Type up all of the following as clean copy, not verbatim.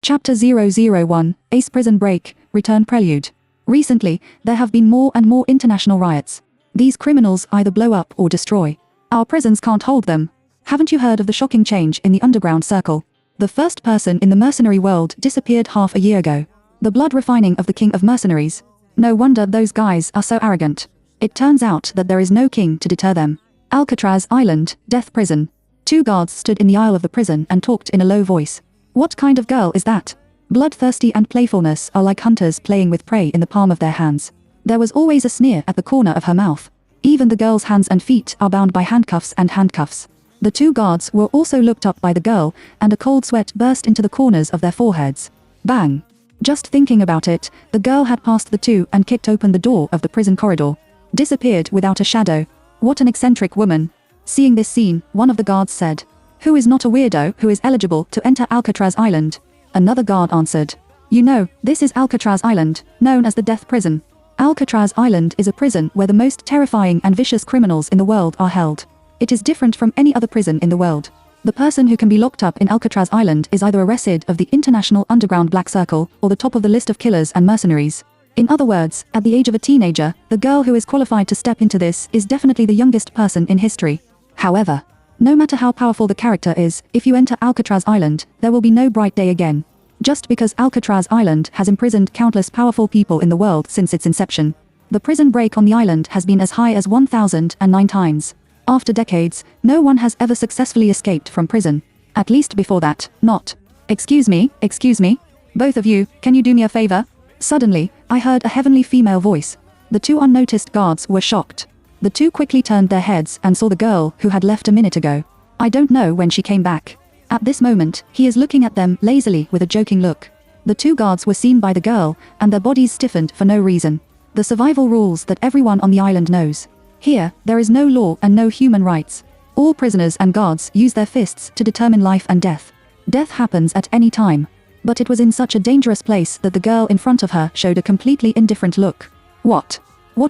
Chapter 001, Ace Prison Break, Return Prelude. Recently, there have been more and more international riots. These criminals either blow up or destroy. Our prisons can't hold them. Haven't you heard of the shocking change in the underground circle? The first person in the mercenary world disappeared half a year ago. The blood refining of the king of mercenaries. No wonder those guys are so arrogant. It turns out that there is no king to deter them. Alcatraz Island, death prison. Two guards stood in the aisle of the prison and talked in a low voice. What kind of girl is that? Bloodthirsty and playfulness are like hunters playing with prey in the palm of their hands. There was always a sneer at the corner of her mouth. Even the girl's hands and feet are bound by handcuffs and handcuffs. The two guards were also looked up by the girl, and a cold sweat burst into the corners of their foreheads. Bang! Just thinking about it, the girl had passed the two and kicked open the door of the prison corridor. Disappeared without a shadow. What an eccentric woman. Seeing this scene, one of the guards said, "Who is not a weirdo who is eligible to enter Alcatraz Island?" Another guard answered, "You know, this is Alcatraz Island, known as the death prison. Alcatraz Island is a prison where the most terrifying and vicious criminals in the world are held. It is different from any other prison in the world. The person who can be locked up in Alcatraz Island is either a resident of the international underground black circle or the top of the list of killers and mercenaries. In other words, at the age of a teenager, the girl who is qualified to step into this is definitely the youngest person in history. However, no matter how powerful the character is, if you enter Alcatraz Island, there will be no bright day again. Just because Alcatraz Island has imprisoned countless powerful people in the world since its inception. The prison break on the island has been as high as 1,009 times. After decades, no one has ever successfully escaped from prison. At least before that, not. Excuse me, both of you, can you do me a favor?" Suddenly, I heard a heavenly female voice. The two unnoticed guards were shocked. The two quickly turned their heads and saw the girl who had left a minute ago. I don't know when she came back. At this moment, he is looking at them lazily with a joking look. The two guards were seen by the girl, and their bodies stiffened for no reason. The survival rules that everyone on the island knows. Here, there is no law and no human rights. All prisoners and guards use their fists to determine life and death. Death happens at any time. But it was in such a dangerous place that the girl in front of her showed a completely indifferent look. What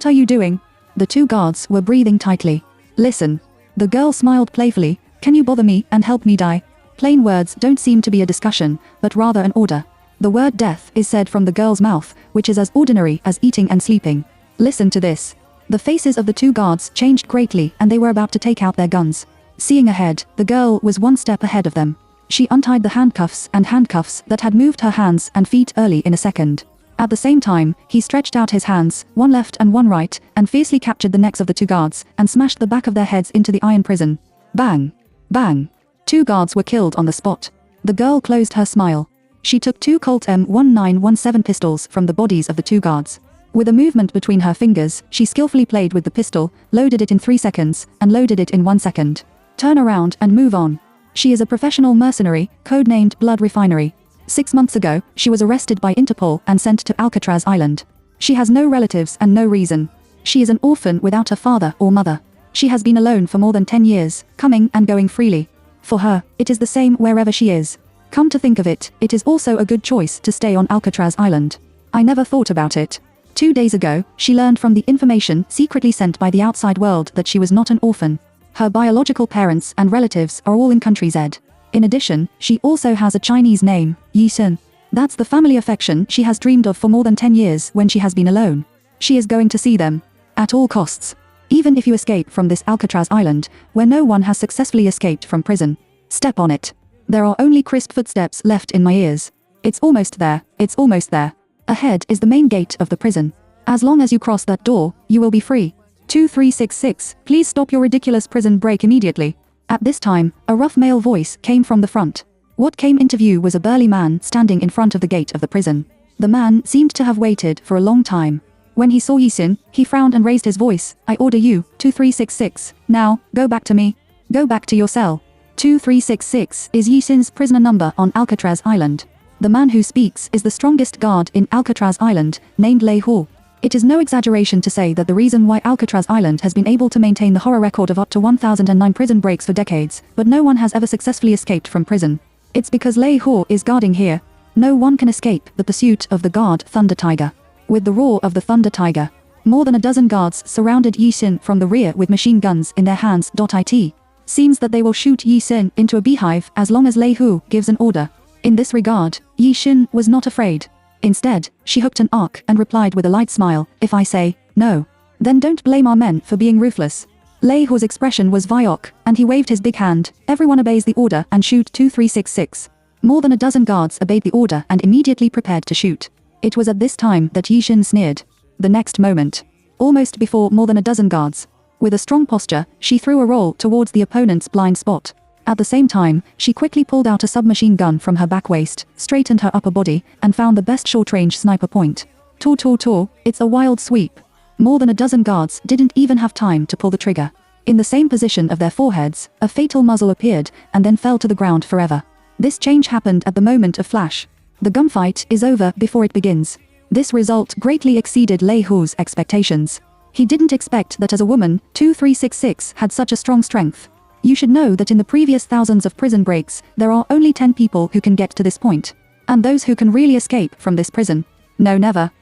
are you doing?" The two guards were breathing tightly. "Listen." The girl smiled playfully. "Can you bother me and help me die?" Plain words don't seem to be a discussion, but rather an order. The word death is said from the girl's mouth, which is as ordinary as eating and sleeping. Listen to this. The faces of the two guards changed greatly and they were about to take out their guns. Seeing ahead, the girl was one step ahead of them. She untied the handcuffs that had moved her hands and feet early in a second. At the same time, he stretched out his hands, one left and one right, and fiercely captured the necks of the two guards, and smashed the back of their heads into the iron prison. Bang! Bang! 2 guards were killed on the spot. The girl closed her smile. She took 2 Colt M1917 pistols from the bodies of the 2 guards. With a movement between her fingers, she skillfully played with the pistol, loaded it in 3 seconds, and loaded it in 1 second. Turn around and move on. She is a professional mercenary, codenamed Blood Refinery. 6 months ago, she was arrested by Interpol and sent to Alcatraz Island. She has no relatives and no reason. She is an orphan without a father or mother. She has been alone for more than 10 years, coming and going freely. For her, it is the same wherever she is. Come to think of it, it is also a good choice to stay on Alcatraz Island. I never thought about it. 2 days ago, she learned from the information secretly sent by the outside world that she was not an orphan. Her biological parents and relatives are all in Country Z. In addition, she also has a Chinese name, Yi Sun. That's the family affection she has dreamed of for more than 10 years when she has been alone. She is going to see them. At all costs. Even if you escape from this Alcatraz Island, where no one has successfully escaped from prison. Step on it. There are only crisp footsteps left in my ears. It's almost there, it's almost there. Ahead is the main gate of the prison. As long as you cross that door, you will be free. 2366, please stop your ridiculous prison break immediately. At this time, a rough male voice came from the front. What came into view was a burly man standing in front of the gate of the prison. The man seemed to have waited for a long time. When he saw Yisin, he frowned and raised his voice. I order you, 2366, now, go back to me. Go back to your cell. 2366 is Yisin's prisoner number on Alcatraz Island. The man who speaks is the strongest guard in Alcatraz Island, named Lei Hu. It is no exaggeration to say that the reason why Alcatraz Island has been able to maintain the horror record of up to 1,009 prison breaks for decades, but no one has ever successfully escaped from prison. It's because Lei Hu is guarding here. No one can escape the pursuit of the guard Thunder Tiger. With the roar of the Thunder Tiger, more than a dozen guards surrounded Yisin from the rear with machine guns in their hands. It seems that they will shoot Yisin into a beehive as long as Lei Hu gives an order. In this regard, Yi Xin was not afraid. Instead, she hooked an arc and replied with a light smile, "If I say, no, then don't blame our men for being ruthless." Lei Hu's expression was Vyok, and he waved his big hand. "Everyone obeys the order and shoot 2366. More than a dozen guards obeyed the order and immediately prepared to shoot. It was at this time that Yi Xin sneered. The next moment, almost before more than a dozen guards, with a strong posture, she threw a roll towards the opponent's blind spot. At the same time, she quickly pulled out a submachine gun from her back waist, straightened her upper body, and found the best short-range sniper point. Tor, it's a wild sweep. More than a dozen guards didn't even have time to pull the trigger. In the same position of their foreheads, a fatal muzzle appeared, and then fell to the ground forever. This change happened at the moment of flash. The gunfight is over before it begins. This result greatly exceeded Lei Hu's expectations. He didn't expect that as a woman, 2366 had such a strong strength. You should know that in the previous thousands of prison breaks, there are only 10 people who can get to this point. And those who can really escape from this prison. No, never.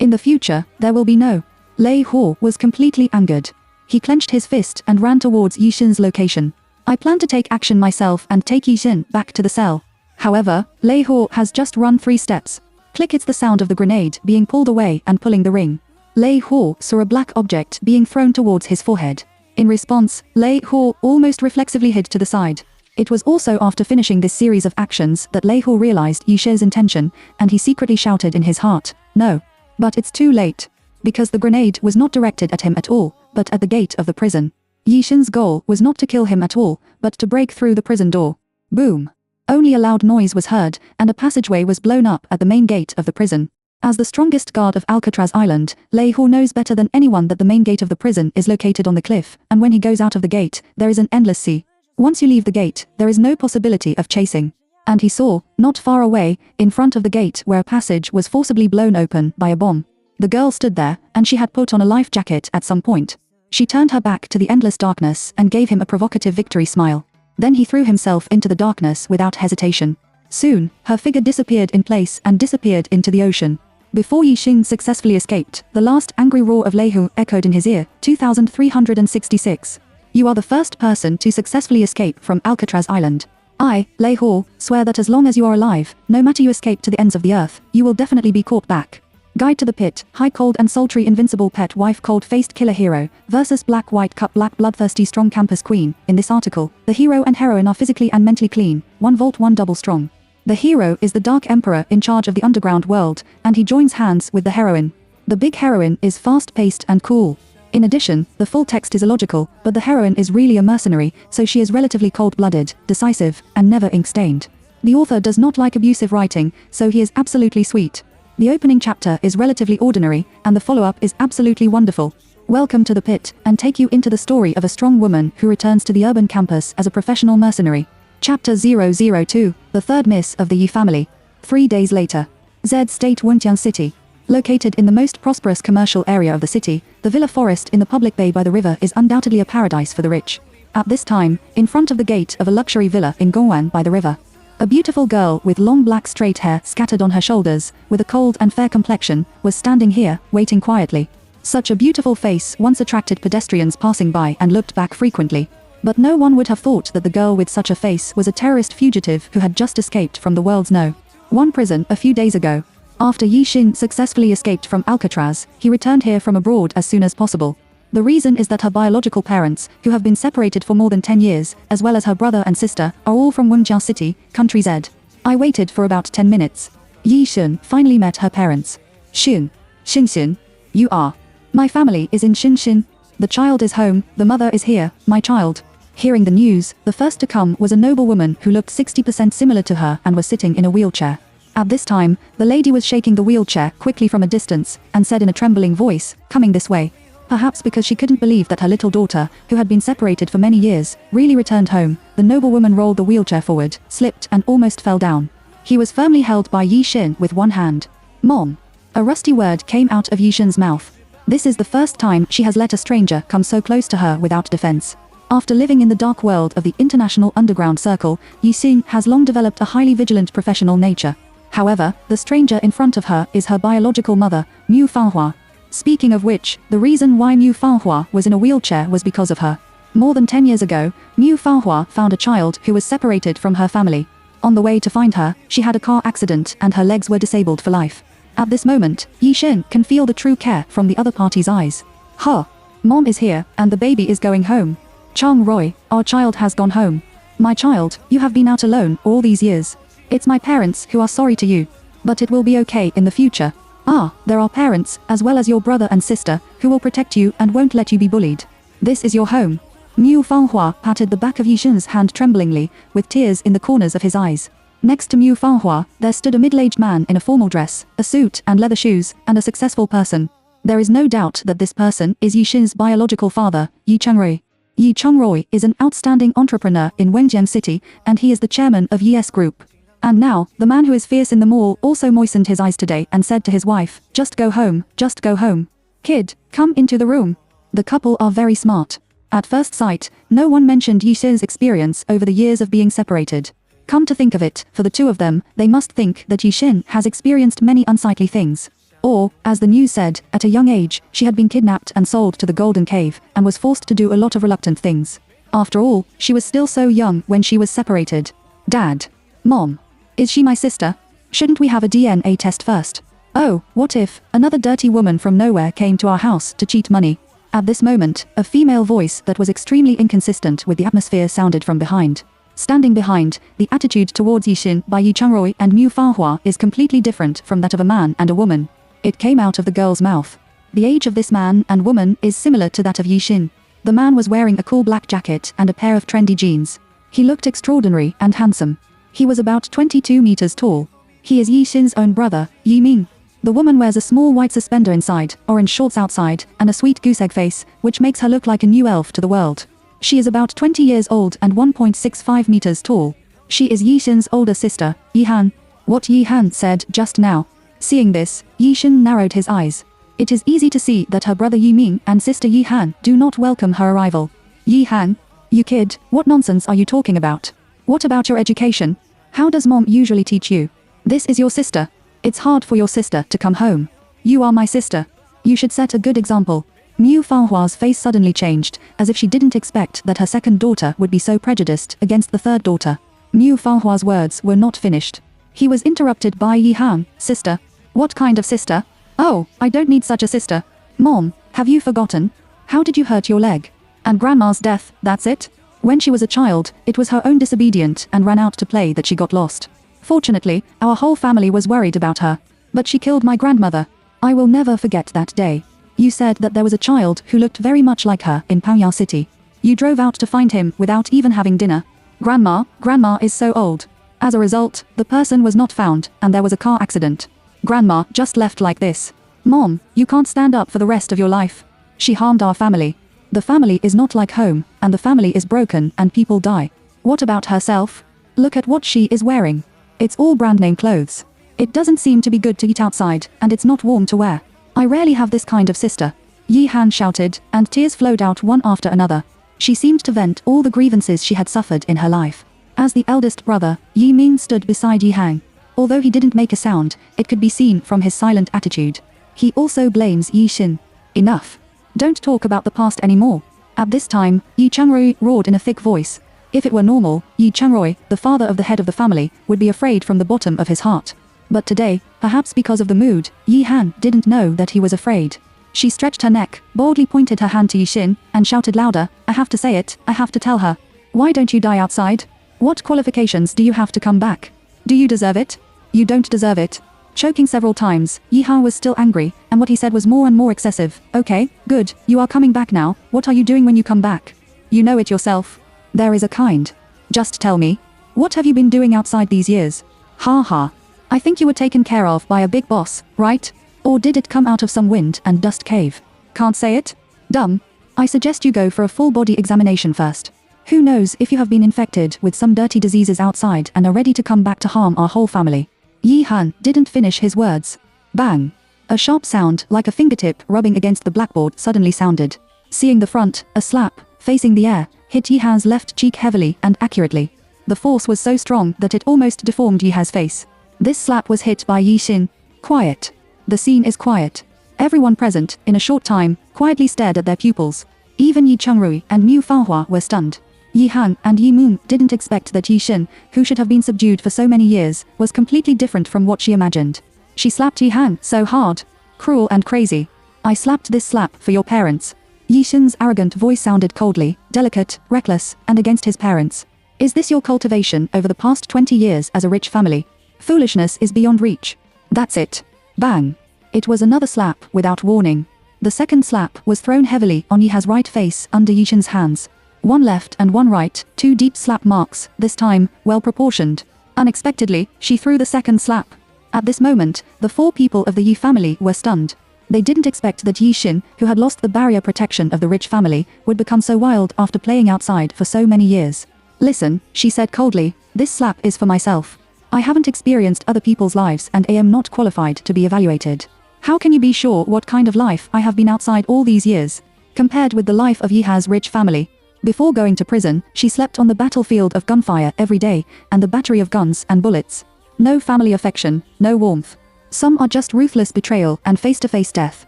In the future, there will be no. Lei Hu was completely angered. He clenched his fist and ran towards Yi Xin's location. "I plan to take action myself and take Yi Xin back to the cell." However, Lei Hu has just run 3 steps. Click, it's the sound of the grenade being pulled away and pulling the ring. Lei Hu saw a black object being thrown towards his forehead. In response, Lei Hu almost reflexively hid to the side. It was also after finishing this series of actions that Lei Hu realized Yi Xi's intention, and he secretly shouted in his heart, "No." But it's too late. Because the grenade was not directed at him at all, but at the gate of the prison. Yi Xin's goal was not to kill him at all, but to break through the prison door. Boom. Only a loud noise was heard, and a passageway was blown up at the main gate of the prison. As the strongest guard of Alcatraz Island, Lei Hu knows better than anyone that the main gate of the prison is located on the cliff, and when he goes out of the gate, there is an endless sea. Once you leave the gate, there is no possibility of chasing. And he saw, not far away, in front of the gate where a passage was forcibly blown open by a bomb. The girl stood there, and she had put on a life jacket at some point. She turned her back to the endless darkness and gave him a provocative victory smile. Then he threw himself into the darkness without hesitation. Soon, her figure disappeared in place and disappeared into the ocean. Before Yi Xin successfully escaped, the last angry roar of Lei Hu echoed in his ear, 2366. "You are the first person to successfully escape from Alcatraz Island. I, Lei Hu, swear that as long as you are alive, no matter you escape to the ends of the earth, you will definitely be caught back." Guide to the Pit, high cold and sultry invincible pet wife cold-faced killer hero, versus black white cup black bloodthirsty strong campus queen. In this article, the hero and heroine are physically and mentally clean, 1 volt 1 double strong. The hero is the Dark Emperor in charge of the underground world, and he joins hands with the heroine. The big heroine is fast-paced and cool. In addition, the full text is illogical, but the heroine is really a mercenary, so she is relatively cold-blooded, decisive, and never ink-stained. The author does not like abusive writing, so he is absolutely sweet. The opening chapter is relatively ordinary, and the follow-up is absolutely wonderful. Welcome to the Pit, and take you into the story of a strong woman who returns to the urban campus as a professional mercenary. Chapter 002, The Third Miss of the Yi Family. 3 days later. Z State Wentian City. Located in the most prosperous commercial area of the city, the villa forest in the public bay by the river is undoubtedly a paradise for the rich. At this time, in front of the gate of a luxury villa in Gongwan by the river, a beautiful girl with long black straight hair scattered on her shoulders, with a cold and fair complexion, was standing here, waiting quietly. Such a beautiful face once attracted pedestrians passing by and looked back frequently. But no one would have thought that the girl with such a face was a terrorist fugitive who had just escaped from the world's No.1 prison a few days ago. After Yi Xin successfully escaped from Alcatraz, he returned here from abroad as soon as possible. The reason is that her biological parents, who have been separated for more than 10 years, as well as her brother and sister, are all from Wentian City, Country Z. I waited for about 10 minutes. Yi Xin finally met her parents. Xin, you are. My family is in Xin. The child is home, the mother is here, my child. Hearing the news, the first to come was a noble woman who looked 60% similar to her and was sitting in a wheelchair. At this time, the lady was shaking the wheelchair quickly from a distance, and said in a trembling voice, "Coming this way." Perhaps because she couldn't believe that her little daughter, who had been separated for many years, really returned home, the noble woman rolled the wheelchair forward, slipped and almost fell down. He was firmly held by Yi Xin with one hand. "Mom." A rusty word came out of Yi Xin's mouth. This is the first time she has let a stranger come so close to her without defense. After living in the dark world of the international underground circle, Yi Xin has long developed a highly vigilant professional nature. However, the stranger in front of her is her biological mother, Mu Fanghua. Speaking of which, the reason why Mu Fanghua was in a wheelchair was because of her. More than 10 years ago, Mu Fanghua found a child who was separated from her family. On the way to find her, she had a car accident and her legs were disabled for life. At this moment, Yi Xin can feel the true care from the other party's eyes. Huh. Mom is here, and the baby is going home. Chang Roy, our child has gone home. My child, you have been out alone all these years. It's my parents who are sorry to you. But it will be okay in the future. Ah, there are parents, as well as your brother and sister, who will protect you and won't let you be bullied. This is your home. Mu Fanghua patted the back of Yi Xin's hand tremblingly, with tears in the corners of his eyes. Next to Mu Fanghua, there stood a middle-aged man in a formal dress, a suit and leather shoes, and a successful person. There is no doubt that this person is Yi Xin's biological father, Yi Changrui. Yi Changrui is an outstanding entrepreneur in Wenjiang City, and he is the chairman of Yi S Group. And now, the man who is fierce in the mall also moistened his eyes today and said to his wife, "Just go home, just go home. Kid, come into the room." The couple are very smart. At first sight, no one mentioned Yi Xin's experience over the years of being separated. Come to think of it, for the two of them, they must think that Yi Xin has experienced many unsightly things. Or, as the news said, at a young age, she had been kidnapped and sold to the Golden Cave, and was forced to do a lot of reluctant things. After all, she was still so young when she was separated. Dad. Mom. Is she my sister? Shouldn't we have a DNA test first? Oh, what if another dirty woman from nowhere came to our house to cheat money? At this moment, a female voice that was extremely inconsistent with the atmosphere sounded from behind. Standing behind, the attitude towards Yi Xin by Yi Changrui and Mu Fanghua is completely different from that of a man and a woman. It came out of the girl's mouth. The age of this man and woman is similar to that of Yi Xin. The man was wearing a cool black jacket and a pair of trendy jeans. He looked extraordinary and handsome. He was about 22 meters tall. He is Yi Xin's own brother, Yi Ming. The woman wears a small white suspender inside, orange shorts outside, and a sweet goose egg face, which makes her look like a new elf to the world. She is about 20 years old and 1.65 meters tall. She is Yi Xin's older sister, Yi Han. What Yi Han said just now. Seeing this, Yi Xin narrowed his eyes. It is easy to see that her brother Yi Ming and sister Yi Han do not welcome her arrival. Yi Han? You kid, what nonsense are you talking about? What about your education? How does mom usually teach you? This is your sister. It's hard for your sister to come home. You are my sister. You should set a good example. Mu Fanhua's face suddenly changed, as if she didn't expect that her second daughter would be so prejudiced against the third daughter. Mu Fanhua's words were not finished. He was interrupted by Yi Han. Sister? What kind of sister? Oh, I don't need such a sister. Mom, have you forgotten? How did you hurt your leg? And grandma's death, that's it? When she was a child, it was her own disobedient and ran out to play that she got lost. Fortunately, our whole family was worried about her. But she killed my grandmother. I will never forget that day. You said that there was a child who looked very much like her in Pangyao City. You drove out to find him without even having dinner. Grandma is so old. As a result, the person was not found, and there was a car accident. Grandma just left like this. Mom, you can't stand up for the rest of your life. She harmed our family. The family is not like home, and the family is broken and people die. What about herself? Look at what she is wearing. It's all brand name clothes. It doesn't seem to be good to eat outside, and it's not warm to wear. I rarely have this kind of sister. Yi Han shouted, and tears flowed out one after another. She seemed to vent all the grievances she had suffered in her life. As the eldest brother, Yi Ming stood beside Yi Han. Although he didn't make a sound, it could be seen from his silent attitude. He also blames Yi Xin. Enough. Don't talk about the past anymore. At this time, Yi Changrui roared in a thick voice. If it were normal, Yi Changrui, the father of the head of the family, would be afraid from the bottom of his heart. But today, perhaps because of the mood, Yi Han didn't know that he was afraid. She stretched her neck, boldly pointed her hand to Yi Xin, and shouted louder, I have to say it, I have to tell her. Why don't you die outside? What qualifications do you have to come back? Do you deserve it? You don't deserve it. Choking several times, Yi Han was still angry, and what he said was more and more excessive. Okay, good, you are coming back now. What are you doing when you come back? You know it yourself. There is a kind. Just tell me. What have you been doing outside these years? Ha ha. I think you were taken care of by a big boss, right? Or did it come out of some wind and dust cave? Can't say it? Dumb. I suggest you go for a full body examination first. Who knows if you have been infected with some dirty diseases outside and are ready to come back to harm our whole family. Yi Han didn't finish his words. Bang. A sharp sound like a fingertip rubbing against the blackboard suddenly sounded. Seeing the front, a slap, facing the air, hit Yi Han's left cheek heavily and accurately. The force was so strong that it almost deformed Yi Han's face. This slap was hit by Yi Xin. Quiet. The scene is quiet. Everyone present, in a short time, quietly stared at their pupils. Even Yi Changrui and Mu Fanhua were stunned. Yi Han and Yi Moon didn't expect that Yi Xin, who should have been subdued for so many years, was completely different from what she imagined. She slapped Yi Han so hard. Cruel and crazy. I slapped this slap for your parents. Yi Xin's arrogant voice sounded coldly, delicate, reckless, and against his parents. Is this your cultivation over the past 20 years as a rich family? Foolishness is beyond reach. That's it. Bang. It was another slap without warning. The second slap was thrown heavily on Yi Ha's right face under Yi Xin's hands. One left and one right, two deep slap marks, this time, well proportioned. Unexpectedly, she threw the second slap. At this moment, the four people of the Yi family were stunned. They didn't expect that Yi Xin, who had lost the barrier protection of the rich family, would become so wild after playing outside for so many years. Listen, she said coldly, this slap is for myself. I haven't experienced other people's lives and I am not qualified to be evaluated. How can you be sure what kind of life I have been outside all these years? Compared with the life of Yi Ha's rich family. Before going to prison, she slept on the battlefield of gunfire every day, and the battery of guns and bullets. No family affection, no warmth. Some are just ruthless betrayal and face-to-face death.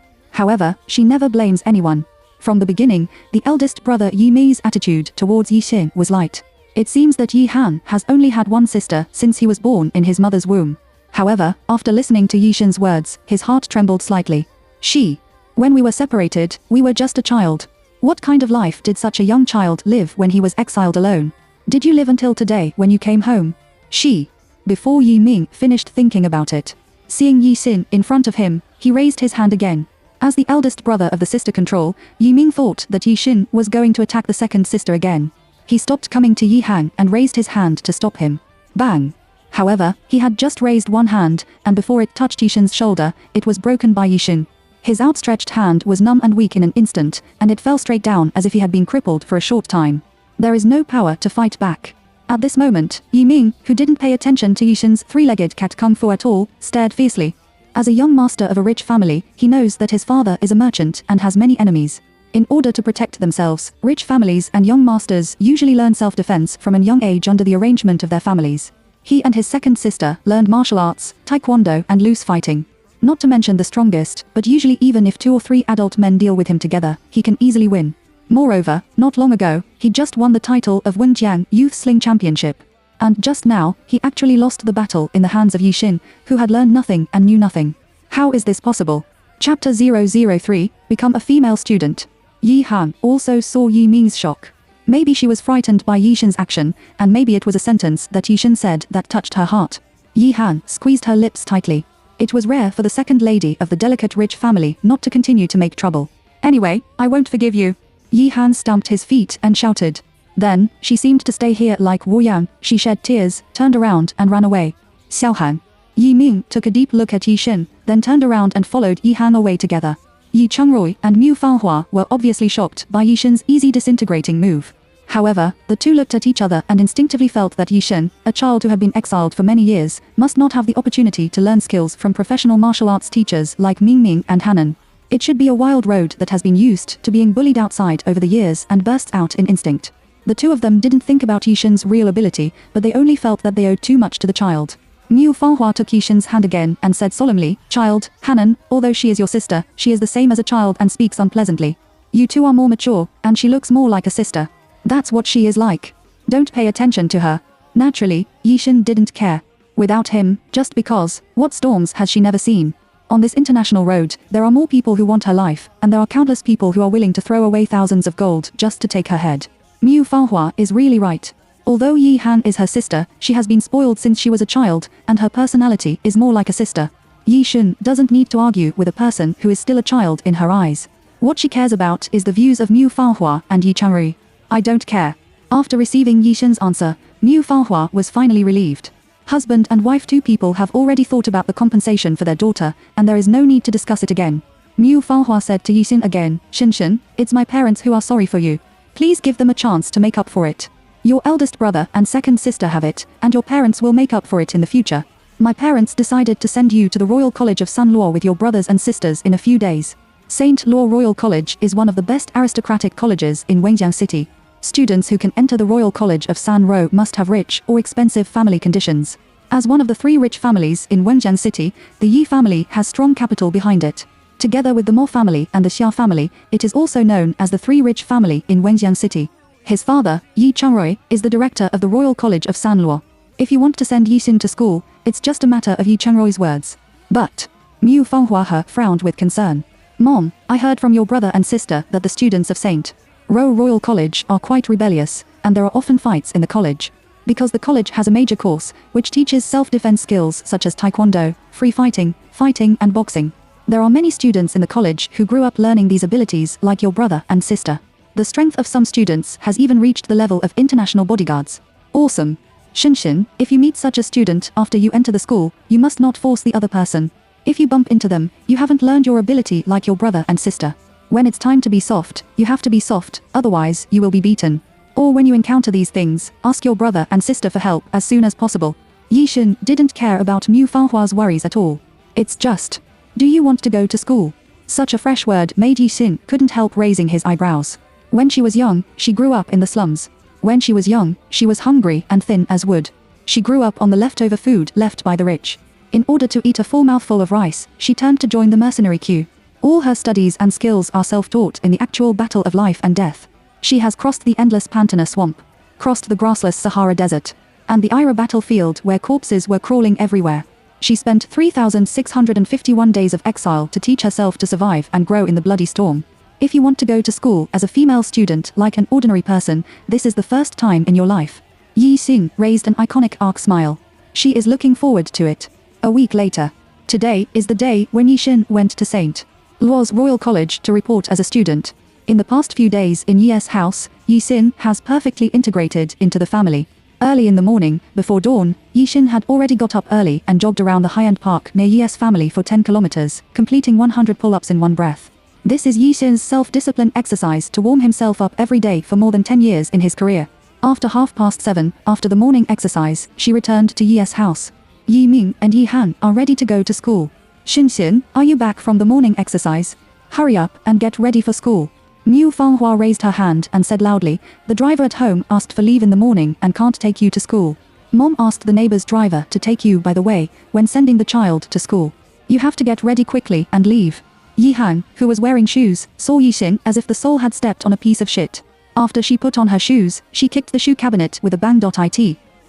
However, she never blames anyone. From the beginning, the eldest brother Yi Mei's attitude towards Yi Xin was light. It seems that Yi Han has only had one sister since he was born in his mother's womb. However, after listening to Yi Xin's words, his heart trembled slightly. When we were separated, we were just a child. What kind of life did such a young child live when he was exiled alone? Did you live until today when you came home? Before Yi Ming finished thinking about it. Seeing Yi Xin in front of him, he raised his hand again. As the eldest brother of the sister control, Yi Ming thought that Yi Xin was going to attack the second sister again. He stopped coming to Yi Han and raised his hand to stop him. Bang! However, he had just raised one hand, and before it touched Yi Xin's shoulder, it was broken by Yi Xin. His outstretched hand was numb and weak in an instant, and it fell straight down as if he had been crippled for a short time. There is no power to fight back. At this moment, Yi Ming, who didn't pay attention to Yi Xin's three-legged cat kung fu at all, stared fiercely. As a young master of a rich family, he knows that his father is a merchant and has many enemies. In order to protect themselves, rich families and young masters usually learn self-defense from a young age under the arrangement of their families. He and his second sister learned martial arts, taekwondo and loose fighting. Not to mention the strongest, but usually even if 2 or 3 adult men deal with him together, he can easily win. Moreover, not long ago, he just won the title of Wenjiang Youth Sling Championship. And just now, he actually lost the battle in the hands of Yi Xin, who had learned nothing and knew nothing. How is this possible? Chapter 003, Become a Female Student. Yi Han also saw Yi Ming's shock. Maybe she was frightened by Yi Xin's action, and maybe it was a sentence that Yi Xin said that touched her heart. Yi Han squeezed her lips tightly. It was rare for the second lady of the delicate rich family not to continue to make trouble. Anyway, I won't forgive you. Yi Han stamped his feet and shouted. Then, she seemed to stay here like Wu Yang. She shed tears, turned around and ran away. Xiaohan. Yi Ming took a deep look at Yi Xin, then turned around and followed Yi Han away together. Yi Changrui and Mu Fanhua were obviously shocked by Yi Xin's easy disintegrating move. However, the two looked at each other and instinctively felt that Yi Xin, a child who had been exiled for many years, must not have the opportunity to learn skills from professional martial arts teachers like Ming Ming and Hanan. It should be a wild road that has been used to being bullied outside over the years and bursts out in instinct. The two of them didn't think about Yi Xin's real ability, but they only felt that they owed too much to the child. Mu Fanhua took Yi Xin's hand again and said solemnly, "Child, Hanan, although she is your sister, she is the same as a child and speaks unpleasantly. You two are more mature, and she looks more like a sister. That's what she is like. Don't pay attention to her." Naturally, Yi Xin didn't care. Without him, just because, what storms has she never seen? On this international road, there are more people who want her life, and there are countless people who are willing to throw away thousands of gold just to take her head. Mu Fanhua is really right. Although Yi Han is her sister, she has been spoiled since she was a child, and her personality is more like a sister. Yi Xin doesn't need to argue with a person who is still a child in her eyes. What she cares about is the views of Mu Fanhua and Yi Changrui. I don't care. After receiving Yi Xin's answer, Mu Fanhua was finally relieved. Husband and wife, two people have already thought about the compensation for their daughter, and there is no need to discuss it again. Mu Fanhua said to Yi Xin again, "Xin, it's my parents who are sorry for you. Please give them a chance to make up for it. Your eldest brother and second sister have it, and your parents will make up for it in the future. My parents decided to send you to the Royal College of Sun Luo with your brothers and sisters in a few days. St. Luo Royal College is one of the best aristocratic colleges in Wenjiang City. Students who can enter the Royal College of San Ro must have rich or expensive family conditions. As one of the 3 rich families in Wenjiang City, the Yi family has strong capital behind it. Together with the Mo family and the Xia family, it is also known as the 3 rich family in Wenjiang City. His father, Yi Changrui, is the director of the Royal College of Sanluo. If you want to send Yi Xin to school, it's just a matter of Yi Changrui's words. But Mu Fanghua frowned with concern. Mom, I heard from your brother and sister that the students of St. Ro Royal College are quite rebellious, and there are often fights in the college. Because the college has a major course, which teaches self-defense skills such as taekwondo, free fighting, and boxing. There are many students in the college who grew up learning these abilities like your brother and sister. The strength of some students has even reached the level of international bodyguards. Awesome. Shinshin, if you meet such a student after you enter the school, you must not force the other person. If you bump into them, you haven't learned your ability like your brother and sister. When it's time to be soft, you have to be soft, otherwise you will be beaten. Or when you encounter these things, ask your brother and sister for help as soon as possible. Yi Xin didn't care about Mu Fanghua's worries at all. It's just, do you want to go to school? Such a fresh word made Yi Xin couldn't help raising his eyebrows. When she was young, she grew up in the slums. When she was young, she was hungry and thin as wood. She grew up on the leftover food left by the rich. In order to eat a full mouthful of rice, she turned to join the mercenary queue. All her studies and skills are self-taught in the actual battle of life and death. She has crossed the endless Pantana swamp, crossed the grassless Sahara desert, and the Ira battlefield where corpses were crawling everywhere. She spent 3,651 days of exile to teach herself to survive and grow in the bloody storm. If you want to go to school as a female student like an ordinary person, this is the first time in your life. Yi Xin raised an iconic arc smile. She is looking forward to it. A week later. Today is the day when Yi Xin went to St. Luo's Royal College to report as a student. In the past few days in Yi's house, Yi Xin has perfectly integrated into the family. Early in the morning, before dawn, Yi Xin had already got up early and jogged around the high-end park near Yi's family for 10 kilometers, completing 100 pull-ups in one breath. This is Yi Xin's self-discipline exercise to warm himself up every day for more than 10 years in his career. After 7:30, after the morning exercise, she returned to Yi's house. Yi Ming and Yi Han are ready to go to school. Xin, are you back from the morning exercise? Hurry up and get ready for school. Mu Fanghua raised her hand and said loudly, the driver at home asked for leave in the morning and can't take you to school. Mom asked the neighbor's driver to take you by the way, when sending the child to school. You have to get ready quickly and leave. Yi Han, who was wearing shoes, saw Yi Xin as if the soul had stepped on a piece of shit. After she put on her shoes, she kicked the shoe cabinet with a bang.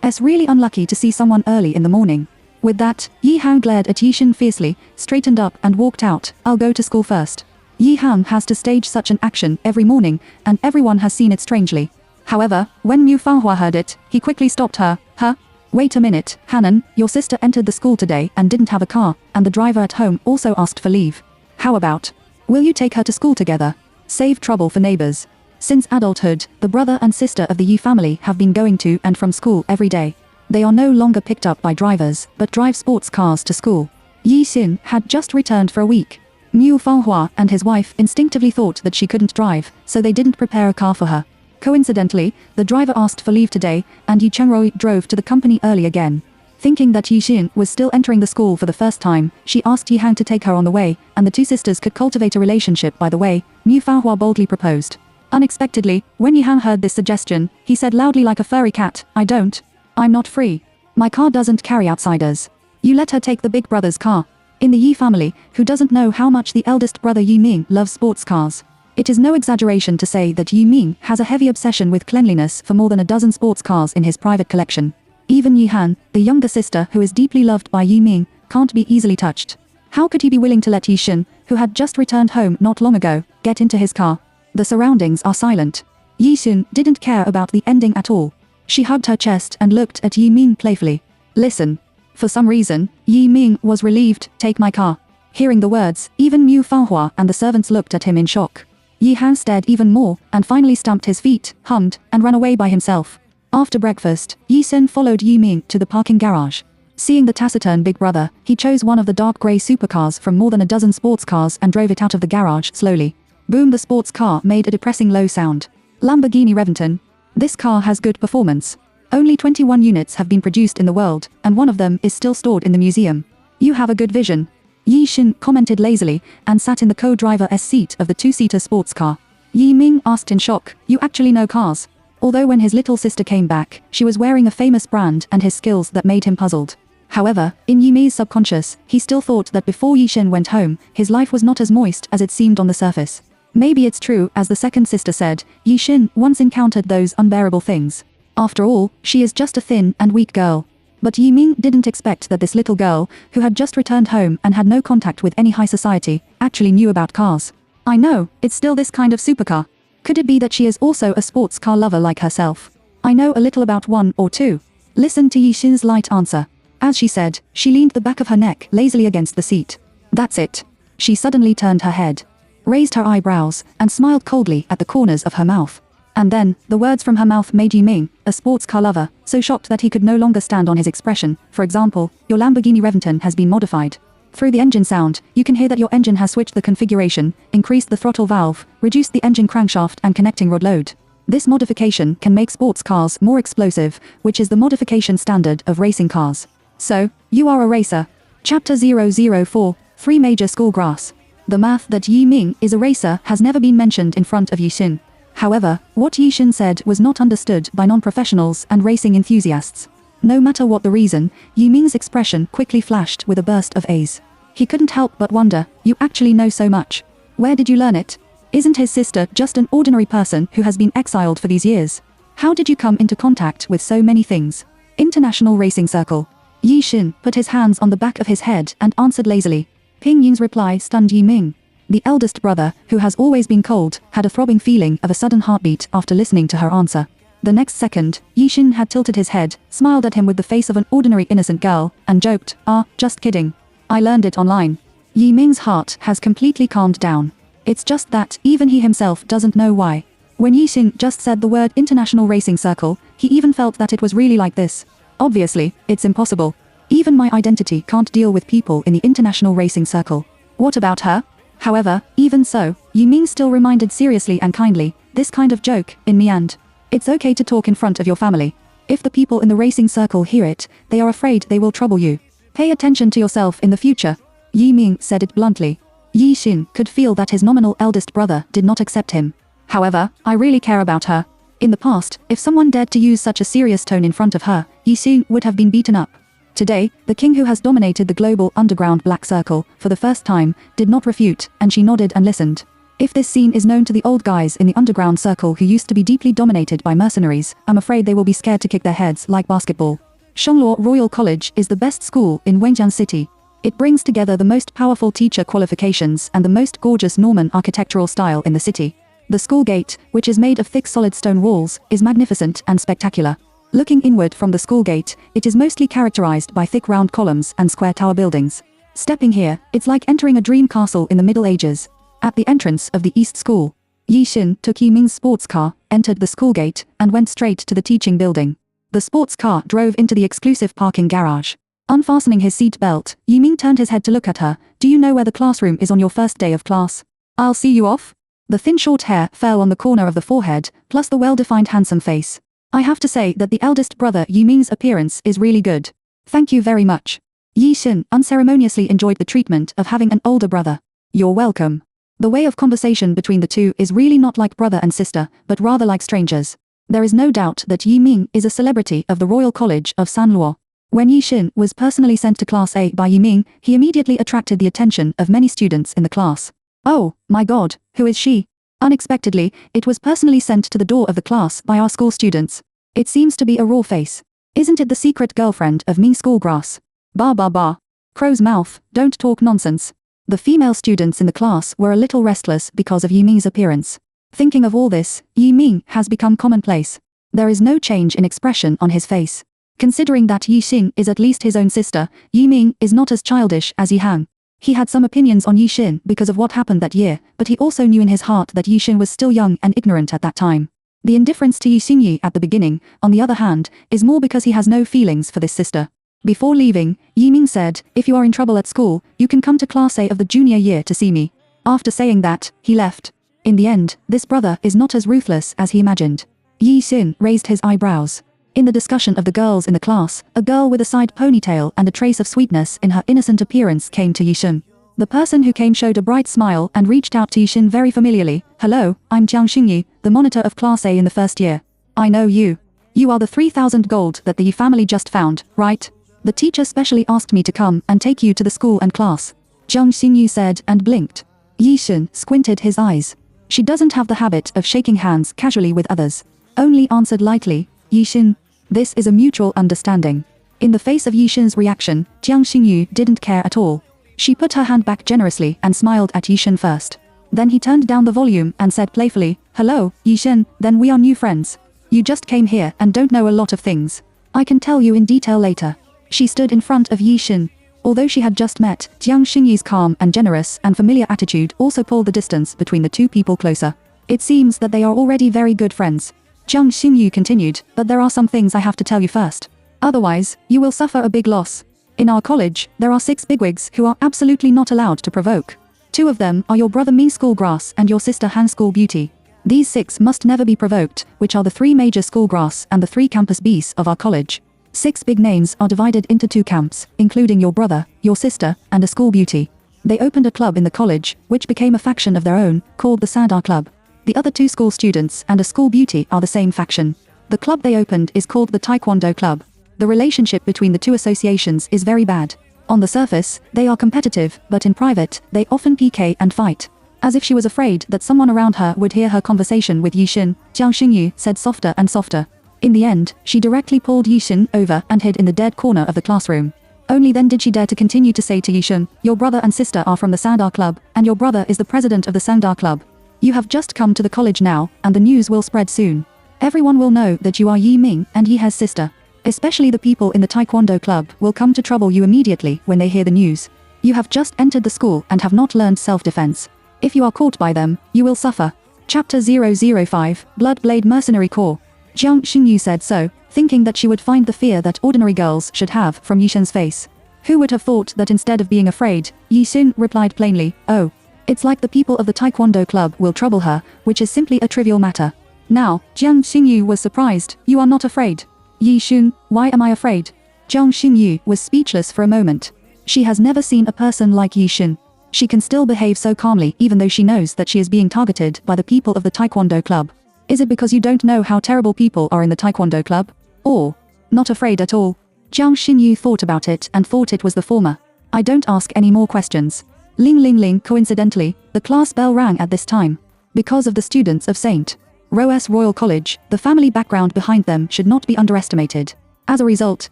It's really unlucky to see someone early in the morning. With that, Yi Han glared at Yi Xin fiercely, straightened up and walked out. I'll go to school first. Yi Han has to stage such an action every morning, and everyone has seen it strangely. However, when Mu Fanghua heard it, he quickly stopped her. Huh? Wait a minute, Hanan, your sister entered the school today and didn't have a car, and the driver at home also asked for leave. How about, will you take her to school together? Save trouble for neighbors. Since adulthood, the brother and sister of the Yi family have been going to and from school every day. They are no longer picked up by drivers, but drive sports cars to school. Yi Xin had just returned for a week. Mu Fanghua and his wife instinctively thought that she couldn't drive, so they didn't prepare a car for her. Coincidentally, the driver asked for leave today, and Yi Chengrui drove to the company early again. Thinking that Yi Xin was still entering the school for the first time, she asked Yi Han to take her on the way, and the two sisters could cultivate a relationship by the way, Mu Fanghua boldly proposed. Unexpectedly, when Yi Han heard this suggestion, he said loudly like a furry cat, I'm not free. My car doesn't carry outsiders. You let her take the big brother's car. In the Yi family, who doesn't know how much the eldest brother Yi Ming loves sports cars? It is no exaggeration to say that Yi Ming has a heavy obsession with cleanliness for more than a dozen sports cars in his private collection. Even Yi Han, the younger sister who is deeply loved by Yi Ming, can't be easily touched. How could he be willing to let Yi Xin, who had just returned home not long ago, get into his car? The surroundings are silent. Yi Xin didn't care about the ending at all. She hugged her chest and looked at Yi Ming playfully. Listen. For some reason, Yi Ming was relieved. Take my car. Hearing the words, even Mu Fanghua and the servants looked at him in shock. Yi Han stared even more, and finally stamped his feet, hummed, and ran away by himself. After breakfast, Yi Xin followed Yi Ming to the parking garage. Seeing the taciturn big brother, he chose one of the dark grey supercars from more than a dozen sports cars and drove it out of the garage slowly. Boom! The sports car made a depressing low sound. Lamborghini Reventon. This car has good performance. Only 21 units have been produced in the world, and one of them is still stored in the museum. You have a good vision. Yi Xin commented lazily, and sat in the co-driver's seat of the two-seater sports car. Yi Ming asked in shock, you actually know cars? Although when his little sister came back, she was wearing a famous brand and his skills that made him puzzled. However, in Yi Ming's subconscious, he still thought that before Yi Xin went home, his life was not as moist as it seemed on the surface. Maybe it's true, as the second sister said, Yi Xin once encountered those unbearable things. After all, she is just a thin and weak girl. But Yi Ming didn't expect that this little girl, who had just returned home and had no contact with any high society, actually knew about cars. I know, it's still this kind of supercar. Could it be that she is also a sports car lover like herself? I know a little about one or two. Listen to Yi Xin's light answer. As she said, she leaned the back of her neck lazily against the seat. That's it. She suddenly turned her head, raised her eyebrows, and smiled coldly at the corners of her mouth. And then, the words from her mouth made Yi Ming, a sports car lover, so shocked that he could no longer stand on his expression. For example, your Lamborghini Reventon has been modified. Through the engine sound, you can hear that your engine has switched the configuration, increased the throttle valve, reduced the engine crankshaft and connecting rod load. This modification can make sports cars more explosive, which is the modification standard of racing cars. So, you are a racer. Chapter 004, 3 Major School Grass. The math that Yi Ming is a racer has never been mentioned in front of Yi Xin. However, what Yi Xin said was not understood by non-professionals and racing enthusiasts. No matter what the reason, Yi Ming's expression quickly flashed with a burst of A's. He couldn't help but wonder, you actually know so much. Where did you learn it? Isn't his sister just an ordinary person who has been exiled for these years? How did you come into contact with so many things? International Racing Circle. Yi Xin put his hands on the back of his head and answered lazily. Ping Yin's reply stunned Yi Ming. The eldest brother, who has always been cold, had a throbbing feeling of a sudden heartbeat after listening to her answer. The next second, Yi Xin had tilted his head, smiled at him with the face of an ordinary innocent girl, and joked, just kidding. I learned it online. Yi Ming's heart has completely calmed down. It's just that, even he himself doesn't know why. When Yi Xin just said the word International Racing Circle, he even felt that it was really like this. Obviously, it's impossible. Even my identity can't deal with people in the International Racing Circle. What about her? However, even so, Yi Ming still reminded seriously and kindly, this kind of joke, in me and. It's okay to talk in front of your family. If the people in the racing circle hear it, they are afraid they will trouble you. Pay attention to yourself in the future. Yi Ming said it bluntly. Yi Xin could feel that his nominal eldest brother did not accept him. However, I really care about her. In the past, if someone dared to use such a serious tone in front of her, Yi Xin would have been beaten up. Today, the king who has dominated the global underground black circle, for the first time, did not refute, and she nodded and listened. If this scene is known to the old guys in the underground circle who used to be deeply dominated by mercenaries, I'm afraid they will be scared to kick their heads like basketball. Shangluo Royal College is the best school in Wenjiang City. It brings together the most powerful teacher qualifications and the most gorgeous Norman architectural style in the city. The school gate, which is made of thick solid stone walls, is magnificent and spectacular. Looking inward from the school gate, it is mostly characterized by thick round columns and square tower buildings. Stepping here, it's like entering a dream castle in the Middle Ages. At the entrance of the East School, Yi Xin took Yi Ming's sports car, entered the school gate, and went straight to the teaching building. The sports car drove into the exclusive parking garage. Unfastening his seat belt, Yi Ming turned his head to look at her. Do you know where the classroom is on your first day of class? I'll see you off. The thin short hair fell on the corner of the forehead, plus the well-defined handsome face. I have to say that the eldest brother Yi Ming's appearance is really good. Thank you very much. Yi Xin unceremoniously enjoyed the treatment of having an older brother. You're welcome. The way of conversation between the two is really not like brother and sister, but rather like strangers. There is no doubt that Yi Ming is a celebrity of the Royal College of Sanluo. When Yi Xin was personally sent to Class A by Yi Ming, he immediately attracted the attention of many students in the class. Oh, my god, who is she? Unexpectedly, it was personally sent to the door of the class by our school students. It seems to be a raw face. Isn't it the secret girlfriend of Ming Schoolgrass? Bah bah bah. Crow's mouth, don't talk nonsense. The female students in the class were a little restless because of Yi Ming's appearance. Thinking of all this, Yi Ming has become commonplace. There is no change in expression on his face. Considering that Yi Xin is at least his own sister, Yi Ming is not as childish as Yi Hang. He had some opinions on Yi Xin because of what happened that year, but he also knew in his heart that Yi Xin was still young and ignorant at that time. The indifference to Yi Xinyi at the beginning, on the other hand, is more because he has no feelings for this sister. Before leaving, Yi Ming said, if you are in trouble at school, you can come to Class A of the junior year to see me. After saying that, he left. In the end, this brother is not as ruthless as he imagined. Yi Xin raised his eyebrows. In the discussion of the girls in the class, a girl with a side ponytail and a trace of sweetness in her innocent appearance came to Yi Xin. The person who came showed a bright smile and reached out to Yi Xin very familiarly. Hello, I'm Jiang Xingyi, the monitor of Class A in the first year. I know you. You are the 3,000 gold that the Yi family just found, right? The teacher specially asked me to come and take you to the school and class. Jiang Xingyi said and blinked. Yi Xin squinted his eyes. She doesn't have the habit of shaking hands casually with others. Only answered lightly, Yixin. This is a mutual understanding. In the face of Yixin's reaction, Jiang Xingyu didn't care at all. She put her hand back generously and smiled at Yixin first. Then he turned down the volume and said playfully, Hello, Yixin, then we are new friends. You just came here and don't know a lot of things. I can tell you in detail later. She stood in front of Yixin. Although she had just met, Jiang Xingyu's calm and generous and familiar attitude also pulled the distance between the two people closer. It seems that they are already very good friends. Jiang Xingyu continued, but there are some things I have to tell you first. Otherwise, you will suffer a big loss. In our college, there are 6 bigwigs who are absolutely not allowed to provoke. 2 of them are your brother Ming School Grass and your sister Han School Beauty. These 6 must never be provoked, which are the 3 major school grass and the 3 campus beasts of our college. 6 big names are divided into 2 camps, including your brother, your sister, and a school beauty. They opened a club in the college, which became a faction of their own, called the Sandar Club. The other 2 school students and a school beauty are the same faction. The club they opened is called the Taekwondo Club. The relationship between the 2 associations is very bad. On the surface, they are competitive, but in private, they often PK and fight. As if she was afraid that someone around her would hear her conversation with Yixin, Jiang Xingyu said softer and softer. In the end, she directly pulled Yixin over and hid in the dead corner of the classroom. Only then did she dare to continue to say to Yixin, Your brother and sister are from the Sandar Club, and your brother is the president of the Sandar Club. You have just come to the college now, and the news will spread soon. Everyone will know that you are Yi Ming and Yi He's sister. Especially the people in the Taekwondo Club will come to trouble you immediately when they hear the news. You have just entered the school and have not learned self-defense. If you are caught by them, you will suffer. Chapter 005, Blood-Blade Mercenary Corps. Jiang Xingyu said so, thinking that she would find the fear that ordinary girls should have from Yixin's face. Who would have thought that instead of being afraid, Yixin replied plainly, Oh. It's like the people of the Taekwondo Club will trouble her, which is simply a trivial matter. Now, Jiang Xingyu was surprised. You are not afraid. Yixin, why am I afraid? Jiang Xingyu was speechless for a moment. She has never seen a person like Yixin. She can still behave so calmly even though she knows that she is being targeted by the people of the Taekwondo Club. Is it because you don't know how terrible people are in the Taekwondo Club? Or, not afraid at all? Jiang Xingyu thought about it and thought it was the former. I don't ask any more questions. Ling ling ling. Coincidentally, the class bell rang at this time. Because of the students of St. Rose Royal College, the family background behind them should not be underestimated. As a result,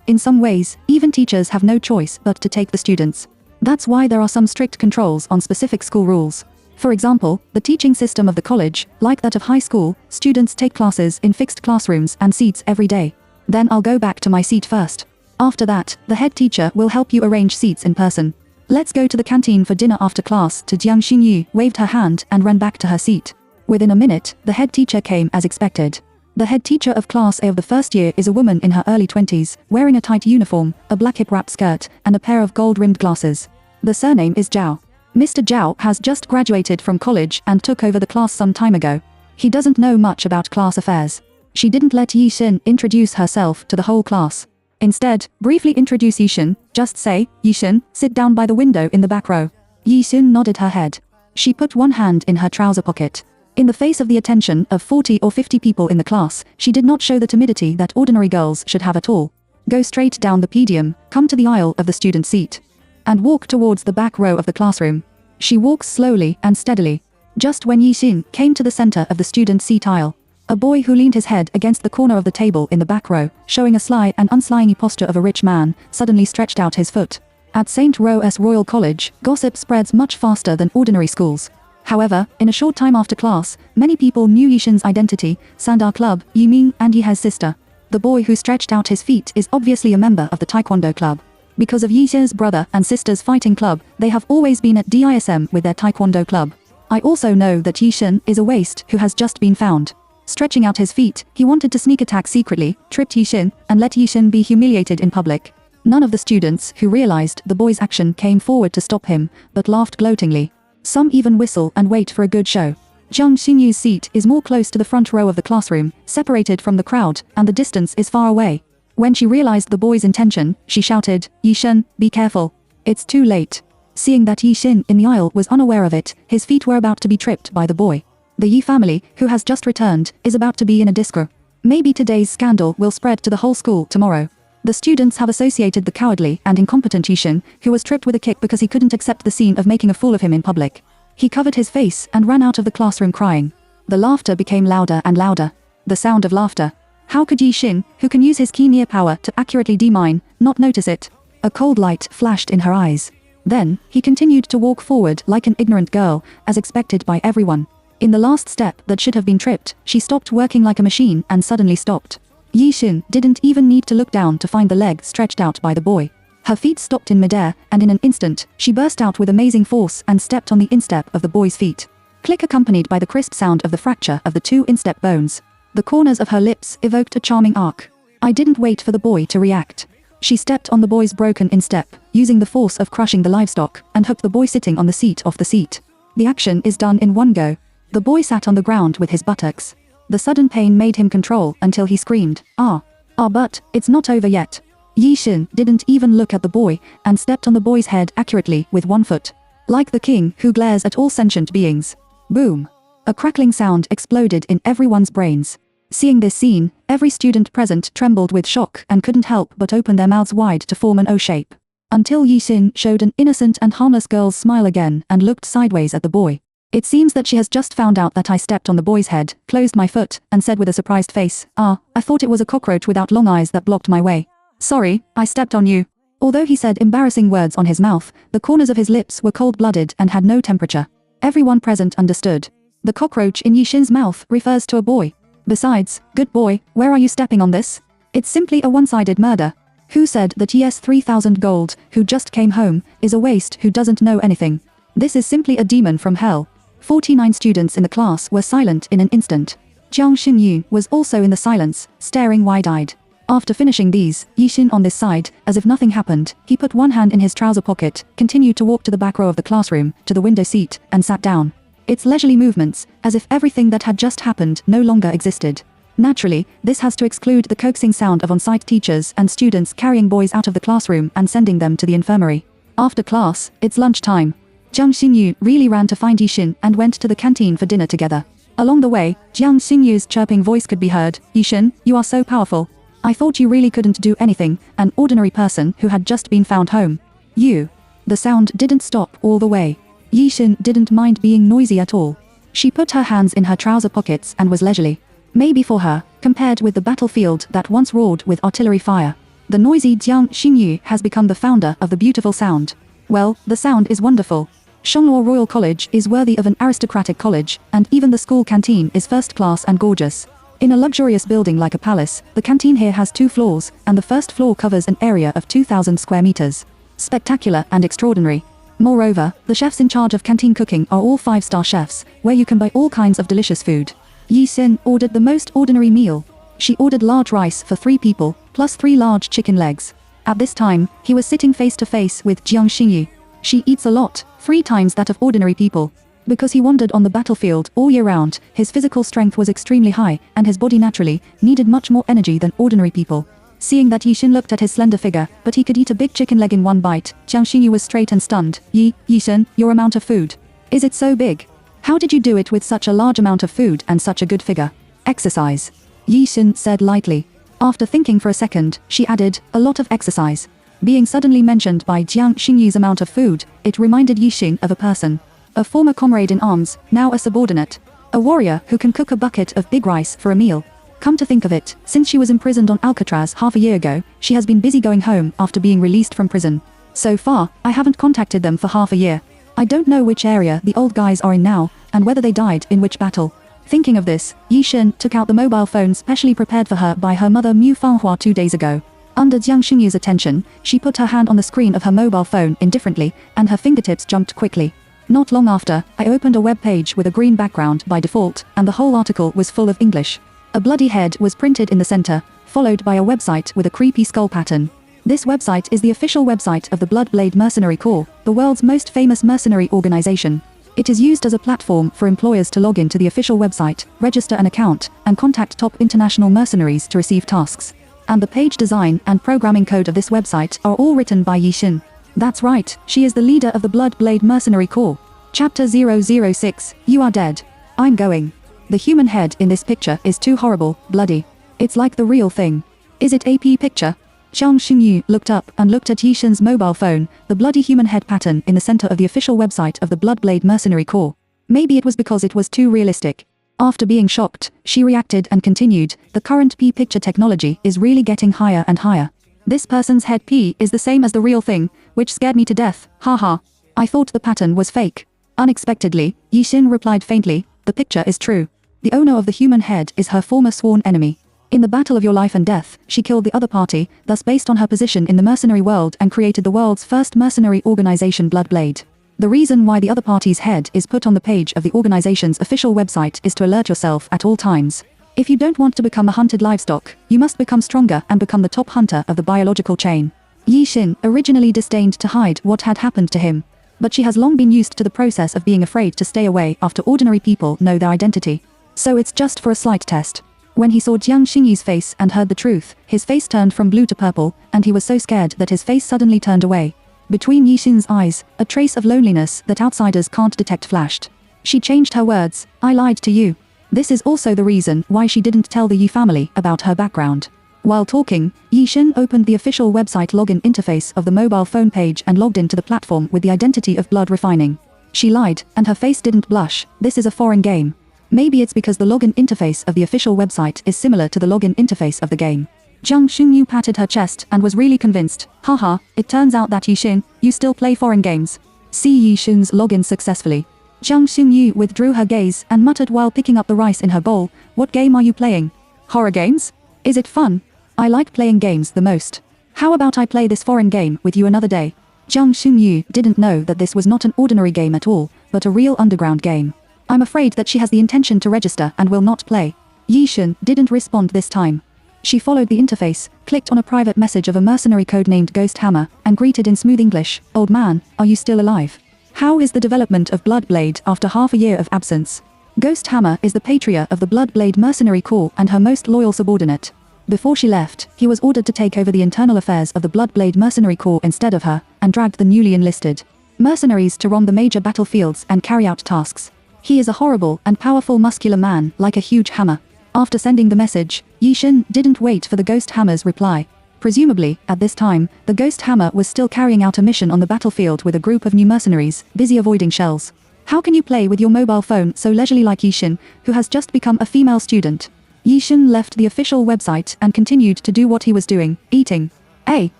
in some ways, even teachers have no choice but to take the students. That's why there are some strict controls on specific school rules. For example, the teaching system of the college, like that of high school, students take classes in fixed classrooms and seats every day. Then I'll go back to my seat first. After that, the head teacher will help you arrange seats in person. Let's go to the canteen for dinner after class. To Jiang Xingyu waved her hand and ran back to her seat. Within a minute, the head teacher came as expected. The head teacher of Class A of the first year is a woman in her early 20s, wearing a tight uniform, a black hip-wrapped skirt, and a pair of gold-rimmed glasses. The surname is Zhao. Mr. Zhao has just graduated from college and took over the class some time ago. He doesn't know much about class affairs. She didn't let Yixin introduce herself to the whole class. Instead, briefly introduce Yixin, just say, Yixin, sit down by the window in the back row. Yixin nodded her head. She put one hand in her trouser pocket. In the face of the attention of 40 or 50 people in the class, she did not show the timidity that ordinary girls should have at all. Go straight down the podium, come to the aisle of the student seat, and walk towards the back row of the classroom. She walks slowly and steadily. Just when Yixin came to the center of the student seat aisle, a boy who leaned his head against the corner of the table in the back row, showing a sly and unslying posture of a rich man, suddenly stretched out his foot. At St. Rose Royal College, gossip spreads much faster than ordinary schools. However, in a short time after class, many people knew Yixin's identity, Sandar Club, Yi Ming and Yi He's sister. The boy who stretched out his feet is obviously a member of the Taekwondo Club. Because of Yixin's brother and sister's fighting club, they have always been at DISM with their Taekwondo Club. I also know that Yixin is a waste who has just been found. Stretching out his feet, he wanted to sneak attack secretly, tripped Yixin, and let Yixin be humiliated in public. None of the students who realized the boy's action came forward to stop him, but laughed gloatingly. Some even whistle and wait for a good show. Jiang Xingyu's seat is more close to the front row of the classroom, separated from the crowd, and the distance is far away. When she realized the boy's intention, she shouted, Yixin, be careful. It's too late. Seeing that Yixin in the aisle was unaware of it, his feet were about to be tripped by the boy. The Yi family, who has just returned, is about to be in a disco. Maybe today's scandal will spread to the whole school tomorrow. The students have associated the cowardly and incompetent Yixin, who was tripped with a kick because he couldn't accept the scene of making a fool of him in public. He covered his face and ran out of the classroom crying. The laughter became louder and louder. The sound of laughter. How could Yi Xin, who can use his keen ear power to accurately demine, not notice it? A cold light flashed in her eyes. Then, he continued to walk forward like an ignorant girl, as expected by everyone. In the last step that should have been tripped, she stopped working like a machine and suddenly stopped. Yi Xin didn't even need to look down to find the leg stretched out by the boy. Her feet stopped in midair, and in an instant, she burst out with amazing force and stepped on the instep of the boy's feet. Click accompanied by the crisp sound of the fracture of the two instep bones. The corners of her lips evoked a charming arc. I didn't wait for the boy to react. She stepped on the boy's broken instep, using the force of crushing the livestock, and hooked the boy sitting on the seat off the seat. The action is done in one go. The boy sat on the ground with his buttocks. The sudden pain made him control until he screamed, "Ah! Ah, but it's not over yet." Yi Xin didn't even look at the boy, and stepped on the boy's head accurately with one foot. Like the king who glares at all sentient beings. Boom! A crackling sound exploded in everyone's brains. Seeing this scene, every student present trembled with shock and couldn't help but open their mouths wide to form an O shape. Until Yi Xin showed an innocent and harmless girl's smile again and looked sideways at the boy. "It seems that she has just found out that I stepped on the boy's head, closed my foot, and said with a surprised face, 'Ah, I thought it was a cockroach without long eyes that blocked my way. Sorry, I stepped on you.'" Although he said embarrassing words on his mouth, the corners of his lips were cold-blooded and had no temperature. Everyone present understood. The cockroach in Yi Xin's mouth refers to a boy. Besides, good boy, where are you stepping on this? It's simply a one-sided murder. Who said that yes 3,000 gold, who just came home, is a waste who doesn't know anything? This is simply a demon from hell. 49 students in the class were silent in an instant. Jiang Xinyu was also in the silence, staring wide-eyed. After finishing these, Yi Xin on this side, as if nothing happened, he put one hand in his trouser pocket, continued to walk to the back row of the classroom, to the window seat, and sat down. Its leisurely movements, as if everything that had just happened no longer existed. Naturally, this has to exclude the coaxing sound of on-site teachers and students carrying boys out of the classroom and sending them to the infirmary. After class, it's lunchtime. Jiang Xinyu really ran to find Yi Xin and went to the canteen for dinner together. Along the way, Jiang Xinyu's chirping voice could be heard. "Yi Xin, you are so powerful. I thought you really couldn't do anything, an ordinary person who had just been found home. You." The sound didn't stop all the way. Yi Xin didn't mind being noisy at all. She put her hands in her trouser pockets and was leisurely. Maybe for her, compared with the battlefield that once roared with artillery fire, the noisy Jiang Xinyu has become the founder of the beautiful sound. Well, the sound is wonderful. Shangluo Royal College is worthy of an aristocratic college, and even the school canteen is first class and gorgeous. In a luxurious building like a palace, the canteen here has 2 floors, and the first floor covers an area of 2,000 square meters. Spectacular and extraordinary. Moreover, the chefs in charge of canteen cooking are all 5-star chefs, where you can buy all kinds of delicious food. Yi Xin ordered the most ordinary meal. She ordered large rice for 3 people, plus 3 large chicken legs. At this time, he was sitting face to face with Jiang Xinyu. She eats a lot, 3 times that of ordinary people. Because he wandered on the battlefield all year round, his physical strength was extremely high, and his body naturally needed much more energy than ordinary people. Seeing that Yi Xin looked at his slender figure, but he could eat a big chicken leg in one bite, Jiang Xinyu was straight and stunned. Yi Xin, your amount of food. Is it so big? How did you do it with such a large amount of food and such a good figure? Exercise. Yi Xin said lightly. After thinking for a second, she added, a lot of exercise. Being suddenly mentioned by Jiang Xinyu's amount of food, it reminded Yi Xin of a person. A former comrade in arms, now a subordinate. A warrior who can cook a bucket of big rice for a meal. Come to think of it, since she was imprisoned on Alcatraz half a year ago, she has been busy going home after being released from prison. So far, I haven't contacted them for half a year. I don't know which area the old guys are in now, and whether they died in which battle. Thinking of this, Yi Xin took out the mobile phone specially prepared for her by her mother Mu Fanghua 2 days ago. Under Jiang Xinyu's attention, she put her hand on the screen of her mobile phone indifferently, and her fingertips jumped quickly. Not long after, I opened a web page with a green background by default, and the whole article was full of English. A bloody head was printed in the center, followed by a website with a creepy skull pattern. This website is the official website of the Bloodblade Mercenary Corps, the world's most famous mercenary organization. It is used as a platform for employers to log into the official website, register an account, and contact top international mercenaries to receive tasks. And the page design and programming code of this website are all written by Yi Xin. That's right, she is the leader of the Bloodblade Mercenary Corps. Chapter 006, You Are Dead. I'm going. The human head in this picture is too horrible, bloody. It's like the real thing. Is it AP picture? Jiang Xingyu looked up and looked at Yixin's mobile phone, the bloody human head pattern in the center of the official website of the Bloodblade Mercenary Corps. Maybe it was because it was too realistic. After being shocked, she reacted and continued, the current P-picture technology is really getting higher and higher. This person's head P is the same as the real thing, which scared me to death, haha. I thought the pattern was fake. Unexpectedly, Yixin replied faintly, the picture is true. The owner of the human head is her former sworn enemy. In the battle of your life and death, she killed the other party, thus based on her position in the mercenary world and created the world's first mercenary organization Bloodblade. The reason why the other party's head is put on the page of the organization's official website is to alert yourself at all times. If you don't want to become a hunted livestock, you must become stronger and become the top hunter of the biological chain. Yixin originally disdained to hide what had happened to him. But she has long been used to the process of being afraid to stay away after ordinary people know their identity. So it's just for a slight test. When he saw Jiang Xingyu's face and heard the truth, his face turned from blue to purple, and he was so scared that his face suddenly turned away. Between Yixin's eyes, a trace of loneliness that outsiders can't detect flashed. She changed her words, I lied to you. This is also the reason why she didn't tell the Yi family about her background. While talking, Yixin opened the official website login interface of the mobile phone page and logged into the platform with the identity of Blood Refining. She lied, and her face didn't blush, this is a foreign game. Maybe it's because the login interface of the official website is similar to the login interface of the game. Jiang Xingyu patted her chest and was really convinced. Haha, it turns out that Yixin, you still play foreign games. See Yixin's login successfully. Jiang Xingyu withdrew her gaze and muttered while picking up the rice in her bowl, what game are you playing? Horror games? Is it fun? I like playing games the most. How about I play this foreign game with you another day? Jiang Xingyu didn't know that this was not an ordinary game at all, but a real underground game. I'm afraid that she has the intention to register and will not play. Yixin didn't respond this time. She followed the interface, clicked on a private message of a mercenary codenamed Ghost Hammer, and greeted in smooth English, old man, are you still alive? How is the development of Bloodblade after half a year of absence? Ghost Hammer is the patria of the Bloodblade Mercenary Corps and her most loyal subordinate. Before she left, he was ordered to take over the internal affairs of the Bloodblade Mercenary Corps instead of her, and dragged the newly enlisted mercenaries to roam the major battlefields and carry out tasks. He is a horrible and powerful muscular man like a huge hammer. After sending the message, Yixin didn't wait for the Ghost Hammer's reply. Presumably, at this time, the Ghost Hammer was still carrying out a mission on the battlefield with a group of new mercenaries, busy avoiding shells. How can you play with your mobile phone so leisurely like Yixin, who has just become a female student? Yixin left the official website and continued to do what he was doing, eating. Hey,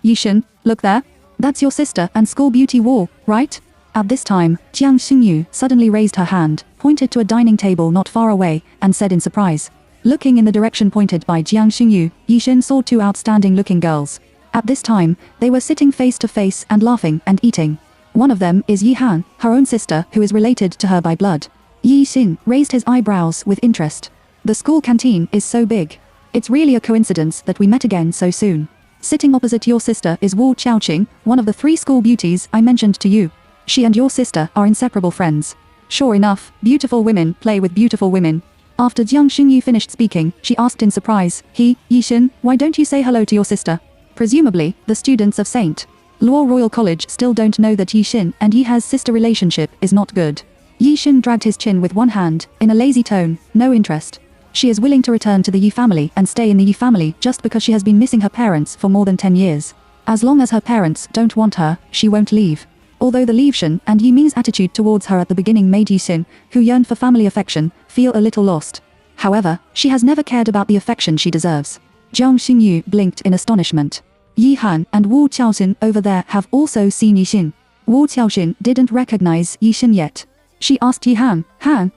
Yixin, look there. That's your sister and school beauty wall, right? At this time, Jiang Xingyu suddenly raised her hand, pointed to a dining table not far away, and said in surprise. Looking in the direction pointed by Jiang Xingyu, Yixin saw two outstanding-looking girls. At this time, they were sitting face to face and laughing and eating. One of them is Yi Han, her own sister who is related to her by blood. Yixin raised his eyebrows with interest. The school canteen is so big. It's really a coincidence that we met again so soon. Sitting opposite your sister is Wu Qiaoqing, one of the 3 school beauties I mentioned to you. She and your sister are inseparable friends. Sure enough, beautiful women play with beautiful women. After Jiang Xingyu finished speaking, she asked in surprise, Yixin, why don't you say hello to your sister? Presumably, the students of St. Luo Royal College still don't know that Yixin and Yi Ha's sister relationship is not good. Yixin dragged his chin with one hand, in a lazy tone, no interest. She is willing to return to the Yi family and stay in the Yi family just because she has been missing her parents for more than 10 years. As long as her parents don't want her, she won't leave. Although the Lievshan and Yi Ming's attitude towards her at the beginning made Yixin, who yearned for family affection, feel a little lost. However, she has never cared about the affection she deserves. Jiang Xingyu blinked in astonishment. Yi Han and Wu Qiaoxin over there have also seen Yixin. Wu Qiaoxin didn't recognize Yixin yet. She asked Yi Han,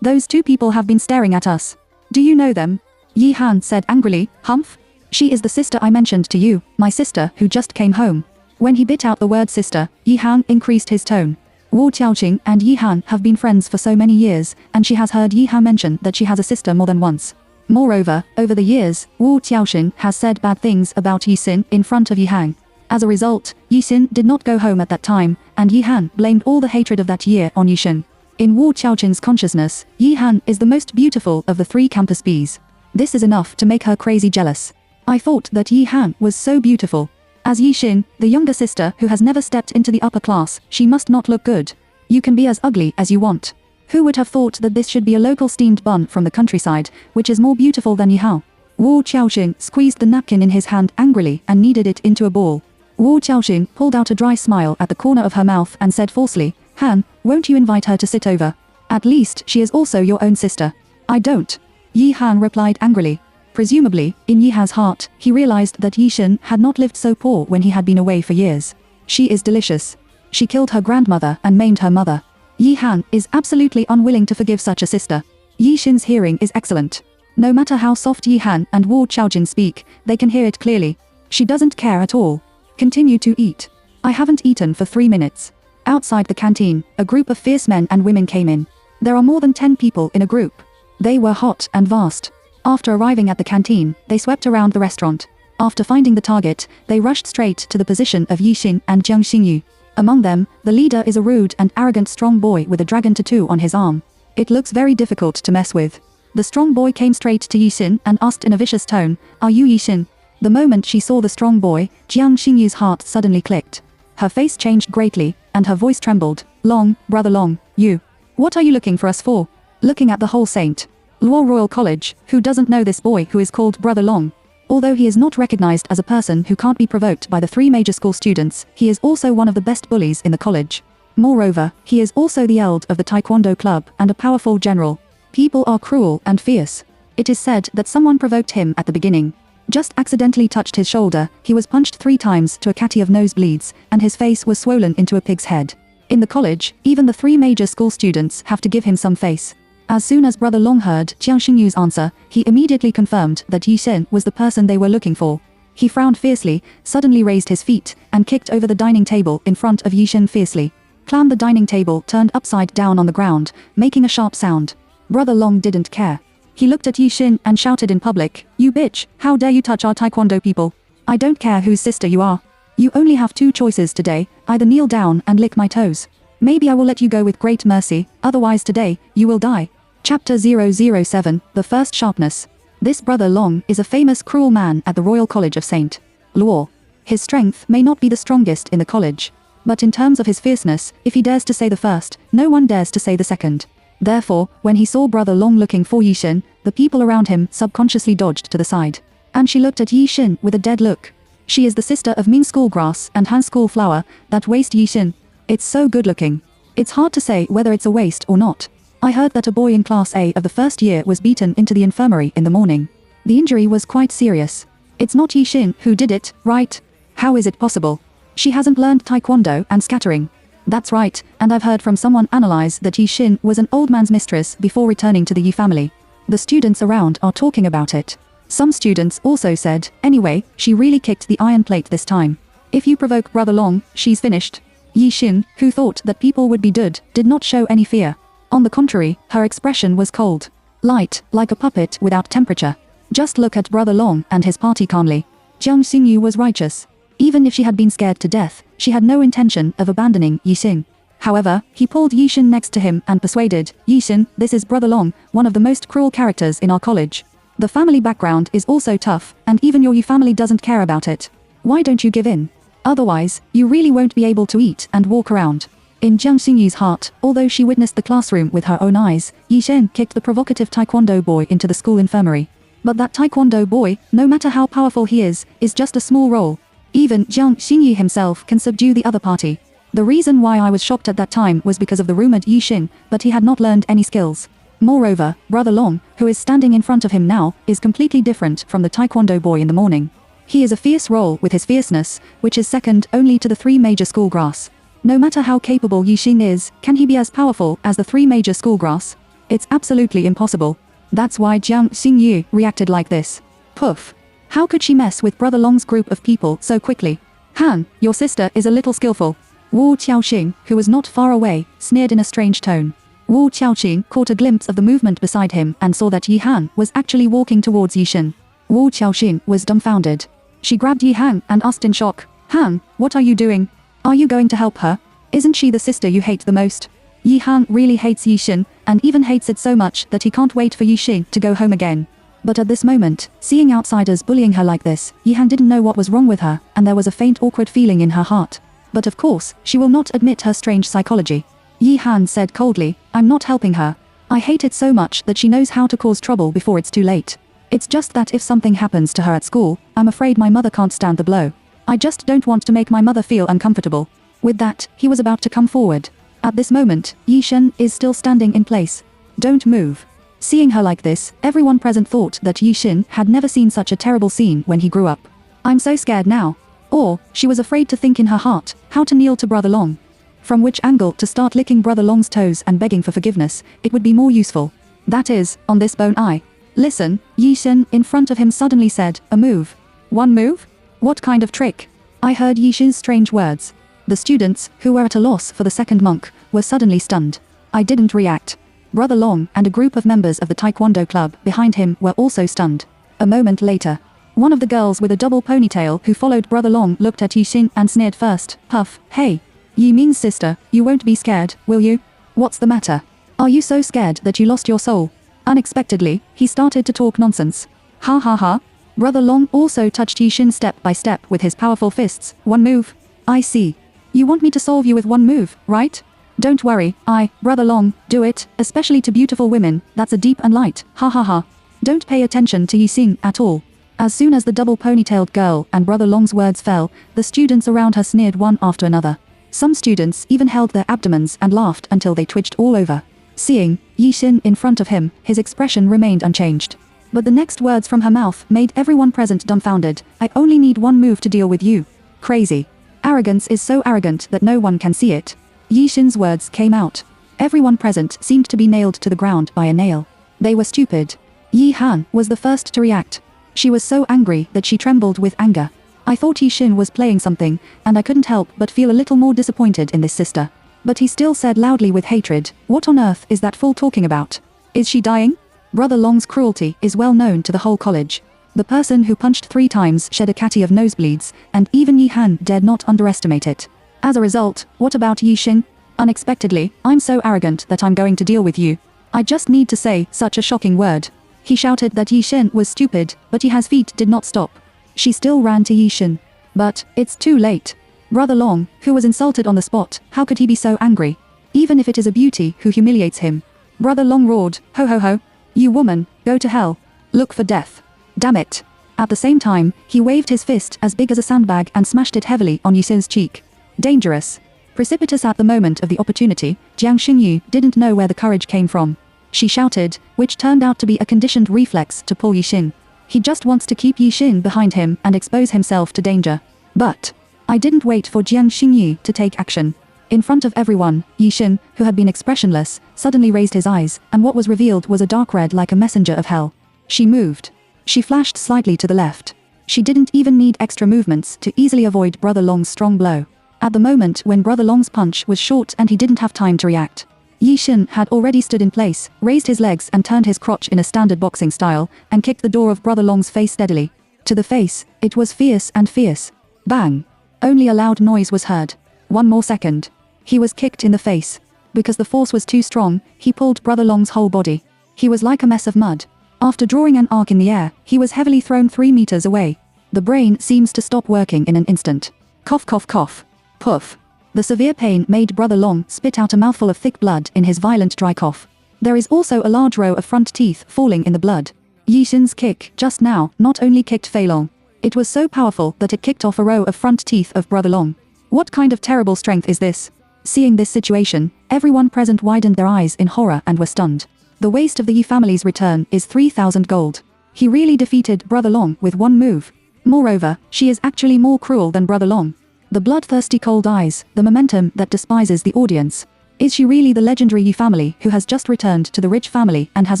those 2 people have been staring at us. Do you know them? Yi Han said angrily, Humph? She is the sister I mentioned to you, my sister who just came home. When he bit out the word sister, Yi Han increased his tone. Wu Qiaoqing and Yi Han have been friends for so many years, and she has heard Yi Han mention that she has a sister more than once. Moreover, over the years, Wu Qiaoqing has said bad things about Yixin in front of Yi Han. As a result, Yixin did not go home at that time, and Yi Han blamed all the hatred of that year on Yixin. In Wu Qiaoqing's consciousness, Yi Han is the most beautiful of the 3 campus bees. This is enough to make her crazy jealous. I thought that Yi Han was so beautiful. As Yixin, the younger sister who has never stepped into the upper class, she must not look good. You can be as ugly as you want. Who would have thought that this should be a local steamed bun from the countryside, which is more beautiful than Yi Hao? Wu Qiaoxing squeezed the napkin in his hand angrily and kneaded it into a ball. Wu Qiaoxing pulled out a dry smile at the corner of her mouth and said falsely, Han, won't you invite her to sit over? At least she is also your own sister. I don't. Yi Han replied angrily. Presumably, in Yi Han's heart, he realized that Yi Xin had not lived so poor when he had been away for years. She is delicious. She killed her grandmother and maimed her mother. Yi Han is absolutely unwilling to forgive such a sister. Yi Xin's hearing is excellent. No matter how soft Yi Han and Wu Qiaojin speak, they can hear it clearly. She doesn't care at all. Continue to eat. I haven't eaten for 3 minutes. Outside the canteen, a group of fierce men and women came in. There are more than 10 people in a group. They were hot and vast. After arriving at the canteen, they swept around the restaurant. After finding the target, they rushed straight to the position of Yi Xin and Jiang Xingyu. Among them, the leader is a rude and arrogant strong boy with a dragon tattoo on his arm. It looks very difficult to mess with. The strong boy came straight to Yi Xin and asked in a vicious tone, "Are you Yi Xin?" The moment she saw the strong boy, Jiang Xingyu's heart suddenly clicked. Her face changed greatly, and her voice trembled. "Long, brother Long, you. What are you looking for us for?" Looking at the whole St. Luo Royal College, who doesn't know this boy who is called Brother Long? Although he is not recognized as a person who can't be provoked by the 3 major school students, he is also one of the best bullies in the college. Moreover, he is also the eld of the Taekwondo club and a powerful general. People are cruel and fierce. It is said that someone provoked him at the beginning. Just accidentally touched his shoulder, he was punched 3 times to a catty of nosebleeds, and his face was swollen into a pig's head. In the college, even the 3 major school students have to give him some face. As soon as Brother Long heard Jiang Xingyu's answer, he immediately confirmed that Yi Xin was the person they were looking for. He frowned fiercely, suddenly raised his feet, and kicked over the dining table in front of Yi Xin fiercely. Clam! The dining table turned upside down on the ground, making a sharp sound. Brother Long didn't care. He looked at Yi Xin and shouted in public, "You bitch, how dare you touch our Taekwondo people? I don't care whose sister you are. You only have 2 choices today, either kneel down and lick my toes. Maybe I will let you go with great mercy, otherwise today, you will die." Chapter 007, The First Sharpness. This Brother Long is a famous cruel man at the Royal College of St. Luo. His strength may not be the strongest in the college. But in terms of his fierceness, if he dares to say the first, no one dares to say the second. Therefore, when he saw Brother Long looking for Yi Xin, the people around him subconsciously dodged to the side. And she looked at Yi Xin with a dead look. She is the sister of Ming School Grass and Han School Flower, that waste Yi Xin. It's so good looking. It's hard to say whether it's a waste or not. I heard that a boy in Class A of the first year was beaten into the infirmary in the morning. The injury was quite serious. It's not Yi Xin who did it, right? How is it possible? She hasn't learned Taekwondo and scattering. That's right, and I've heard from someone analyze that Yi Xin was an old man's mistress before returning to the Yi family. The students around are talking about it. Some students also said, anyway, she really kicked the iron plate this time. If you provoke Brother Long, she's finished. Yi Xin, who thought that people would be dead, did not show any fear. On the contrary, her expression was cold. Light, like a puppet without temperature. Just look at Brother Long and his party calmly. Jiang Xingyu was righteous. Even if she had been scared to death, she had no intention of abandoning Yi Xin. However, he pulled Yi Xin next to him and persuaded, "Yi Xin, this is Brother Long, one of the most cruel characters in our college. The family background is also tough, and even your Yi family doesn't care about it. Why don't you give in? Otherwise, you really won't be able to eat and walk around." In Jiang Xingyu's heart, although she witnessed the classroom with her own eyes, Yi Xin kicked the provocative Taekwondo boy into the school infirmary. But that Taekwondo boy, no matter how powerful he is just a small role. Even Jiang Xingyu himself can subdue the other party. The reason why I was shocked at that time was because of the rumored Yi Xin, but he had not learned any skills. Moreover, Brother Long, who is standing in front of him now, is completely different from the Taekwondo boy in the morning. He is a fierce role with his fierceness, which is second only to the 3 major school grass. No matter how capable Yi Xin is, can he be as powerful as the 3 major school grass? It's absolutely impossible. That's why Jiang Xingyu reacted like this. Poof. How could she mess with Brother Long's group of people so quickly? Han, your sister is a little skillful. Wu Qiaoxing, who was not far away, sneered in a strange tone. Wu Qiaoxing caught a glimpse of the movement beside him and saw that Yi Han was actually walking towards Yi Xin. Wu Qiaoxing was dumbfounded. She grabbed Yi Han and asked in shock, "Han, what are you doing? Are you going to help her? Isn't she the sister you hate the most?" Yi Han really hates Yi Xin, and even hates it so much that he can't wait for Yi Xin to go home again. But at this moment, seeing outsiders bullying her like this, Yi Han didn't know what was wrong with her, and there was a faint awkward feeling in her heart. But of course, she will not admit her strange psychology. Yi Han said coldly, "I'm not helping her. I hate it so much that she knows how to cause trouble before it's too late. It's just that if something happens to her at school, I'm afraid my mother can't stand the blow. I just don't want to make my mother feel uncomfortable. With that, he was about to come forward. At this moment, Yi Shen is still standing in place. Don't move. Seeing her like this, everyone present thought that Yi Shen had never seen such a terrible scene when he grew up. I'm so scared now. Or, she was afraid to think in her heart, how to kneel to Brother Long. From which angle to start licking Brother Long's toes and begging for forgiveness, it would be more useful. That is, on this bone I. Listen, Yi Shen in front of him suddenly said, a move. One move? What kind of trick? I heard Yi Shen's strange words. The students, who were at a loss for the second monk, were suddenly stunned. I didn't react. Brother Long and a group of members of the Taekwondo club behind him were also stunned. A moment later, one of the girls with a double ponytail who followed Brother Long looked at Yi Shen and sneered first. Huff, hey. Yi Ming's sister, you won't be scared, will you? What's the matter? Are you so scared that you lost your soul? Unexpectedly, he started to talk nonsense. Ha ha ha. Brother Long also touched Yi Shen step by step with his powerful fists. One move. I see. You want me to solve you with one move, right? Don't worry, Brother Long, do it, especially to beautiful women, that's a deep and light, ha ha ha. Don't pay attention to Yi Shen at all. As soon as the double ponytailed girl and Brother Long's words fell, the students around her sneered one after another. Some students even held their abdomens and laughed until they twitched all over. Seeing Yi Shen in front of him, his expression remained unchanged. But the next words from her mouth made everyone present dumbfounded. I only need one move to deal with you. Crazy. Arrogance is so arrogant that no one can see it. Yi Shen's words came out. Everyone present seemed to be nailed to the ground by a nail. They were stupid. Yi Han was the first to react. She was so angry that she trembled with anger. I thought Yi Shen was playing something, and I couldn't help but feel a little more disappointed in this sister. But he still said loudly with hatred, what on earth is that fool talking about? Is she dying? Brother Long's cruelty is well known to the whole college. The person who punched 3 times shed a catty of nosebleeds, and even Yi Han dared not underestimate it. As a result, what about Yi Shen? Unexpectedly, I'm so arrogant that I'm going to deal with you. I just need to say such a shocking word. He shouted that Yi Shen was stupid, but Yi's feet did not stop. She still ran to Yi Shen. But, it's too late. Brother Long, who was insulted on the spot, how could he be so angry? Even if it is a beauty who humiliates him. Brother Long roared, ho ho ho. You woman, go to hell. Look for death. Damn it. At the same time, he waved his fist as big as a sandbag and smashed it heavily on Yi Shen's cheek. Dangerous. Precipitous at the moment of the opportunity, Jiang Xingyu didn't know where the courage came from. She shouted, which turned out to be a conditioned reflex to pull Yi Shen. He just wants to keep Yi Shen behind him and expose himself to danger. But I didn't wait for Jiang Xingyu to take action. In front of everyone, Yi Shen, who had been expressionless, suddenly raised his eyes, and what was revealed was a dark red like a messenger of hell. She moved. She flashed slightly to the left. She didn't even need extra movements to easily avoid Brother Long's strong blow. At the moment when Brother Long's punch was short and he didn't have time to react, Yi Shen had already stood in place, raised his legs and turned his crotch in a standard boxing style, and kicked the door of Brother Long's face steadily. To the face, it was fierce and fierce. Bang! Only a loud noise was heard. 1 more second. He was kicked in the face. Because the force was too strong, he pulled Brother Long's whole body. He was like a mess of mud. After drawing an arc in the air, he was heavily thrown 3 meters away. The brain seems to stop working in an instant. Cough cough cough. Puff. The severe pain made Brother Long spit out a mouthful of thick blood in his violent dry cough. There is also a large row of front teeth falling in the blood. Yi Shen's kick, just now, not only kicked Fei Long. It was so powerful that it kicked off a row of front teeth of Brother Long. What kind of terrible strength is this? Seeing this situation, everyone present widened their eyes in horror and were stunned. The waste of the Yi family's return is 3,000 gold. He really defeated Brother Long with 1 move. Moreover, she is actually more cruel than Brother Long. The bloodthirsty cold eyes, the momentum that despises the audience. Is she really the legendary Yi family who has just returned to the rich family and has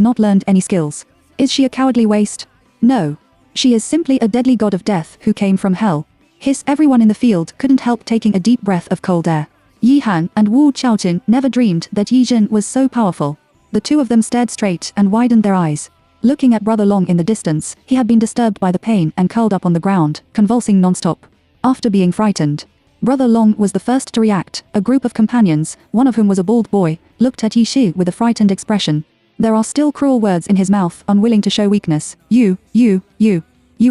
not learned any skills? Is she a cowardly waste? No. She is simply a deadly god of death who came from hell. Hiss! Everyone in the field couldn't help taking a deep breath of cold air. Yi Han and Wu Qiaojin never dreamed that Yi Shen was so powerful. The two of them stared straight and widened their eyes. Looking at Brother Long in the distance, he had been disturbed by the pain and curled up on the ground, convulsing non-stop. After being frightened, Brother Long was the first to react. A group of companions, one of whom was a bald boy, looked at Yi Shi with a frightened expression. There are still cruel words in his mouth, unwilling to show weakness. You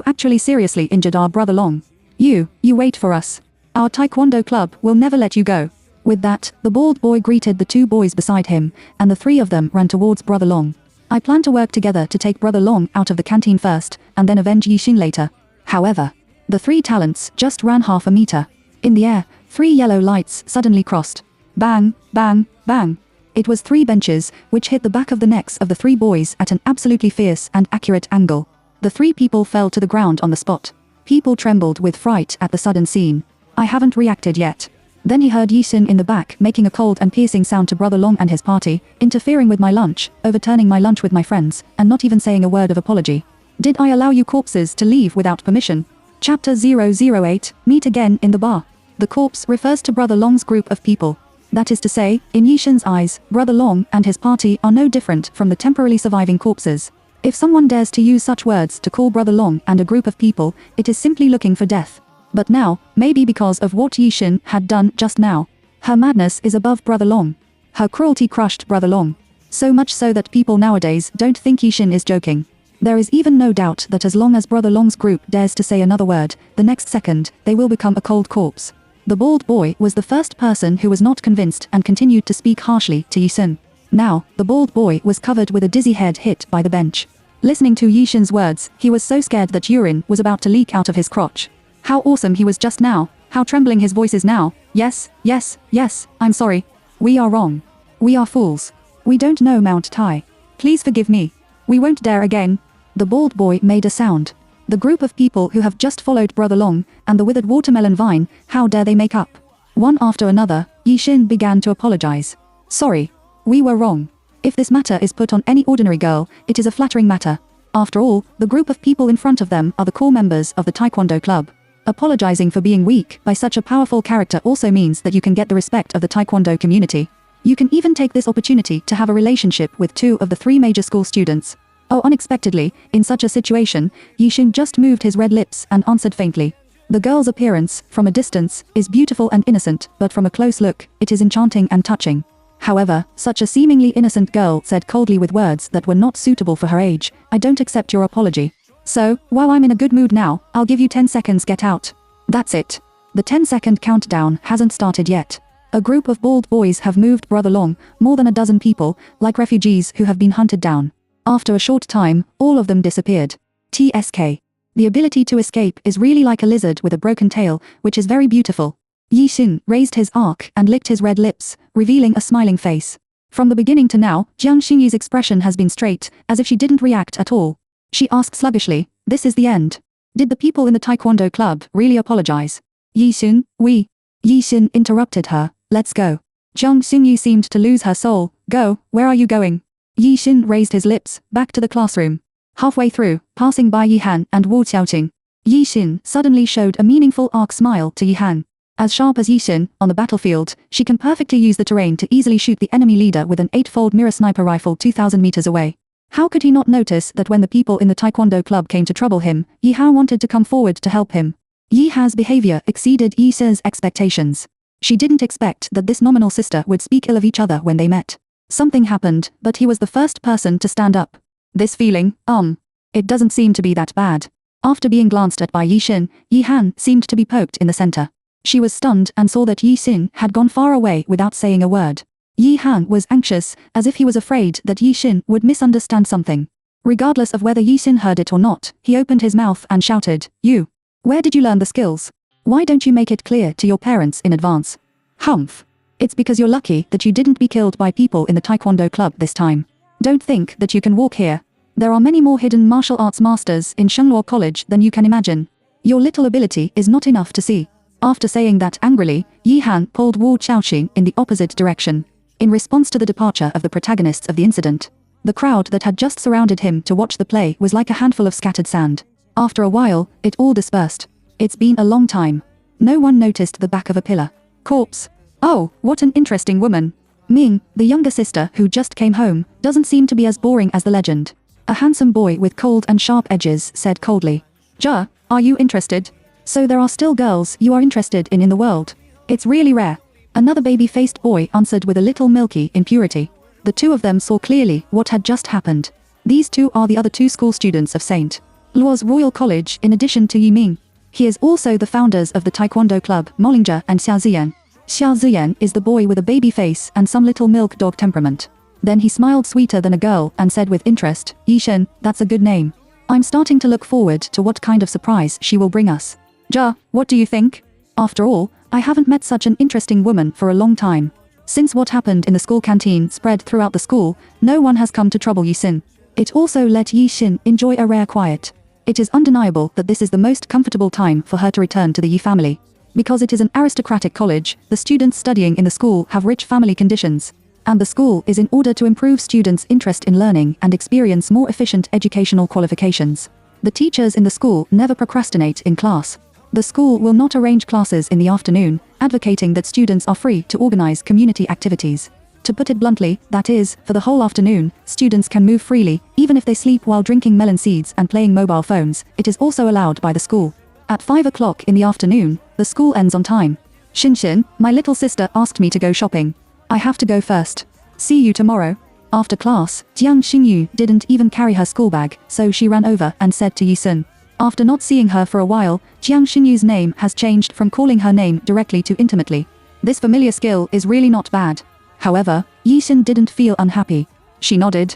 actually seriously injured our Brother Long. You wait for us. Our Taekwondo club will never let you go. With that, the bald boy greeted the 2 boys beside him, and the 3 of them ran towards Brother Long. I plan to work together to take Brother Long out of the canteen first, and then avenge Yixin later. However, the three talents just ran half a meter. In the air, 3 yellow lights suddenly crossed. Bang, bang, bang. It was 3 benches, which hit the back of the necks of the 3 boys at an absolutely fierce and accurate angle. The 3 people fell to the ground on the spot. People trembled with fright at the sudden scene. I haven't reacted yet. Then he heard Yixin in the back making a cold and piercing sound to Brother Long and his party, interfering with my lunch, overturning my lunch with my friends, and not even saying a word of apology. Did I allow you corpses to leave without permission? Chapter 008, Meet Again in the Bar. The corpse refers to Brother Long's group of people. That is to say, in Yixin's eyes, Brother Long and his party are no different from the temporarily surviving corpses. If someone dares to use such words to call Brother Long and a group of people, it is simply looking for death. But now, maybe because of what Yixin had done just now, her madness is above Brother Long. Her cruelty crushed Brother Long. So much so that people nowadays don't think Yixin is joking. There is even no doubt that as long as Brother Long's group dares to say another word, the next second, they will become a cold corpse. The bald boy was the first person who was not convinced and continued to speak harshly to Yixin. Now, the bald boy was covered with a dizzy head hit by the bench. Listening to Yixin's words, he was so scared that urine was about to leak out of his crotch. How awesome he was just now, how trembling his voice is now. Yes, yes, yes, I'm sorry. We are wrong. We are fools. We don't know Mount Tai. Please forgive me. We won't dare again. The bald boy made a sound. The group of people who have just followed Brother Long, and the withered watermelon vine, how dare they make up? One after another, Yixin began to apologize. Sorry. We were wrong. If this matter is put on any ordinary girl, it is a flattering matter. After all, the group of people in front of them are the core members of the Taekwondo club. Apologizing for being weak by such a powerful character also means that you can get the respect of the Taekwondo community. You can even take this opportunity to have a relationship with 2 of the 3 major school students. Oh, unexpectedly, in such a situation, Yixin just moved his red lips and answered faintly. The girl's appearance, from a distance, is beautiful and innocent, but from a close look, it is enchanting and touching. However, such a seemingly innocent girl said coldly with words that were not suitable for her age, I don't accept your apology. So, while I'm in a good mood now, I'll give you 10 seconds, get out. That's it. The 10-second countdown hasn't started yet. A group of bald boys have moved Brother Long, more than a dozen people, like refugees who have been hunted down. After a short time, all of them disappeared. TSK. The ability to escape is really like a lizard with a broken tail, which is very beautiful. Yixin raised his arc and licked his red lips, revealing a smiling face. From the beginning to now, Jiang Xingyi's expression has been straight, as if she didn't react at all. She asked sluggishly, this is the end. Did the people in the Taekwondo club really apologize? Yixin, we. Yixin interrupted her, let's go. Jiang Xingyi seemed to lose her soul. Go, where are you going? Yixin raised his lips, back to the classroom. Halfway through, passing by Yihan and Wu Xiaoqing, Yixin suddenly showed a meaningful arc smile to Yihan. As sharp as Yixin, on the battlefield, she can perfectly use the terrain to easily shoot the enemy leader with an 8-fold mirror sniper rifle 2,000 meters away. How could he not notice that when the people in the Taekwondo club came to trouble him, Yihan wanted to come forward to help him? Yihan's behavior exceeded Yixin's expectations. She didn't expect that this nominal sister would speak ill of each other when they met. Something happened, but he was the first person to stand up. This feeling, it doesn't seem to be that bad. After being glanced at by Yixin, Yihan seemed to be poked in the center. She was stunned and saw that Yixin had gone far away without saying a word. Yihan was anxious, as if he was afraid that Yixin would misunderstand something. Regardless of whether Yixin heard it or not, he opened his mouth and shouted, You! Where did you learn the skills? Why don't you make it clear to your parents in advance? Humph. It's because you're lucky that you didn't be killed by people in the Taekwondo club this time. Don't think that you can walk here. There are many more hidden martial arts masters in Shengluo College than you can imagine. Your little ability is not enough to see. After saying that angrily, Yihan pulled Wu Xiaoqing in the opposite direction. In response to the departure of the protagonists of the incident, the crowd that had just surrounded him to watch the play was like a handful of scattered sand. After a while, it all dispersed. It's been a long time. No one noticed the back of a pillar. Corpse. Oh, what an interesting woman. Ming, the younger sister who just came home, doesn't seem to be as boring as the legend. A handsome boy with cold and sharp edges said coldly. Ja, are you interested? So there are still girls you are interested in the world. It's really rare. Another baby-faced boy answered with a little milky impurity. The two of them saw clearly what had just happened. These two are the other 2 school students of St. Luo's Royal College in addition to Yi Ming. He is also the founders of the Taekwondo club, Mollinger and Xia Ziyan. Xia Ziyan is the boy with a baby face and some little milk dog temperament. Then he smiled sweeter than a girl and said with interest, Yishin, that's a good name. I'm starting to look forward to what kind of surprise she will bring us. Ja, what do you think? After all, I haven't met such an interesting woman for a long time. Since what happened in the school canteen spread throughout the school, no one has come to trouble Yishin. It also let Yishin enjoy a rare quiet. It is undeniable that this is the most comfortable time for her to return to the Yi family. Because it is an aristocratic college, the students studying in the school have rich family conditions. And the school is in order to improve students' interest in learning and experience more efficient educational qualifications. The teachers in the school never procrastinate in class. The school will not arrange classes in the afternoon, advocating that students are free to organize community activities. To put it bluntly, that is, for the whole afternoon, students can move freely, even if they sleep while drinking melon seeds and playing mobile phones. It is also allowed by the school. At 5 o'clock in the afternoon, the school ends on time. Shinshin, my little sister asked me to go shopping. I have to go first. See you tomorrow. After class, Jiang Xingyu didn't even carry her school bag, so she ran over and said to Yisun. After not seeing her for a while, Jiang Xingyu's name has changed from calling her name directly to intimately. This familiar skill is really not bad. However, Yisun didn't feel unhappy. She nodded,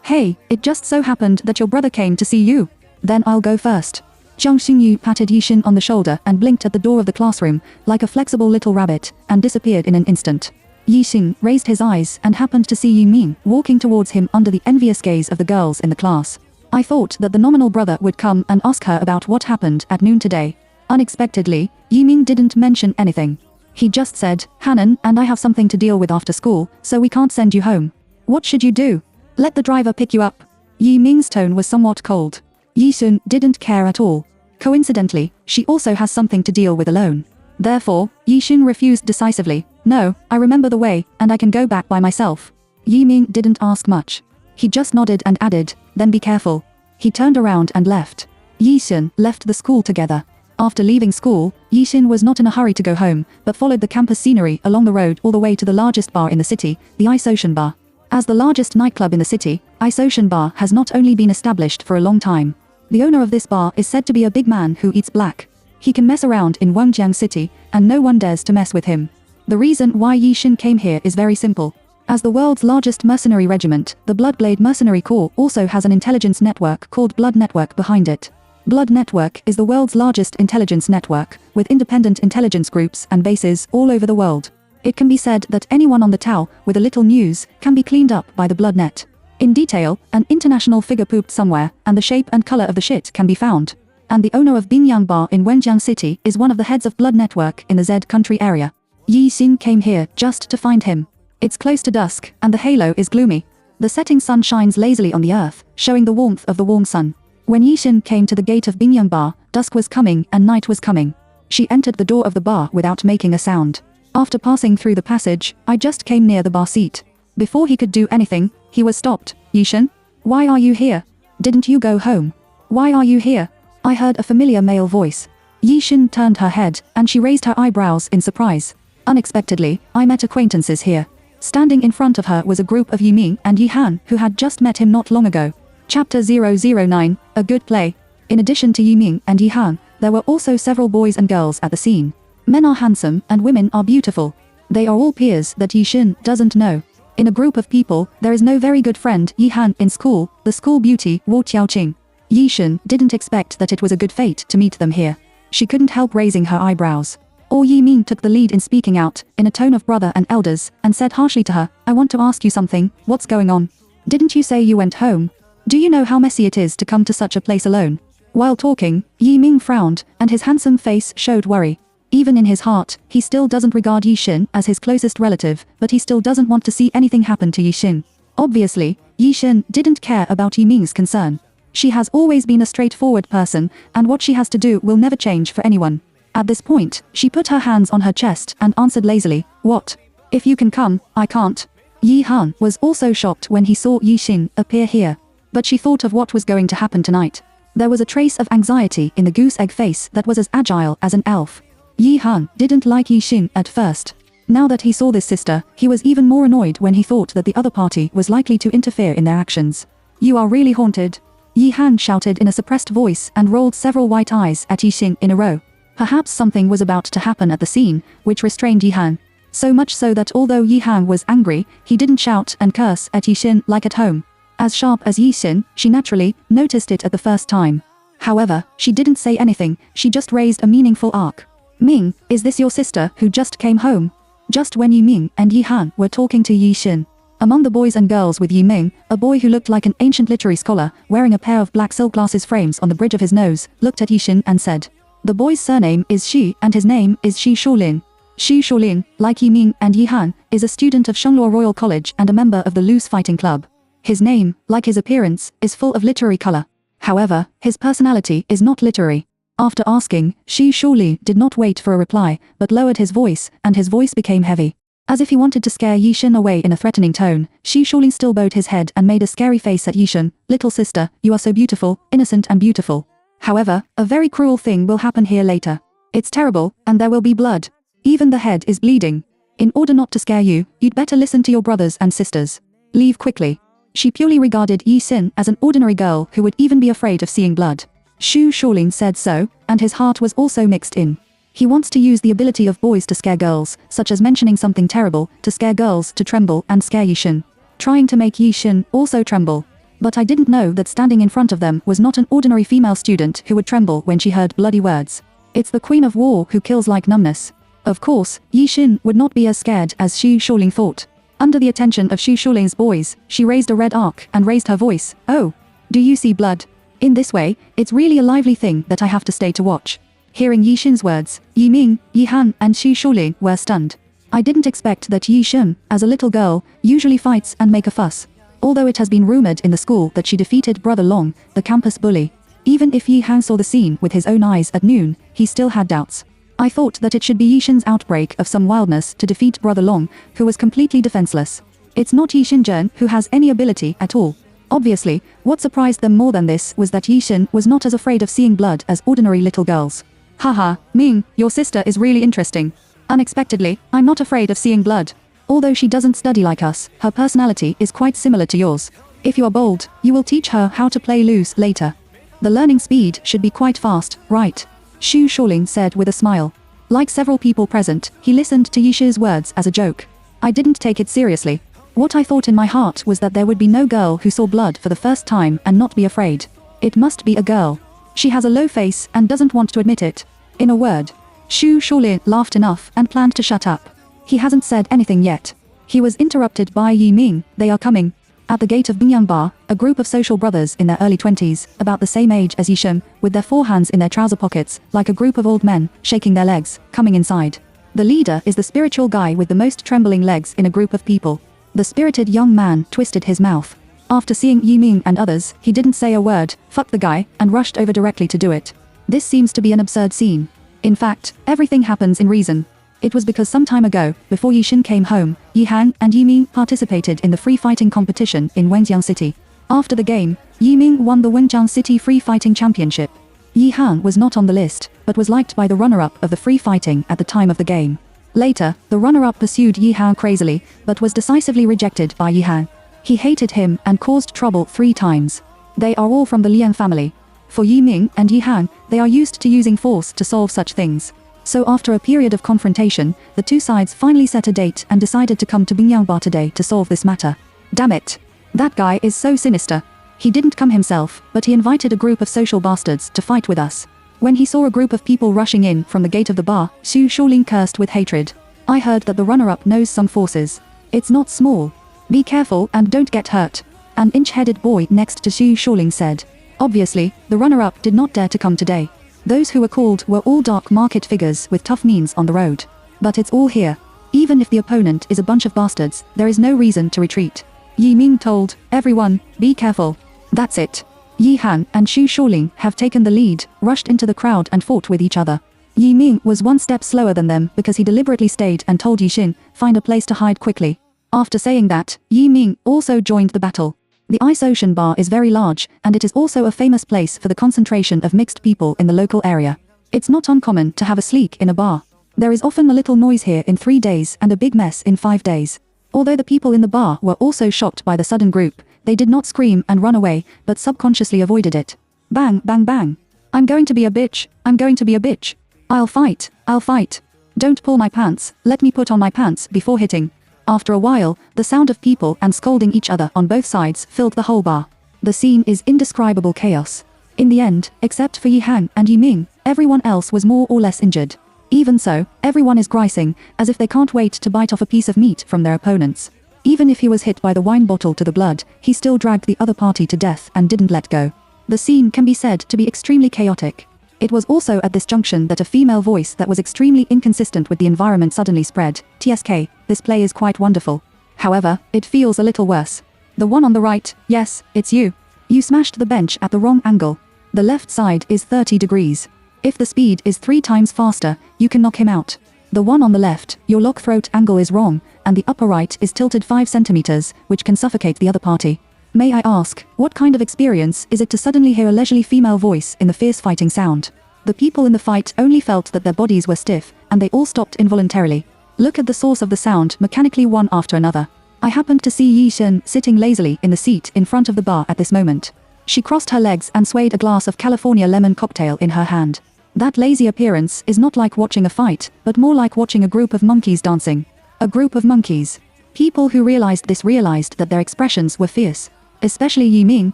Hey, it just so happened that your brother came to see you. Then I'll go first. Jiang Xingyu patted Yishin on the shoulder and blinked at the door of the classroom, like a flexible little rabbit, and disappeared in an instant. Yishin raised his eyes and happened to see Yiming walking towards him under the envious gaze of the girls in the class. I thought that the nominal brother would come and ask her about what happened at noon today. Unexpectedly, Yiming didn't mention anything. He just said, Hanan and I have something to deal with after school, so we can't send you home. What should you do? Let the driver pick you up. Yiming's tone was somewhat cold. Yisun didn't care at all. Coincidentally, she also has something to deal with alone. Therefore, Yishin refused decisively. No, I remember the way, and I can go back by myself. Yiming didn't ask much. He just nodded and added, then be careful. He turned around and left. Yishin left the school together. After leaving school, Yishin was not in a hurry to go home, but followed the campus scenery along the road all the way to the largest bar in the city, the Ice Ocean Bar. As the largest nightclub in the city, Ice Ocean Bar has not only been established for a long time. The owner of this bar is said to be a big man who eats black. He can mess around in Wengjiang City, and no one dares to mess with him. The reason why Yishin came here is very simple. As the world's largest mercenary regiment, the Bloodblade Mercenary Corps also has an intelligence network called Blood Network behind it. Blood Network is the world's largest intelligence network, with independent intelligence groups and bases all over the world. It can be said that anyone on the Tao with a little news can be cleaned up by the Blood Net. In detail, an international figure pooped somewhere, and the shape and color of the shit can be found. And the owner of Bingyang Bar in Wengjiang City is one of the heads of Blood Network in the Z country area. Yixin came here just to find him. It's close to dusk, and the halo is gloomy. The setting sun shines lazily on the earth, showing the warmth of the warm sun. When Yixin came to the gate of Bingyang Bar, dusk was coming and night was coming. She entered the door of the bar without making a sound. After passing through the passage, I just came near the bar seat. Before he could do anything, he was stopped. Yixin? Why are you here? Didn't you go home? Why are you here? I heard a familiar male voice. Yixin turned her head, and she raised her eyebrows in surprise. Unexpectedly, I met acquaintances here. Standing in front of her was a group of Yiming and Yihan who had just met him not long ago. Chapter 009, A Good Play. In addition to Yiming and Yihan, there were also several boys and girls at the scene. Men are handsome and women are beautiful. They are all peers that Yixin doesn't know. In a group of people, there is no very good friend Yihan in school, the school beauty Wu Qiaoqing. Yixin didn't expect that it was a good fate to meet them here. She couldn't help raising her eyebrows. Or Yiming took the lead in speaking out, in a tone of brother and elders, and said harshly to her, I want to ask you something, what's going on? Didn't you say you went home? Do you know how messy it is to come to such a place alone? While talking, Yiming frowned, and his handsome face showed worry. Even in his heart, he still doesn't regard Yixin as his closest relative, but he still doesn't want to see anything happen to Yixin. Obviously, Yixin didn't care about Yiming's concern. She has always been a straightforward person, and what she has to do will never change for anyone. At this point, she put her hands on her chest and answered lazily, What? If you can come, I can't. Yi Han was also shocked when he saw Yixin appear here. But she thought of what was going to happen tonight. There was a trace of anxiety in the goose egg face that was as agile as an elf. Yi Han didn't like Yixin at first. Now that he saw this sister, he was even more annoyed when he thought that the other party was likely to interfere in their actions. You are really haunted. Yi Han shouted in a suppressed voice and rolled several white eyes at Yixin in a row. Perhaps something was about to happen at the scene, which restrained Yihan. So much so that although Yi Han was angry, he didn't shout and curse at Yi Xin like at home. As sharp as Yi Xin, she naturally noticed it at the first time. However, she didn't say anything, she just raised a meaningful arc. Ming, is this your sister who just came home? Just when Yi Ming and Yi Han were talking to Yi Xin. Among the boys and girls with Yi Ming, a boy who looked like an ancient literary scholar, wearing a pair of black silk glasses frames on the bridge of his nose, looked at Yi Xin and said. The boy's surname is Shi and his name is Shi Shuolin. Shi Shuolin, like Yi Ming and Yi Han, is a student of Shengluo Royal College and a member of the Loose Fighting Club. His name, like his appearance, is full of literary color. However, his personality is not literary. After asking, Shi Shuolin did not wait for a reply, but lowered his voice, and his voice became heavy. As if he wanted to scare Yi Xin away in a threatening tone, Shi Shuolin still bowed his head and made a scary face at Yi Xin. Little sister, you are so beautiful, innocent and beautiful. However, a very cruel thing will happen here later. It's terrible, and there will be blood. Even the head is bleeding. In order not to scare you, you'd better listen to your brothers and sisters. Leave quickly. She purely regarded Yi Xin as an ordinary girl who would even be afraid of seeing blood. Shi Shuolin said so, and his heart was also mixed in. He wants to use the ability of boys to scare girls, such as mentioning something terrible, to scare girls to tremble and scare Yi Xin. Trying to make Yi Xin also tremble. But I didn't know that standing in front of them was not an ordinary female student who would tremble when she heard bloody words. It's the Queen of War who kills like numbness. Of course, Yi Xin would not be as scared as Shi Shuolin thought. Under the attention of Shi Shuolin's boys, she raised a red arc and raised her voice. Oh, do you see blood? In this way, it's really a lively thing that I have to stay to watch. Hearing Yi Xin's words, Yi Ming, Yi Han and Shi Shuolin were stunned. I didn't expect that Yi Xin, as a little girl, usually fights and make a fuss. Although it has been rumored in the school that she defeated Brother Long, the campus bully. Even if Yi Han saw the scene with his own eyes at noon, he still had doubts. I thought that it should be Yi Xin's outbreak of some wildness to defeat Brother Long, who was completely defenseless. It's not Yi Xinzhen who has any ability at all. Obviously, what surprised them more than this was that Yi Xin was not as afraid of seeing blood as ordinary little girls. Haha, Ming, your sister is really interesting. Unexpectedly, I'm not afraid of seeing blood. Although she doesn't study like us, her personality is quite similar to yours. If you are bold, you will teach her how to play loose later. The learning speed should be quite fast, right? Shi Shuolin said with a smile. Like several people present, he listened to Yi Shi's words as a joke. I didn't take it seriously. What I thought in my heart was that there would be no girl who saw blood for the first time and not be afraid. It must be a girl. She has a low face and doesn't want to admit it. In a word, Shi Shuolin laughed enough and planned to shut up. He hasn't said anything yet. He was interrupted by Yi Ming. They are coming. At the gate of Bingyang Bar, a group of social brothers in their early 20s, about the same age as Yi Xin, with their forehands in their trouser pockets, like a group of old men, shaking their legs, coming inside. The leader is the spiritual guy with the most trembling legs in a group of people. The spirited young man twisted his mouth. After seeing Yi Ming and others, he didn't say a word, fuck the guy, and rushed over directly to do it. This seems to be an absurd scene. In fact, everything happens in reason. It was because some time ago, before Yi Xin came home, Yi Han and Yi Ming participated in the free fighting competition in Wenjiang City. After the game, Yi Ming won the Wenjiang City Free Fighting Championship. Yi Han was not on the list, but was liked by the runner-up of the free fighting at the time of the game. Later, the runner-up pursued Yi Han crazily, but was decisively rejected by Yi Han. He hated him and caused trouble 3 times. They are all from the Liang family. For Yi Ming and Yi Han, they are used to using force to solve such things. So after a period of confrontation, the two sides finally set a date and decided to come to Bingyang Bar today to solve this matter. Damn it. That guy is so sinister. He didn't come himself, but he invited a group of social bastards to fight with us. When he saw a group of people rushing in from the gate of the bar, Shi Shuolin cursed with hatred. I heard that the runner-up knows some forces. It's not small. Be careful and don't get hurt. An inch-headed boy next to Shi Shuolin said. Obviously, the runner-up did not dare to come today. Those who were called were all dark market figures with tough means on the road. But it's all here. Even if the opponent is a bunch of bastards, there is no reason to retreat. Yi Ming told everyone, be careful. That's it. Yi Han and Shi Shuolin have taken the lead, rushed into the crowd and fought with each other. Yi Ming was one step slower than them because he deliberately stayed and told Yi Xin, find a place to hide quickly. After saying that, Yi Ming also joined the battle. The Ice Ocean Bar is very large, and it is also a famous place for the concentration of mixed people in the local area. It's not uncommon to have a sleek in a bar. There is often a little noise here in 3 days and a big mess in 5 days. Although the people in the bar were also shocked by the sudden group, they did not scream and run away, but subconsciously avoided it. Bang, bang, bang. I'm going to be a bitch, I'm going to be a bitch. I'll fight, I'll fight. Don't pull my pants, let me put on my pants before hitting. After a while, the sound of people and scolding each other on both sides filled the whole bar. The scene is indescribable chaos. In the end, except for Yi Han and Yi Ming, everyone else was more or less injured. Even so, everyone is grimacing, as if they can't wait to bite off a piece of meat from their opponents. Even if he was hit by the wine bottle to the blood, he still dragged the other party to death and didn't let go. The scene can be said to be extremely chaotic. It was also at this junction that a female voice that was extremely inconsistent with the environment suddenly spread. TSK, this play is quite wonderful. However, it feels a little worse. The one on the right, yes, it's you. You smashed the bench at the wrong angle. The left side is 30 degrees. If the speed is 3 times faster, you can knock him out. The one on the left, your lock throat angle is wrong, and the upper right is tilted 5 centimeters, which can suffocate the other party. May I ask, what kind of experience is it to suddenly hear a leisurely female voice in the fierce fighting sound? The people in the fight only felt that their bodies were stiff, and they all stopped involuntarily. Look at the source of the sound mechanically one after another. I happened to see Yi Shen sitting lazily in the seat in front of the bar at this moment. She crossed her legs and swayed a glass of California lemon cocktail in her hand. That lazy appearance is not like watching a fight, but more like watching a group of monkeys dancing. A group of monkeys. People who realized this realized that their expressions were fierce. Especially Yi Ming,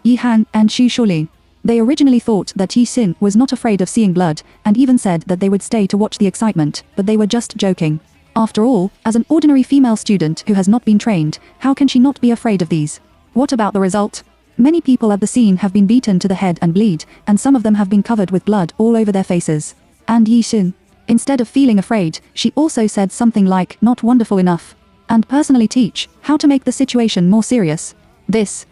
Yi Han, and Xu Shulin. They originally thought that Yi Xin was not afraid of seeing blood, and even said that they would stay to watch the excitement, but they were just joking. After all, as an ordinary female student who has not been trained, how can she not be afraid of these? What about the result? Many people at the scene have been beaten to the head and bleed, and some of them have been covered with blood all over their faces. And Yi Xin, instead of feeling afraid, she also said something like, "Not wonderful enough," and personally teach how to make the situation more serious. This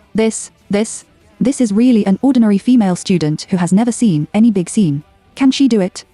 is really an ordinary female student who has never seen any big scene. Can she do it?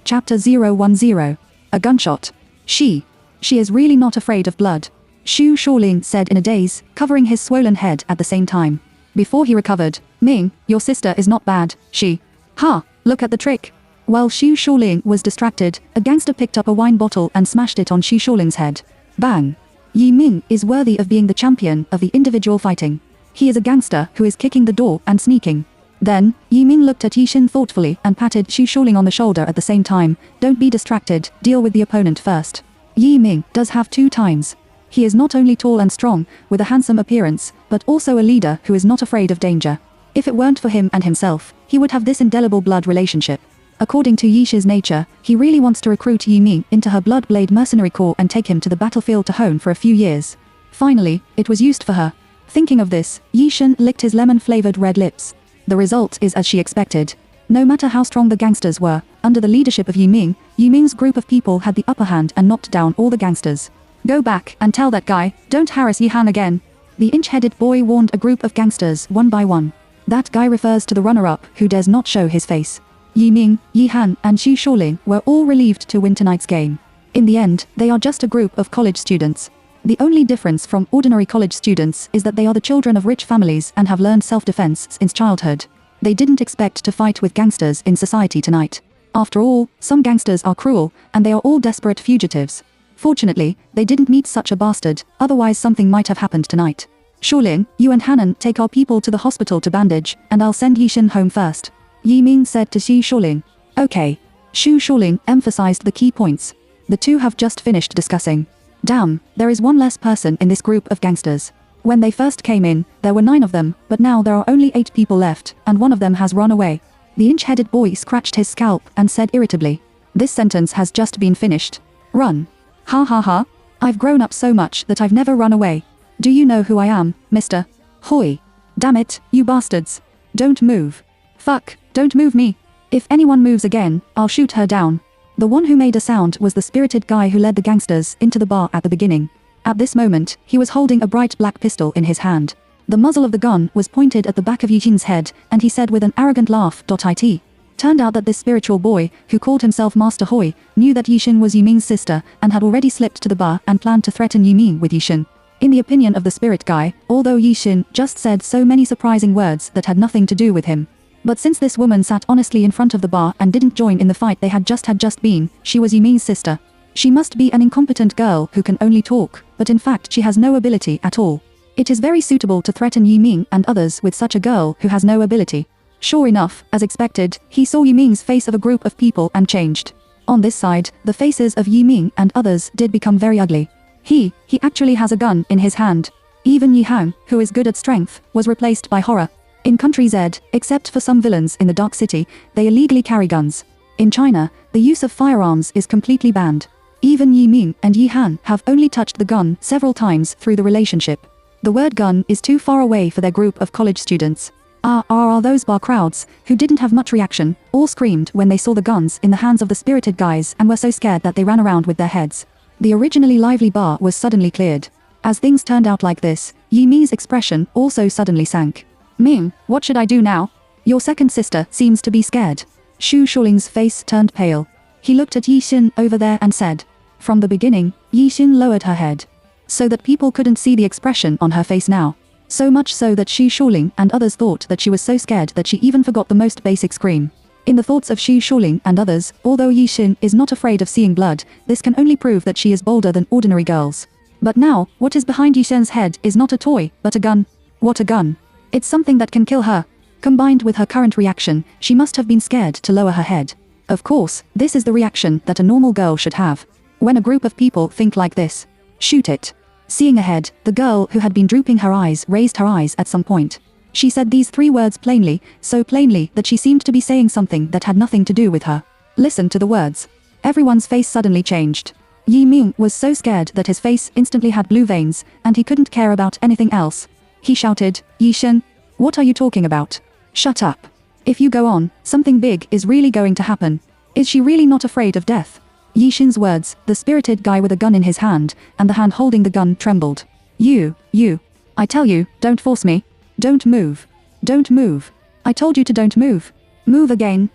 Chapter 010. A gunshot. She is really not afraid of blood. Xu Shorling said in a daze, covering his swollen head at the same time. Before he recovered, "Ming, your sister is not bad, she." "Ha, look at the trick." While Xu Shorling was distracted, a gangster picked up a wine bottle and smashed it on Xu Shorling's head. Bang. Yi Ming is worthy of being the champion of the individual fighting. He is a gangster who is kicking the door and sneaking. Then, Yi Ming looked at Yi Xin thoughtfully and patted Xu Shorling on the shoulder at the same time. "Don't be distracted, deal with the opponent first." Yi Ming does have 2 times. He is not only tall and strong, with a handsome appearance, but also a leader who is not afraid of danger. If it weren't for him and himself, he would have this indelible blood relationship. According to Yi Shi's nature, he really wants to recruit Yi Ming into her Bloodblade Mercenary Corps and take him to the battlefield to hone for a few years. Finally, it was used for her. Thinking of this, Yi Shen licked his lemon-flavored red lips. The result is as she expected. No matter how strong the gangsters were, under the leadership of Yi Ming's group of people had the upper hand and knocked down all the gangsters. "Go back and tell that guy, don't harass Yi Han again." The inch-headed boy warned a group of gangsters one by one. That guy refers to the runner-up who dares not show his face. Yi Ming, Yi Han, and Xu Shorling were all relieved to win tonight's game. In the end, they are just a group of college students. The only difference from ordinary college students is that they are the children of rich families and have learned self-defense since childhood. They didn't expect to fight with gangsters in society tonight. After all, some gangsters are cruel, and they are all desperate fugitives. Fortunately, they didn't meet such a bastard, otherwise something might have happened tonight. "Shorling, you and Hanan take our people to the hospital to bandage, and I'll send Yi Shen home first," Yi Ming said to Xu Shorling. "Okay." Xu Shorling emphasized the key points. The two have just finished discussing. Damn, there is one less person in this group of gangsters. When they first came in, there were 9 of them, but now there are only 8 people left, and one of them has run away. The inch-headed boy scratched his scalp and said irritably, "This sentence has just been finished. Run. Ha ha ha. I've grown up so much that I've never run away. Do you know who I am, Mr. Hoi? Damn it, you bastards. Don't move. Fuck, don't move me. If anyone moves again, I'll shoot her down." The one who made a sound was the spirited guy who led the gangsters into the bar at the beginning. At this moment, he was holding a bright black pistol in his hand. The muzzle of the gun was pointed at the back of Yi Xin's head, and he said with an arrogant laugh, "It." Turned out that this spiritual boy, who called himself Master Hoi, knew that Yi Xin was Yi Ming's sister, and had already slipped to the bar and planned to threaten Yi Ming with Yi Xin. In the opinion of the spirit guy, although Yi Xin just said so many surprising words that had nothing to do with him. But since this woman sat honestly in front of the bar and didn't join in the fight they had just been, she was Yi Ming's sister. She must be an incompetent girl who can only talk, but in fact she has no ability at all. It is very suitable to threaten Yi Ming and others with such a girl who has no ability. Sure enough, as expected, he saw Yi Ming's face of a group of people and changed. On this side, the faces of Yi Ming and others did become very ugly. He actually has a gun in his hand. Even Yi Hang, who is good at strength, was replaced by horror. In Country Z, except for some villains in the Dark City, they illegally carry guns. In China, the use of firearms is completely banned. Even Yi Ming and Yi Han have only touched the gun several times through the relationship. The word gun is too far away for their group of college students. Those bar crowds, who didn't have much reaction, all screamed when they saw the guns in the hands of the spirited guys and were so scared that they ran around with their heads. The originally lively bar was suddenly cleared. As things turned out like this, Yi Mi's expression also suddenly sank. Ming, what should I do now? Your second sister seems to be scared. Xu Shuling's face turned pale. He looked at Yi Xin over there and said. From the beginning, Yi Xin lowered her head, so that people couldn't see the expression on her face now. So much so that Xu Shuling and others thought that she was so scared that she even forgot the most basic scream. In the thoughts of Xu Shuling and others, although Yi Xin is not afraid of seeing blood, this can only prove that she is bolder than ordinary girls. But now, what is behind Yi Xin's head is not a toy, but a gun. What a gun. It's something that can kill her. Combined with her current reaction, she must have been scared to lower her head. Of course, this is the reaction that a normal girl should have. When a group of people think like this, shoot it. Seeing ahead, the girl who had been drooping her eyes raised her eyes at some point. She said these 3 words plainly, so plainly that she seemed to be saying something that had nothing to do with her. Listen to the words. Everyone's face suddenly changed. Yi Ming was so scared that his face instantly had blue veins, and he couldn't care about anything else. He shouted, Yi Xin, what are you talking about? Shut up. If you go on, something big is really going to happen. Is she really not afraid of death? Yi Xin's words, the spirited guy with a gun in his hand, and the hand holding the gun trembled. You. I tell you, don't force me. Don't move. Don't move. I told you to don't move. Move again,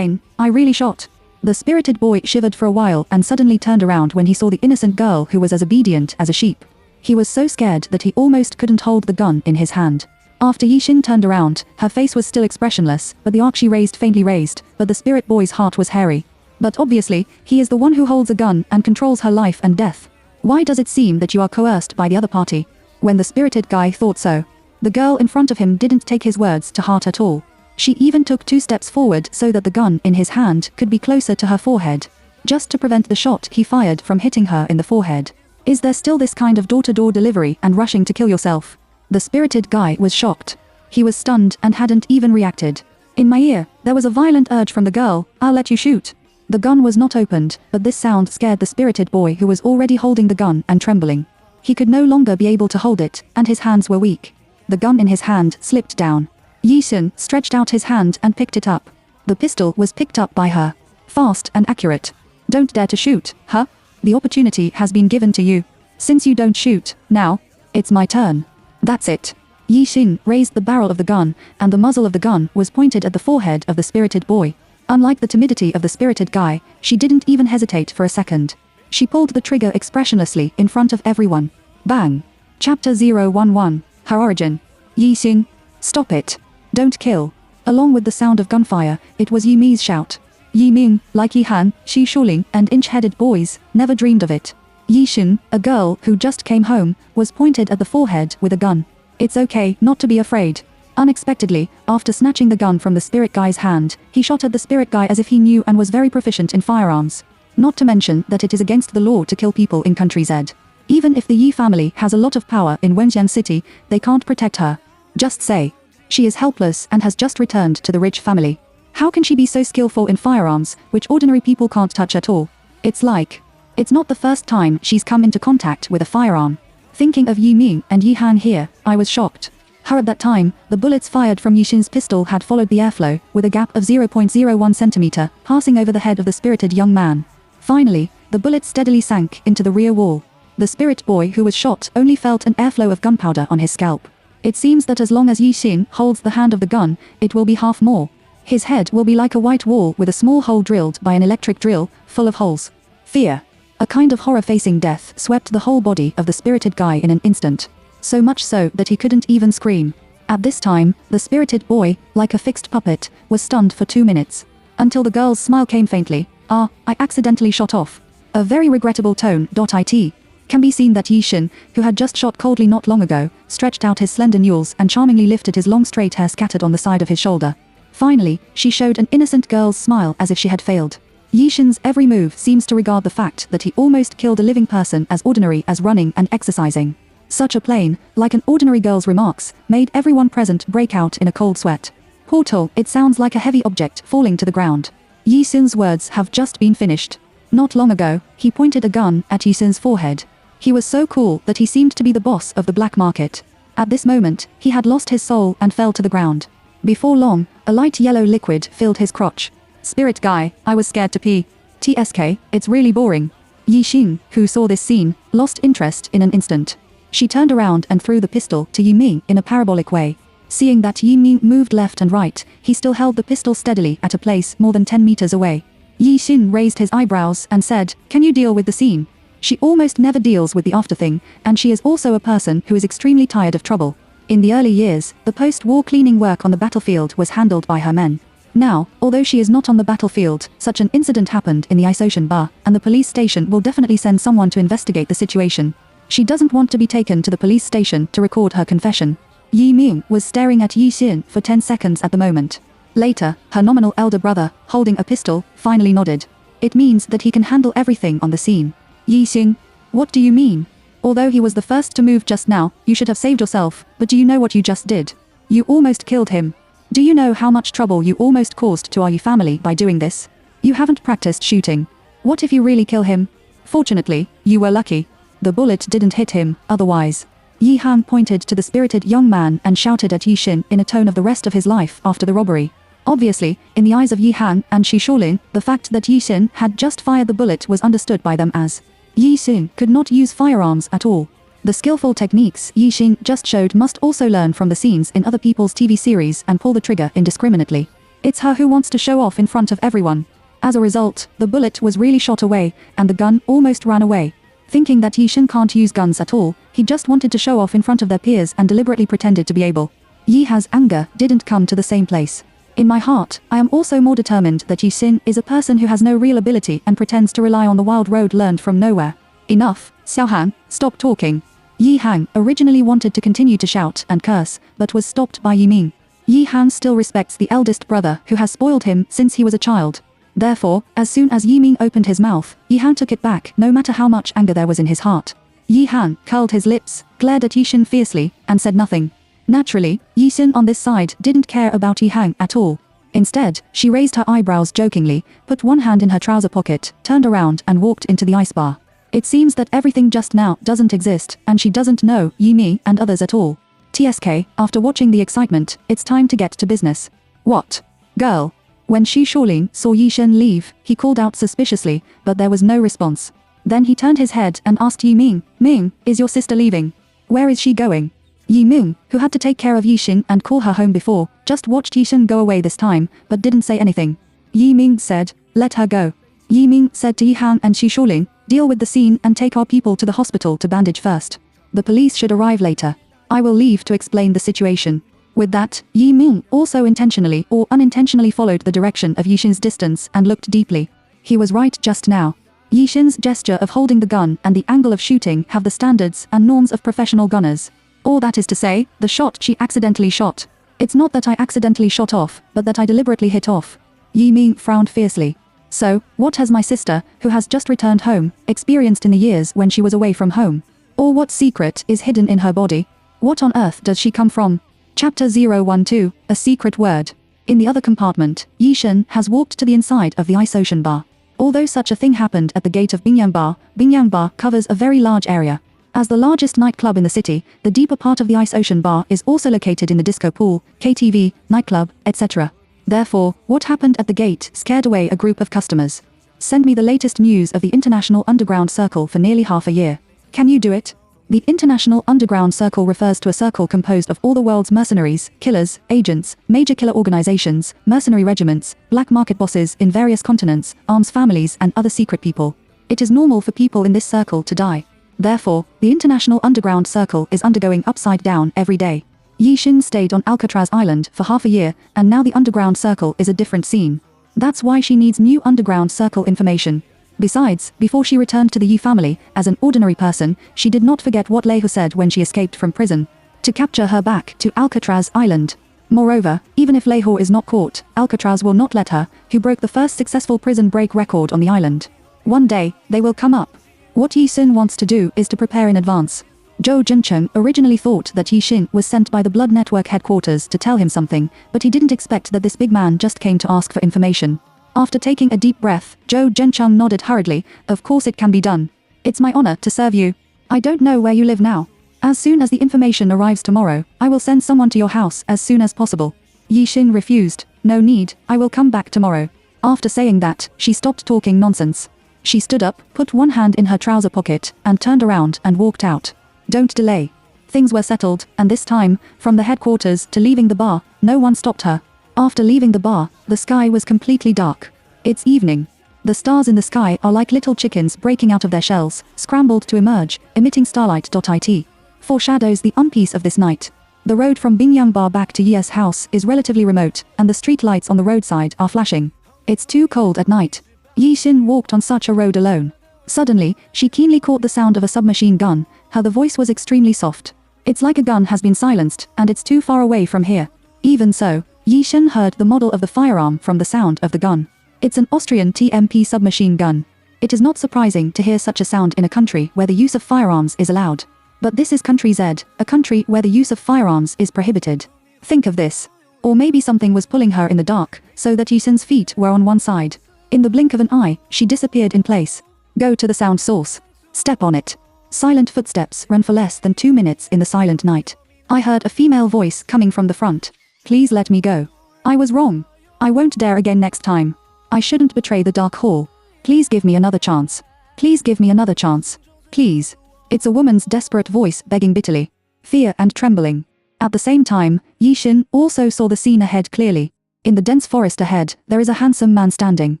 I really shot. The spirited boy shivered for a while and suddenly turned around when he saw the innocent girl who was as obedient as a sheep. He was so scared that he almost couldn't hold the gun in his hand. After Yi Xin turned around, her face was still expressionless, but the arc she raised faintly raised, but the spirit boy's heart was hairy. But obviously, he is the one who holds a gun and controls her life and death. Why does it seem that you are coerced by the other party? When the spirited guy thought so, the girl in front of him didn't take his words to heart at all. She even took 2 steps forward so that the gun in his hand could be closer to her forehead, just to prevent the shot he fired from hitting her in the forehead. Is there still this kind of door-to-door delivery and rushing to kill yourself? The spirited guy was shocked. He was stunned and hadn't even reacted. In my ear, there was a violent urge from the girl, I'll let you shoot. The gun was not opened, but this sound scared the spirited boy who was already holding the gun and trembling. He could no longer be able to hold it, and his hands were weak. The gun in his hand slipped down. Yi Xin stretched out his hand and picked it up. The pistol was picked up by her. Fast and accurate. Don't dare to shoot, huh? The opportunity has been given to you. Since you don't shoot, now, it's my turn. That's it. Yi Xin raised the barrel of the gun, and the muzzle of the gun was pointed at the forehead of the spirited boy. Unlike the timidity of the spirited guy, she didn't even hesitate for a second. She pulled the trigger expressionlessly in front of everyone. Bang. Chapter 011. Her origin. Yi Xin. Stop it. Don't kill. Along with the sound of gunfire, it was Yi Mi's shout. Yi Ming, like Yi Han, Xu Shuling, and inch-headed boys, never dreamed of it. Yi Xin, a girl who just came home, was pointed at the forehead with a gun. It's okay not to be afraid. Unexpectedly, after snatching the gun from the spirit guy's hand, he shot at the spirit guy as if he knew and was very proficient in firearms. Not to mention that it is against the law to kill people in Country Z. Even if the Yi family has a lot of power in Wenxian City, they can't protect her. Just say. She is helpless and has just returned to the rich family. How can she be so skillful in firearms, which ordinary people can't touch at all? It's not the first time she's come into contact with a firearm. Thinking of Yi Ming and Yi Han here, I was shocked. Her at that time, the bullets fired from Yi Xin's pistol had followed the airflow, with a gap of 0.01 centimeter, passing over the head of the spirited young man. Finally, the bullet steadily sank into the rear wall. The spirit boy who was shot only felt an airflow of gunpowder on his scalp. It seems that as long as Yi Xin holds the hand of the gun, it will be half more. His head will be like a white wall with a small hole drilled by an electric drill, full of holes. Fear. A kind of horror-facing death swept the whole body of the spirited guy in an instant. So much so that he couldn't even scream. At this time, the spirited boy, like a fixed puppet, was stunned for 2 minutes. Until the girl's smile came faintly. I accidentally shot off. A very regrettable tone. It can be seen that Yi Xin, who had just shot coldly not long ago, stretched out his slender newels and charmingly lifted his long straight hair scattered on the side of his shoulder. Finally, she showed an innocent girl's smile as if she had failed. Yixin's every move seems to regard the fact that he almost killed a living person as ordinary as running and exercising. Such a plain, like an ordinary girl's remarks, made everyone present break out in a cold sweat. Portal, it sounds like a heavy object falling to the ground. Yixin's words have just been finished. Not long ago, he pointed a gun at Yixin's forehead. He was so cool that he seemed to be the boss of the black market. At this moment, he had lost his soul and fell to the ground. Before long, a light yellow liquid filled his crotch. Spirit guy, I was scared to pee. TSK, it's really boring. Yixin, who saw this scene, lost interest in an instant. She turned around and threw the pistol to Yiming in a parabolic way. Seeing that Yiming moved left and right, he still held the pistol steadily at a place more than 10 meters away. Yixin raised his eyebrows and said, "Can you deal with the scene?" She almost never deals with the afterthing, and she is also a person who is extremely tired of trouble. In the early years, the post-war cleaning work on the battlefield was handled by her men. Now, although she is not on the battlefield, such an incident happened in the Ice Ocean Bar, and the police station will definitely send someone to investigate the situation. She doesn't want to be taken to the police station to record her confession. Yiming was staring at Yixin for 10 seconds at the moment. Later, her nominal elder brother, holding a pistol, finally nodded. It means that he can handle everything on the scene. Yixin, what do you mean? Although he was the first to move just now, you should have saved yourself, but do you know what you just did? You almost killed him. Do you know how much trouble you almost caused to our family by doing this? You haven't practiced shooting. What if you really kill him? Fortunately, you were lucky. The bullet didn't hit him, otherwise. Yi Han pointed to the spirited young man and shouted at Yixin in a tone of the rest of his life after the robbery. Obviously, in the eyes of Yi Han and Shi Shaolin, the fact that Yixin had just fired the bullet was understood by them as Yixin could not use firearms at all. The skillful techniques Yixin just showed must also learn from the scenes in other people's TV series and pull the trigger indiscriminately. It's her who wants to show off in front of everyone. As a result, the bullet was really shot away, and the gun almost ran away. Thinking that Yixin can't use guns at all, he just wanted to show off in front of their peers and deliberately pretended to be able. Yi Ha's anger didn't come to the same place. In my heart, I am also more determined that Yixin is a person who has no real ability and pretends to rely on the wild road learned from nowhere. Enough, Xiaohan, stop talking. Yi Han originally wanted to continue to shout and curse, but was stopped by Yiming. Yi Han still respects the eldest brother who has spoiled him since he was a child. Therefore, as soon as Yiming opened his mouth, Yi Han took it back no matter how much anger there was in his heart. Yi Han curled his lips, glared at Yixin fiercely, and said nothing. Naturally, Yixin on this side didn't care about Yi Han at all. Instead, she raised her eyebrows jokingly, put one hand in her trouser pocket, turned around and walked into the ice bar. It seems that everything just now doesn't exist, and she doesn't know Yimi and others at all. TSK, after watching the excitement, it's time to get to business. What? Girl. When Shi Shaolin saw Yixin leave, he called out suspiciously, but there was no response. Then he turned his head and asked Yiming, Ming, is your sister leaving? Where is she going? Yiming, who had to take care of Yixin and call her home before, just watched Yixin go away this time, but didn't say anything. Yiming said, let her go. Yiming said to Yi Han and Shi Shaolin, deal with the scene and take our people to the hospital to bandage first. The police should arrive later. I will leave to explain the situation. With that, Yiming also intentionally or unintentionally followed the direction of Yixin's distance and looked deeply. He was right just now. Yixin's gesture of holding the gun and the angle of shooting have the standards and norms of professional gunners. Or that is to say, the shot she accidentally shot. It's not that I accidentally shot off, but that I deliberately hit off. Yiming frowned fiercely. So, what has my sister, who has just returned home, experienced in the years when she was away from home? Or what secret is hidden in her body? What on earth does she come from? Chapter 012, A Secret Word. In the other compartment, Yixin has walked to the inside of the Ice Ocean Bar. Although such a thing happened at the gate of Bingyang Bar covers a very large area. As the largest nightclub in the city, the deeper part of the Ice Ocean Bar is also located in the disco pool, KTV, nightclub, etc. Therefore, what happened at the gate scared away a group of customers. Send me the latest news of the International Underground Circle for nearly half a year. Can you do it? The International Underground Circle refers to a circle composed of all the world's mercenaries, killers, agents, major killer organizations, mercenary regiments, black market bosses in various continents, arms families and other secret people. It is normal for people in this circle to die. Therefore, the International Underground Circle is undergoing upside down every day. Yixin stayed on Alcatraz Island for half a year, and now the Underground Circle is a different scene. That's why she needs new Underground Circle information. Besides, before she returned to the Yi family, as an ordinary person, she did not forget what Lei Hu said when she escaped from prison. To capture her back to Alcatraz Island. Moreover, even if Lahore is not caught, Alcatraz will not let her, who broke the first successful prison break record on the island. One day, they will come up. What Yi Xin wants to do is to prepare in advance. Zhou Juncheng originally thought that Yi Xin was sent by the Blood Network headquarters to tell him something, but he didn't expect that this big man just came to ask for information. After taking a deep breath, Zhou Juncheng nodded hurriedly. Of course it can be done. It's my honor to serve you. I don't know where you live now. As soon as the information arrives tomorrow, I will send someone to your house as soon as possible. Yi Xin refused. No need, I will come back tomorrow. After saying that, she stopped talking nonsense. She stood up, put one hand in her trouser pocket, and turned around and walked out. Don't delay. Things were settled, and this time, from the headquarters to leaving the bar, no one stopped her. After leaving the bar, the sky was completely dark. It's evening. The stars in the sky are like little chickens breaking out of their shells, scrambled to emerge, emitting starlight.it. Foreshadows the unpeace of this night. The road from Bingyang Bar back to Yi's house is relatively remote, and the street lights on the roadside are flashing. It's too cold at night. Yi Xin walked on such a road alone. Suddenly, she keenly caught the sound of a submachine gun. Her voice was extremely soft. It's like a gun has been silenced, and it's too far away from here. Even so, Yi Xin heard the model of the firearm from the sound of the gun. It's an Austrian TMP submachine gun. It is not surprising to hear such a sound in a country where the use of firearms is allowed. But this is country Z, a country where the use of firearms is prohibited. Think of this. Or maybe something was pulling her in the dark, so that Yi Xin's feet were on one side. In the blink of an eye, she disappeared in place. Go to the sound source. Step on it. Silent footsteps ran for less than 2 minutes in the silent night. I heard a female voice coming from the front. Please let me go. I was wrong. I won't dare again next time. I shouldn't betray the dark hall. Please give me another chance. Please give me another chance. Please. It's a woman's desperate voice begging bitterly. Fear and trembling. At the same time, Yi Xin also saw the scene ahead clearly. In the dense forest ahead, there is a handsome man standing.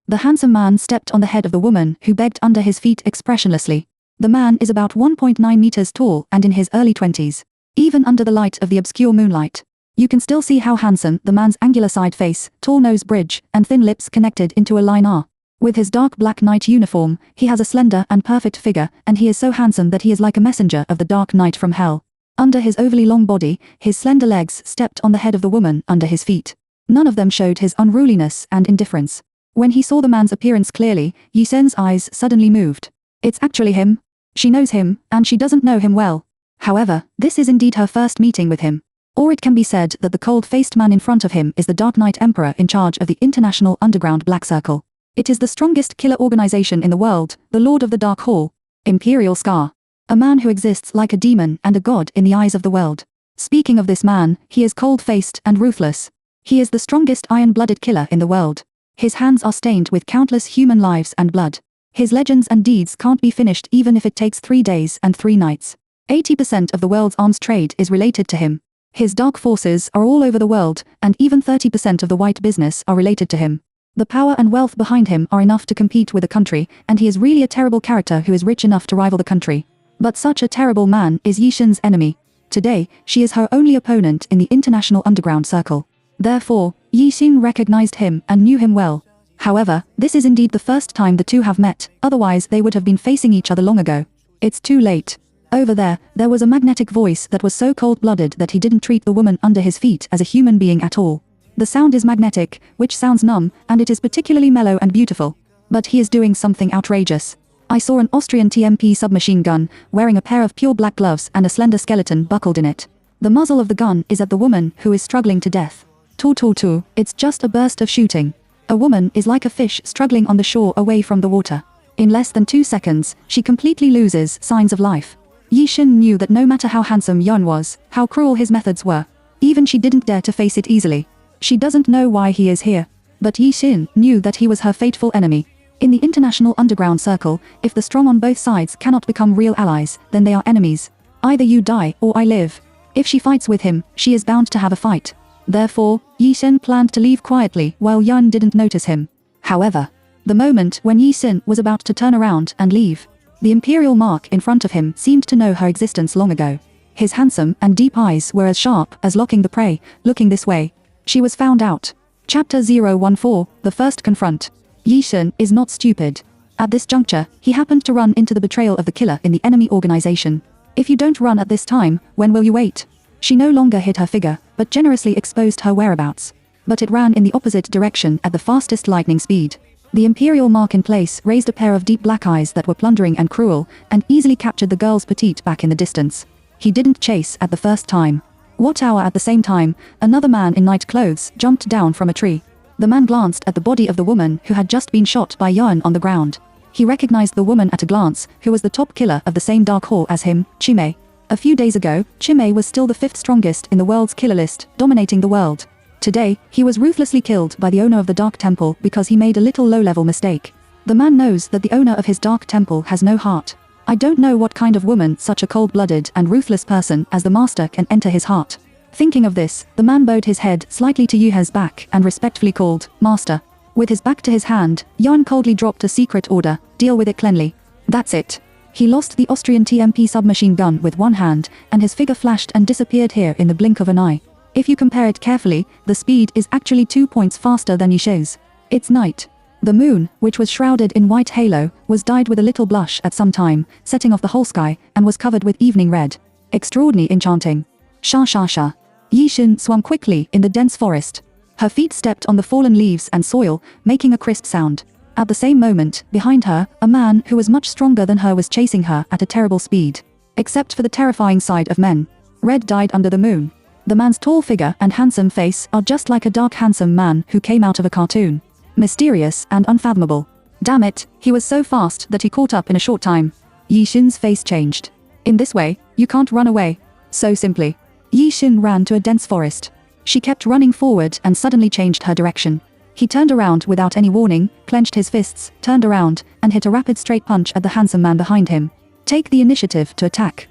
The handsome man stepped on the head of the woman who begged under his feet expressionlessly. The man is about 1.9 meters tall and in his early 20s. Even under the light of the obscure moonlight, you can still see how handsome the man's angular side face, tall nose bridge, and thin lips connected into a line are. With his dark black knight uniform, he has a slender and perfect figure, and he is so handsome that he is like a messenger of the dark knight from hell. Under his overly long body, his slender legs stepped on the head of the woman under his feet. None of them showed his unruliness and indifference. When he saw the man's appearance clearly, Yi Sen's eyes suddenly moved. It's actually him. She knows him, and she doesn't know him well. However, this is indeed her first meeting with him. Or it can be said that the cold-faced man in front of him is the Dark Knight Emperor in charge of the International Underground Black Circle. It is the strongest killer organization in the world, the Lord of the Dark Hall, Imperial Scar. A man who exists like a demon and a god in the eyes of the world. Speaking of this man, he is cold-faced and ruthless. He is the strongest iron-blooded killer in the world. His hands are stained with countless human lives and blood. His legends and deeds can't be finished even if it takes 3 days and 3 nights. 80% of the world's arms trade is related to him. His dark forces are all over the world, and even 30% of the white business are related to him. The power and wealth behind him are enough to compete with a country, and he is really a terrible character who is rich enough to rival the country. But such a terrible man is Yi Xin's enemy. Today, she is her only opponent in the International Underground Circle. Therefore, Yi Xin recognized him and knew him well. However, this is indeed the first time the two have met, otherwise they would have been facing each other long ago. It's too late. Over there was a magnetic voice that was so cold-blooded that he didn't treat the woman under his feet as a human being at all. The sound is magnetic, which sounds numb, and it is particularly mellow and beautiful. But he is doing something outrageous. I saw an Austrian TMP submachine gun, wearing a pair of pure black gloves and a slender skeleton buckled in it. The muzzle of the gun is at the woman who is struggling to death. It's just a burst of shooting. A woman is like a fish struggling on the shore away from the water. In less than 2 seconds, she completely loses signs of life. Yi Xin knew that no matter how handsome Yun was, how cruel his methods were, even she didn't dare to face it easily. She doesn't know why he is here. But Yi Xin knew that he was her fateful enemy. In the International Underground Circle, if the strong on both sides cannot become real allies, then they are enemies. Either you die or I live. If she fights with him, she is bound to have a fight. Therefore, Yi Xin planned to leave quietly while Yun didn't notice him. However, the moment when Yi Xin was about to turn around and leave, the imperial mark in front of him seemed to know her existence long ago. His handsome and deep eyes were as sharp as locking the prey, looking this way. She was found out. Chapter 014, The First Confront. Yi Xin is not stupid. At this juncture, he happened to run into the betrayal of the killer in the enemy organization. If you don't run at this time, when will you wait? She no longer hid her figure, but generously exposed her whereabouts. But it ran in the opposite direction at the fastest lightning speed. The imperial mark in place raised a pair of deep black eyes that were plundering and cruel, and easily captured the girl's petite back in the distance. He didn't chase at the first time. What hour at the same time, another man in night clothes jumped down from a tree. The man glanced at the body of the woman who had just been shot by Yuan on the ground. He recognized the woman at a glance, who was the top killer of the same dark hall as him, Chimei. A few days ago, Chimei was still the 5th strongest in the world's killer list, dominating the world. Today, he was ruthlessly killed by the owner of the Dark Temple because he made a little low-level mistake. The man knows that the owner of his Dark Temple has no heart. I don't know what kind of woman such a cold-blooded and ruthless person as the master can enter his heart. Thinking of this, the man bowed his head slightly to Yuhen's back and respectfully called, "Master." With his back to his hand, Yuan coldly dropped a secret order, "Deal with it cleanly." That's it. He lost the Austrian TMP submachine gun with one hand, and his figure flashed and disappeared here in the blink of an eye. If you compare it carefully, the speed is actually 2 points faster than Yishe's. It's night. The moon, which was shrouded in white halo, was dyed with a little blush at some time, setting off the whole sky, and was covered with evening red. Extraordinary enchanting. Sha sha sha. Yixin swam quickly in the dense forest. Her feet stepped on the fallen leaves and soil, making a crisp sound. At the same moment, behind her, a man who was much stronger than her was chasing her at a terrible speed. Except for the terrifying side of men. Red died under the moon. The man's tall figure and handsome face are just like a dark handsome man who came out of a cartoon. Mysterious and unfathomable. Damn it, he was so fast that he caught up in a short time. Yixin's face changed. In this way, you can't run away. So simply. Yixin ran to a dense forest. She kept running forward and suddenly changed her direction. He turned around without any warning, clenched his fists, turned around, and hit a rapid straight punch at the handsome man behind him. Take the initiative to attack.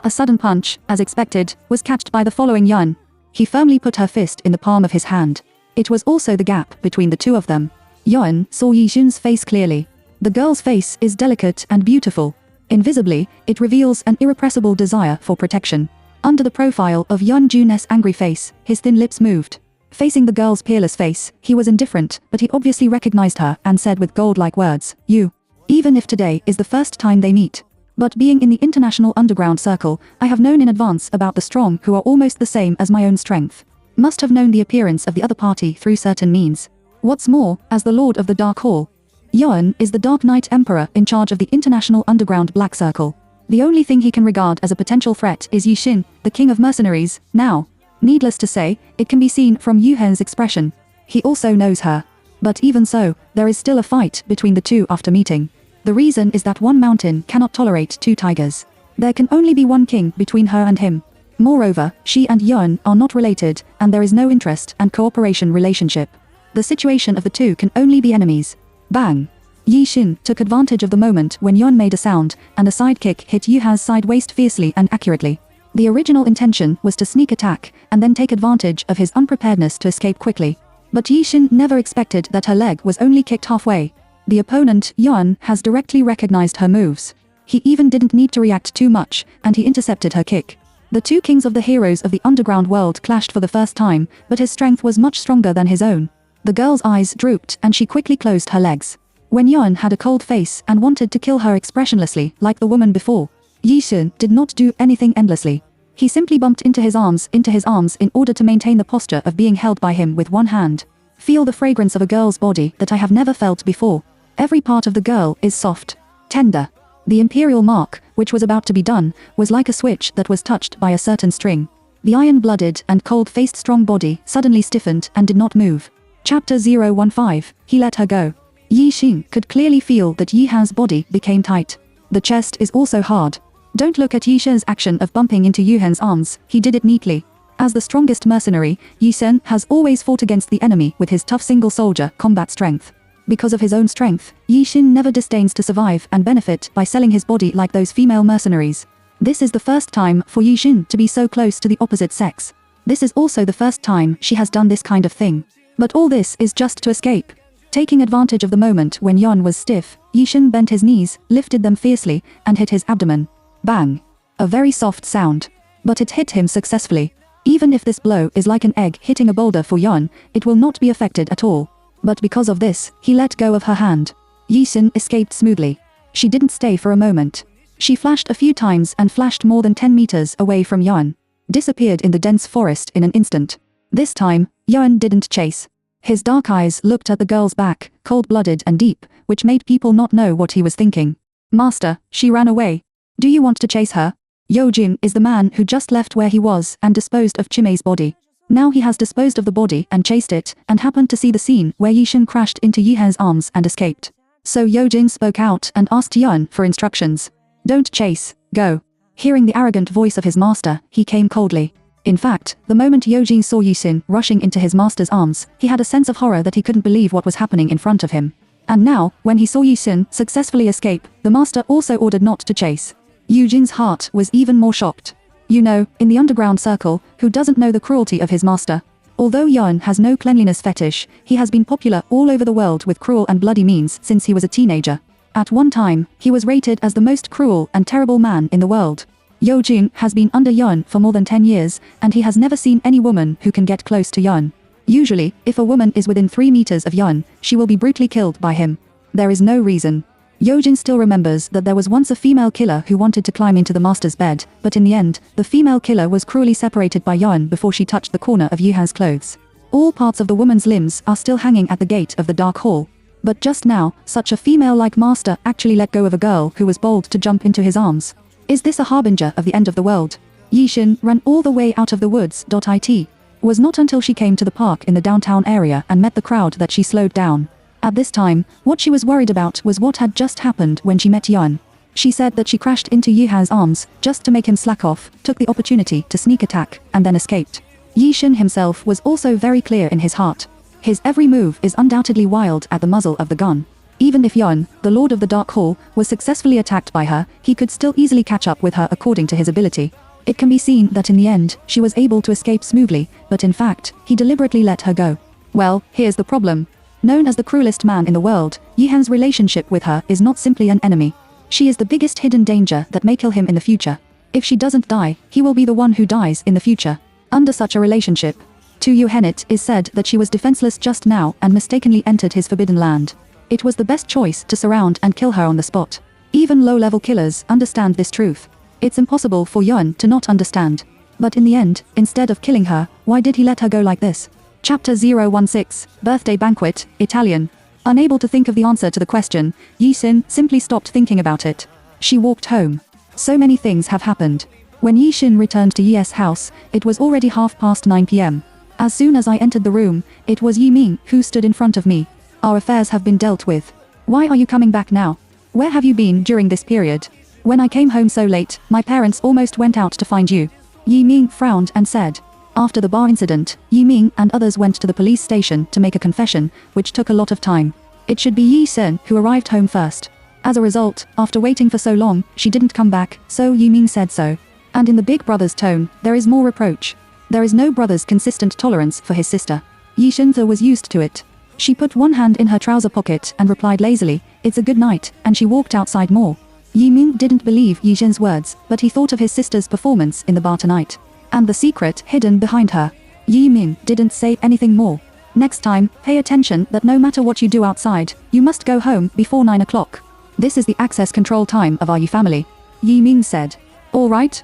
A sudden punch, as expected, was catched by the following Yuan. He firmly put her fist in the palm of his hand. It was also the gap between the two of them. Yuan saw Yixin's face clearly. The girl's face is delicate and beautiful. Invisibly, it reveals an irrepressible desire for protection. Under the profile of Yuan Jun's angry face, his thin lips moved. Facing the girl's peerless face, he was indifferent, but he obviously recognized her and said with gold-like words, "You." Even if today is the first time they meet. But being in the international underground circle, I have known in advance about the strong who are almost the same as my own strength. Must have known the appearance of the other party through certain means. What's more, as the Lord of the Dark Hall, Yuan is the Dark Knight Emperor in charge of the international underground black circle. The only thing he can regard as a potential threat is Yixin, the king of mercenaries, now. Needless to say, it can be seen from Yuhen's expression. He also knows her. But even so, there is still a fight between the two after meeting. The reason is that one mountain cannot tolerate two tigers. There can only be one king between her and him. Moreover, she and Yuan are not related, and there is no interest and cooperation relationship. The situation of the two can only be enemies. Bang! Yixin took advantage of the moment when Yuan made a sound, and a side kick hit Yuhan's side waist fiercely and accurately. The original intention was to sneak attack, and then take advantage of his unpreparedness to escape quickly. But Yixin never expected that her leg was only kicked halfway. The opponent, Yuan, has directly recognized her moves. He even didn't need to react too much, and he intercepted her kick. The two kings of the heroes of the underground world clashed for the first time, but his strength was much stronger than his own. The girl's eyes drooped and she quickly closed her legs. When Yuan had a cold face and wanted to kill her expressionlessly, like the woman before, Yixin did not do anything endlessly. He simply bumped into his arms in order to maintain the posture of being held by him with one hand. Feel the fragrance of a girl's body that I have never felt before. Every part of the girl is soft, tender. The imperial mark, which was about to be done, was like a switch that was touched by a certain string. The iron-blooded and cold-faced strong body suddenly stiffened and did not move. Chapter 015, he let her go. Yixin could clearly feel that Yihan's body became tight. The chest is also hard. Don't look at Yixin's action of bumping into Yuhen's arms, he did it neatly. As the strongest mercenary, Yixin has always fought against the enemy with his tough single soldier combat strength. Because of his own strength, Yixin never disdains to survive and benefit by selling his body like those female mercenaries. This is the first time for Yixin to be so close to the opposite sex. This is also the first time she has done this kind of thing. But all this is just to escape. Taking advantage of the moment when Yuan was stiff, Yixin bent his knees, lifted them fiercely, and hit his abdomen. Bang! A very soft sound. But it hit him successfully. Even if this blow is like an egg hitting a boulder for Yuan, it will not be affected at all. But because of this, he let go of her hand. Yixin escaped smoothly. She didn't stay for a moment. She flashed a few times and flashed more than 10 meters away from Yuan. disappeared in the dense forest in an instant. This time, Yuan didn't chase. His dark eyes looked at the girl's back, cold-blooded and deep, which made people not know what he was thinking. Master, she ran away. Do you want to chase her? Yojin is the man who just left where he was and disposed of Chimei's body. Now he has disposed of the body and chased it, and happened to see the scene where Yishin crashed into Yihan's arms and escaped. So Yojin spoke out and asked Yuan for instructions. Don't chase, go. Hearing the arrogant voice of his master, he came coldly. In fact, the moment Yojin saw Yishin rushing into his master's arms, he had a sense of horror that he couldn't believe what was happening in front of him. And now, when he saw Yishin successfully escape, the master also ordered not to chase. Yujin's heart was even more shocked. You know, in the underground circle, who doesn't know the cruelty of his master? Although Yuan has no cleanliness fetish, he has been popular all over the world with cruel and bloody means since he was a teenager. At one time, he was rated as the most cruel and terrible man in the world. Yojin has been under Yuan for more than 10 years, and he has never seen any woman who can get close to Yuan. Usually, if a woman is within 3 meters of Yuan, she will be brutally killed by him. There is no reason. Yojin still remembers that there was once a female killer who wanted to climb into the master's bed, but in the end, the female killer was cruelly separated by Yuan before she touched the corner of Yuhan's clothes. All parts of the woman's limbs are still hanging at the gate of the dark hall. But just now, such a female-like master actually let go of a girl who was bold to jump into his arms. Is this a harbinger of the end of the world? Yishin ran all the way out of the woods. It was not until she came to the park in the downtown area and met the crowd that she slowed down. At this time, what she was worried about was what had just happened when she met Yuan. She said that she crashed into Yuhan's arms just to make him slack off, took the opportunity to sneak attack, and then escaped. Yishin himself was also very clear in his heart. His every move is undoubtedly wild at the muzzle of the gun. Even if Yuan, the Lord of the Dark Hall, was successfully attacked by her, he could still easily catch up with her according to his ability. It can be seen that in the end, she was able to escape smoothly, but in fact, he deliberately let her go. Well, here's the problem. Known as the cruelest man in the world, Yihan's relationship with her is not simply an enemy. She is the biggest hidden danger that may kill him in the future. If she doesn't die, he will be the one who dies in the future. Under such a relationship, to Yuhan it is said that she was defenseless just now and mistakenly entered his forbidden land. It was the best choice to surround and kill her on the spot. Even low-level killers understand this truth. It's impossible for Yuan to not understand. But in the end, instead of killing her, why did he let her go like this? Chapter 016, Birthday Banquet, Italian. Unable to think of the answer to the question, Yishin simply stopped thinking about it. She walked home. So many things have happened. When Yishin returned to Yi's house, it was already 9:30 p.m. As soon as I entered the room, it was Yi Ming who stood in front of me. Our affairs have been dealt with. Why are you coming back now? Where have you been during this period? When I came home so late, my parents almost went out to find you. Yi Ming frowned and said. After the bar incident, Yi Ming and others went to the police station to make a confession, which took a lot of time. It should be Yi Sen who arrived home first. As a result, after waiting for so long, she didn't come back, so Yi Ming said so. And in the big brother's tone, there is more reproach. There is no brother's consistent tolerance for his sister. Yi Shinza was used to it. She put one hand in her trouser pocket and replied lazily, "It's a good night," and she walked outside more. Yi Ming didn't believe Yi Shin's words, but he thought of his sister's performance in the bar tonight. And the secret hidden behind her. Yi Ming didn't say anything more. Next time, pay attention that no matter what you do outside, you must go home before 9 o'clock. This is the access control time of our Yi family. Yi Ming said. All right,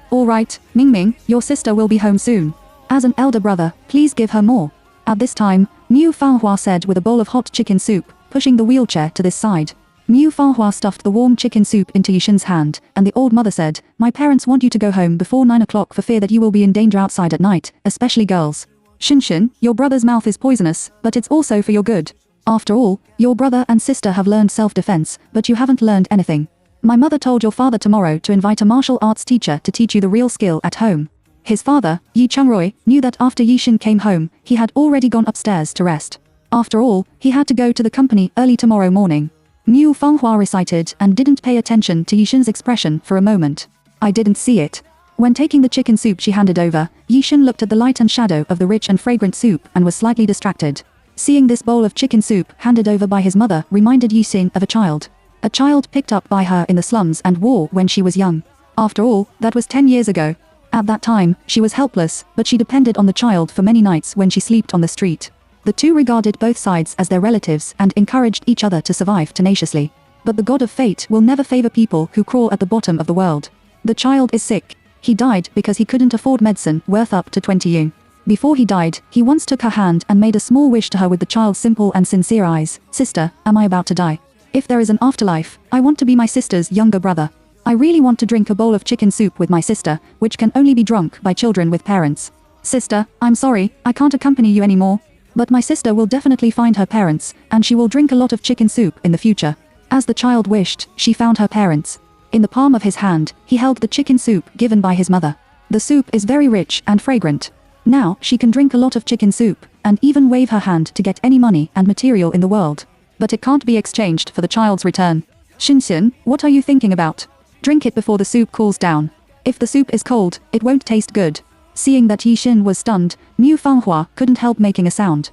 Ming Ming, your sister will be home soon. As an elder brother, please give her more. At this time, Miu Fanghua said with a bowl of hot chicken soup, pushing the wheelchair to this side. Miu Fanghua stuffed the warm chicken soup into Yishin's hand, and the old mother said, "My parents want you to go home before 9 o'clock for fear that you will be in danger outside at night, especially girls. Shinshin, your brother's mouth is poisonous, but it's also for your good. After all, your brother and sister have learned self-defense, but you haven't learned anything. My mother told your father tomorrow to invite a martial arts teacher to teach you the real skill at home." His father, Yi Changroi, knew that after Yishin came home, he had already gone upstairs to rest. After all, he had to go to the company early tomorrow morning. Miu Fanghua recited and didn't pay attention to Yishin's expression for a moment. "I didn't see it." When taking the chicken soup she handed over, Yishin looked at the light and shadow of the rich and fragrant soup and was slightly distracted. Seeing this bowl of chicken soup handed over by his mother reminded Yishin of a child. A child picked up by her in the slums and wore when she was young. After all, that was 10 years ago. At that time, she was helpless, but she depended on the child for many nights when she slept on the street. The two regarded both sides as their relatives and encouraged each other to survive tenaciously. But the god of fate will never favor people who crawl at the bottom of the world. The child is sick. He died because he couldn't afford medicine worth up to 20 yuan. Before he died, he once took her hand and made a small wish to her with the child's simple and sincere eyes. Sister, am I about to die? If there is an afterlife, I want to be my sister's younger brother. I really want to drink a bowl of chicken soup with my sister, which can only be drunk by children with parents. Sister, I'm sorry, I can't accompany you anymore. But my sister will definitely find her parents, and she will drink a lot of chicken soup in the future. As the child wished, she found her parents. In the palm of his hand, he held the chicken soup given by his mother. The soup is very rich and fragrant. Now, she can drink a lot of chicken soup, and even wave her hand to get any money and material in the world. But it can't be exchanged for the child's return. Xinxian, what are you thinking about? Drink it before the soup cools down. If the soup is cold, it won't taste good. Seeing that Yixin was stunned, Mu Fanghua couldn't help making a sound.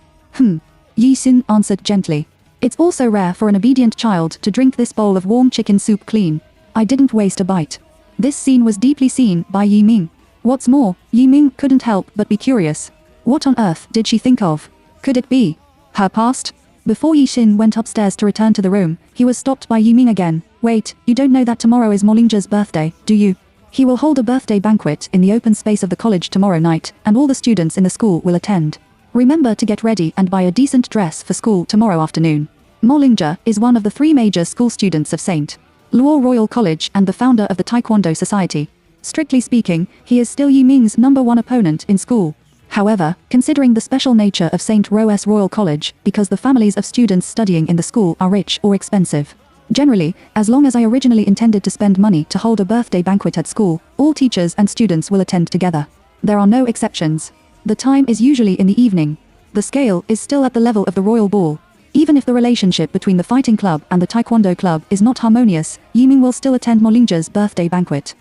Yixin answered gently. It's also rare for an obedient child to drink this bowl of warm chicken soup clean. I didn't waste a bite. This scene was deeply seen by Yi Ming. What's more, Yi Ming couldn't help but be curious. What on earth did she think of? Could it be her past? Before Yixin went upstairs to return to the room, he was stopped by Yi Ming again. Wait, you don't know that tomorrow is Molinger's birthday, do you? He will hold a birthday banquet in the open space of the college tomorrow night, and all the students in the school will attend. Remember to get ready and buy a decent dress for school tomorrow afternoon. Mollinger is one of the 3 major school students of St. Luo Royal College and the founder of the Taekwondo Society. Strictly speaking, he is still Yi Ming's #1 opponent in school. However, considering the special nature of St. Roe's Royal College, because the families of students studying in the school are rich or expensive. Generally, as long as I originally intended to spend money to hold a birthday banquet at school, all teachers and students will attend together. There are no exceptions. The time is usually in the evening. The scale is still at the level of the royal ball. Even if the relationship between the fighting club and the taekwondo club is not harmonious, Yi Ming will still attend Molinger's birthday banquet.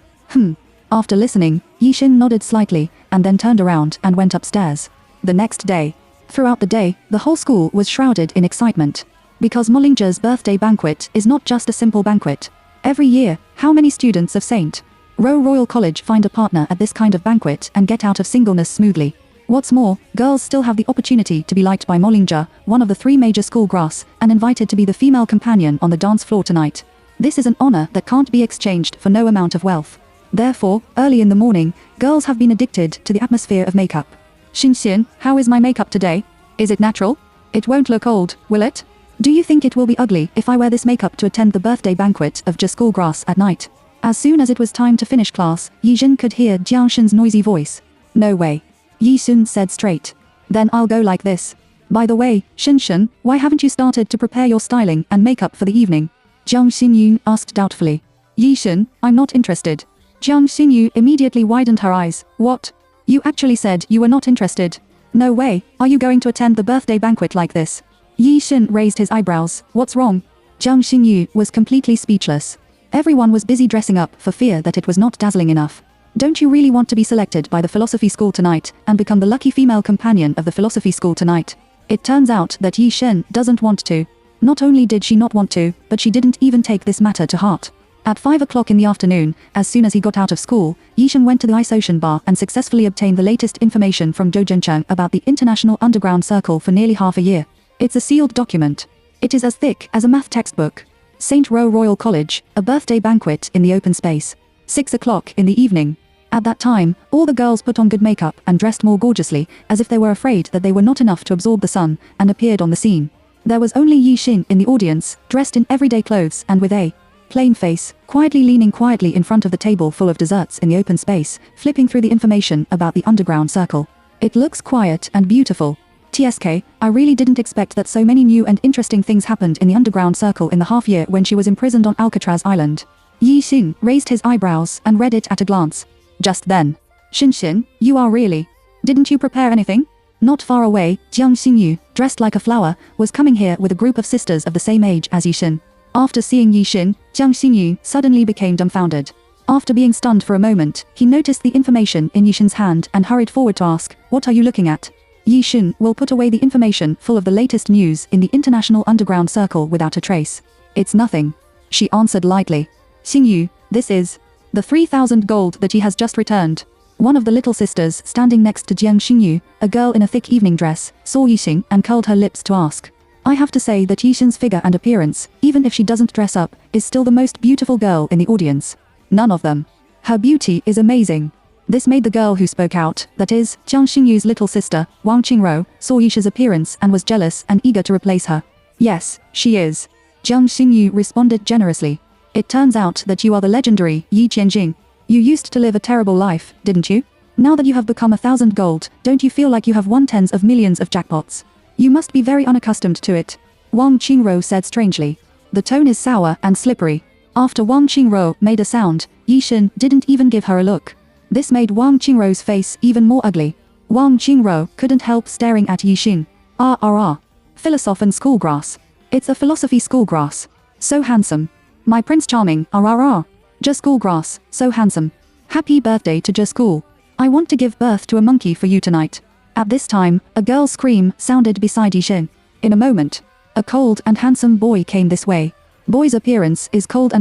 After listening, Yixin nodded slightly, and then turned around and went upstairs. The next day. Throughout the day, the whole school was shrouded in excitement. Because Molinger's birthday banquet is not just a simple banquet. Every year, how many students of St. Roe Royal College find a partner at this kind of banquet and get out of singleness smoothly? What's more, girls still have the opportunity to be liked by Mollinger, one of the 3 major school grass, and invited to be the female companion on the dance floor tonight. This is an honor that can't be exchanged for no amount of wealth. Therefore, early in the morning, girls have been addicted to the atmosphere of makeup. Xinxian, how is my makeup today? Is it natural? It won't look old, will it? Do you think it will be ugly if I wear this makeup to attend the birthday banquet of just school grass at night? As soon as it was time to finish class, Yixin could hear Jiangshin's noisy voice. No way. Yixin said straight. Then I'll go like this. By the way, Xinxian, why haven't you started to prepare your styling and makeup for the evening? Jiang Xinyu asked doubtfully. Yixin, I'm not interested. Jiang Xinyu immediately widened her eyes. What? You actually said you were not interested. No way, are you going to attend the birthday banquet like this? Yixin raised his eyebrows. What's wrong? Jiang Xinyu was completely speechless. Everyone was busy dressing up for fear that it was not dazzling enough. Don't you really want to be selected by the philosophy school tonight and become the lucky female companion of the philosophy school tonight? It turns out that Yixin doesn't want to. Not only did she not want to, but she didn't even take this matter to heart. At 5 o'clock in the afternoon, as soon as he got out of school, Yixin went to the Ice Ocean Bar and successfully obtained the latest information from Zhou Zhencheng about the International Underground Circle for nearly half a year. It's a sealed document. It is as thick as a math textbook. St. Roe Royal College, a birthday banquet in the open space. 6 o'clock in the evening. At that time, all the girls put on good makeup and dressed more gorgeously, as if they were afraid that they were not enough to absorb the sun, and appeared on the scene. There was only Yixin in the audience, dressed in everyday clothes and with a plain face, quietly leaning quietly in front of the table full of desserts in the open space, flipping through the information about the underground circle. It looks quiet and beautiful. TSK, I really didn't expect that so many new and interesting things happened in the underground circle in the half year when she was imprisoned on Alcatraz Island. Yixin raised his eyebrows and read it at a glance. Just then. Xinxian, you are really. Didn't you prepare anything? Not far away, Jiang Xinyu, dressed like a flower, was coming here with a group of sisters of the same age as Yixin. After seeing Yixin, Jiang Xinyu suddenly became dumbfounded. After being stunned for a moment, he noticed the information in Yixin's hand and hurried forward to ask, what are you looking at? Yixin will put away the information full of the latest news in the International Underground Circle without a trace. It's nothing. She answered lightly. Xinyu, this is the 3,000 gold that he has just returned. One of the little sisters standing next to Jiang Xinyu, a girl in a thick evening dress, saw Yixin and curled her lips to ask. I have to say that Yixin's figure and appearance, even if she doesn't dress up, is still the most beautiful girl in the audience. None of them Her beauty is amazing. This made the girl who spoke out, that is, Jiang Xingyu's little sister, Wang Qingro, saw Yisha's appearance and was jealous and eager to replace her. Yes, she is. Jiang Xingyu responded generously. It turns out that you are the legendary Yi Qianjing. You used to live a terrible life, didn't you? Now that you have become 1,000 gold, don't you feel like you have won tens of millions of jackpots? You must be very unaccustomed to it. Wang Qingro said strangely. The tone is sour and slippery. After Wang Qingro made a sound, Yishin didn't even give her a look. This made Wang Qingro's face even more ugly. Wang Qingro couldn't help staring at Yishin. Philosoph and schoolgrass. It's a philosophy schoolgrass. So handsome. My Prince Charming, Just schoolgrass, so handsome. Happy birthday to Just School. I want to give birth to a monkey for you tonight. At this time, a girl's scream sounded beside Yishin. In a moment, a cold and handsome boy came this way. Boys' appearance is cold,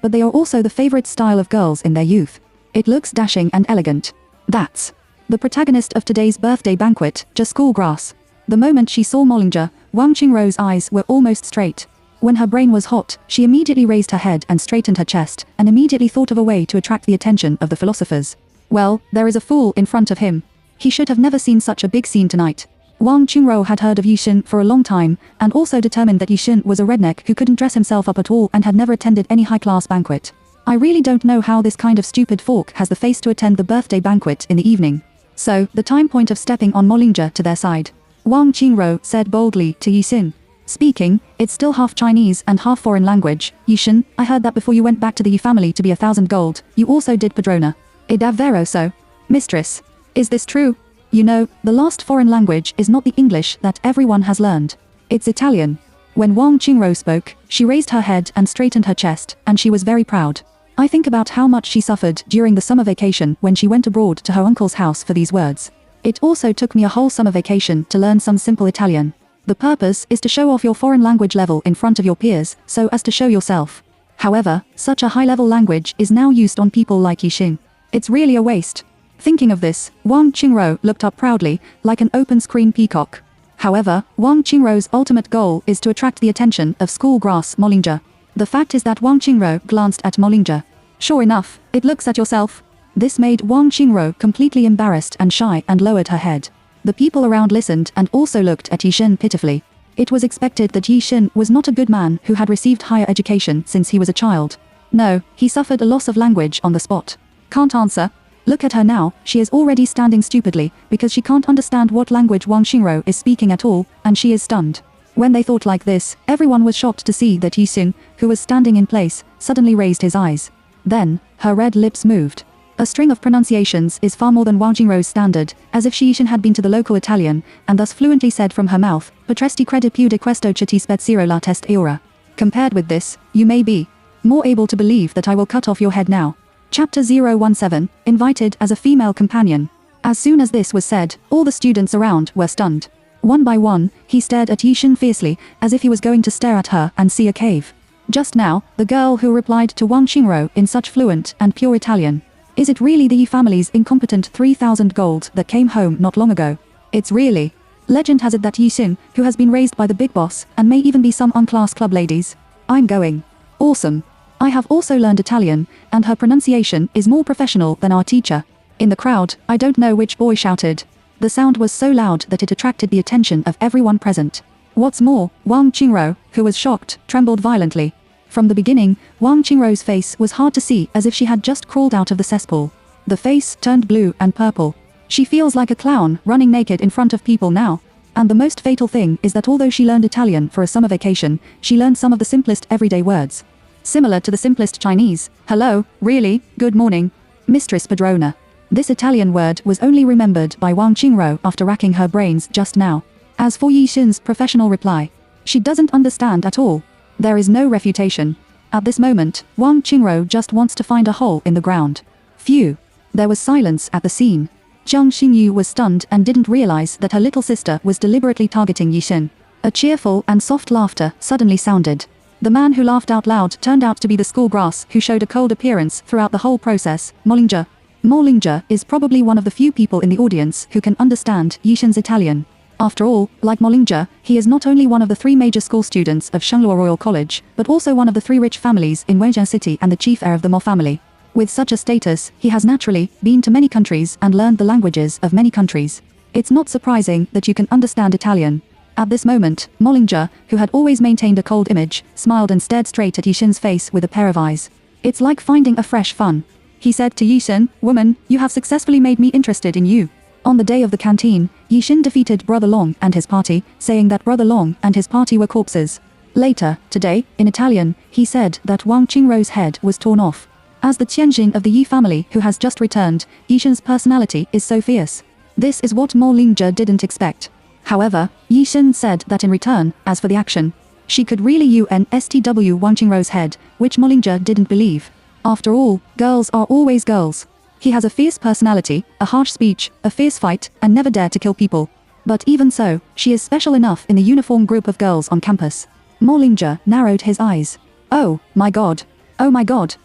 but they are also the favorite style of girls in their youth. It looks dashing and elegant. That's the protagonist of today's birthday banquet, Just Schoolgrass. The moment she saw Mollinger, Wang Qingro's eyes were almost straight. When her brain was hot, she immediately raised her head and straightened her chest, and immediately thought of a way to attract the attention of the philosophers. Well, there is a fool in front of him. He should have never seen such a big scene tonight. Wang Qingro had heard of Yishin for a long time, and also determined that Yishin was a redneck who couldn't dress himself up at all and had never attended any high-class banquet. I really don't know how this kind of stupid fork has the face to attend the birthday banquet in the evening. So, the time point of stepping on Mollinger to their side. Wang Qingro said boldly to Yishin. Speaking, it's still half Chinese and half foreign language. Yishin, I heard that before you went back to the Yi family to be 1,000 gold, you also did Padrona. È davvero so? Mistress. Is this true? You know, the last foreign language is not the English that everyone has learned. It's Italian. When Wang Qingro spoke, she raised her head and straightened her chest, and she was very proud. I think about how much she suffered during the summer vacation when she went abroad to her uncle's house for these words. It also took me a whole summer vacation to learn some simple Italian. The purpose is to show off your foreign language level in front of your peers, so as to show yourself. However, such a high-level language is now used on people like Yishin. It's really a waste. Thinking of this, Wang Qingro looked up proudly, like an open-screen peacock. However, Wang Qingro's ultimate goal is to attract the attention of schoolgrass Mollinger. The fact is that Wang Qingro glanced at Mollinger. Sure enough, it looks at yourself. This made Wang Qingro completely embarrassed and shy and lowered her head. The people around listened and also looked at Yishin pitifully. It was expected that Yishin was not a good man who had received higher education since he was a child. No, he suffered a loss of language on the spot. Can't answer. Look at her now, she is already standing stupidly, because she can't understand what language Wang Qingro is speaking at all, and she is stunned. When they thought like this, everyone was shocked to see that Yishin, who was standing in place, suddenly raised his eyes. Then, her red lips moved. A string of pronunciations is far more than Wang Qingro's standard, as if Yishin had been to the local Italian, and thus fluently said from her mouth, Potresti credi più di questo che ti spezzerò la testa ora. Compared with this, you may be more able to believe that I will cut off your head now. Chapter 017, Invited as a Female Companion. As soon as this was said, all the students around were stunned. One by one, he stared at Yishin fiercely, as if he was going to stare at her and see a cave. Just now, the girl who replied to Wang Qingro in such fluent and pure Italian. Is it really the Yi family's incompetent 3,000 gold that came home not long ago? It's really. Legend has it that Yishin, who has been raised by the big boss, and may even be some unclass club ladies. I'm going. Awesome. I have also learned Italian, and her pronunciation is more professional than our teacher. In the crowd, I don't know which boy shouted. The sound was so loud that it attracted the attention of everyone present. What's more, Wang Qingro, who was shocked, trembled violently. From the beginning, Wang Qingro's face was hard to see, as if she had just crawled out of the cesspool. The face turned blue and purple. She feels like a clown running naked in front of people now. And the most fatal thing is that although she learned Italian for a summer vacation, she learned some of the simplest everyday words. Similar to the simplest Chinese, hello, really, good morning, Mistress Padrona. This Italian word was only remembered by Wang Qingro after racking her brains just now. As for Yishin's professional reply, she doesn't understand at all. There is no refutation. At this moment, Wang Qingro just wants to find a hole in the ground. Phew. There was silence at the scene. Jiang Xinyu was stunned and didn't realize that her little sister was deliberately targeting Yishin. A cheerful and soft laughter suddenly sounded. The man who laughed out loud turned out to be the schoolgrass who showed a cold appearance throughout the whole process, Mollinger. Mollinger is probably one of the few people in the audience who can understand Yishin's Italian. After all, like Mollinger, he is not only one of the 3 major school students of Shenghua Royal College, but also one of the 3 rich families in Weijian City and the chief heir of the Mo family. With such a status, he has naturally been to many countries and learned the languages of many countries. It's not surprising that you can understand Italian. At this moment, Mollinger, who had always maintained a cold image, smiled and stared straight at Yixin's face with a pair of eyes. It's like finding a fresh fun. He said to Yixin, "Woman, you have successfully made me interested in you." On the day of the canteen, Yixin defeated Brother Long and his party, saying that Brother Long and his party were corpses. Later, today, in Italian, he said that Wang Qingrou's head was torn off. As the Tianjin of the Yi family who has just returned, Yixin's personality is so fierce. This is what Mollinger didn't expect. However, Yixin said that in return, as for the action, she could really UNSTW Wang Qingrou's head, which Mollinger didn't believe. After all, girls are always girls. He has a fierce personality, a harsh speech, a fierce fight, and never dare to kill people. But even so, she is special enough in the uniform group of girls on campus. Mollinger narrowed his eyes. Oh my god,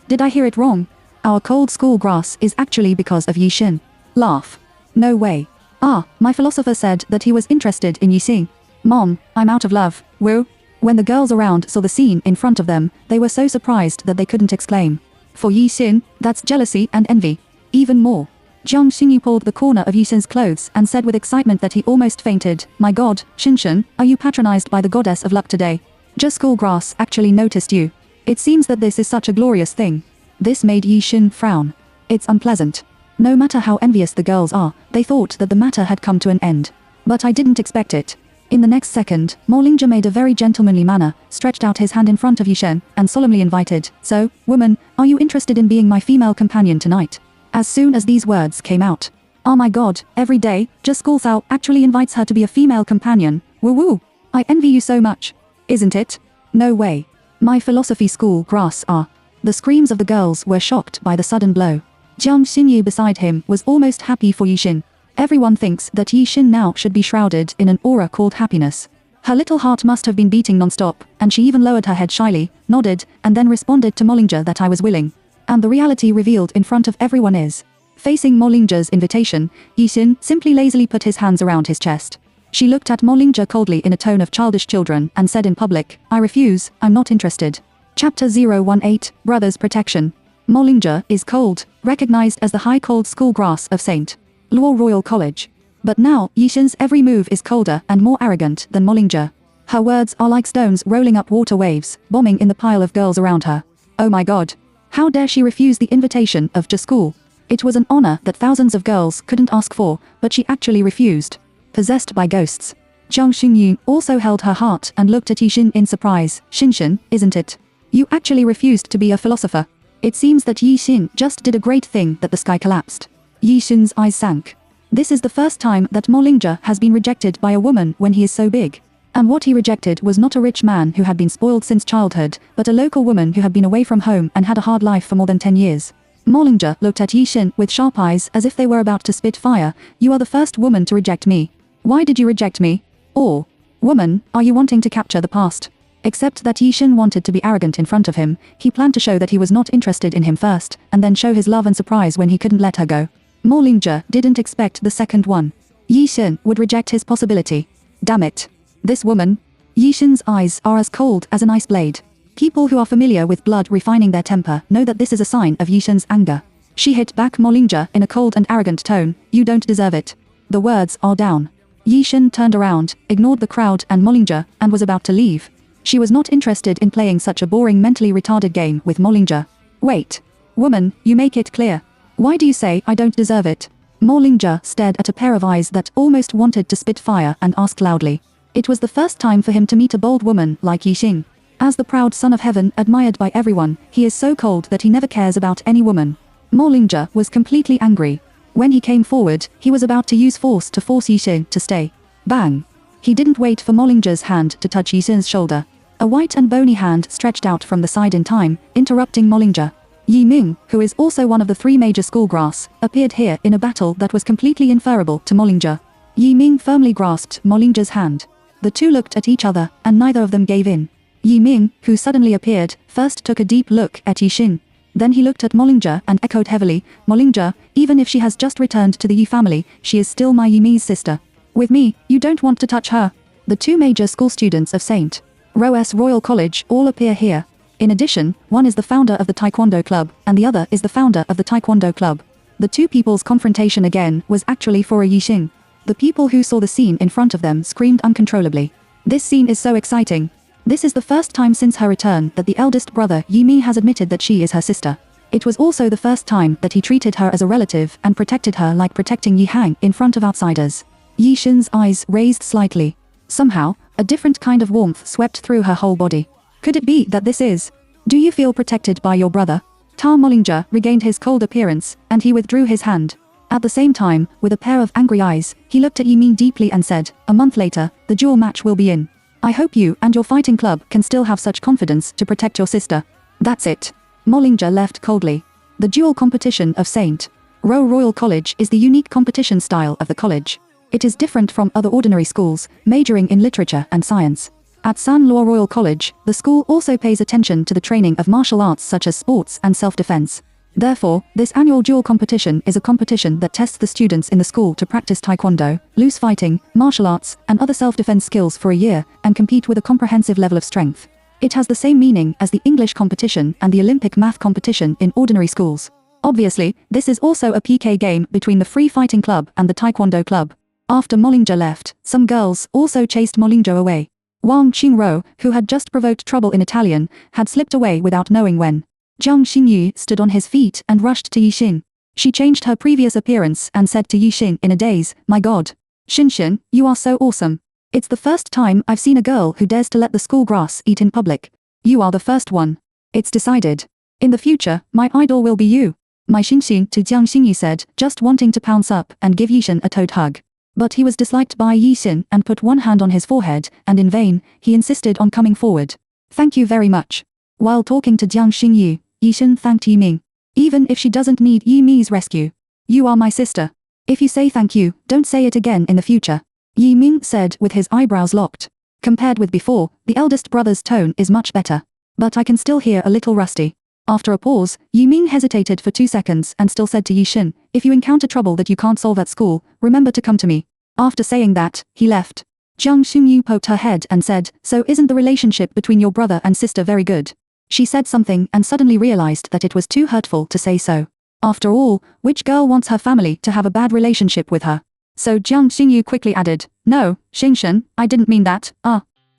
did I hear it wrong? Our cold school grass is actually because of Yixin. Laugh. No way. Ah, my philosopher said that he was interested in Yixin. Mom, I'm out of love, woo. When the girls around saw the scene in front of them, they were so surprised that they couldn't exclaim. For Yixin, that's jealousy and envy. Even more. Jiang Xingyu pulled the corner of Yixin's clothes and said with excitement that he almost fainted, "My god, Xinshen, are you patronized by the goddess of luck today? Just school grass actually noticed you. It seems that this is such a glorious thing." This made Yixin frown. It's unpleasant. No matter how envious the girls are, they thought that the matter had come to an end. But I didn't expect it. In the next second, Mollinger made a very gentlemanly manner, stretched out his hand in front of Yixin, and solemnly invited, "So, woman, are you interested in being my female companion tonight?" As soon as these words came out. Oh my god, every day, just school Sao actually invites her to be a female companion. Woo woo. I envy you so much. Isn't it? No way. My philosophy school grass are. The screams of the girls were shocked by the sudden blow. Jiang Xinyu beside him was almost happy for Yixin. Everyone thinks that Yixin now should be shrouded in an aura called happiness. Her little heart must have been beating non-stop, and she even lowered her head shyly, nodded, and then responded to Mollinger that I was willing. And the reality revealed in front of everyone is. Facing Mollinger's invitation, Yixin simply lazily put his hands around his chest. She looked at Mollinger coldly in a tone of childish children and said in public, "I refuse, I'm not interested." Chapter 018, Brothers Protection. Mollinger is cold, recognized as the high cold school grass of St. Luo Royal College. But now, Yixin's every move is colder and more arrogant than Mollinger. Her words are like stones rolling up water waves, bombing in the pile of girls around her. Oh my god. How dare she refuse the invitation of just school? It was an honor that thousands of girls couldn't ask for, but she actually refused. Possessed by ghosts. Jiang Xingyu also held her heart and looked at Yixin in surprise. "Xinshen, isn't it? You actually refused to be a philosopher." It seems that Yixin just did a great thing that the sky collapsed. Yixin's eyes sank. This is the first time that Mollinger has been rejected by a woman when he is so big. And what he rejected was not a rich man who had been spoiled since childhood, but a local woman who had been away from home and had a hard life for more than 10 years. Mollinger looked at Yixin with sharp eyes as if they were about to spit fire. "You are the first woman to reject me. Why did you reject me? Or, woman, are you wanting to capture the past?" Except that Yixin wanted to be arrogant in front of him, he planned to show that he was not interested in him first, and then show his love and surprise when he couldn't let her go. Mollinger didn't expect the second one. Yixin would reject his possibility. Damn it. This woman. Yixin's eyes are as cold as an ice blade. People who are familiar with blood refining their temper know that this is a sign of Yixin's anger. She hit back Mollinger in a cold and arrogant tone. "You don't deserve it." The words are down. Yixin turned around, ignored the crowd and Mollinger, and was about to leave. She was not interested in playing such a boring mentally retarded game with Mollinger. "Wait. Woman, you make it clear. Why do you say I don't deserve it?" Mollinger stared at a pair of eyes that almost wanted to spit fire and asked loudly. It was the first time for him to meet a bold woman like Yixin. As the proud son of heaven admired by everyone, he is so cold that he never cares about any woman. Mollinger was completely angry. When he came forward, he was about to use force to force Yixin to stay. Bang! He didn't wait for Mollinger's hand to touch Yixin's shoulder. A white and bony hand stretched out from the side in time, interrupting Mollinger. Yi Ming, who is also one of the three major schoolgrass, appeared here in a battle that was completely inferable to Mollinger. Yi Ming firmly grasped Mollinger's hand. The two looked at each other, and neither of them gave in. Yi Ming, who suddenly appeared, first took a deep look at Yixin. Then he looked at Mollinger and echoed heavily, "Mollinger, even if she has just returned to the Yi family, she is still my Yi Ming's sister. With me, you don't want to touch her." The two major school students of St. Ro's Royal College all appear here. In addition, one is the founder of the Taekwondo Club, and the other is the founder of the Taekwondo Club. The two people's confrontation again was actually for a Yixing. The people who saw the scene in front of them screamed uncontrollably. This scene is so exciting. This is the first time since her return that the eldest brother Yiming has admitted that she is her sister. It was also the first time that he treated her as a relative and protected her like protecting Yi Hang in front of outsiders. Yixin's eyes raised slightly. Somehow, a different kind of warmth swept through her whole body. Could it be that this is? Do you feel protected by your brother? Ta Mollinger regained his cold appearance, and he withdrew his hand. At the same time, with a pair of angry eyes, he looked at Yiming deeply and said, "A month later, the duel match will be in. I hope you and your fighting club can still have such confidence to protect your sister." That's it. Mollinger left coldly. The duel competition of St. Row Royal College is the unique competition style of the college. It is different from other ordinary schools, majoring in literature and science. At San Luo Royal College, the school also pays attention to the training of martial arts such as sports and self-defense. Therefore, this annual duel competition is a competition that tests the students in the school to practice taekwondo, loose fighting, martial arts, and other self-defense skills for a year, and compete with a comprehensive level of strength. It has the same meaning as the English competition and the Olympic math competition in ordinary schools. Obviously, this is also a PK game between the Free Fighting Club and the Taekwondo Club. After Mollinger left, some girls also chased Mollinger away. Wang Qingro, who had just provoked trouble in Italian, had slipped away without knowing when. Jiang Xingyu stood on his feet and rushed to Yixing. She changed her previous appearance and said to Yixing in a daze, "My God. Xinxian, you are so awesome. It's the first time I've seen a girl who dares to let the school grass eat in public. You are the first one. It's decided. In the future, my idol will be you." My Xinxian to Jiang Xingyu said, just wanting to pounce up and give Yixin a toad hug. But he was disliked by Yixin and put one hand on his forehead, and in vain, he insisted on coming forward. "Thank you very much." While talking to Jiang Xingyu, Yixin thanked Yiming. "Even if she doesn't need Yiming's rescue. You are my sister. If you say thank you, don't say it again in the future," Yiming said with his eyebrows locked. Compared with before, the eldest brother's tone is much better. But I can still hear a little rusty. After a pause, Yiming hesitated for 2 seconds and still said to Yixin, "If you encounter trouble that you can't solve at school, remember to come to me." After saying that, he left. Jiang Xingyu poked her head and said, "So isn't the relationship between your brother and sister very good?" She said something and suddenly realized that it was too hurtful to say so. After all, which girl wants her family to have a bad relationship with her? So Jiang Xingyu quickly added, "No, Xinxian, I didn't mean that,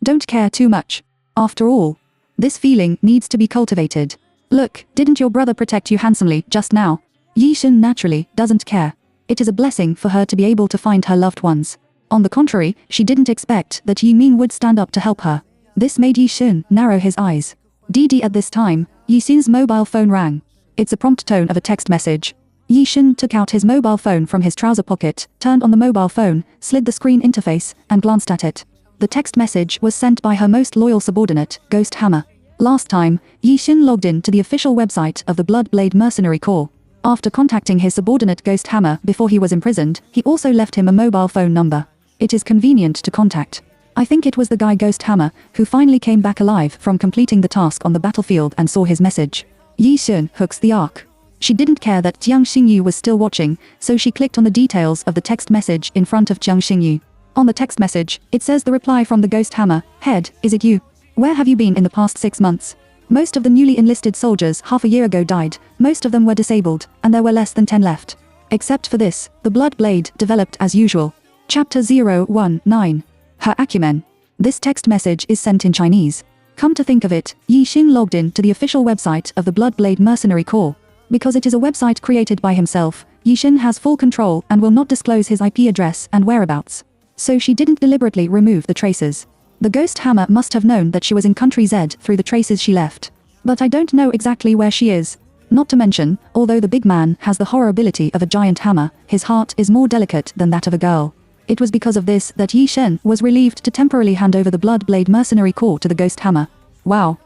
don't care too much. After all, this feeling needs to be cultivated. Look, didn't your brother protect you handsomely just now?" Yixin naturally doesn't care. It is a blessing for her to be able to find her loved ones. On the contrary, she didn't expect that Yiming would stand up to help her. This made Yixin narrow his eyes. Didi at this time, Yixin's mobile phone rang. It's a prompt tone of a text message. Yixin took out his mobile phone from his trouser pocket, turned on the mobile phone, slid the screen interface, and glanced at it. The text message was sent by her most loyal subordinate, Ghost Hammer. Last time, Yixin logged in to the official website of the Bloodblade Mercenary Corps. After contacting his subordinate Ghost Hammer before he was imprisoned, he also left him a mobile phone number. It is convenient to contact. I think it was the guy Ghost Hammer who finally came back alive from completing the task on the battlefield and saw his message. Yixin hooks the arc. She didn't care that Jiang Xingyu was still watching, so she clicked on the details of the text message in front of Jiang Xingyu. On the text message, it says the reply from the Ghost Hammer, "Head, is it you? Where have you been in the past 6 months? Most of the newly enlisted soldiers half a year ago died, most of them were disabled, and there were less than 10 left. Except for this, the blood blade developed as usual." Chapter 019. Her acumen. This text message is sent in Chinese. Come to think of it, Yixin logged in to the official website of the Bloodblade Mercenary Corps. Because it is a website created by himself, Yixin has full control and will not disclose his IP address and whereabouts. So she didn't deliberately remove the traces. The Ghost Hammer must have known that she was in Country Z through the traces she left. But I don't know exactly where she is. Not to mention, although the big man has the horror ability of a giant hammer, his heart is more delicate than that of a girl. It was because of this that Yixin was relieved to temporarily hand over the Bloodblade Mercenary Corps to the Ghost Hammer. Wow.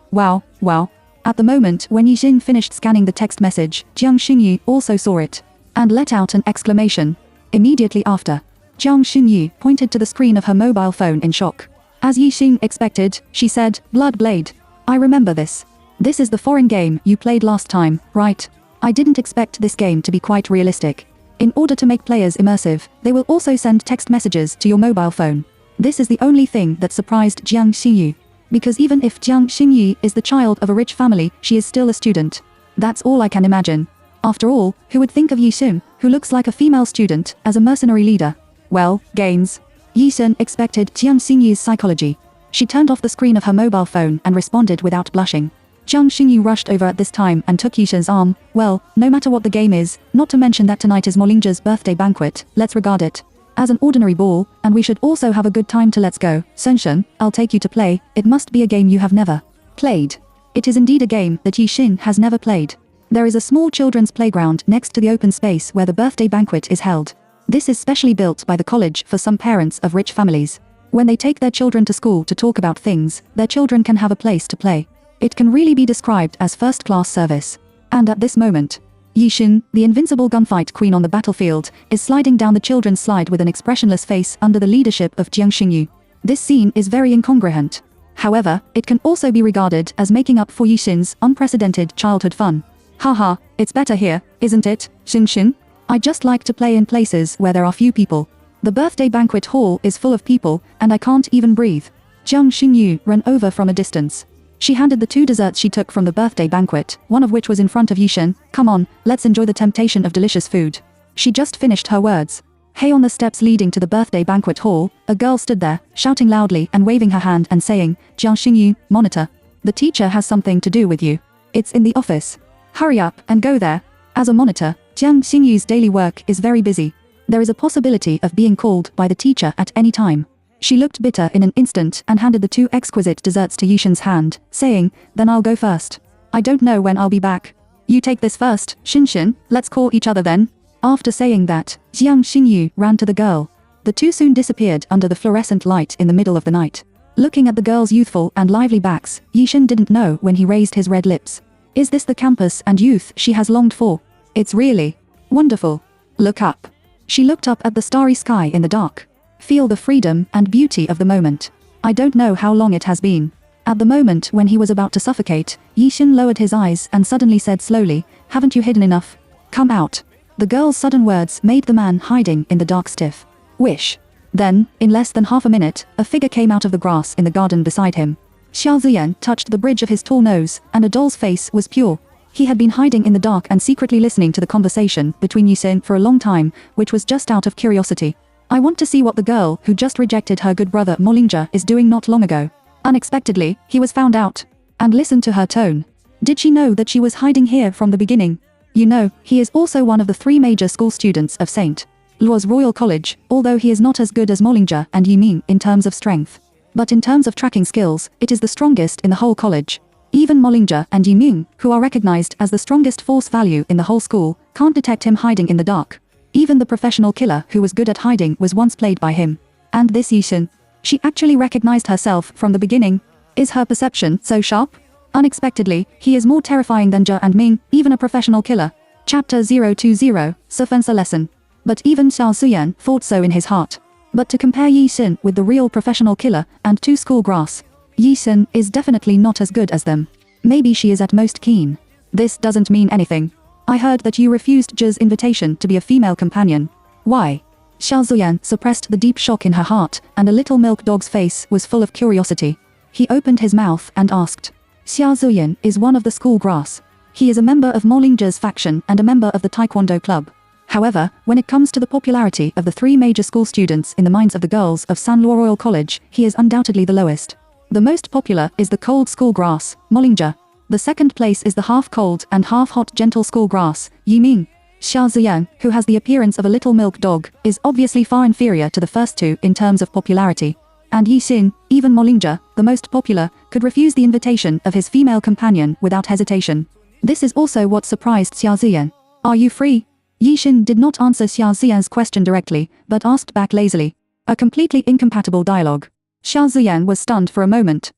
At the moment when Yixin finished scanning the text message, Jiang Xingyu also saw it, and let out an exclamation. Immediately after, Jiang Xingyu pointed to the screen of her mobile phone in shock. As Yixin expected, she said, "Bloodblade. I remember this. This is the foreign game you played last time, right? I didn't expect this game to be quite realistic. In order to make players immersive, they will also send text messages to your mobile phone." This is the only thing that surprised Jiang Xingyu. Because even if Jiang Xingyi is the child of a rich family, she is still a student. That's all I can imagine. After all, who would think of Yixin, who looks like a female student, as a mercenary leader? Well, gains. Yixin expected Jiang Xingyi's psychology. She turned off the screen of her mobile phone and responded without blushing. Jiang Xingyi rushed over at this time and took Yixin's arm. Well, no matter what the game is, not to mention that tonight is Molingja's birthday banquet, let's regard it as an ordinary ball, and we should also have a good time to let's go. Senshin, I'll take you to play. It must be a game you have never played. It is indeed a game that Yixin has never played. There is a small children's playground next to the open space where the birthday banquet is held. This is specially built by the college for some parents of rich families. When they take their children to school to talk about things, their children can have a place to play. It can really be described as first-class service. And at this moment, Yixin, the invincible gunfight queen on the battlefield, is sliding down the children's slide with an expressionless face under the leadership of Jiang Xingyu. This scene is very incongruent. However, it can also be regarded as making up for Yixin's unprecedented childhood fun. Haha, it's better here, isn't it, Xinxin? I just like to play in places where there are few people. The birthday banquet hall is full of people, and I can't even breathe. Jiang Xingyu ran over from a distance. She handed the 2 desserts she took from the birthday banquet, one of which was in front of Yixin. Come on, let's enjoy the temptation of delicious food. She just finished her words. Hey, on the steps leading to the birthday banquet hall, a girl stood there, shouting loudly and waving her hand and saying, Jiang Xingyu, monitor. The teacher has something to do with you. It's in the office. Hurry up and go there. As a monitor, Jiang Xingyu's daily work is very busy. There is a possibility of being called by the teacher at any time. She looked bitter in an instant and handed the 2 exquisite desserts to Yixin's hand, saying, then I'll go first. I don't know when I'll be back. You take this first, Xinxin, let's call each other then. After saying that, Jiang Xingyu ran to the girl. The 2 soon disappeared under the fluorescent light in the middle of the night. Looking at the girls' youthful and lively backs, Yixin didn't know when he raised his red lips. Is this the campus and youth she has longed for? It's really wonderful. Look up. She looked up at the starry sky in the dark. Feel the freedom and beauty of the moment. I don't know how long it has been. At the moment when he was about to suffocate, Yixin lowered his eyes and suddenly said slowly, haven't you hidden enough? Come out. The girl's sudden words made the man hiding in the dark stiff. Wish. Then, in less than half a minute, a figure came out of the grass in the garden beside him. Xiao Ziyan touched the bridge of his tall nose, and a doll's face was pure. He had been hiding in the dark and secretly listening to the conversation between Yixin for a long time, which was just out of curiosity. I want to see what the girl who just rejected her good brother Molingja is doing not long ago. Unexpectedly, he was found out. And listen to her tone. Did she know that she was hiding here from the beginning? You know, he is also one of the 3 major school students of St. Luo's Royal College, although he is not as good as Molingja and Yiming in terms of strength. But in terms of tracking skills, it is the strongest in the whole college. Even Molingja and Yiming, who are recognized as the strongest force value in the whole school, can't detect him hiding in the dark. Even the professional killer who was good at hiding was once played by him. And this Yixin. She actually recognized herself from the beginning. Is her perception so sharp? Unexpectedly, he is more terrifying than Zhe and Ming, even a professional killer. Chapter 020, Sufensa Lesson. But even Xiao Ziyan thought so in his heart. But to compare Yixin with the real professional killer and 2 school grass, Yixin is definitely not as good as them. Maybe she is at most keen. This doesn't mean anything. I heard that you refused Zhe's invitation to be a female companion. Why? Xiao Ziyan suppressed the deep shock in her heart, and a little milk dog's face was full of curiosity. He opened his mouth and asked. Xiao Ziyan is one of the school grass. He is a member of Molingja's faction and a member of the Taekwondo club. However, when it comes to the popularity of the 3 major school students in the minds of the girls of San Luo Royal College, he is undoubtedly the lowest. The most popular is the cold school grass, Molingja. The second place is the half-cold and half-hot gentle school grass, Yiming. Xiao Ziyan, who has the appearance of a little milk dog, is obviously far inferior to the first 2 in terms of popularity. And Yixin, even Molingja, the most popular, could refuse the invitation of his female companion without hesitation. This is also what surprised Xiao Ziyan. Are you free? Yixin did not answer Xiao Ziyan's question directly, but asked back lazily. A completely incompatible dialogue. Xiao Ziyan was stunned for a moment.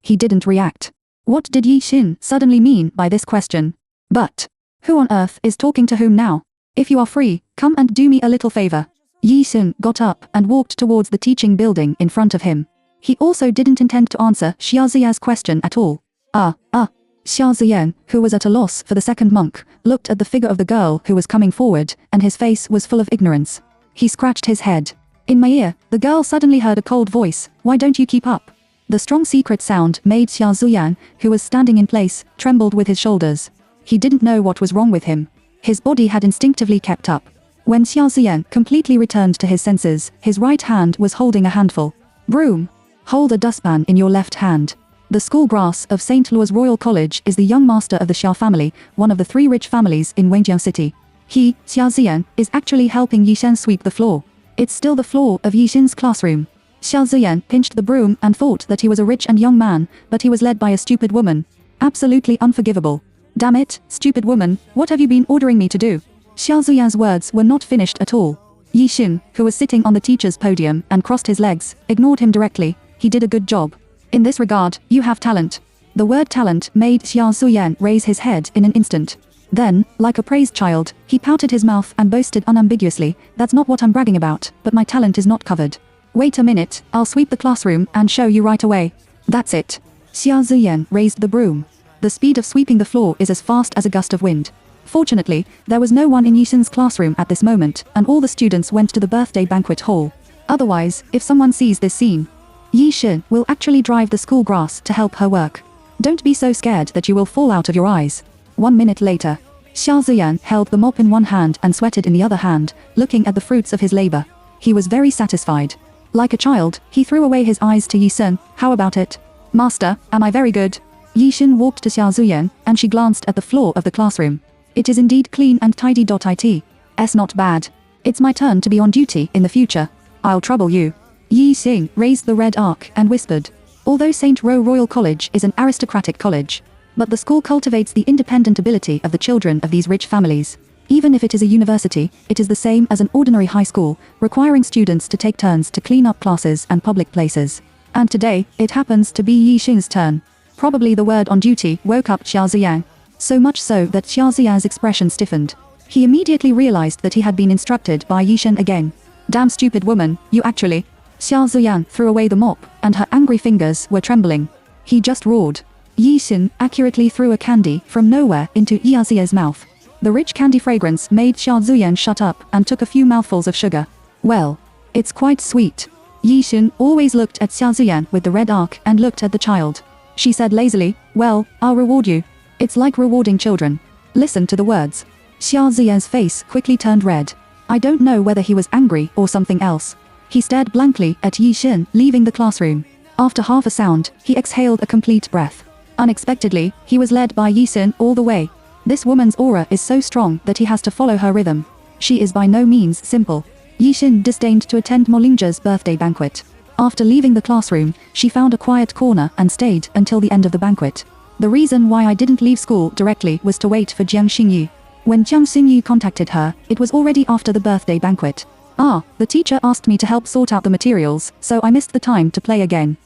He didn't react. What did Yixin suddenly mean by this question? But who on earth is talking to whom now? If you are free, come and do me a little favor. Yixin got up and walked towards the teaching building in front of him. He also didn't intend to answer Xiao Ziyan's question at all. Xiao Ziyan, who was at a loss for the second monk, looked at the figure of the girl who was coming forward, and his face was full of ignorance. He scratched his head. In my ear, the girl suddenly heard a cold voice. Why don't you keep up? The strong secret sound made Xia Zuyan, who was standing in place, trembled with his shoulders. He didn't know what was wrong with him. His body had instinctively kept up. When Xia Zuyan completely returned to his senses, his right hand was holding a handful. Broom. Hold a dustpan in your left hand. The school grass of St. Louis Royal College is the young master of the Xia family, one of the 3 rich families in Wenjiang City. He, Xia Zuyan, is actually helping Yishen sweep the floor. It's still the floor of Yishen's classroom. Xia Zuyan pinched the broom and thought that he was a rich and young man, but he was led by a stupid woman. Absolutely unforgivable. Damn it, stupid woman, what have you been ordering me to do? Xia Zuyan's words were not finished at all. Yishen, who was sitting on the teacher's podium and crossed his legs, ignored him directly. He did a good job. In this regard, you have talent. The word talent made Xia Zuyan raise his head in an instant. Then, like a praised child, he pouted his mouth and boasted unambiguously, "That's not what I'm bragging about, but my talent is not covered. Wait a minute, I'll sweep the classroom and show you right away." That's it. Xia Zuyan raised the broom. The speed of sweeping the floor is as fast as a gust of wind. Fortunately, there was no one in Yishen's classroom at this moment, and all the students went to the birthday banquet hall. Otherwise, if someone sees this scene, Yishen will actually drive the school grass to help her work. Don't be so scared that you will fall out of your eyes. 1 minute later, Xia Zuyan held the mop in one hand and sweated in the other hand, looking at the fruits of his labor. He was very satisfied. Like a child, he threw away his eyes to Yishen. How about it? Master, am I very good? Yishen walked to Xia Zuyan, and she glanced at the floor of the classroom. It is indeed clean and tidy. It's not bad. It's my turn to be on duty in the future. I'll trouble you. Yishen raised the red arc and whispered. Although St. Ro Royal College is an aristocratic college, but the school cultivates the independent ability of the children of these rich families. Even if it is a university, it is the same as an ordinary high school, requiring students to take turns to clean up classes and public places. And today, it happens to be Yishen's turn. Probably the word on duty woke up Xia Zuyan. So much so that Xia Zuyan's expression stiffened. He immediately realized that he had been instructed by Yishen again. Damn stupid woman, you actually... Xia Zuyan threw away the mop, and her angry fingers were trembling. He just roared. Yishen accurately threw a candy from nowhere into Xia Zuyan's mouth. The rich candy fragrance made Xia Zuyan shut up and took a few mouthfuls of sugar. Well, it's quite sweet. Yishen always looked at Xia Zuyan with the red arc and looked at the child. She said lazily, "Well, I'll reward you. It's like rewarding children. Listen to the words." Xia Zuyan's face quickly turned red. I don't know whether he was angry or something else. He stared blankly at Yishen leaving the classroom. After half a sound, he exhaled a complete breath. Unexpectedly, he was led by Yishen all the way. This woman's aura is so strong that he has to follow her rhythm. She is by no means simple. Yishen disdained to attend Molinger's birthday banquet. After leaving the classroom, she found a quiet corner and stayed until the end of the banquet. The reason why I didn't leave school directly was to wait for Jiang Xingyu. When Jiang Xingyu contacted her, it was already after the birthday banquet. The teacher asked me to help sort out the materials, so I missed the time to play again.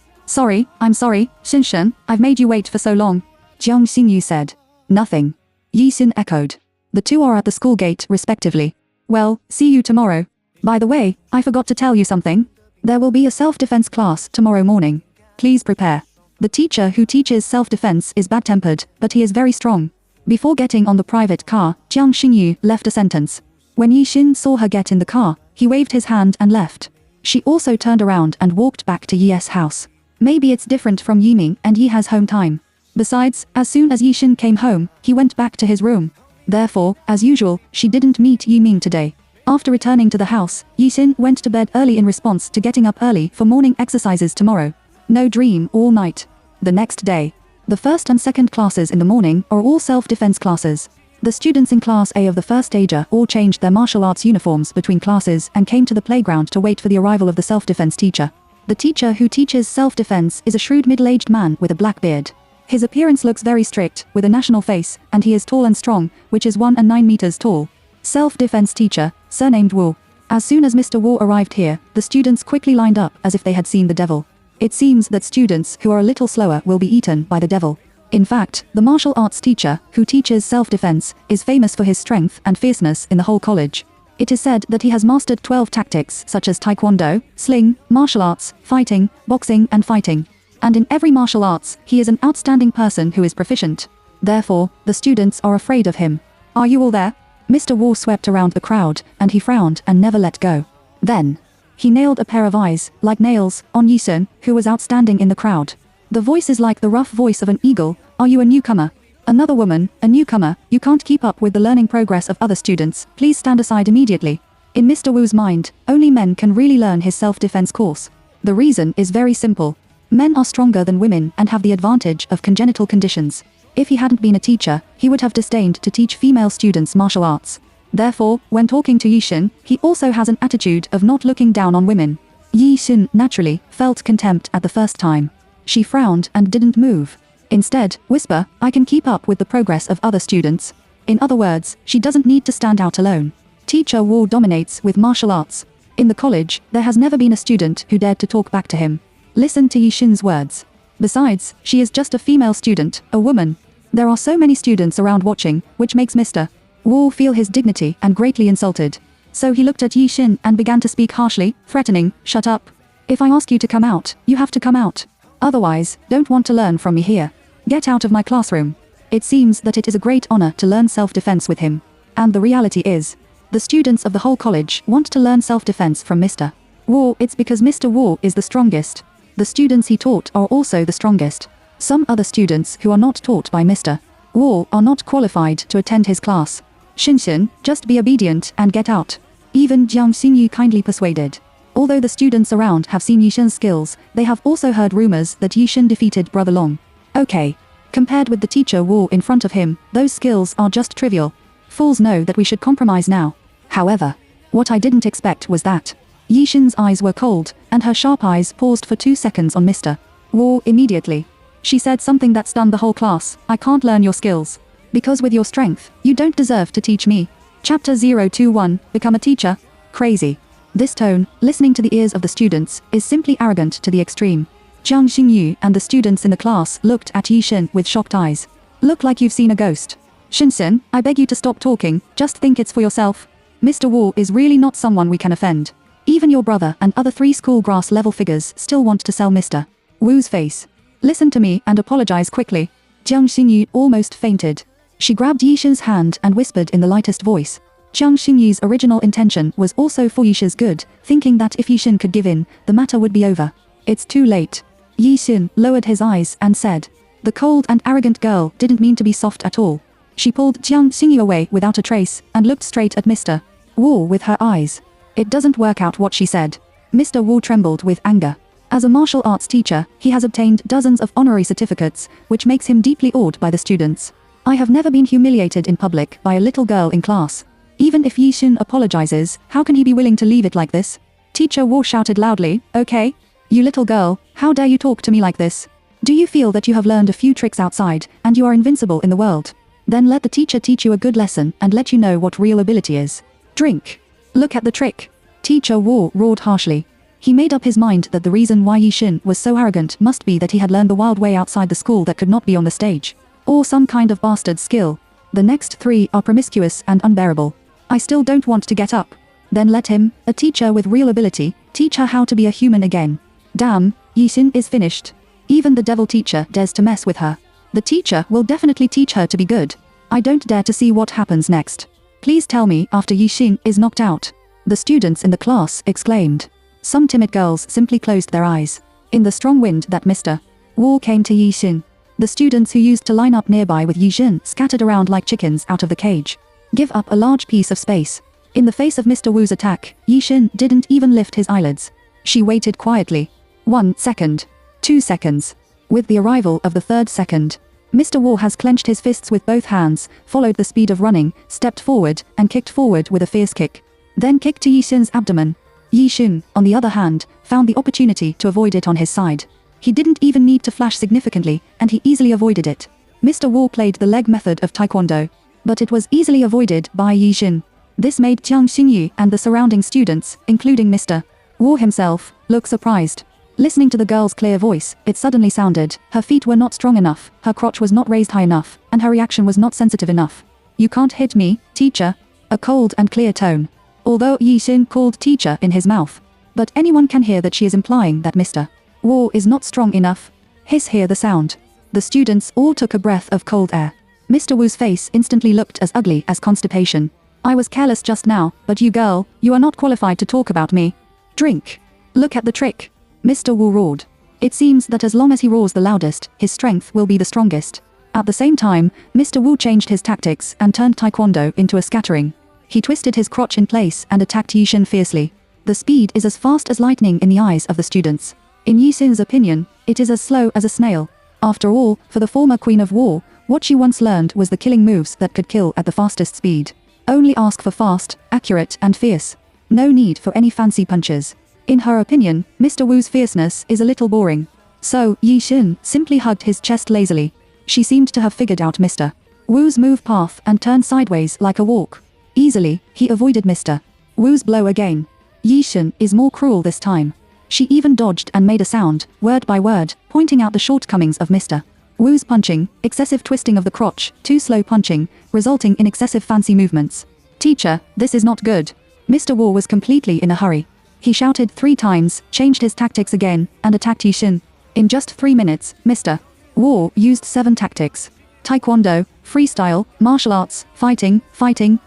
I'm sorry, Xinshen, I've made you wait for so long. Jiang Xingyu said. Nothing. Yishen echoed. The two are at the school gate, respectively. Well, see you tomorrow. By the way, I forgot to tell you something. There will be a self-defense class tomorrow morning. Please prepare. The teacher who teaches self-defense is bad-tempered, but he is very strong. Before getting on the private car, Jiang Xingyu left a sentence. When Yishen saw her get in the car, he waved his hand and left. She also turned around and walked back to Yi's house. Maybe it's different from Yiming and Yi has home time. Besides, as soon as Yishen came home, he went back to his room. Therefore, as usual, she didn't meet Yiming today. After returning to the house, Yishen went to bed early in response to getting up early for morning exercises tomorrow. No dream all night. The next day. The first and second classes in the morning are all self-defense classes. The students in Class A of the first stager all changed their martial arts uniforms between classes and came to the playground to wait for the arrival of the self-defense teacher. The teacher who teaches self-defense is a shrewd middle-aged man with a black beard. His appearance looks very strict, with a national face, and he is tall and strong, which is 1 meters tall. Self-defense teacher, surnamed Wu. As soon as Mr. Wu arrived here, the students quickly lined up as if they had seen the devil. It seems that students who are a little slower will be eaten by the devil. In fact, the martial arts teacher, who teaches self-defense, is famous for his strength and fierceness in the whole college. It is said that he has mastered 12 tactics such as taekwondo, sling, martial arts, fighting, boxing and fighting. And in every martial arts, he is an outstanding person who is proficient. Therefore, the students are afraid of him. Are you all there? Mr. Wu swept around the crowd, and he frowned and never let go. Then, He nailed a pair of eyes, like nails, on Yixin, who was outstanding in the crowd. The voice is like the rough voice of an eagle. Are you a newcomer? Another woman, a newcomer, you can't keep up with the learning progress of other students, please stand aside immediately. In Mr. Wu's mind, only men can really learn his self-defense course. The reason is very simple. Men are stronger than women and have the advantage of congenital conditions. If he hadn't been a teacher, he would have disdained to teach female students martial arts. Therefore, when talking to Yixin, he also has an attitude of not looking down on women. Yixin, naturally, felt contempt at the first time. She frowned and didn't move. Instead, whisper, I can keep up with the progress of other students. In other words, she doesn't need to stand out alone. Teacher Wu dominates with martial arts. In the college, there has never been a student who dared to talk back to him. Listen to Yixin's words. Besides, she is just a female student, a woman. There are so many students around watching, which makes Mr. Wu feel his dignity and greatly insulted. So he looked at Yixin and began to speak harshly, threatening, shut up. If I ask you to come out, you have to come out. Otherwise, don't want to learn from me here. Get out of my classroom. It seems that it is a great honor to learn self-defense with him. And the reality is, the students of the whole college want to learn self-defense from Mr. Wu. It's because Mr. Wu is the strongest. The students he taught are also the strongest. Some other students who are not taught by Mr. Wu are not qualified to attend his class. Xinxin, just be obedient and get out. Even Jiang Xinyu kindly persuaded. Although the students around have seen Yixin's skills, they have also heard rumors that Yixin defeated Brother Long. Okay. Compared with the teacher Wu in front of him, those skills are just trivial. Fools know that we should compromise now. However, what I didn't expect was that Yixin's eyes were cold, and her sharp eyes paused for 2 seconds on Mr. Wu immediately. She said something that stunned the whole class. I can't learn your skills. Because with your strength, you don't deserve to teach me. Chapter 021, Become a Teacher? Crazy. This tone, listening to the ears of the students, is simply arrogant to the extreme. Jiang Xinyu and the students in the class looked at Yixin with shocked eyes. Look like you've seen a ghost. Xinxin, I beg you to stop talking, just think it's for yourself. Mr. Wu is really not someone we can offend. Even your brother and other 3 school grass level figures still want to sell Mr. Wu's face. Listen to me and apologize quickly. Jiang Xinyu almost fainted. She grabbed Yixin's hand and whispered in the lightest voice. Jiang Xinyu's original intention was also for Yixin's good, thinking that if Yixin could give in, the matter would be over. It's too late. Yixin lowered his eyes and said. The cold and arrogant girl didn't mean to be soft at all. She pulled Jiang Xinyu away without a trace, and looked straight at Mr. Wu with her eyes. It doesn't work out what she said. Mr. Wu trembled with anger. As a martial arts teacher, he has obtained dozens of honorary certificates, which makes him deeply awed by the students. I have never been humiliated in public by a little girl in class. Even if Yixin apologizes, how can he be willing to leave it like this? Teacher Wu shouted loudly, okay? You little girl, how dare you talk to me like this? Do you feel that you have learned a few tricks outside, and you are invincible in the world? Then let the teacher teach you a good lesson and let you know what real ability is. Drink. Look at the trick. Teacher Wu roared harshly. He made up his mind that the reason why Yixin was so arrogant must be that he had learned the wild way outside the school that could not be on the stage. Or some kind of bastard skill. The next 3 are promiscuous and unbearable. I still don't want to get up. Then let him, a teacher with real ability, teach her how to be a human again. Damn, Yixin is finished. Even the devil teacher dares to mess with her. The teacher will definitely teach her to be good. I don't dare to see what happens next. Please tell me after Yixin is knocked out. The students in the class exclaimed. Some timid girls simply closed their eyes. In the strong wind that Mr. Wu came to Yixin. The students who used to line up nearby with Yixin scattered around like chickens out of the cage. Give up a large piece of space. In the face of Mr. Wu's attack, Yixin didn't even lift his eyelids. She waited quietly. 1 second. 2 seconds. With the arrival of the 3rd second, Mr. Wu has clenched his fists with both hands, followed the speed of running, stepped forward, and kicked forward with a fierce kick. Then kicked to Yixin's abdomen. Yixin, on the other hand, found the opportunity to avoid it on his side. He didn't even need to flash significantly, and he easily avoided it. Mr. Wu played the leg method of Taekwondo. But it was easily avoided by Yixin. This made Jiang Xinyu and the surrounding students, including Mr. Wu himself, look surprised. Listening to the girl's clear voice, it suddenly sounded, her feet were not strong enough, her crotch was not raised high enough, and her reaction was not sensitive enough. You can't hit me, teacher. A cold and clear tone. Although Yixin called teacher in his mouth. But anyone can hear that she is implying that Mr. Wu is not strong enough. Hiss, hear the sound. The students all took a breath of cold air. Mr. Wu's face instantly looked as ugly as constipation. I was careless just now, but you girl, you are not qualified to talk about me. Drink. Look at the trick. Mr. Wu roared. It seems that as long as he roars the loudest, his strength will be the strongest. At the same time, Mr. Wu changed his tactics and turned taekwondo into a scattering. He twisted his crotch in place and attacked Yixin fiercely. The speed is as fast as lightning in the eyes of the students. In Yixin's opinion, it is as slow as a snail. After all, for the former Queen of War, what she once learned was the killing moves that could kill at the fastest speed. Only ask for fast, accurate and fierce. No need for any fancy punches. In her opinion, Mr. Wu's fierceness is a little boring. So, Yixin simply hugged his chest lazily. She seemed to have figured out Mr. Wu's move path and turned sideways like a walk. Easily, he avoided Mr. Wu's blow again. Yixin is more cruel this time. She even dodged and made a sound, word by word, pointing out the shortcomings of Mr. Wu's punching, excessive twisting of the crotch, too slow punching, resulting in excessive fancy movements. Teacher, this is not good. Mr. Wu was completely in a hurry. He shouted 3 times, changed his tactics again, and attacked Yixin. In just 3 minutes, Mr. Wu used 7 tactics. Taekwondo, freestyle, martial arts, fighting,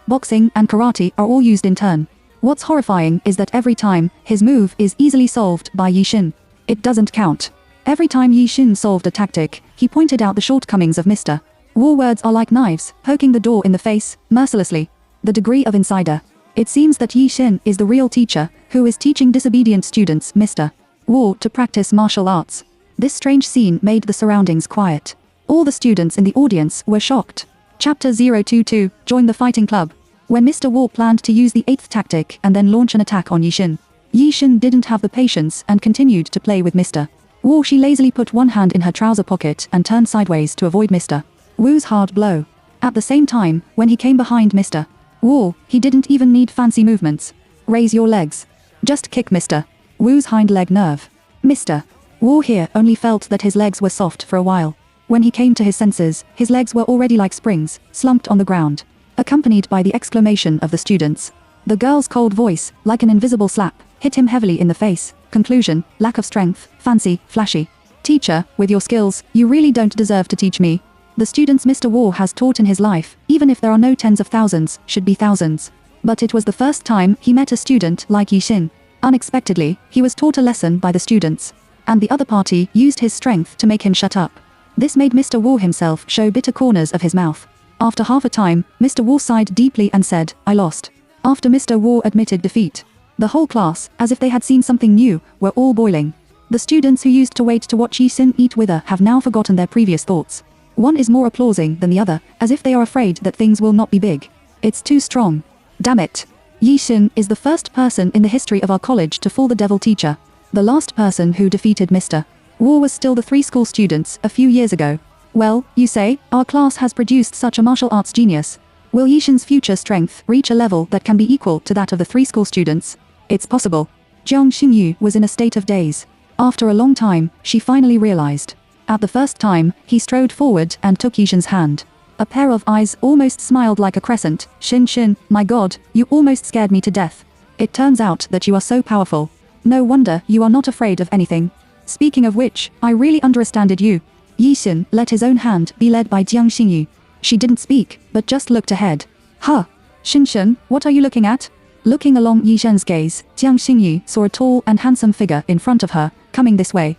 boxing, and karate are all used in turn. What's horrifying is that every time, his move is easily solved by Yixin. It doesn't count. Every time Yixin solved a tactic, he pointed out the shortcomings of Mr. Wu. Words are like knives, poking the door in the face, mercilessly. The degree of insider. It seems that Yixin is the real teacher, who is teaching disobedient students, Mr. Wu, to practice martial arts. This strange scene made the surroundings quiet. All the students in the audience were shocked. Chapter 022, Join the Fighting Club. When Mr. Wu planned to use the 8th tactic and then launch an attack on Yixin, Yixin didn't have the patience and continued to play with Mr. Wu. She lazily put one hand in her trouser pocket and turned sideways to avoid Mr. Wu's hard blow. At the same time, when he came behind Mr. Wu, he didn't even need fancy movements. Raise your legs. Just kick Mr. Wu's hind leg nerve. Mr. Wu here only felt that his legs were soft for a while. When he came to his senses, his legs were already like springs, slumped on the ground. Accompanied by the exclamation of the students. The girl's cold voice, like an invisible slap, hit him heavily in the face. Conclusion, lack of strength, fancy, flashy. Teacher, with your skills, you really don't deserve to teach me. The students Mr. Wu has taught in his life, even if there are no tens of thousands, should be thousands. But it was the first time he met a student like Yixin. Unexpectedly, he was taught a lesson by the students. And the other party used his strength to make him shut up. This made Mr. Wu himself show bitter corners of his mouth. After half a time, Mr. Wu sighed deeply and said, I lost. After Mr. Wu admitted defeat, the whole class, as if they had seen something new, were all boiling. The students who used to wait to watch Yixin eat wither have now forgotten their previous thoughts. One is more applauding than the other, as if they are afraid that things will not be big. It's too strong. Damn it. Yixin is the first person in the history of our college to fool the devil teacher. The last person who defeated Mr. Wu was still the 3 school students a few years ago. Well, you say, our class has produced such a martial arts genius. Will Yixin's future strength reach a level that can be equal to that of the 3 school students? It's possible. Jiang Xingyu was in a state of daze. After a long time, she finally realized. At the first time, he strode forward and took Yixin's hand. A pair of eyes almost smiled like a crescent. Xin, my god, you almost scared me to death. It turns out that you are so powerful. No wonder you are not afraid of anything. Speaking of which, I really understood you. Yixin let his own hand be led by Jiang Xingyu. She didn't speak, but just looked ahead. Huh. Xin, what are you looking at? Looking along Yixin's gaze, Jiang Xingyu saw a tall and handsome figure in front of her, coming this way.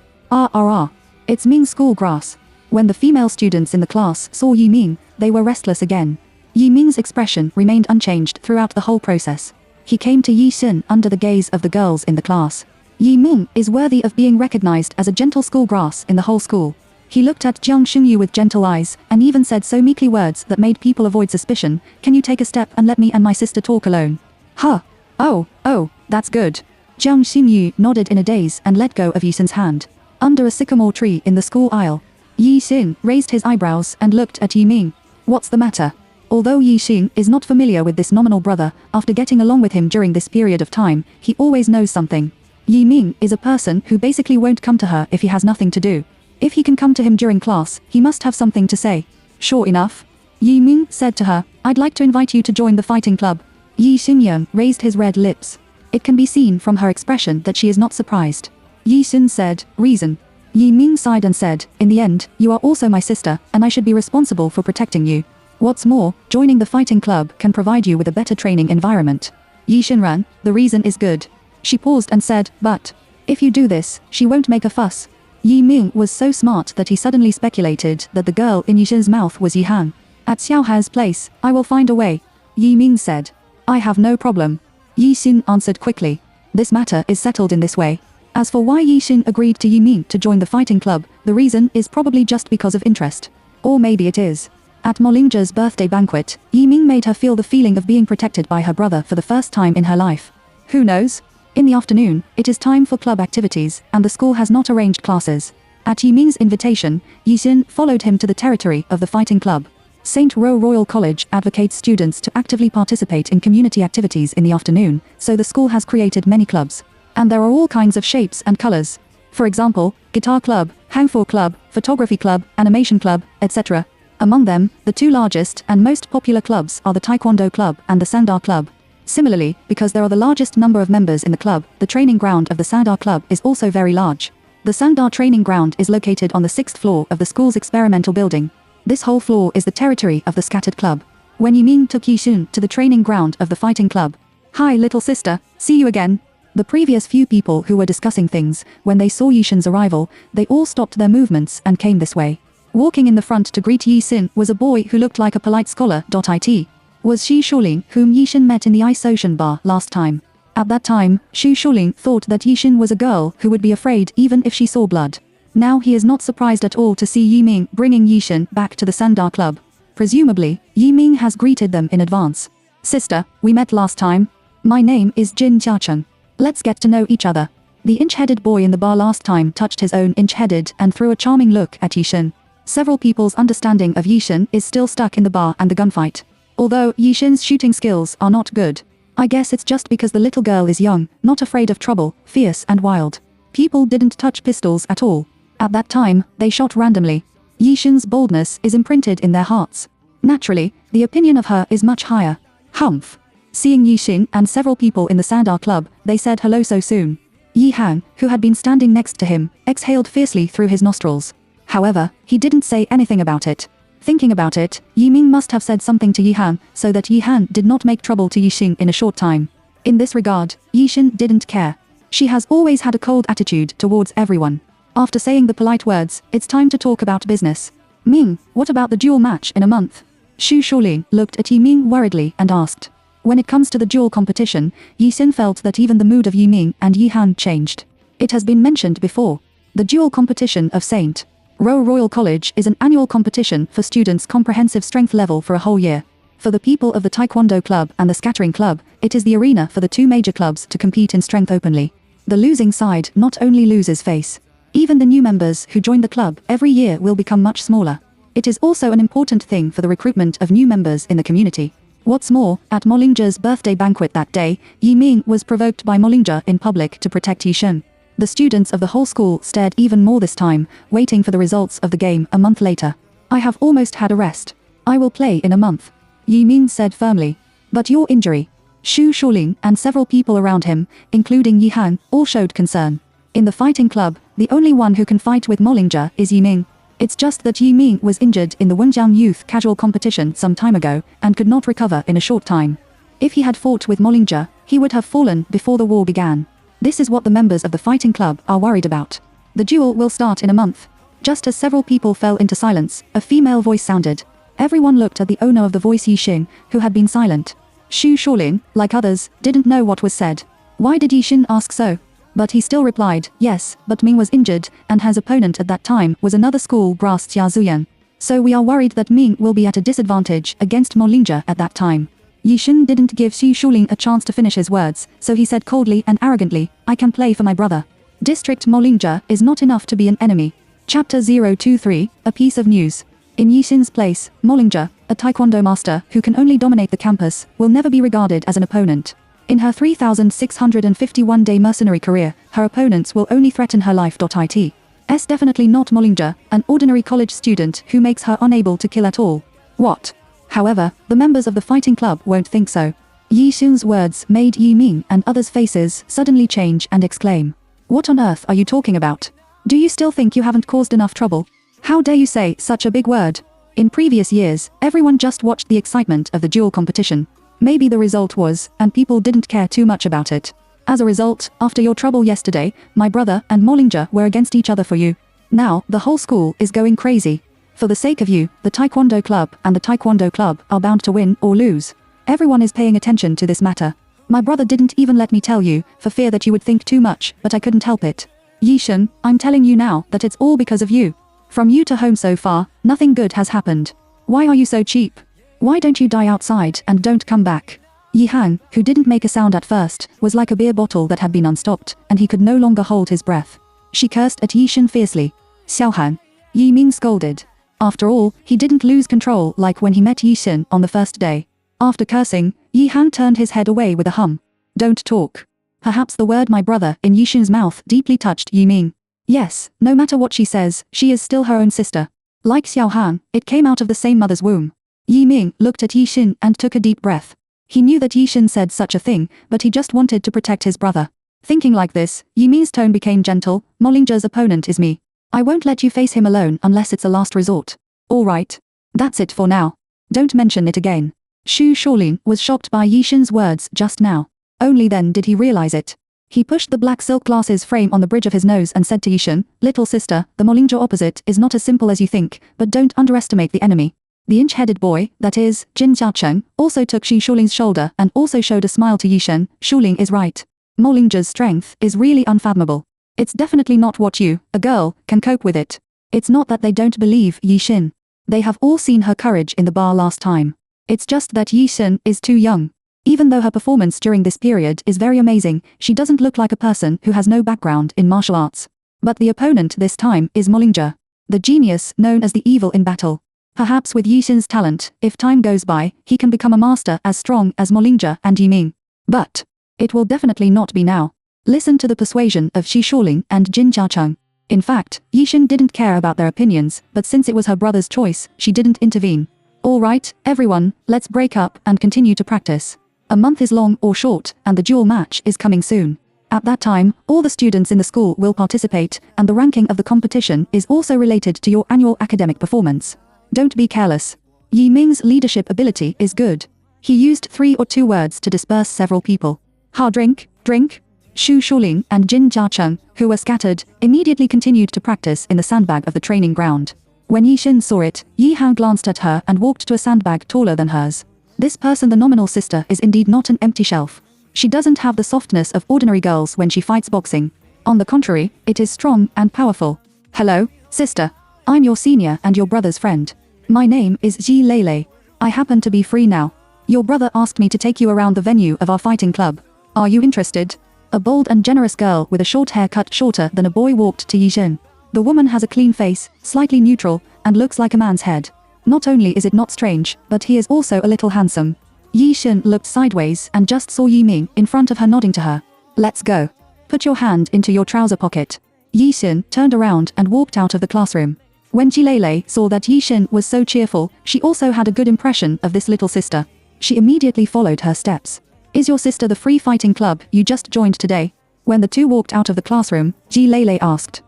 It's Ming's school grass. When the female students in the class saw Yi Ming, they were restless again. Yi Ming's expression remained unchanged throughout the whole process. He came to Yixin under the gaze of the girls in the class. Yi Ming is worthy of being recognized as a gentle school grass in the whole school. He looked at Jiang Xingyu with gentle eyes, and even said so meekly words that made people avoid suspicion. Can you take a step and let me and my sister talk alone? Huh. Oh, that's good. Jiang Xingyu nodded in a daze and let go of Yixin's hand. Under a sycamore tree in the school aisle, Yixin raised his eyebrows and looked at Yi Ming. What's the matter? Although Yixin is not familiar with this nominal brother, after getting along with him during this period of time, he always knows something. Yi Ming is a person who basically won't come to her if he has nothing to do. If he can come to him during class, he must have something to say. Sure enough. Yi Ming said to her, I'd like to invite you to join the fighting club. Yi Xingyang raised his red lips. It can be seen from her expression that she is not surprised. Yi Xin said, reason. Yi Ming sighed and said, in the end, you are also my sister, and I should be responsible for protecting you. What's more, joining the fighting club can provide you with a better training environment. Yi Xinran, the reason is good. She paused and said, but if you do this, she won't make a fuss. Yi Ming was so smart that he suddenly speculated that the girl in Yixin's mouth was Yi Han. At Xiaohe's place, I will find a way, Yi Ming said. I have no problem. Yi Xin answered quickly. This matter is settled in this way. As for why Yi Xin agreed to Yi Ming to join the fighting club, the reason is probably just because of interest. Or maybe it is. At Molingja's birthday banquet, Yi Ming made her feel the feeling of being protected by her brother for the first time in her life. Who knows? In the afternoon, it is time for club activities, and the school has not arranged classes. At Yi Ming's invitation, Yi Xin followed him to the territory of the fighting club. St. Ro Royal College advocates students to actively participate in community activities in the afternoon, so the school has created many clubs. And there are all kinds of shapes and colors. For example, guitar club, hangfu club, photography club, animation club, etc. Among them, the two largest and most popular clubs are the Taekwondo club and the Sandar club. Similarly, because there are the largest number of members in the club, the training ground of the Sandar club is also very large. The Sandar training ground is located on the 6th floor of the school's experimental building. This whole floor is the territory of the scattered club. When Yi Ming took Yi Xin to the training ground of the fighting club. Hi little sister, see you again. The previous few people who were discussing things, when they saw Yi Xin's arrival, they all stopped their movements and came this way. Walking in the front to greet Yi Xin was a boy who looked like a polite scholar. It was Xu Shuling, whom Yi Xin met in the Ice Ocean bar last time. At that time, Xu Shuling thought that Yi Xin was a girl who would be afraid even if she saw blood. Now he is not surprised at all to see Yi Ming bringing Yi Xin back to the Sandar club. Presumably, Yi Ming has greeted them in advance. Sister, we met last time. My name is Jin Jiacheng. Let's get to know each other. The inch-headed boy in the bar last time touched his own inch-headed and threw a charming look at Yi Xin. Several people's understanding of Yi Xin is still stuck in the bar and the gunfight. Although Yi Xin's shooting skills are not good. I guess it's just because the little girl is young, not afraid of trouble, fierce and wild. People didn't touch pistols at all. At that time, they shot randomly. Yi Xin's boldness is imprinted in their hearts. Naturally, the opinion of her is much higher. Humph. Seeing Yi Xin and several people in the Sandar club, they said hello so soon. Yi Han, who had been standing next to him, exhaled fiercely through his nostrils. However, he didn't say anything about it. Thinking about it, Yi Ming must have said something to Yi Han, so that Yi Han did not make trouble to Yi Xin in a short time. In this regard, Yi Xin didn't care. She has always had a cold attitude towards everyone. After saying the polite words, it's time to talk about business. Ming, what about the duel match in a month? Xu Shuling looked at Yi Ming worriedly and asked. When it comes to the duel competition, Yi Xin felt that even the mood of Yi Ming and Yi Han changed. It has been mentioned before. The duel competition of St. Ro Royal College is an annual competition for students' comprehensive strength level for a whole year. For the people of the Taekwondo Club and the Scattering Club, it is the arena for the two major clubs to compete in strength openly. The losing side not only loses face. Even the new members who join the club every year will become much smaller. It is also an important thing for the recruitment of new members in the community. What's more, at Molingja's birthday banquet that day, Yi Ming was provoked by Molingja in public to protect Yi Xin. The students of the whole school stared even more this time, waiting for the results of the game a month later. I have almost had a rest. I will play in a month, Yi Ming said firmly. But your injury. Xu Shuling and several people around him, including Yi Han, all showed concern. In the fighting club, the only one who can fight with Molingja is Yi Ming. It's just that Yi Ming was injured in the Wenjiang Youth Casual Competition some time ago, and could not recover in a short time. If he had fought with Molingja, he would have fallen before the war began. This is what the members of the fighting club are worried about. The duel will start in a month. Just as several people fell into silence, a female voice sounded. Everyone looked at the owner of the voice, Yi Xin, who had been silent. Xu Shuling, like others, didn't know what was said. Why did Yi Xin ask so? But he still replied, yes, but Ming was injured, and his opponent at that time was another school brass Jia Zuyan. So we are worried that Ming will be at a disadvantage against Molingja at that time. Yi Xin didn't give Xu Shuling a chance to finish his words, so he said coldly and arrogantly, I can play for my brother. District Molingja is not enough to be an enemy. Chapter 023, A Piece of News. In Yi Xin's place, Molingja, a taekwondo master who can only dominate the campus, will never be regarded as an opponent. In her 3,651-day mercenary career, her opponents will only threaten her life. It's definitely not Molingja, an ordinary college student who makes her unable to kill at all. What? However, the members of the fighting club won't think so. Yi Xin's words made Yi Ming and others' faces suddenly change and exclaim. What on earth are you talking about? Do you still think you haven't caused enough trouble? How dare you say such a big word? In previous years, everyone just watched the excitement of the duel competition. Maybe the result was, and people didn't care too much about it. As a result, after your trouble yesterday, my brother and Mollinger were against each other for you. Now, the whole school is going crazy. For the sake of you, the Taekwondo Club and the Taekwondo Club are bound to win or lose. Everyone is paying attention to this matter. My brother didn't even let me tell you, for fear that you would think too much, but I couldn't help it. Yishan, I'm telling you now that it's all because of you. From you to home so far, nothing good has happened. Why are you so cheap? Why don't you die outside and don't come back? Yi Hang, who didn't make a sound at first, was like a beer bottle that had been unstopped, and he could no longer hold his breath. She cursed at Yishan fiercely. Xiaohan. Yi Ming scolded. After all, he didn't lose control like when he met Yishan on the first day. After cursing, Yi Han turned his head away with a hum. Don't talk. Perhaps the word my brother in Yishan's mouth deeply touched Yi Ming. Yes, no matter what she says, she is still her own sister. Like Xiaohan, it came out of the same mother's womb. Yi Ming looked at Yishan and took a deep breath. He knew that Yishan said such a thing, but he just wanted to protect his brother. Thinking like this, Yi Ming's tone became gentle. Mollinger's opponent is me. I won't let you face him alone unless it's a last resort. All right. That's it for now. Don't mention it again. Xu Shaolin was shocked by Yishan's words just now. Only then did he realize it. He pushed the black silk glasses frame on the bridge of his nose and said to Yishan, little sister, the Mollinger opposite is not as simple as you think, but don't underestimate the enemy. The inch-headed boy, that is, Jin Jiacheng, also took Xu Shaolin's shoulder and also showed a smile to Yishan. Shaolin is right. Mollinger's strength is really unfathomable. It's definitely not what you, a girl, can cope with it. It's not that they don't believe Yishan. They have all seen her courage in the bar last time. It's just that Yishan is too young. Even though her performance during this period is very amazing, she doesn't look like a person who has no background in martial arts. But the opponent this time is Mollinger, the genius known as the evil in battle. Perhaps with Yishan's talent, if time goes by, he can become a master as strong as Mollinger and Yi Ming. But it will definitely not be now. Listen to the persuasion of Xu Shaolin and Jin Jiacheng. In fact, Yishan didn't care about their opinions, but since it was her brother's choice, she didn't intervene. All right, everyone, let's break up and continue to practice. A month is long or short, and the duel match is coming soon. At that time, all the students in the school will participate, and the ranking of the competition is also related to your annual academic performance. Don't be careless. Yi Ming's leadership ability is good. He used 3 or 2 words to disperse several people. Ha, drink, drink. Xu Shaolin and Jin Jiacheng, who were scattered, immediately continued to practice in the sandbag of the training ground. When Yishan saw it, Yi Han glanced at her and walked to a sandbag taller than hers. This person, the nominal sister, is indeed not an empty shelf. She doesn't have the softness of ordinary girls when she fights boxing. On the contrary, it is strong and powerful. Hello, sister. I'm your senior and your brother's friend. My name is Ji Lele. I happen to be free now. Your brother asked me to take you around the venue of our fighting club. Are you interested? A bold and generous girl with a short hair cut shorter than a boy walked to Yishan. The woman has a clean face, slightly neutral, and looks like a man's head. Not only is it not strange, but he is also a little handsome. Yishan looked sideways and just saw Yi Ming in front of her nodding to her. Let's go. Put your hand into your trouser pocket. Yishan turned around and walked out of the classroom. When Jilele saw that Yishan was so cheerful, she also had a good impression of this little sister. She immediately followed her steps. Is your sister the free fighting club you just joined today? When the two walked out of the classroom, Jilele asked.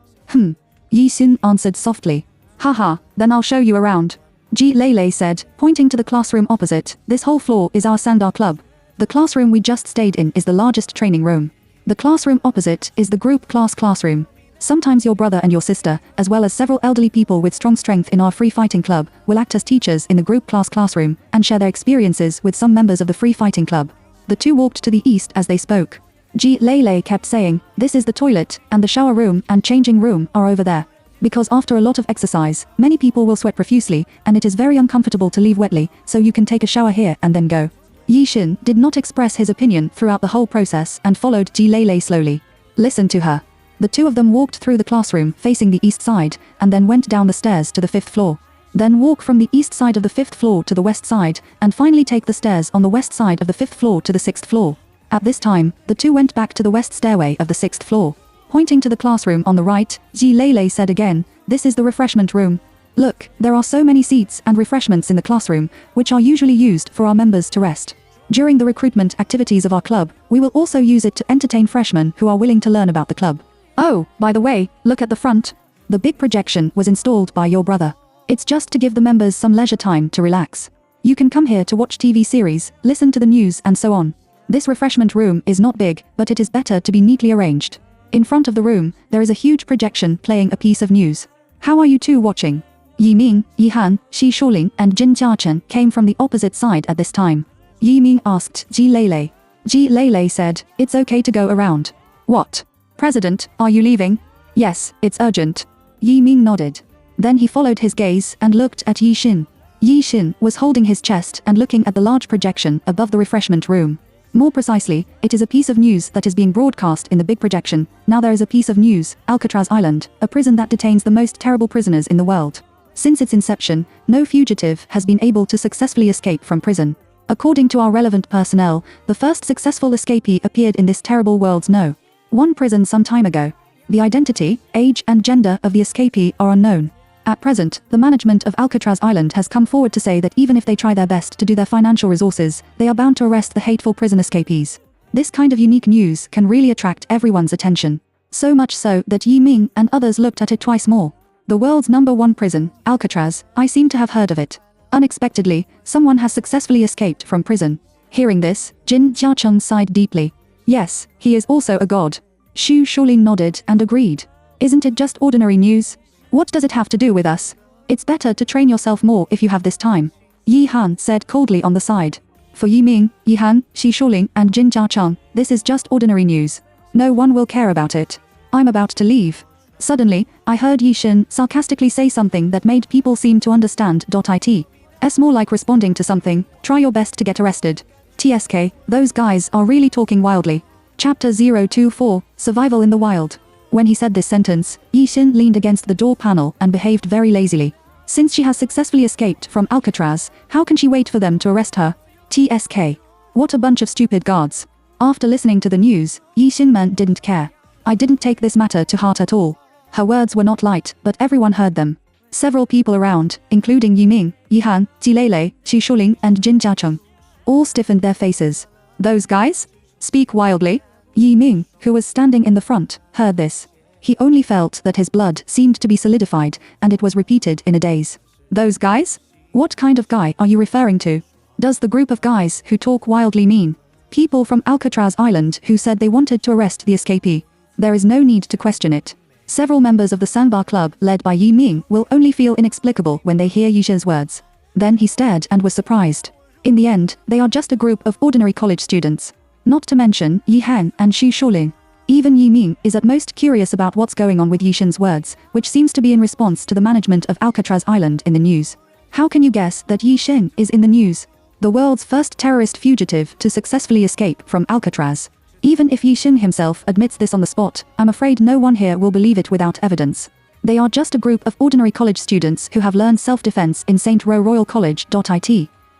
Yishan answered softly. Haha, then I'll show you around. Jilele said, pointing to the classroom opposite. This whole floor is our Sandar club. The classroom we just stayed in is the largest training room. The classroom opposite is the group classroom. Sometimes your brother and your sister, as well as several elderly people with strong strength in our free fighting club, will act as teachers in the group classroom, and share their experiences with some members of the free fighting club. The two walked to the east as they spoke. Ji Lele kept saying, this is the toilet, and the shower room and changing room are over there. Because after a lot of exercise, many people will sweat profusely, and it is very uncomfortable to leave wetly, so you can take a shower here and then go. Yishan did not express his opinion throughout the whole process and followed Ji Lele slowly. Listen to her. The two of them walked through the classroom facing the east side, and then went down the stairs to the 5th floor. Then walk from the east side of the 5th floor to the west side, and finally take the stairs on the west side of the 5th floor to the 6th floor. At this time, the two went back to the west stairway of the 6th floor. Pointing to the classroom on the right, Ji Lele said again, this is the refreshment room. Look, there are so many seats and refreshments in the classroom, which are usually used for our members to rest. During the recruitment activities of our club, we will also use it to entertain freshmen who are willing to learn about the club. Oh, by the way, look at the front. The big projection was installed by your brother. It's just to give the members some leisure time to relax. You can come here to watch TV series, listen to the news and so on. This refreshment room is not big, but it is better to be neatly arranged. In front of the room, there is a huge projection playing a piece of news. How are you two watching? Yi Ming, Yi Han, Shi Shuling, and Jin Jiachen came from the opposite side at this time. Yi Ming asked Ji Lei. Ji Lei said, "It's okay to go around." "What? President, are you leaving?" "Yes, it's urgent." Yi Ming nodded. Then he followed his gaze and looked at Yi Xin. Yi Xin was holding his chest and looking at the large projection above the refreshment room. More precisely, it is a piece of news that is being broadcast in the big projection. Now there is a piece of news, Alcatraz Island, a prison that detains the most terrible prisoners in the world. Since its inception, no fugitive has been able to successfully escape from prison. According to our relevant personnel, the first successful escapee appeared in this terrible world's one prison some time ago. The identity, age and gender of the escapee are unknown. At present, the management of Alcatraz Island has come forward to say that even if they try their best to do their financial resources, they are bound to arrest the hateful prison escapees. This kind of unique news can really attract everyone's attention. So much so that Yi Ming and others looked at it twice more. The world's #1 prison, Alcatraz, I seem to have heard of it. Unexpectedly, someone has successfully escaped from prison. Hearing this, Jin Jiacheng sighed deeply. Yes, he is also a god. Xu Shuling nodded and agreed. Isn't it just ordinary news? What does it have to do with us? It's better to train yourself more if you have this time. Yi Han said coldly on the side. For Yi Ming, Yi Han, Shi Shuling, and Jin Jiacheng, this is just ordinary news. No one will care about it. I'm about to leave. Suddenly, I heard Yi Xin sarcastically say something that made people seem to understand. It's more like responding to something, try your best to get arrested. TSK, those guys are really talking wildly. Chapter 024, Survival in the Wild. When he said this sentence, Yi Xin leaned against the door panel and behaved very lazily. Since she has successfully escaped from Alcatraz, how can she wait for them to arrest her? TSK. What a bunch of stupid guards. After listening to the news, Yi Xin didn't care. I didn't take this matter to heart at all. Her words were not light, but everyone heard them. Several people around, including Yi Ming, Yi Han, Ji Lei, Xu Shuling, and Jin Jiacheng, all stiffened their faces. Those guys? Speak wildly? Yi Ming, who was standing in the front, heard this. He only felt that his blood seemed to be solidified, and it was repeated in a daze. Those guys? What kind of guy are you referring to? Does the group of guys who talk wildly mean people from Alcatraz Island who said they wanted to arrest the escapee? There is no need to question it. Several members of the Sandbar Club, led by Yi Ming, will only feel inexplicable when they hear Yi Xin's words. Then he stared and was surprised. In the end, they are just a group of ordinary college students. Not to mention Yi Han and Xu Shuling. Even Yi Ming is at most curious about what's going on with Yi Xin's words, which seems to be in response to the management of Alcatraz Island in the news. How can you guess that Yi Xin is in the news? The world's first terrorist fugitive to successfully escape from Alcatraz. Even if Yi Xin himself admits this on the spot, I'm afraid no one here will believe it without evidence. They are just a group of ordinary college students who have learned self-defense in St. Row Royal College.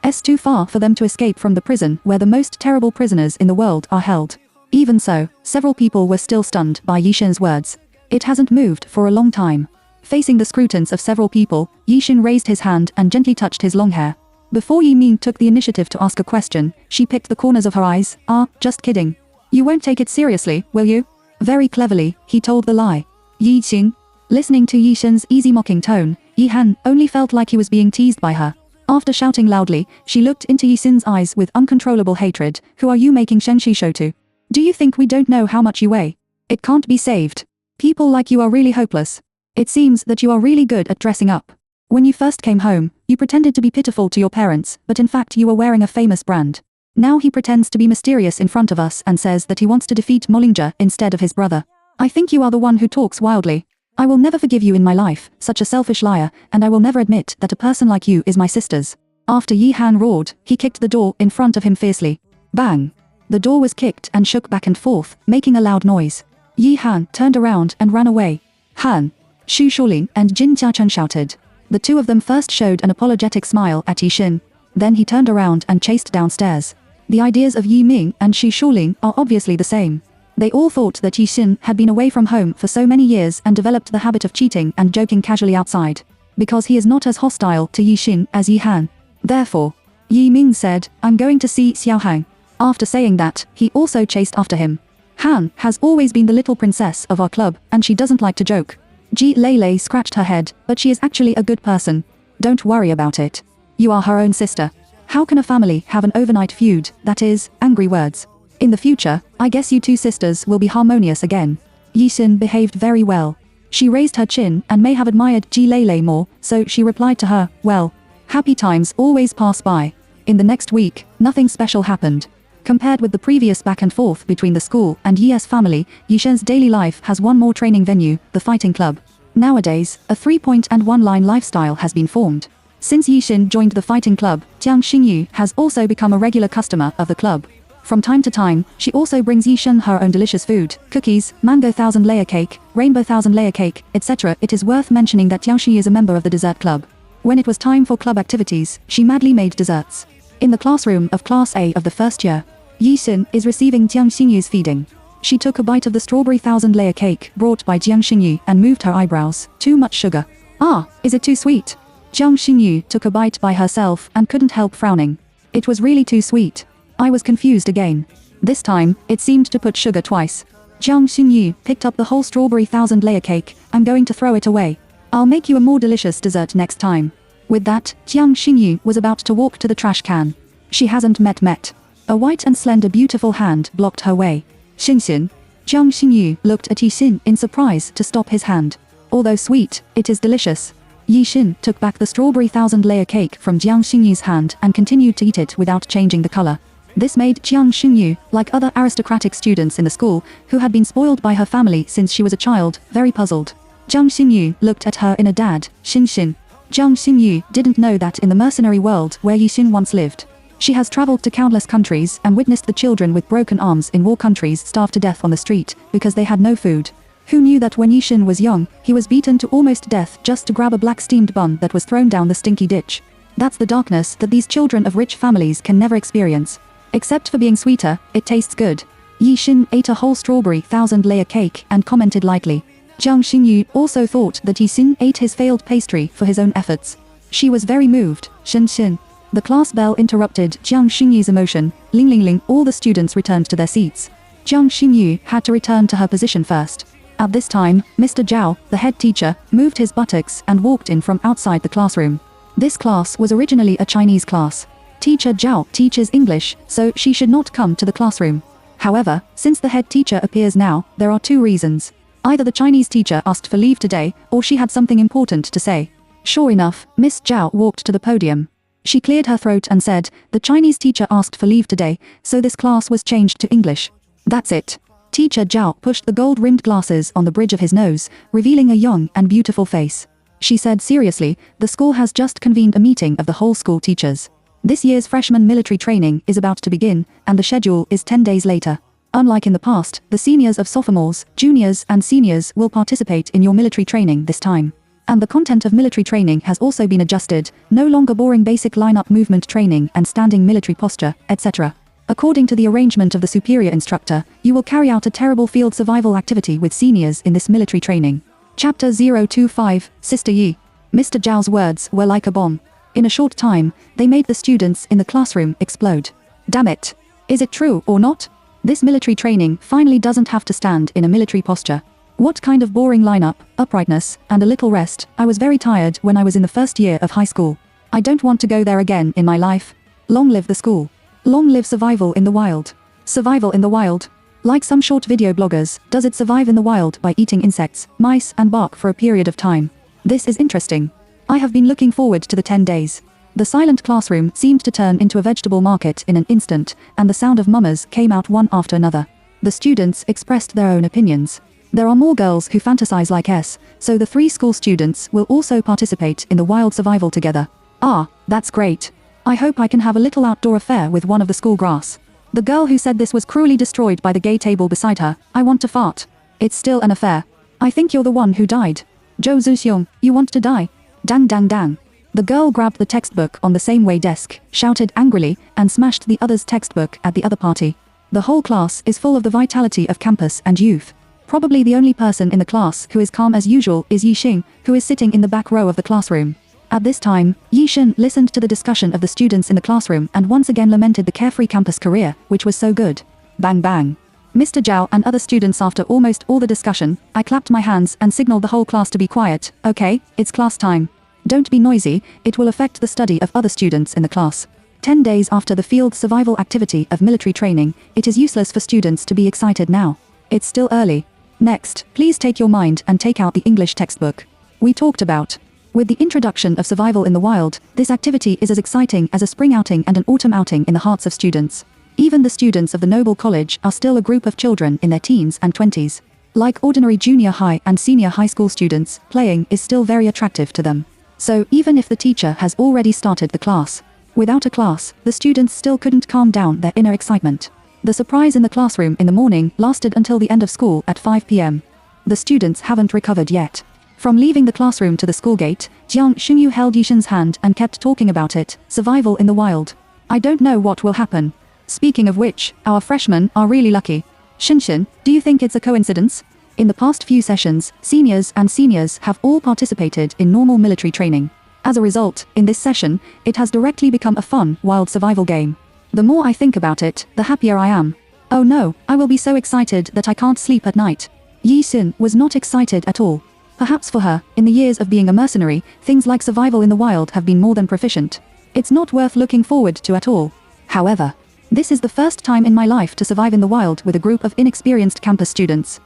It's too far for them to escape from the prison where the most terrible prisoners in the world are held. Even so, several people were still stunned by Yi Xin's words. It hasn't moved for a long time. Facing the scrutiny of several people, Yi Xin raised his hand and gently touched his long hair. Before Yi Ming took the initiative to ask a question, she picked the corners of her eyes. Just kidding. You won't take it seriously, will you? Very cleverly, he told the lie. Yi Xin. Listening to Yi Xin's easy mocking tone, Yi Han only felt like he was being teased by her. After shouting loudly, she looked into Yi Xin's eyes with uncontrollable hatred. Who are you making Shenxi show to? Do you think we don't know how much you weigh? It can't be saved. People like you are really hopeless. It seems that you are really good at dressing up. When you first came home, you pretended to be pitiful to your parents, but in fact you were wearing a famous brand. Now he pretends to be mysterious in front of us and says that he wants to defeat Mollinger instead of his brother. I think you are the one who talks wildly. I will never forgive you in my life, such a selfish liar, and I will never admit that a person like you is my sister's. After Yi Han roared, he kicked the door in front of him fiercely. Bang! The door was kicked and shook back and forth, making a loud noise. Yi Han turned around and ran away. Han, Xu Shuling, and Jin Jiacheng shouted. The two of them first showed an apologetic smile at Yi Xin. Then he turned around and chased downstairs. The ideas of Yi Ming and Xu Shuling are obviously the same. They all thought that Yi Xin had been away from home for so many years and developed the habit of cheating and joking casually outside. Because he is not as hostile to Yi Xin as Yi Han. Therefore, Yi Ming said, I'm going to see Xiao Hang. After saying that, he also chased after him. Han has always been the little princess of our club, and she doesn't like to joke. Ji Lei scratched her head, but she is actually a good person. Don't worry about it. You are her own sister. How can a family have an overnight feud, that is, angry words? In the future, I guess you two sisters will be harmonious again. Yixin behaved very well. She raised her chin and may have admired Ji Lei more, so she replied to her, well, happy times always pass by. In the next week, nothing special happened. Compared with the previous back and forth between the school and Yi's family, Yixin's daily life has one more training venue, the fighting club. Nowadays, a 3-point and 1-line lifestyle has been formed. Since Yixin joined the fighting club, Jiang Xinyu has also become a regular customer of the club. From time to time, she also brings Yixin her own delicious food, cookies, mango 1000-layer cake, rainbow 1000-layer cake, etc. It is worth mentioning that Jiang Xinyu is a member of the dessert club. When it was time for club activities, she madly made desserts. In the classroom of Class A of the first year, Yixin is receiving Jiang Xinyu's feeding. She took a bite of the strawberry 1000-layer cake brought by Jiang Xinyu and moved her eyebrows. Too much sugar. Ah, is it too sweet? Jiang Xinyu took a bite by herself and couldn't help frowning. It was really too sweet. I was confused again. This time, it seemed to put sugar twice. Jiang Xinyu picked up the whole strawberry 1000-layer cake. I'm going to throw it away. I'll make you a more delicious dessert next time. With that, Jiang Xinyu was about to walk to the trash can. She hasn't met. A white and slender beautiful hand blocked her way. Xinxin. Jiang Xinyu looked at Yixin in surprise to stop his hand. Although sweet, it is delicious. Yixin took back the strawberry 1000-layer cake from Jiang Xinyu's hand and continued to eat it without changing the color. This made Jiang Xinyu, like other aristocratic students in the school, who had been spoiled by her family since she was a child, very puzzled. Jiang Xinyu looked at her in a dad, Xinxin. Jiang Xinyu didn't know that in the mercenary world where Yixin once lived, she has traveled to countless countries and witnessed the children with broken arms in war countries starve to death on the street because they had no food. Who knew that when Yixin was young, he was beaten to almost death just to grab a black steamed bun that was thrown down the stinky ditch? That's the darkness that these children of rich families can never experience. Except for being sweeter, it tastes good. Yixin ate a whole strawberry 1000-layer cake and commented lightly. Jiang Xinyu also thought that Yixin ate his failed pastry for his own efforts. She was very moved. Xinxin. The class bell interrupted Jiang Xinyu's emotion. Ling ling ling, all the students returned to their seats. Jiang Xinyu had to return to her position first. At this time, Mr. Zhao, the head teacher, moved his buttocks and walked in from outside the classroom. This class was originally a Chinese class. Teacher Zhao teaches English, so she should not come to the classroom. However, since the head teacher appears now, there are two reasons. Either the Chinese teacher asked for leave today, or she had something important to say. Sure enough, Miss Zhao walked to the podium. She cleared her throat and said, the Chinese teacher asked for leave today, so this class was changed to English. That's it. Teacher Zhao pushed the gold-rimmed glasses on the bridge of his nose, revealing a young and beautiful face. She said seriously, the school has just convened a meeting of the whole school teachers. This year's freshman military training is about to begin, and the schedule is 10 days later. Unlike in the past, the seniors of sophomores, juniors and seniors will participate in your military training this time. And the content of military training has also been adjusted, no longer boring basic line-up movement training and standing military posture, etc. According to the arrangement of the superior instructor, you will carry out a terrible field survival activity with seniors in this military training. Chapter 025, Sister Yi. Mr. Zhao's words were like a bomb. In a short time, they made the students in the classroom explode. Damn it. Is it true or not? This military training finally doesn't have to stand in a military posture. What kind of boring lineup, uprightness, and a little rest. I was very tired when I was in the first year of high school. I don't want to go there again in my life. Long live the school. Long live survival in the wild. Survival in the wild. Like some short video bloggers, does it survive in the wild by eating insects, mice and bark for a period of time? This is interesting. I have been looking forward to the 10 days. The silent classroom seemed to turn into a vegetable market in an instant, and the sound of murmurs came out one after another. The students expressed their own opinions. There are more girls who fantasize like us, so the 3 school students will also participate in the wild survival together. Ah, that's great. I hope I can have a little outdoor affair with one of the school grass. The girl who said this was cruelly destroyed by the gay table beside her. I want to fart. It's still an affair. I think you're the one who died. Zhou Zuxiong, you want to die? Dang dang dang. The girl grabbed the textbook on the same way desk, shouted angrily, and smashed the other's textbook at the other party. The whole class is full of the vitality of campus and youth. Probably the only person in the class who is calm as usual is Yixin, who is sitting in the back row of the classroom. At this time, Yixin listened to the discussion of the students in the classroom and once again lamented the carefree campus career, which was so good. Bang bang. Mr. Zhao and other students. After almost all the discussion, I clapped my hands and signaled the whole class to be quiet. Okay, it's class time. Don't be noisy, it will affect the study of other students in the class. 10 days after the field survival activity of military training, it is useless for students to be excited now. It's still early. Next, please take your mind and take out the English textbook. We talked about. With the introduction of survival in the wild, this activity is as exciting as a spring outing and an autumn outing in the hearts of students. Even the students of the Noble College are still a group of children in their teens and 20s. Like ordinary junior high and senior high school students, playing is still very attractive to them. So, even if the teacher has already started the class, without a class, the students still couldn't calm down their inner excitement. The surprise in the classroom in the morning lasted until the end of school at 5 p.m. The students haven't recovered yet. From leaving the classroom to the school gate, Jiang Xunyu held Yixin's hand and kept talking about it, survival in the wild. I don't know what will happen. Speaking of which, our freshmen are really lucky. Xinxin, do you think it's a coincidence? In the past few sessions, seniors have all participated in normal military training. As a result, in this session, it has directly become a fun, wild survival game. The more I think about it, the happier I am. Oh no, I will be so excited that I can't sleep at night. Yixin was not excited at all. Perhaps for her, in the years of being a mercenary, things like survival in the wild have been more than proficient. It's not worth looking forward to at all. However, this is the first time in my life to survive in the wild with a group of inexperienced campus students.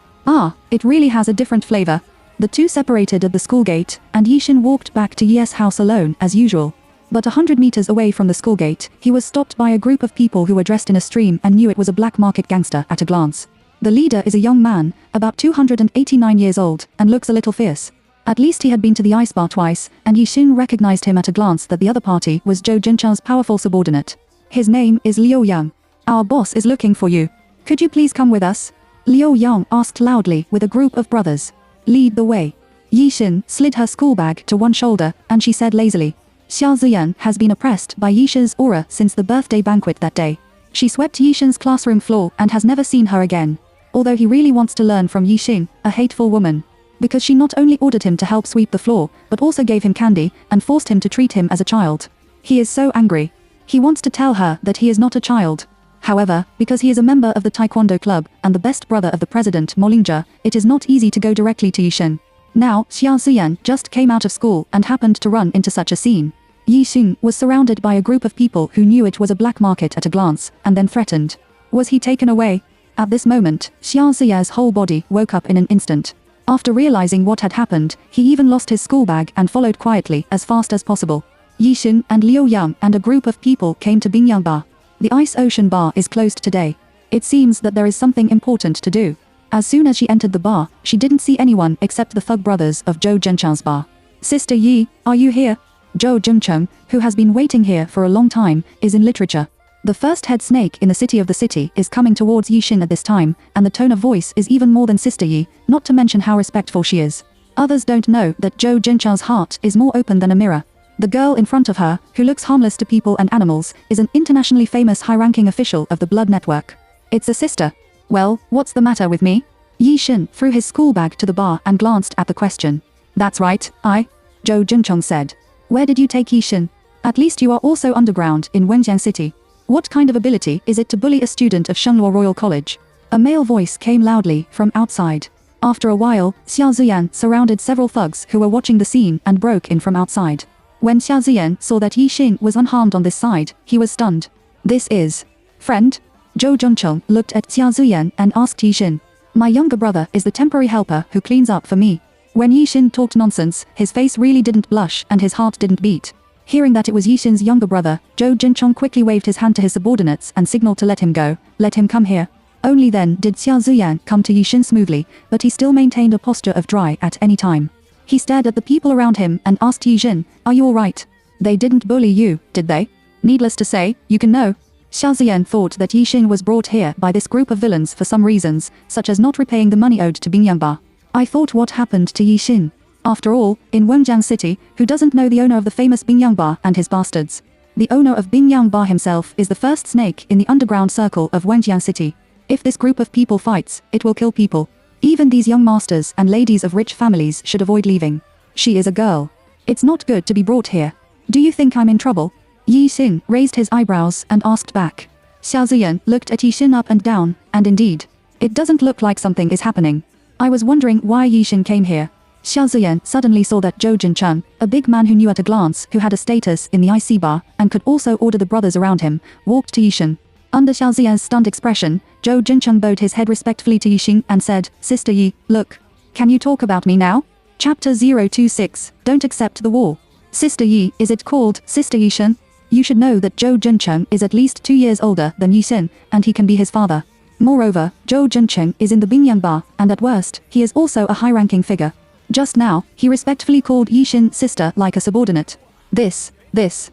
It really has a different flavor. The two separated at the school gate, and Yixin walked back to Ye's house alone, as usual. But 100 meters away from the school gate, he was stopped by a group of people who were dressed in a stream and knew it was a black market gangster at a glance. The leader is a young man, about 289 years old, and looks a little fierce. At least he had been to the ice bar twice, and Yixin recognized him at a glance that the other party was Zhou Jinchang's powerful subordinate. His name is Liu Yang. Our boss is looking for you. Could you please come with us? Liu Yang asked loudly with a group of brothers. Lead the way. Yixin slid her school bag to one shoulder, and she said lazily. Xia Ziyan has been oppressed by Yixin's aura since the birthday banquet that day. She swept Yixin's classroom floor and has never seen her again. Although he really wants to learn from Yixin, a hateful woman. Because she not only ordered him to help sweep the floor, but also gave him candy, and forced him to treat him as a child. He is so angry. He wants to tell her that he is not a child. However, because he is a member of the Taekwondo club, and the best brother of the president Molingja, it is not easy to go directly to Yixin. Now, Xia Ziyan just came out of school and happened to run into such a scene. Yixin was surrounded by a group of people who knew it was a black market at a glance, and then threatened. Was he taken away? At this moment, Xia Ziya's whole body woke up in an instant. After realizing what had happened, he even lost his school bag and followed quietly as fast as possible. Yixin and Liu Yang and a group of people came to Bingyang Bar. The Ice Ocean Bar is closed today. It seems that there is something important to do. As soon as she entered the bar, she didn't see anyone except the thug brothers of Zhou Jinchang's bar. Sister Yi, are you here? Zhou Jinchang, who has been waiting here for a long time, is in literature. The first head snake in the city is coming towards Yixin at this time, and the tone of voice is even more than Sister Yi, not to mention how respectful she is. Others don't know that Zhou Jinchang's heart is more open than a mirror. The girl in front of her, who looks harmless to people and animals, is an internationally famous high-ranking official of the Blood Network. It's a sister. Well, what's the matter with me? Yixin threw his school bag to the bar and glanced at the question. That's right, Zhou Jinchang said. Where did you take Yixin? At least you are also underground in Wenjiang City. What kind of ability is it to bully a student of Shenluo Royal College? A male voice came loudly from outside. After a while, Xia Ziyan surrounded several thugs who were watching the scene and broke in from outside. When Xia Ziyan saw that Yixin was unharmed on this side, he was stunned. This is... Friend? Zhou Jinchang looked at Xia Ziyan and asked Yixin. My younger brother is the temporary helper who cleans up for me. When Yixin talked nonsense, his face really didn't blush and his heart didn't beat. Hearing that it was Yixin's younger brother, Zhou Jinchang quickly waved his hand to his subordinates and signaled to let him go. Let him come here. Only then did Xia Ziyan come to Yixin smoothly, but he still maintained a posture of dry at any time. He stared at the people around him and asked Yixin, are you alright? They didn't bully you, did they? Needless to say, you can know. Xia Ziyan thought that Yixin was brought here by this group of villains for some reasons, such as not repaying the money owed to Bingyang Bar. I thought what happened to Yixin. After all, in Wenjiang City, who doesn't know the owner of the famous Bingyang Bar and his bastards? The owner of Bingyang Bar himself is the first snake in the underground circle of Wenjiang City. If this group of people fights, it will kill people. Even these young masters and ladies of rich families should avoid leaving. She is a girl. It's not good to be brought here. Do you think I'm in trouble? Yixin raised his eyebrows and asked back. Xia Ziyan looked at Yixin up and down, and indeed, it doesn't look like something is happening. I was wondering why Yixin came here. Xiao Ziyan suddenly saw that Zhou Jincheng, a big man who knew at a glance who had a status in the IC bar and could also order the brothers around him, walked to Yixin. Under Xiao Ziyan's stunned expression, Zhou Jincheng bowed his head respectfully to Yixin and said, Sister Yi, look. Can you talk about me now? Chapter 026, Don't Accept the War. Sister Yi, is it called Sister Yixin? You should know that Zhou Jincheng is at least 2 years older than Yixin, and he can be his father. Moreover, Zhou Jincheng is in the Bingyang Bar, and at worst, he is also a high-ranking figure. Just now, he respectfully called Yixin sister like a subordinate. This is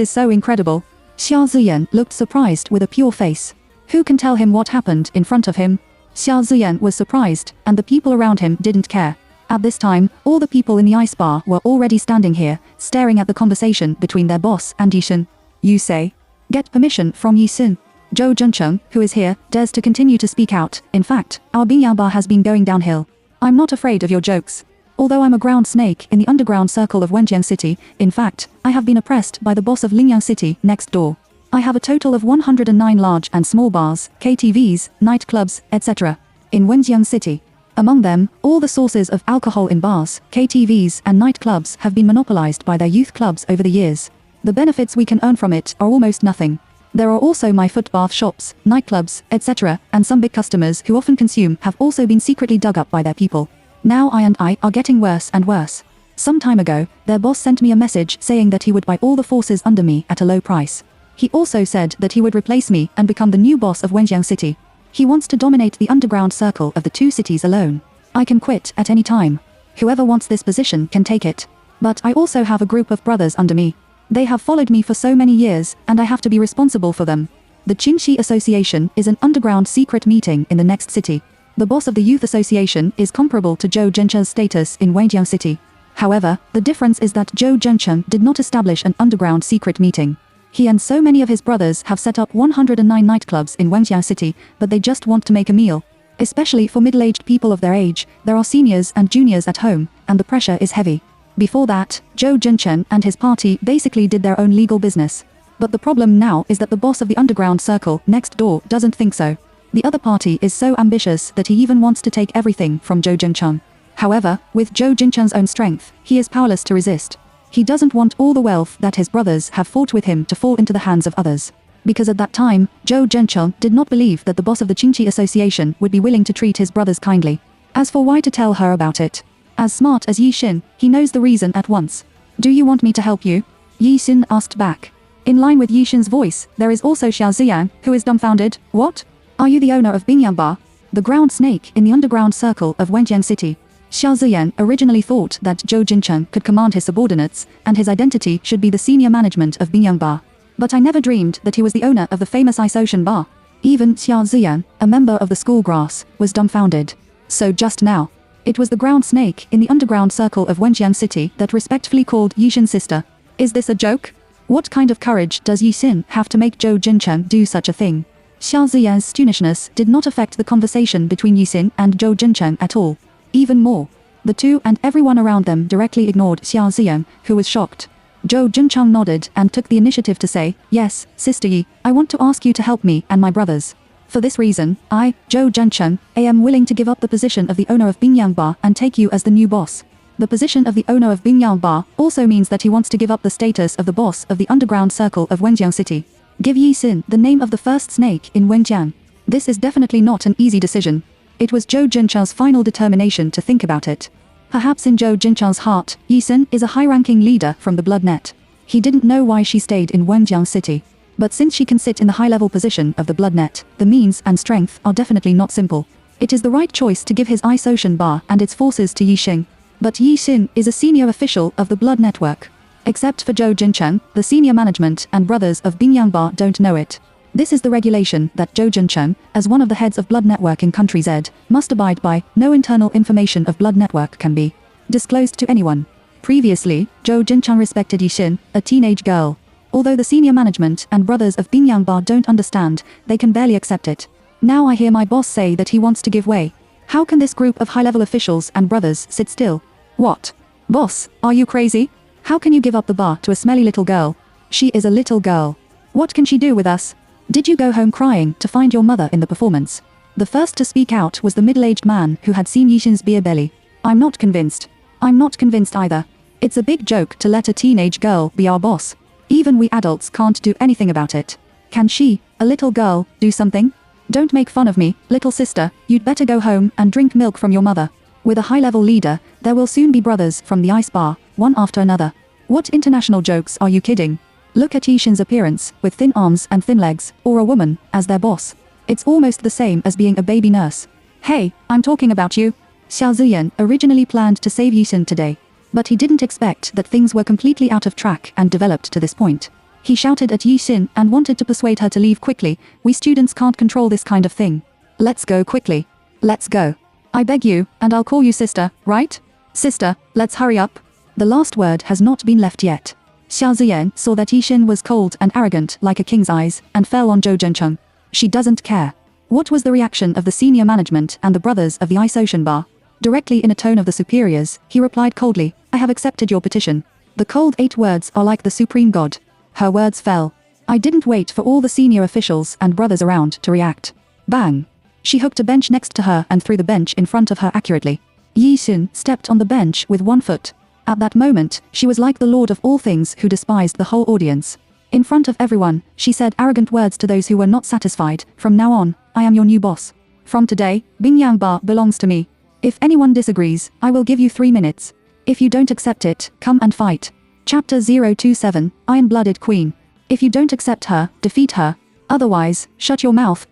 so incredible. Xiao Ziyan looked surprised with a pure face. Who can tell him what happened in front of him? Xiao Ziyan was surprised, and the people around him didn't care. At this time, all the people in the ice bar were already standing here, staring at the conversation between their boss and Yixin. You say? Get permission from Yixin. Zhou Jincheng, who is here, dares to continue to speak out. In fact, our Bingyang Bar has been going downhill. I'm not afraid of your jokes. Although I'm a ground snake in the underground circle of Wenjiang City, in fact, I have been oppressed by the boss of Lingyang City next door. I have a total of 109 large and small bars, KTVs, nightclubs, etc. in Wenjiang City. Among them, all the sources of alcohol in bars, KTVs and nightclubs have been monopolized by their youth clubs over the years. The benefits we can earn from it are almost nothing. There are also my foot bath shops, nightclubs, etc., and some big customers who often consume have also been secretly dug up by their people. Now I are getting worse and worse. Some time ago, their boss sent me a message saying that he would buy all the forces under me at a low price. He also said that he would replace me and become the new boss of Wenjiang City. He wants to dominate the underground circle of the two cities alone. I can quit at any time. Whoever wants this position can take it. But I also have a group of brothers under me. They have followed me for so many years, and I have to be responsible for them. The Qingxi Association is an underground secret meeting in the next city. The boss of the youth association is comparable to Zhou Jincheng's status in Wenjiang City. However, the difference is that Zhou Jincheng did not establish an underground secret meeting. He and so many of his brothers have set up 109 nightclubs in Wenjiang City, but they just want to make a meal. Especially for middle-aged people of their age, there are seniors and juniors at home, and the pressure is heavy. Before that, Zhou Jincheng and his party basically did their own legal business. But the problem now is that the boss of the underground circle next door doesn't think so. The other party is so ambitious that he even wants to take everything from Zhou Jincheng. However, with Zhou Jincheng's own strength, he is powerless to resist. He doesn't want all the wealth that his brothers have fought with him to fall into the hands of others. Because at that time, Zhou Jincheng did not believe that the boss of the Qingxi Association would be willing to treat his brothers kindly. As for why to tell her about it, as smart as Yixin, he knows the reason at once. Do you want me to help you? Yixin asked back. In line with Yixin's voice, there is also Xiao Ziyan, who is dumbfounded. What? Are you the owner of Bingyang Bar? The ground snake in the underground circle of Wenjiang City. Xiao Ziyan originally thought that Zhou Jincheng could command his subordinates, and his identity should be the senior management of Bingyang Bar. But I never dreamed that he was the owner of the famous Isocian Bar. Even Xiao Ziyan, a member of the school grass, was dumbfounded. So just now, it was the ground snake in the underground circle of Wenjiang City that respectfully called Yixin's sister. Is this a joke? What kind of courage does Yixin have to make Zhou Jincheng do such a thing? Xiao Ziyan's stunishness did not affect the conversation between Yixin and Zhou Jincheng at all. Even more, the two and everyone around them directly ignored Xiao Ziyan, who was shocked. Zhou Jincheng nodded and took the initiative to say, Yes, Sister Yi, I want to ask you to help me and my brothers. For this reason, I, Zhou Jincheng, am willing to give up the position of the owner of Bingyang Bar and take you as the new boss. The position of the owner of Bingyang Bar also means that he wants to give up the status of the boss of the underground circle of Wenjiang City. Give Yixin the name of the first snake in Wenjiang. This is definitely not an easy decision. It was Zhou Jincheng's final determination to think about it. Perhaps in Zhou Jincheng's heart, Yixin is a high-ranking leader from the blood net. He didn't know why she stayed in Wenjiang City. But since she can sit in the high-level position of the blood net, the means and strength are definitely not simple. It is the right choice to give his Isocian Bar and its forces to Yixin. But Yixin is a senior official of the blood network. Except for Zhou Jincheng, the senior management and brothers of Bingyang Bar don't know it. This is the regulation that Zhou Jincheng, as one of the heads of Blood Network in Country Z, must abide by. No internal information of Blood Network can be disclosed to anyone. Previously, Zhou Jincheng respected Yixin, a teenage girl. Although the senior management and brothers of Bingyang Bar don't understand, they can barely accept it. Now I hear my boss say that he wants to give way. How can this group of high-level officials and brothers sit still? What? Boss, are you crazy? How can you give up the bar to a smelly little girl? She is a little girl. What can she do with us? Did you go home crying to find your mother in the performance? The first to speak out was the middle-aged man who had seen Yixin's beer belly. I'm not convinced. I'm not convinced either. It's a big joke to let a teenage girl be our boss. Even we adults can't do anything about it. Can she, a little girl, do something? Don't make fun of me, little sister, you'd better go home and drink milk from your mother. With a high-level leader, there will soon be brothers from the ice bar, one after another. What international jokes are you kidding? Look at Yixin's appearance, with thin arms and thin legs, or a woman, as their boss. It's almost the same as being a baby nurse. Hey, I'm talking about you. Xiao Ziyan originally planned to save Yixin today. But he didn't expect that things were completely out of track and developed to this point. He shouted at Yixin and wanted to persuade her to leave quickly. We students can't control this kind of thing. Let's go quickly. Let's go. I beg you, and I'll call you sister, right? Sister, let's hurry up. The last word has not been left yet. Xiao Ziyan saw that Yixin was cold and arrogant like a king's eyes, and fell on Zhou Zhencheng. She doesn't care. What was the reaction of the senior management and the brothers of the Ice Ocean Bar? Directly in a tone of the superiors, he replied coldly, I have accepted your petition. The cold 8 words are like the supreme god. Her words fell. I didn't wait for all the senior officials and brothers around to react. Bang! She hooked a bench next to her and threw the bench in front of her accurately. Yixin stepped on the bench with one foot. At that moment, she was like the lord of all things who despised the whole audience. In front of everyone, she said arrogant words to those who were not satisfied. From now on, I am your new boss. From today, Bingyang Bar belongs to me. If anyone disagrees, I will give you 3 minutes. If you don't accept it, come and fight. Chapter 027, Iron-Blooded Queen. If you don't accept her, defeat her. Otherwise, shut your mouth.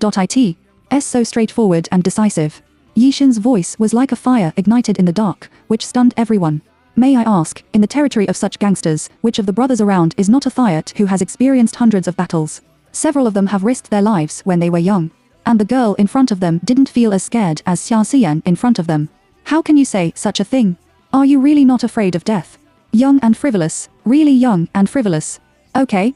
It's so straightforward and decisive. Yixin's voice was like a fire ignited in the dark, which stunned everyone. May I ask, in the territory of such gangsters, which of the brothers around is not a Thiot who has experienced hundreds of battles? Several of them have risked their lives when they were young. And the girl in front of them didn't feel as scared as Xiao Ziyan in front of them. How can you say such a thing? Are you really not afraid of death? Young and frivolous, really young and frivolous. Okay,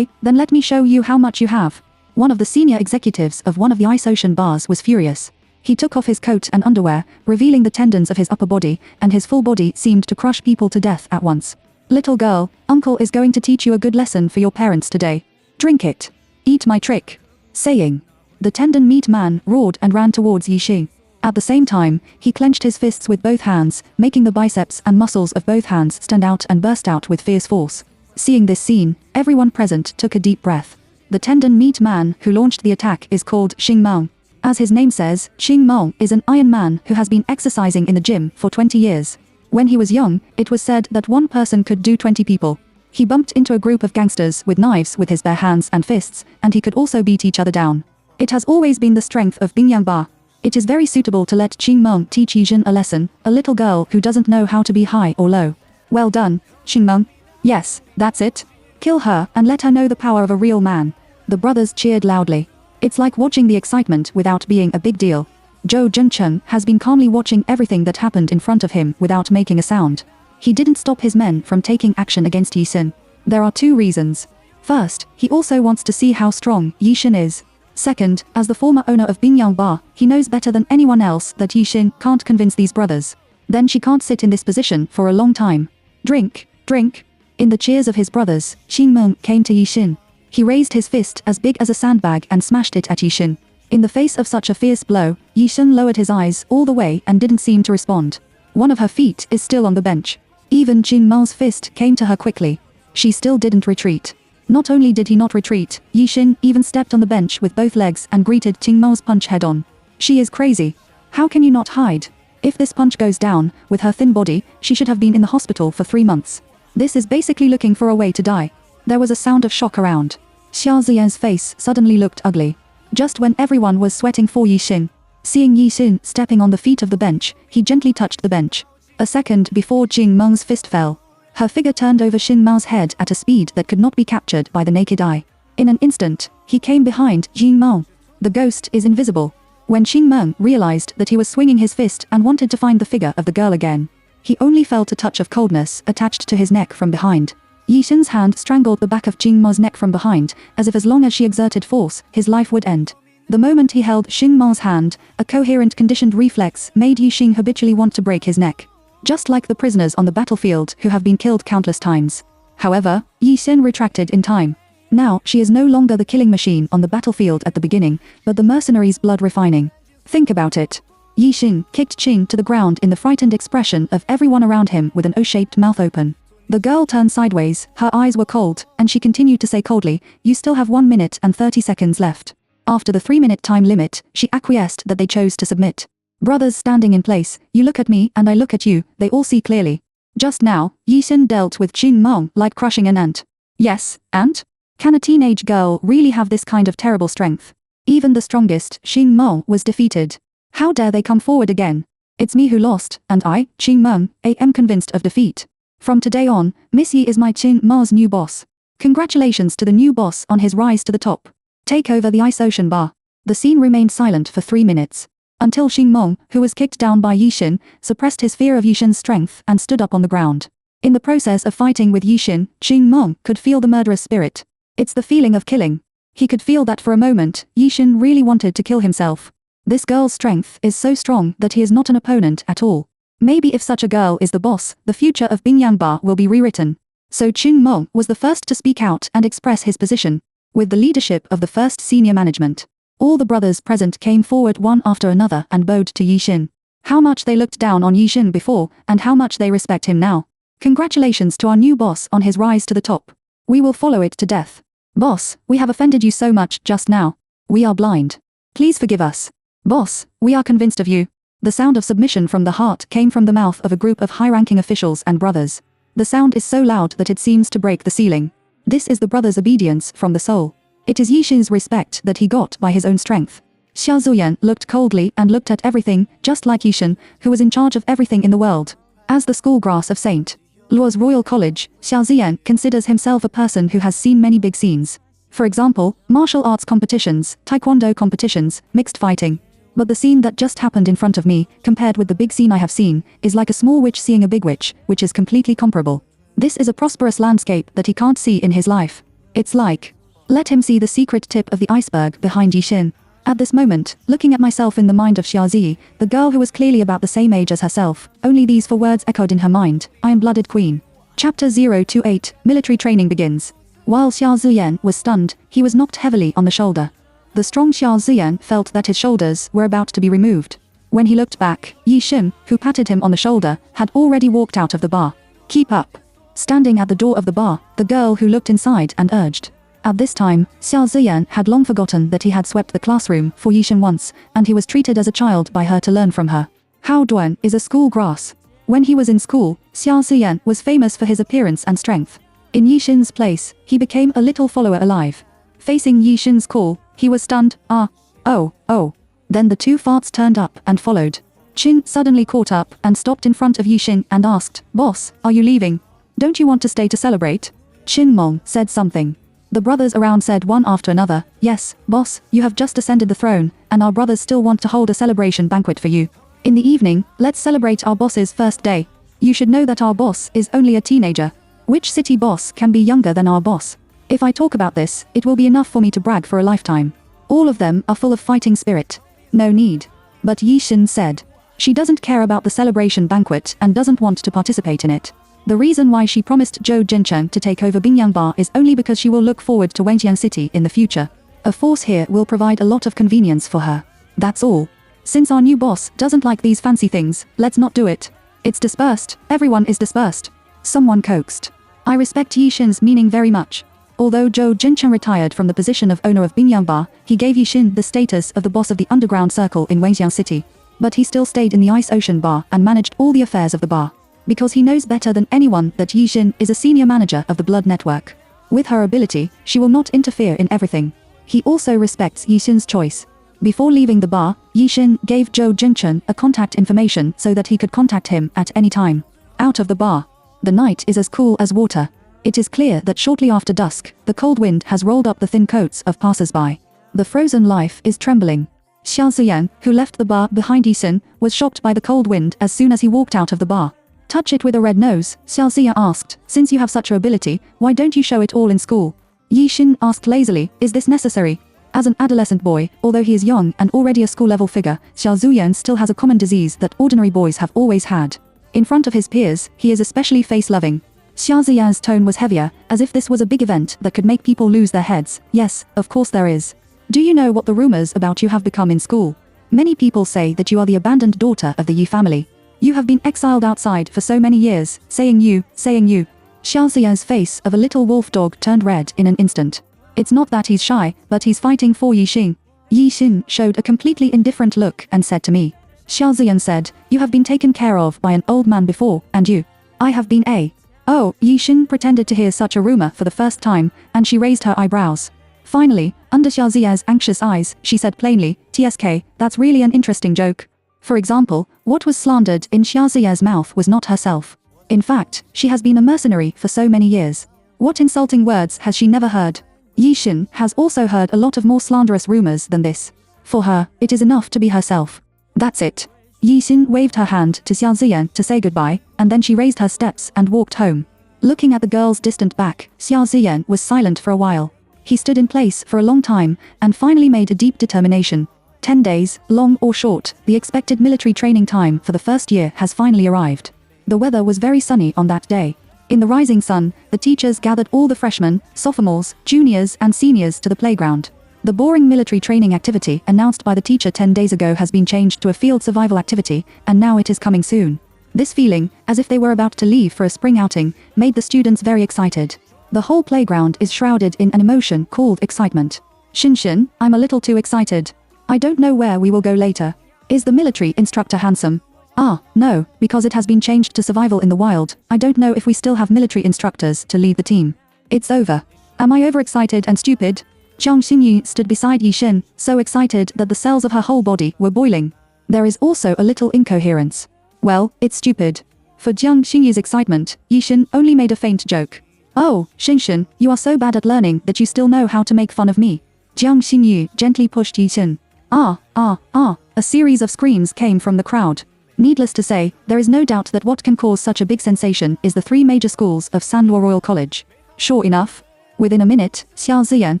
then let me show you how much you have. One of the senior executives of one of the Ice Ocean bars was furious. He took off his coat and underwear, revealing the tendons of his upper body, and his full body seemed to crush people to death at once. Little girl, uncle is going to teach you a good lesson for your parents today. Drink it. Eat my trick. Saying. The tendon meat man roared and ran towards Yixin. At the same time, he clenched his fists with both hands, making the biceps and muscles of both hands stand out and burst out with fierce force. Seeing this scene, everyone present took a deep breath. The tendon meat man who launched the attack is called Xing Meng. As his name says, Xing Meng is an Iron Man who has been exercising in the gym for 20 years. When he was young, it was said that one person could do 20 people. He bumped into a group of gangsters with knives with his bare hands and fists, and he could also beat each other down. It has always been the strength of Bingyang Bar. It is very suitable to let Xing Meng teach Yixin a lesson, a little girl who doesn't know how to be high or low. Well done, Xing Meng. Yes, that's it. Kill her and let her know the power of a real man. The brothers cheered loudly. It's like watching the excitement without being a big deal. Zhou Zhencheng has been calmly watching everything that happened in front of him without making a sound. He didn't stop his men from taking action against Yixin. There are 2 reasons. First, he also wants to see how strong Yixin is. Second, as the former owner of Bingyang Bar, he knows better than anyone else that Yixin can't convince these brothers. Then she can't sit in this position for a long time. Drink, drink. In the cheers of his brothers, Xing Meng came to Yixin. He raised his fist as big as a sandbag and smashed it at Yixin. In the face of such a fierce blow, Yixin lowered his eyes all the way and didn't seem to respond. One of her feet is still on the bench. Even Xing Meng's fist came to her quickly. She still didn't retreat. Not only did he not retreat, Yixin even stepped on the bench with both legs and greeted Xing Meng's punch head-on. She is crazy. How can you not hide? If this punch goes down, with her thin body, she should have been in the hospital for 3 months. This is basically looking for a way to die. There was a sound of shock around. Xiao Ziyan's face suddenly looked ugly. Just when everyone was sweating for Yixin. Seeing Yixin stepping on the feet of the bench, he gently touched the bench. A second before Xing Meng's fist fell. Her figure turned over Xing Meng's head at a speed that could not be captured by the naked eye. In an instant, he came behind Xing Meng. The ghost is invisible. When Xing Meng realized that he was swinging his fist and wanted to find the figure of the girl again, he only felt a touch of coldness attached to his neck from behind. Yixin's hand strangled the back of Xing Meng's neck from behind, as if as long as she exerted force, his life would end. The moment he held Xing Meng's hand, a coherent conditioned reflex made Yixin habitually want to break his neck. Just like the prisoners on the battlefield who have been killed countless times. However, Yixin retracted in time. Now, she is no longer the killing machine on the battlefield at the beginning, but the mercenary's blood refining. Think about it. Yi Xin kicked Qing to the ground in the frightened expression of everyone around him with an O-shaped mouth open. The girl turned sideways, her eyes were cold, and she continued to say coldly, "You still have 1 minute and 30 seconds left." After the 3-minute time limit, she acquiesced that they chose to submit. Brothers standing in place, you look at me and I look at you, they all see clearly. Just now, Yi Xin dealt with Qing Meng like crushing an ant. Yes, ant? Can a teenage girl really have this kind of terrible strength? Even the strongest, Qing Meng, was defeated. How dare they come forward again? It's me who lost, and I, Qing Meng, am convinced of defeat. From today on, Miss Yi is my Qing Meng's new boss. Congratulations to the new boss on his rise to the top. Take over the Ice Ocean Bar. The scene remained silent for 3 minutes. Until Qing Meng, who was kicked down by Yi Xin, suppressed his fear of Yi Xin's strength and stood up on the ground. In the process of fighting with Yi Xin, Qing Meng could feel the murderous spirit. It's the feeling of killing. He could feel that for a moment, Yi Xin really wanted to kill himself. This girl's strength is so strong that he is not an opponent at all. Maybe if such a girl is the boss, the future of Bingyang Bar will be rewritten. So Qing Meng was the first to speak out and express his position. With the leadership of the first senior management, all the brothers present came forward one after another and bowed to Yi Xin. How much they looked down on Yi Xin before, and how much they respect him now. Congratulations to our new boss on his rise to the top. We will follow it to death. Boss, we have offended you so much just now. We are blind. Please forgive us. Boss, we are convinced of you. The sound of submission from the heart came from the mouth of a group of high-ranking officials and brothers. The sound is so loud that it seems to break the ceiling. This is the brothers' obedience from the soul. It is Yi Xin's respect that he got by his own strength. Xia Zuyan looked coldly and looked at everything, just like Yi Xin, who was in charge of everything in the world. As the school grass of St. Luo's Royal College, Xia Zuyan considers himself a person who has seen many big scenes. For example, martial arts competitions, taekwondo competitions, mixed fighting. But the scene that just happened in front of me, compared with the big scene I have seen, is like a small witch seeing a big witch, which is completely comparable. This is a prosperous landscape that he can't see in his life. It's like, let him see the secret tip of the iceberg behind Yi Xin. At this moment, looking at myself in the mind of Xia Zi, the girl who was clearly about the same age as herself, only these 4 words echoed in her mind, Iron-blooded queen. Chapter 028, Military training begins. While Xia Ziyan was stunned, he was knocked heavily on the shoulder. The strong Xia Ziyan felt that his shoulders were about to be removed. When he looked back, Yi Xin, who patted him on the shoulder, had already walked out of the bar. Keep up. Standing at the door of the bar, the girl who looked inside and urged. At this time, Xia Ziyan had long forgotten that he had swept the classroom for Yi Xin once, and he was treated as a child by her to learn from her. Hao Duan is a school grass. When he was in school, Xia Ziyan was famous for his appearance and strength. In Yi Xin's place, he became a little follower alive. Facing Yi Xin's call, he was stunned. Oh. Then the 2 farts turned up and followed. Qin suddenly caught up and stopped in front of Yi Xin and asked, "Boss, are you leaving? Don't you want to stay to celebrate?" Qin Meng said something. The brothers around said one after another, "Yes, boss, you have just ascended the throne, and our brothers still want to hold a celebration banquet for you. In the evening, let's celebrate our boss's first day. You should know that our boss is only a teenager. Which city boss can be younger than our boss? If I talk about this, it will be enough for me to brag for a lifetime. All of them are full of fighting spirit. No need." But Yi Xin said. She doesn't care about the celebration banquet and doesn't want to participate in it. The reason why she promised Zhou Jincheng to take over Bingyang Bar is only because she will look forward to Wenxiang City in the future. A force here will provide a lot of convenience for her. That's all. Since our new boss doesn't like these fancy things, let's not do it. It's dispersed, everyone is dispersed. Someone coaxed. I respect Yi Xin's meaning very much. Although Zhou Jincheng retired from the position of owner of Bingyang Bar, he gave Yi Xin the status of the boss of the underground circle in Wenxiang City. But he still stayed in the Ice Ocean Bar and managed all the affairs of the bar. Because he knows better than anyone that Yi Xin is a senior manager of the blood network. With her ability, she will not interfere in everything. He also respects Yi Xin's choice. Before leaving the bar, Yi Xin gave Zhou Jincheng a contact information so that he could contact him at any time. Out of the bar. The night is as cool as water. It is clear that shortly after dusk, the cold wind has rolled up the thin coats of passers-by. The frozen life is trembling. Xia Ziyang, who left the bar behind Yi Xin, was shocked by the cold wind as soon as he walked out of the bar. "Touch it with a red nose," Xia Ziyang asked. "Since you have such a ability, why don't you show it all in school?" Yi Xin asked lazily, "Is this necessary?" As an adolescent boy, although he is young and already a school-level figure, Xia Zuyan still has a common disease that ordinary boys have always had. In front of his peers, he is especially face-loving. Xia Ziyan's tone was heavier, as if this was a big event that could make people lose their heads. "Yes, of course there is. Do you know what the rumors about you have become in school? Many people say that you are the abandoned daughter of the Yi family. You have been exiled outside for so many years, saying you. Xiao Ziyan's face of a little wolf dog turned red in an instant. It's not that he's shy, but he's fighting for Yi Xin. Yi Xin showed a completely indifferent look and said to me. Xiao Ziyan said, you have been taken care of by an old man before, and you. I have been a. Oh, Yi Xin pretended to hear such a rumor for the first time, and she raised her eyebrows. Finally, under Xiao Ziyan's anxious eyes, she said plainly, TSK, that's really an interesting joke. For example, what was slandered in Xiao Ziyan's mouth was not herself. In fact, she has been a mercenary for so many years. What insulting words has she never heard? Yi Xin has also heard a lot of more slanderous rumors than this. For her, it is enough to be herself. That's it. Yi Xin waved her hand to Xiao Ziyan to say goodbye, and then she raised her steps and walked home. Looking at the girl's distant back, Xiao Ziyan was silent for a while. He stood in place for a long time, and finally made a deep determination. 10 days, long or short, the expected military training time for the first year has finally arrived. The weather was very sunny on that day. In the rising sun, the teachers gathered all the freshmen, sophomores, juniors and seniors to the playground. The boring military training activity announced by the teacher 10 days ago has been changed to a field survival activity, and now it is coming soon. This feeling, as if they were about to leave for a spring outing, made the students very excited. The whole playground is shrouded in an emotion called excitement. Xin, I'm a little too excited. I don't know where we will go later. Is the military instructor handsome? Ah, no, because it has been changed to survival in the wild. I don't know if we still have military instructors to lead the team. It's over. Am I overexcited and stupid? Jiang Xinyu stood beside Yi Xin, so excited that the cells of her whole body were boiling. There is also a little incoherence. Well, it's stupid. For Jiang Xinyu's excitement, Yi Xin only made a faint joke. Oh, Xin, you are so bad at learning that you still know how to make fun of me. Jiang Xinyu gently pushed Yi Xin. A series of screams came from the crowd. Needless to say, there is no doubt that what can cause such a big sensation is the 3 major schools of Sanluo Royal College. Sure enough. Within a minute, Xiao Ziyan,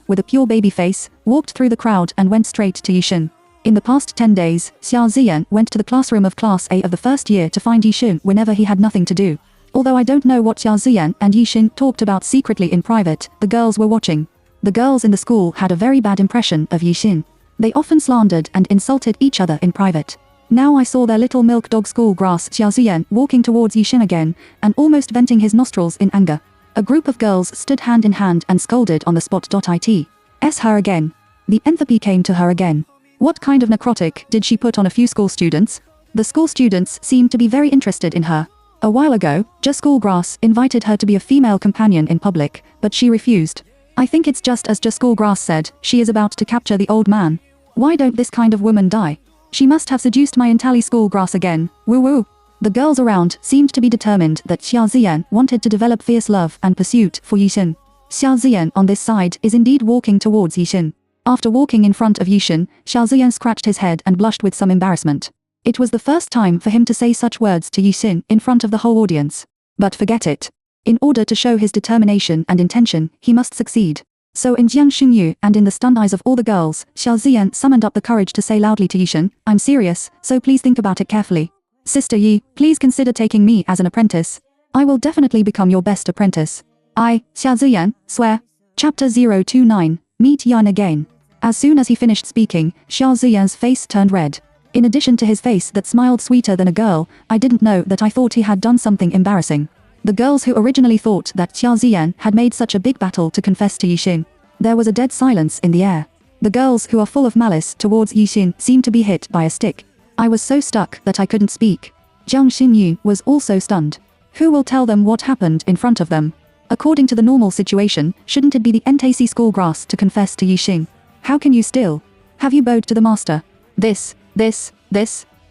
with a pure baby face, walked through the crowd and went straight to Yi Xin. In the past 10 days, Xiao Ziyan went to the classroom of Class A of the first year to find Yi Xin whenever he had nothing to do. Although I don't know what Xiao Ziyan and Yi Xin talked about secretly in private, the girls were watching. The girls in the school had a very bad impression of Yi Xin. They often slandered and insulted each other in private. Now I saw their little milk dog school grass Xiao Ziyan walking towards Yi Xin again, and almost venting his nostrils in anger. A group of girls stood hand in hand and scolded on the spot. It her again. The entropy came to her again. What kind of necrotic did she put on a few school students? The school students seemed to be very interested in her. A while ago, just school grass invited her to be a female companion in public, but she refused. I think it's just as just school grass said, she is about to capture the old man. Why don't this kind of woman die? She must have seduced my Intally school grass again. Woo woo. The girls around seemed to be determined that Xiao Ziyan wanted to develop fierce love and pursuit for Yi Xin. Xiao Ziyan on this side is indeed walking towards Yi Xin. After walking in front of Yi Xin, Xiao Ziyan scratched his head and blushed with some embarrassment. It was the first time for him to say such words to Yi Xin in front of the whole audience. But forget it. In order to show his determination and intention, he must succeed. So in Jiang Xinyu and in the stunned eyes of all the girls, Xiao Ziyan summoned up the courage to say loudly to Yi Xin, I'm serious, so please think about it carefully. Sister Yi, please consider taking me as an apprentice. I will definitely become your best apprentice. I, Xiao Ziyan, swear. Chapter 029, Meet Yan again. As soon as he finished speaking, Xiao Ziyan's face turned red. In addition to his face that smiled sweeter than a girl, I didn't know that I thought he had done something embarrassing. The girls who originally thought that Xiao Ziyan had made such a big battle to confess to Yi Xin. There was a dead silence in the air. The girls who are full of malice towards Yi Xin seemed to be hit by a stick. I was so stuck that I couldn't speak. Jiang Xinyu was also stunned. Who will tell them what happened in front of them? According to the normal situation, shouldn't it be the NTC school grass to confess to Yi Xin? How can you still? Have you bowed to the master? This.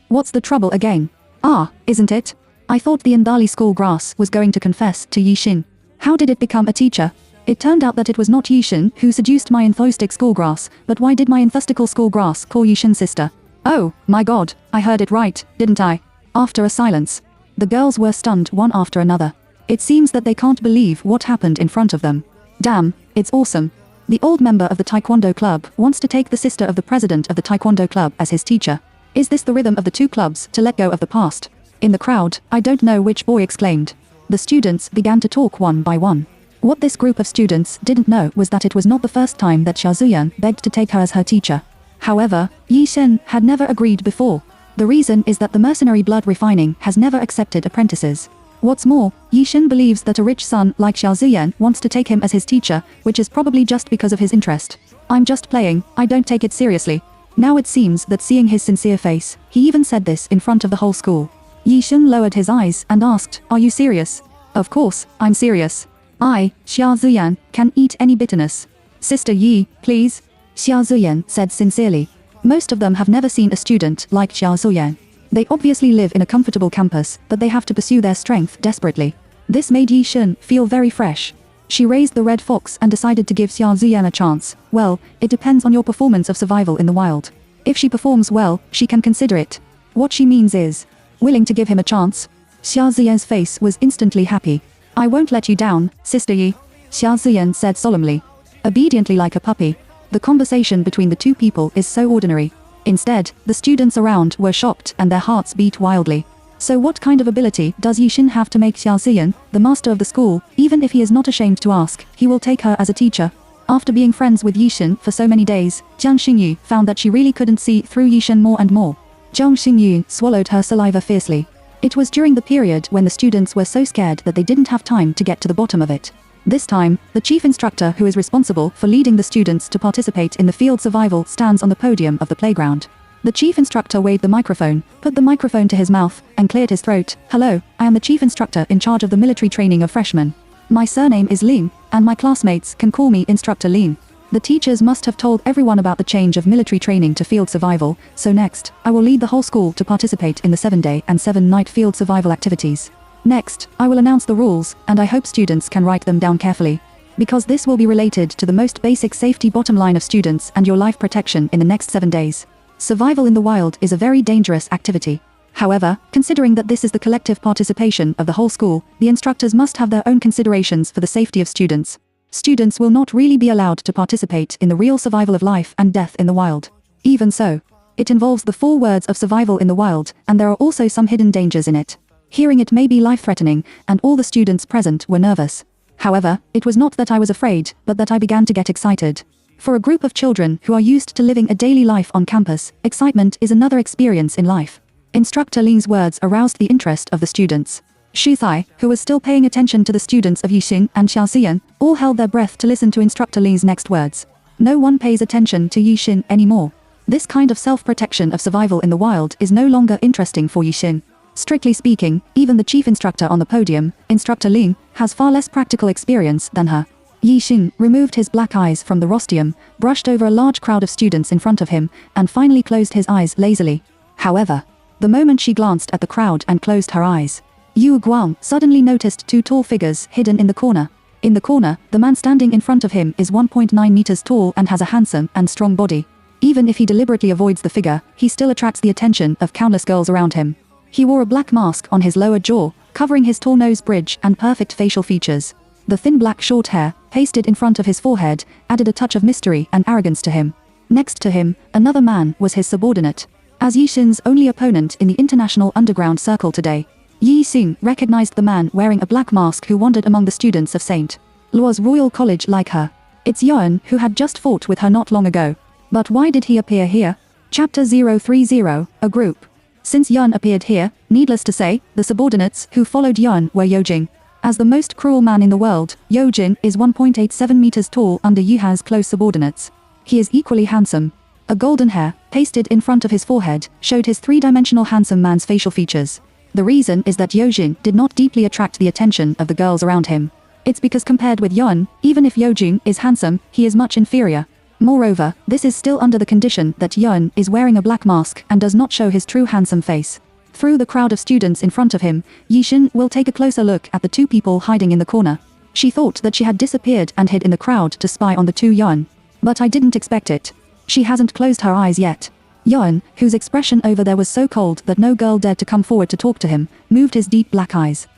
What's the trouble again? Ah, isn't it? I thought the Ndali school grass was going to confess to Yi Xin. How did it become a teacher? It turned out that it was not Yi Xin who seduced my enthusiastic school grass, but why did my enthusiastical school grass call Yi Xin's sister? Oh, my god, I heard it right, didn't I? After a silence. The girls were stunned one after another. It seems that they can't believe what happened in front of them. Damn, it's awesome. The old member of the Taekwondo club wants to take the sister of the president of the Taekwondo club as his teacher. Is this the rhythm of the two clubs to let go of the past? In the crowd, I don't know which boy exclaimed. The students began to talk one by one. What this group of students didn't know was that it was not the first time that Xiao Ziyan begged to take her as her teacher. However, Yi Xin had never agreed before. The reason is that the mercenary blood refining has never accepted apprentices. What's more, Yi Xin believes that a rich son like Xiao Ziyan wants to take him as his teacher, which is probably just because of his interest. I'm just playing, I don't take it seriously. Now it seems that seeing his sincere face, he even said this in front of the whole school. Yi Xin lowered his eyes and asked, "Are you serious?" "Of course, I'm serious. I, Xiao Ziyan, can eat any bitterness. Sister Yi, please." Xiao Ziyan said sincerely. Most of them have never seen a student like Xiao Ziyan. They obviously live in a comfortable campus, but they have to pursue their strength desperately. This made Yi Xin feel very fresh. She raised the red fox and decided to give Xiao Ziyan a chance. Well, it depends on your performance of survival in the wild. If she performs well, she can consider it. What she means is, willing to give him a chance? Xiao Ziyan's face was instantly happy. "I won't let you down, Sister Yi," Xiao Ziyan said solemnly. Obediently like a puppy. The conversation between the two people is so ordinary. Instead, the students around were shocked and their hearts beat wildly. So what kind of ability does Yi Xin have to make Xiao Ziyan, the master of the school, even if he is not ashamed to ask, he will take her as a teacher? After being friends with Yi Xin for so many days, Jiang Xingyu found that she really couldn't see through Yi Xin more and more. Jiang Xingyu swallowed her saliva fiercely. It was during the period when the students were so scared that they didn't have time to get to the bottom of it. This time, the chief instructor who is responsible for leading the students to participate in the field survival stands on the podium of the playground. The chief instructor waved the microphone, put the microphone to his mouth, and cleared his throat. "Hello, I am the chief instructor in charge of the military training of freshmen. My surname is Lin, and my classmates can call me Instructor Lin. The teachers must have told everyone about the change of military training to field survival, so next, I will lead the whole school to participate in the 7-day and 7-night field survival activities. Next, I will announce the rules, and I hope students can write them down carefully. Because this will be related to the most basic safety bottom line of students and your life protection in the next 7 days. Survival in the wild is a very dangerous activity. However, considering that this is the collective participation of the whole school, the instructors must have their own considerations for the safety of students. Students will not really be allowed to participate in the real survival of life and death in the wild. Even so, it involves the 4 words of survival in the wild, and there are also some hidden dangers in it. Hearing it may be life-threatening, and all the students present were nervous. However, it was not that I was afraid, but that I began to get excited. For a group of children who are used to living a daily life on campus, excitement is another experience in life. Instructor Lin's words aroused the interest of the students. Xu Thai, who was still paying attention to the students of Yi Xin and Xiao Ziyan, all held their breath to listen to Instructor Lin's next words. No one pays attention to Yi Xin anymore. This kind of self-protection of survival in the wild is no longer interesting for Yi Xin. Strictly speaking, even the chief instructor on the podium, Instructor Ling, has far less practical experience than her. Yi Xin removed his black eyes from the rostrum, brushed over a large crowd of students in front of him, and finally closed his eyes lazily. However, the moment she glanced at the crowd and closed her eyes, Yu Guang suddenly noticed 2 tall figures hidden in the corner. In the corner, the man standing in front of him is 1.9 meters tall and has a handsome and strong body. Even if he deliberately avoids the figure, he still attracts the attention of countless girls around him. He wore a black mask on his lower jaw, covering his tall nose bridge and perfect facial features. The thin black short hair, pasted in front of his forehead, added a touch of mystery and arrogance to him. Next to him, another man was his subordinate. As Yi Xin's only opponent in the international underground circle today, Yi Xin recognized the man wearing a black mask who wandered among the students of St. Luo's Royal College like her. It's Yuan who had just fought with her not long ago. But why did he appear here? Chapter 030, A Group. Since Yuan appeared here, needless to say, the subordinates who followed Yuan were Yojing. As the most cruel man in the world, Yojing is 1.87 meters tall under Yuhan's close subordinates. He is equally handsome. A golden hair, pasted in front of his forehead, showed his 3-dimensional handsome man's facial features. The reason is that Yojing did not deeply attract the attention of the girls around him. It's because compared with Yuan, even if Yojing is handsome, he is much inferior. Moreover, this is still under the condition that Yuan is wearing a black mask and does not show his true handsome face. Through the crowd of students in front of him, Yi Xin will take a closer look at the 2 people hiding in the corner. She thought that she had disappeared and hid in the crowd to spy on the 2 Yuan. But I didn't expect it. She hasn't closed her eyes yet. Yuan, whose expression over there was so cold that no girl dared to come forward to talk to him, moved his deep black eyes.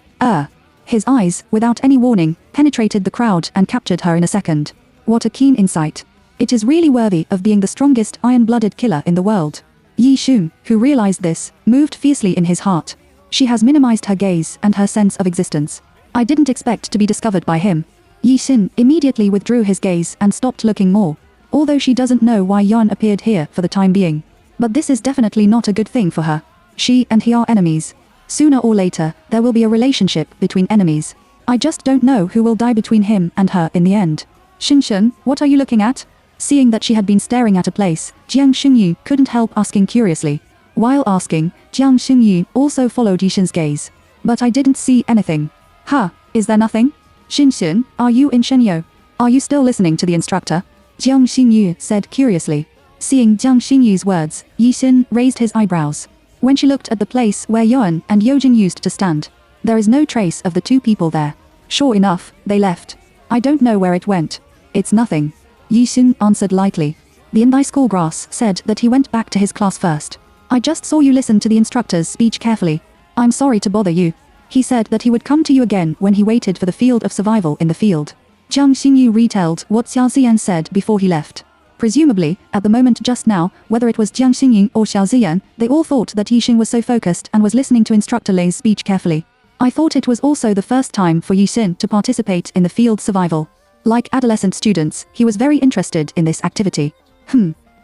His eyes, without any warning, penetrated the crowd and captured her in a second. What a keen insight. It is really worthy of being the strongest iron-blooded killer in the world. Yi Xun, who realized this, moved fiercely in his heart. She has minimized her gaze and her sense of existence. I didn't expect to be discovered by him. Yi Xin immediately withdrew his gaze and stopped looking more. although she doesn't know why Yuan appeared here for the time being. But this is definitely not a good thing for her. She and he are enemies. Sooner or later, there will be a relationship between enemies. I just don't know who will die between him and her in the end. Xinxin, what are you looking at? Seeing that she had been staring at a place, Jiang Xingyu couldn't help asking curiously. While asking, Jiang Xingyu also followed Yixin's gaze. But I didn't see anything. Huh, is there nothing? Xinxin, are you in Shenyou? Are you still listening to the instructor? Jiang Xingyu said curiously. Seeing Jiang Xingyu's words, Yixin raised his eyebrows. When she looked at the place where Yuan and Yojin used to stand, there is no trace of the two people there. Sure enough, they left. I don't know where it went. It's nothing. Yixin answered lightly. The Indai school grass said that he went back to his class first. I just saw you listen to the instructor's speech carefully. I'm sorry to bother you. He said that he would come to you again when he waited for the field of survival in the field. Jiang Xingyu retailed what Xiao Ziyan said before he left. Presumably, at the moment just now, whether it was Jiang Xingyu or Xiao Ziyan, they all thought that Yixin was so focused and was listening to Instructor Lei's speech carefully. I thought it was also the first time for Yixin to participate in the field survival. Like adolescent students, he was very interested in this activity.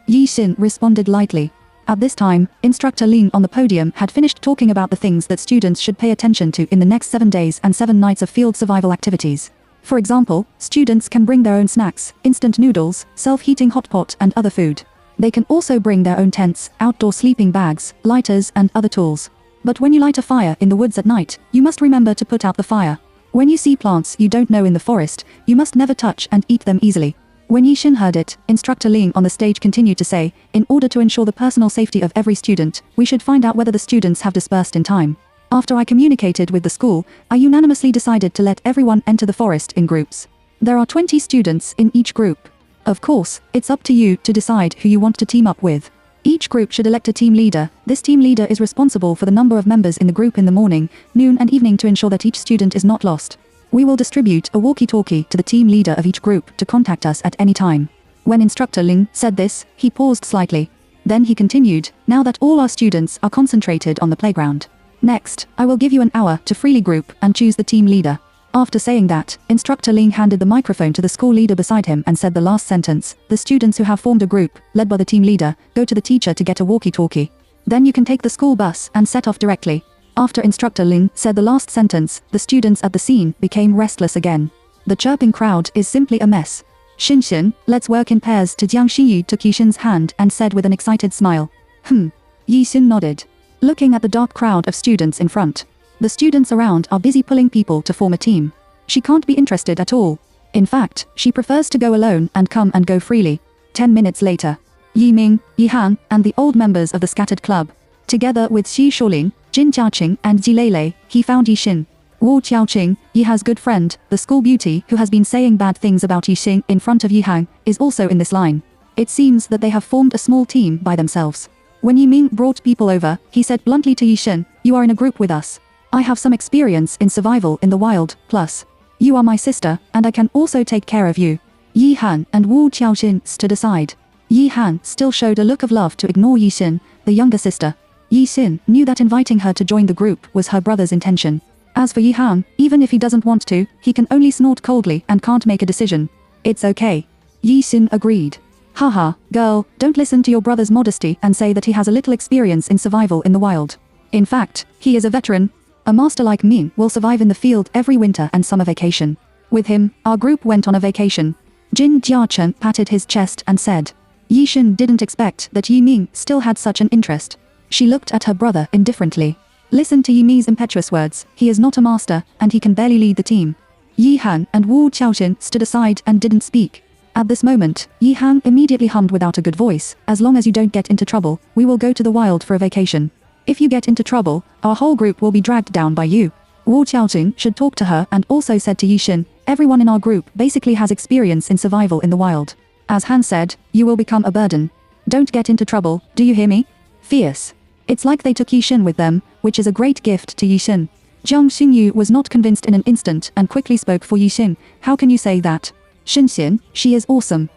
Yixin responded lightly. At this time, Instructor Ling on the podium had finished talking about the things that students should pay attention to in the next 7 days and 7 nights of field survival activities. For example, students can bring their own snacks, instant noodles, self-heating hot pot and other food. They can also bring their own tents, outdoor sleeping bags, lighters and other tools. But when you light a fire in the woods at night, you must remember to put out the fire. When you see plants you don't know in the forest, you must never touch and eat them easily. When Yixin heard it, Instructor Ling on the stage continued to say, in order to ensure the personal safety of every student, we should find out whether the students have dispersed in time. After I communicated with the school, I unanimously decided to let everyone enter the forest in groups. There are 20 students in each group. Of course, it's up to you to decide who you want to team up with. Each group should elect a team leader. This team leader is responsible for the number of members in the group in the morning, noon and evening to ensure that each student is not lost. We will distribute a walkie-talkie to the team leader of each group to contact us at any time. When Instructor Ling said this, he paused slightly. Then he continued, now that all our students are concentrated on the playground. Next, I will give you an hour to freely group and choose the team leader. After saying that, Instructor Ling handed the microphone to the school leader beside him and said the last sentence, the students who have formed a group, led by the team leader, go to the teacher to get a walkie-talkie. Then you can take the school bus and set off directly. After Instructor Ling said the last sentence, the students at the scene became restless again. The chirping crowd is simply a mess. Xinxin, let's work in pairs. To Jiang Xingyu took Yixin's hand and said with an excited smile. Yixin nodded. Looking at the dark crowd of students in front. The students around are busy pulling people to form a team. She can't be interested at all. In fact, she prefers to go alone and come and go freely. 10 minutes later. Yi Ming, Yi Han, and the old members of the scattered club. Together with Xi Shuling, Jin Jiaqing and Ji Leilei, he found Yixin. Wu Qiaoqing, Yi Ha's good friend, the school beauty who has been saying bad things about Yixin in front of Yi Han, is also in this line. It seems that they have formed a small team by themselves. When Yi Ming brought people over, he said bluntly to Yixin, you are in a group with us. I have some experience in survival in the wild, plus, you are my sister, and I can also take care of you. Yi Han and Wu Qiaoqing stood aside. Yi Han still showed a look of love to ignore Yixin, the younger sister. Yixin knew that inviting her to join the group was her brother's intention. As for Yi Han, even if he doesn't want to, he can only snort coldly and can't make a decision. It's okay. Yixin agreed. Haha, girl, don't listen to your brother's modesty and say that he has a little experience in survival in the wild. In fact, he is a veteran. A master like me will survive in the field every winter and summer vacation. With him, our group went on a vacation. Jin Jiaqing patted his chest and said. Yixin didn't expect that Yi Ming still had such an interest. She looked at her brother indifferently. Listen to Yi Ming's impetuous words, he is not a master, and he can barely lead the team. Yi Han and Wu Qiaoqing stood aside and didn't speak. At this moment, Yi Han immediately hummed without a good voice, as long as you don't get into trouble, we will go to the wild for a vacation. If you get into trouble, our whole group will be dragged down by you. Wu Qiaoqing should talk to her and also said to Yixin, everyone in our group basically has experience in survival in the wild. As Han said, you will become a burden. Don't get into trouble, do you hear me? Fierce. It's like they took Yixin with them, which is a great gift to Yixin. Jiang Xingyu was not convinced in an instant and quickly spoke for Yixin, how can you say that? Xinxin, she is awesome.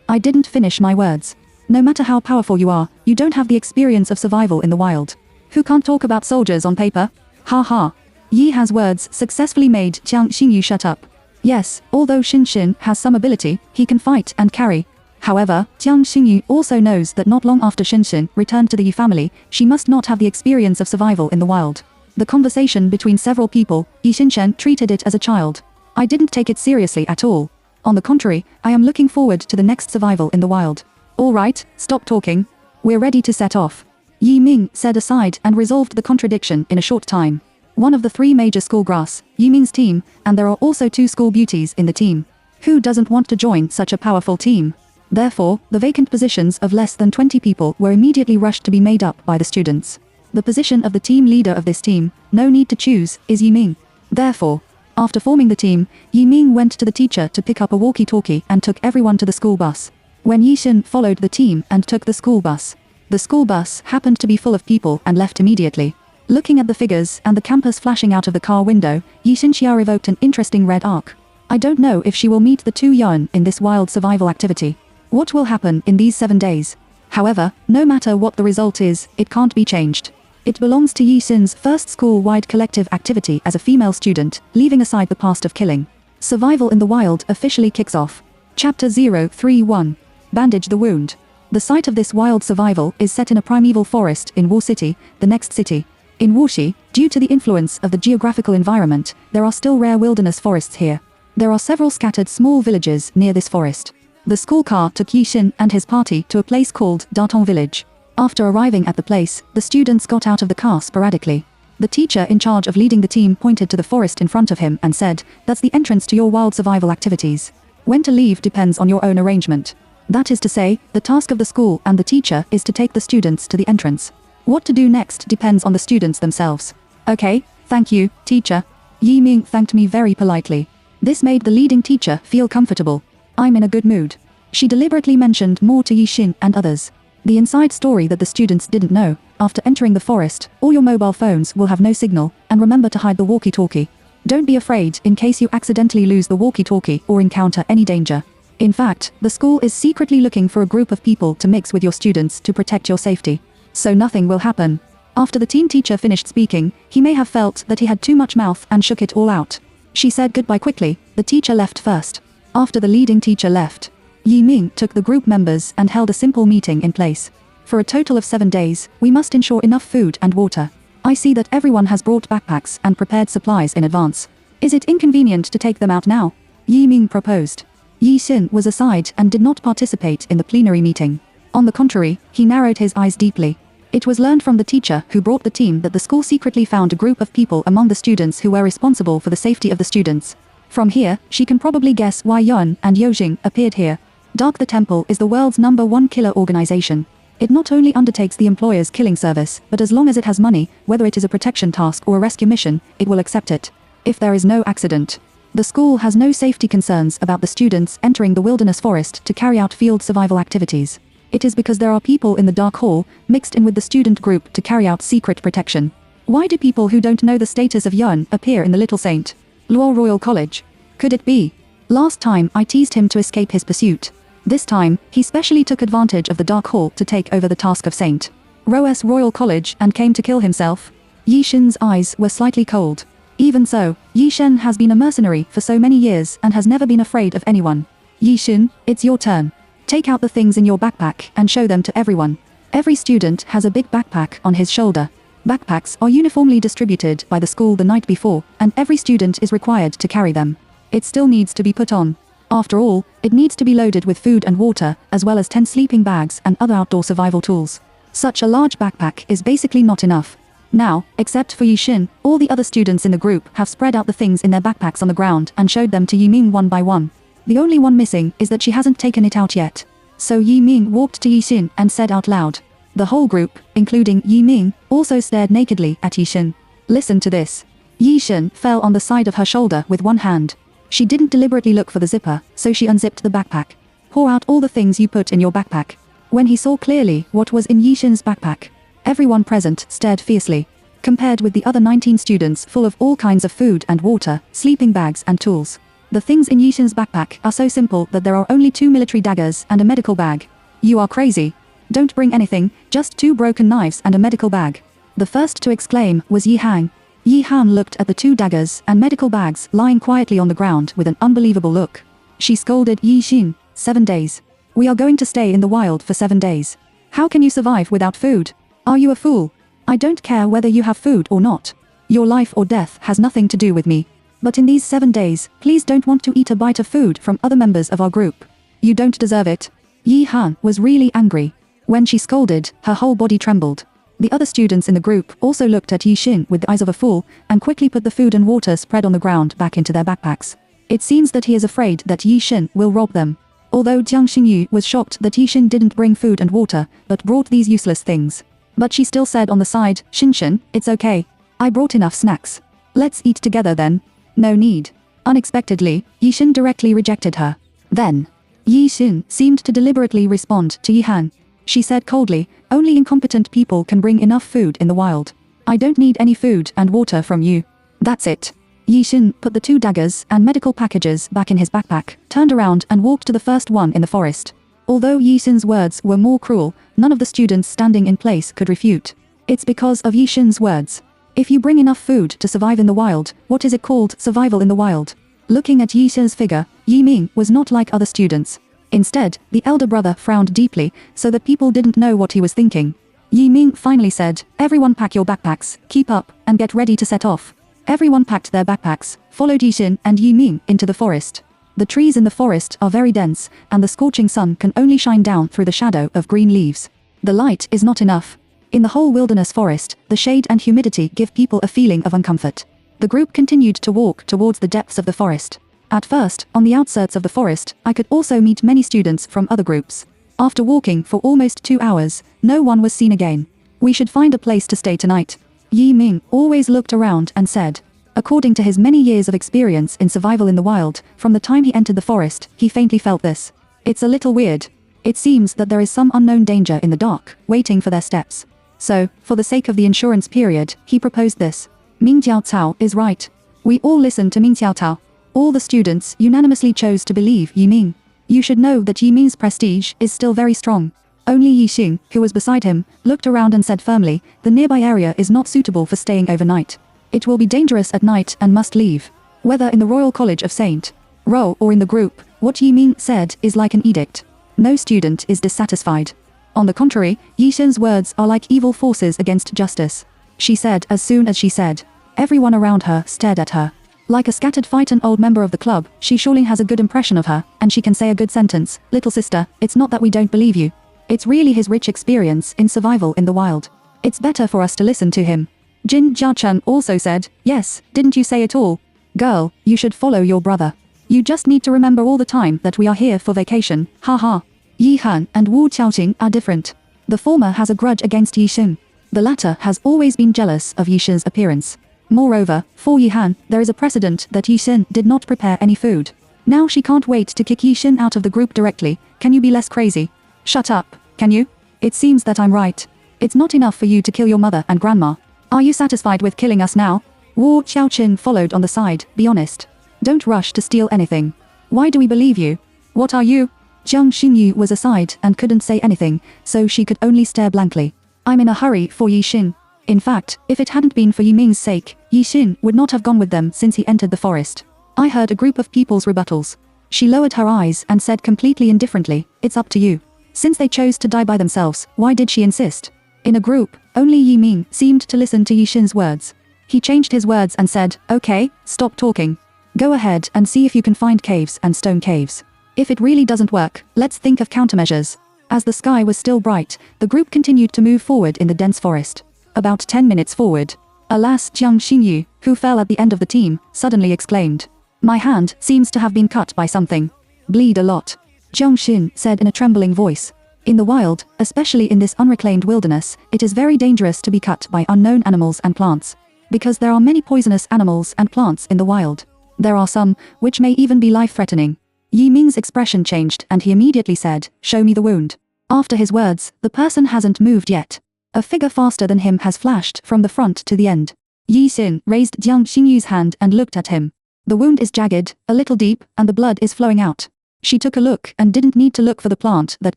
I didn't finish my words. No matter how powerful you are, you don't have the experience of survival in the wild. Who can't talk about soldiers on paper? Ha ha. Yi Ha's words successfully made Jiang Xingyu shut up. Yes, although Xinxin has some ability, he can fight and carry. However, Jiang Xingyu also knows that not long after Xinxin returned to the Yi family, she must not have the experience of survival in the wild. The conversation between several people, Yi Xinchen treated it as a child. I didn't take it seriously at all. On the contrary, I am looking forward to the next survival in the wild. All right, stop talking. We're ready to set off. Yi Ming said aside and resolved the contradiction in a short time. One of the 3 major school grass, Yi Ming's team, and there are also 2 school beauties in the team. Who doesn't want to join such a powerful team? Therefore, the vacant positions of less than 20 people were immediately rushed to be made up by the students. The position of the team leader of this team, no need to choose, is Yi Ming. Therefore, after forming the team, Yi Ming went to the teacher to pick up a walkie-talkie and took everyone to the school bus. When Yi Xin followed the team and took the school bus happened to be full of people and left immediately. Looking at the figures and the campus flashing out of the car window, Yi Xinxia evoked an interesting red arc. I don't know if she will meet the 2 Yuan in this wild survival activity. What will happen in these 7 days? However, no matter what the result is, it can't be changed. It belongs to Yi Xin's first school-wide collective activity as a female student, leaving aside the past of killing. Survival in the wild officially kicks off. Chapter 031. Bandage the wound. The site of this wild survival is set in a primeval forest in Wu City, the next city. In Wuxi, due to the influence of the geographical environment, there are still rare wilderness forests here. There are several scattered small villages near this forest. The school car took Yi Xin and his party to a place called Datong Village. After arriving at the place, the students got out of the car sporadically. The teacher in charge of leading the team pointed to the forest in front of him and said, "That's the entrance to your wild survival activities. When to leave depends on your own arrangement." That is to say, the task of the school and the teacher is to take the students to the entrance. What to do next depends on the students themselves. Okay, thank you, teacher. Yi Ming thanked me very politely. This made the leading teacher feel comfortable. I'm in a good mood. She deliberately mentioned more to Yi Xin and others. The inside story that the students didn't know: after entering the forest, all your mobile phones will have no signal, and remember to hide the walkie-talkie. Don't be afraid in case you accidentally lose the walkie-talkie or encounter any danger. In fact, the school is secretly looking for a group of people to mix with your students to protect your safety. So nothing will happen. After the team teacher finished speaking, he may have felt that he had too much mouth and shook it all out. She said goodbye quickly. The teacher left first. After the leading teacher left, Yi Ming took the group members and held a simple meeting in place. For a total of 7 days, we must ensure enough food and water. I see that everyone has brought backpacks and prepared supplies in advance. Is it inconvenient to take them out now? Yi Ming proposed. Yi Xin was aside and did not participate in the plenary meeting. On the contrary, he narrowed his eyes deeply. It was learned from the teacher who brought the team that the school secretly found a group of people among the students who were responsible for the safety of the students. From here, she can probably guess why Yuan and Youjing appeared here. Dark the Temple is the world's #1 killer organization. It not only undertakes the employer's killing service, but as long as it has money, whether it is a protection task or a rescue mission, it will accept it. If there is no accident. The school has no safety concerns about the students entering the wilderness forest to carry out field survival activities. It is because there are people in the dark hall, mixed in with the student group to carry out secret protection. Why do people who don't know the status of Yuan appear in the Little Saint Luo Royal College? Could it be? Last time I teased him to escape his pursuit. This time, he specially took advantage of the dark hall to take over the task of Saint Roes Royal College and came to kill himself. Yi Xin's eyes were slightly cold. Even so, Yi Xin has been a mercenary for so many years and has never been afraid of anyone. Yi Xin, it's your turn. Take out the things in your backpack and show them to everyone. Every student has a big backpack on his shoulder. Backpacks are uniformly distributed by the school the night before, and every student is required to carry them. It still needs to be put on. After all, it needs to be loaded with food and water, as well as 10 sleeping bags and other outdoor survival tools. Such a large backpack is basically not enough. Now, except for Yi Xin, all the other students in the group have spread out the things in their backpacks on the ground and showed them to Yi Ming one by one. The only one missing is that she hasn't taken it out yet. So Yi Ming walked to Yi Xin and said out loud. The whole group, including Yi Ming, also stared nakedly at Yi Xin. Listen to this. Yi Xin fell on the side of her shoulder with one hand. She didn't deliberately look for the zipper, so she unzipped the backpack. Pour out all the things you put in your backpack. When he saw clearly what was in Yi Xin's backpack, everyone present stared fiercely. Compared with the other 19 students full of all kinds of food and water, sleeping bags and tools. The things in Yi Xin's backpack are so simple that there are only 2 military daggers and a medical bag. You are crazy. Don't bring anything, just 2 broken knives and a medical bag. The first to exclaim was Yi Han. Yi Han looked at the 2 daggers and medical bags lying quietly on the ground with an unbelievable look. She scolded Yi Xin. 7 days. We are going to stay in the wild for 7 days. How can you survive without food? Are you a fool? I don't care whether you have food or not. Your life or death has nothing to do with me. But in these 7 days, please don't want to eat a bite of food from other members of our group. You don't deserve it. Yi Han was really angry. When she scolded, her whole body trembled. The other students in the group also looked at Yi Xin with the eyes of a fool, and quickly put the food and water spread on the ground back into their backpacks. It seems that he is afraid that Yi Xin will rob them. Although Jiang Xinyu was shocked that Yi Xin didn't bring food and water, but brought these useless things. But she still said on the side, Xin, it's okay. I brought enough snacks. Let's eat together then. No need. Unexpectedly, Yi Xin directly rejected her. Then, Yi Xin seemed to deliberately respond to Yi Han. She said coldly, only incompetent people can bring enough food in the wild. I don't need any food and water from you. That's it. Yi Xin put the 2 daggers and medical packages back in his backpack, turned around and walked to the first one in the forest. Although Yi Xin's words were more cruel, none of the students standing in place could refute. It's because of Yi Xin's words. If you bring enough food to survive in the wild, what is it called, survival in the wild? Looking at Yi Xin's figure, Yi Ming was not like other students. Instead, the elder brother frowned deeply, so that people didn't know what he was thinking. Yi Ming finally said, everyone pack your backpacks, keep up, and get ready to set off. Everyone packed their backpacks, followed Yi Xin and Yi Ming into the forest. The trees in the forest are very dense, and the scorching sun can only shine down through the shadow of green leaves. The light is not enough. In the whole wilderness forest, the shade and humidity give people a feeling of uncomfort. The group continued to walk towards the depths of the forest. At first, on the outskirts of the forest, I could also meet many students from other groups. After walking for almost 2 hours, no one was seen again. We should find a place to stay tonight. Yi Ming always looked around and said. According to his many years of experience in survival in the wild, from the time he entered the forest, he faintly felt this. It's a little weird. It seems that there is some unknown danger in the dark, waiting for their steps. So, for the sake of the insurance period, he proposed this. Ming Jiao is right. We all listened to Ming Jiao. All the students unanimously chose to believe Yi Ming. You should know that Yi Ming's prestige is still very strong. Only Yi Xing, who was beside him, looked around and said firmly, the nearby area is not suitable for staying overnight. It will be dangerous at night and must leave. Whether in the Royal College of St. Ro or in the group, what Yi Ming said is like an edict. No student is dissatisfied. On the contrary, Yi Xin's words are like evil forces against justice. She said as soon as she said. Everyone around her stared at her. Like a scattered frightened old member of the club, she surely has a good impression of her, and she can say a good sentence, little sister, it's not that we don't believe you. It's really his rich experience in survival in the wild. It's better for us to listen to him. Jin Jiachun also said, yes, didn't you say it all? Girl, you should follow your brother. You just need to remember all the time that we are here for vacation, haha. Yi Han and Wu Qiaoqing are different. The former has a grudge against Yi Xin. The latter has always been jealous of Yi Xin's appearance. Moreover, for Yi Han, there is a precedent that Yi Xin did not prepare any food. Now she can't wait to kick Yi Xin out of the group directly. Can you be less crazy? Shut up, can you? It seems that I'm right. It's not enough for you to kill your mother and grandma. Are you satisfied with killing us now? Wu Qiaoqing followed on the side, be honest. Don't rush to steal anything. Why do we believe you? What are you? Jiang Xinyu was aside and couldn't say anything, so she could only stare blankly. I'm in a hurry for Yi Xin. In fact, if it hadn't been for Yi Ming's sake, Yi Xin would not have gone with them since he entered the forest. I heard a group of people's rebuttals. She lowered her eyes and said completely indifferently, it's up to you. Since they chose to die by themselves, why did she insist? In a group, only Yi Ming seemed to listen to Yi Xin's words. He changed his words and said, okay, stop talking. Go ahead and see if you can find caves and stone caves. If it really doesn't work, let's think of countermeasures. As the sky was still bright, the group continued to move forward in the dense forest. About 10 minutes forward. Alas, Jiang Xinyu, who fell at the end of the team, suddenly exclaimed. My hand seems to have been cut by something. Bleed a lot. Jiang Xin said in a trembling voice. In the wild, especially in this unreclaimed wilderness, it is very dangerous to be cut by unknown animals and plants. Because there are many poisonous animals and plants in the wild. There are some, which may even be life-threatening. Yi Ming's expression changed and he immediately said, show me the wound. After his words, the person hasn't moved yet. A figure faster than him has flashed from the front to the end. Yi Xin raised Jiang Xinyu's hand and looked at him. The wound is jagged, a little deep, and the blood is flowing out. She took a look and didn't need to look for the plant that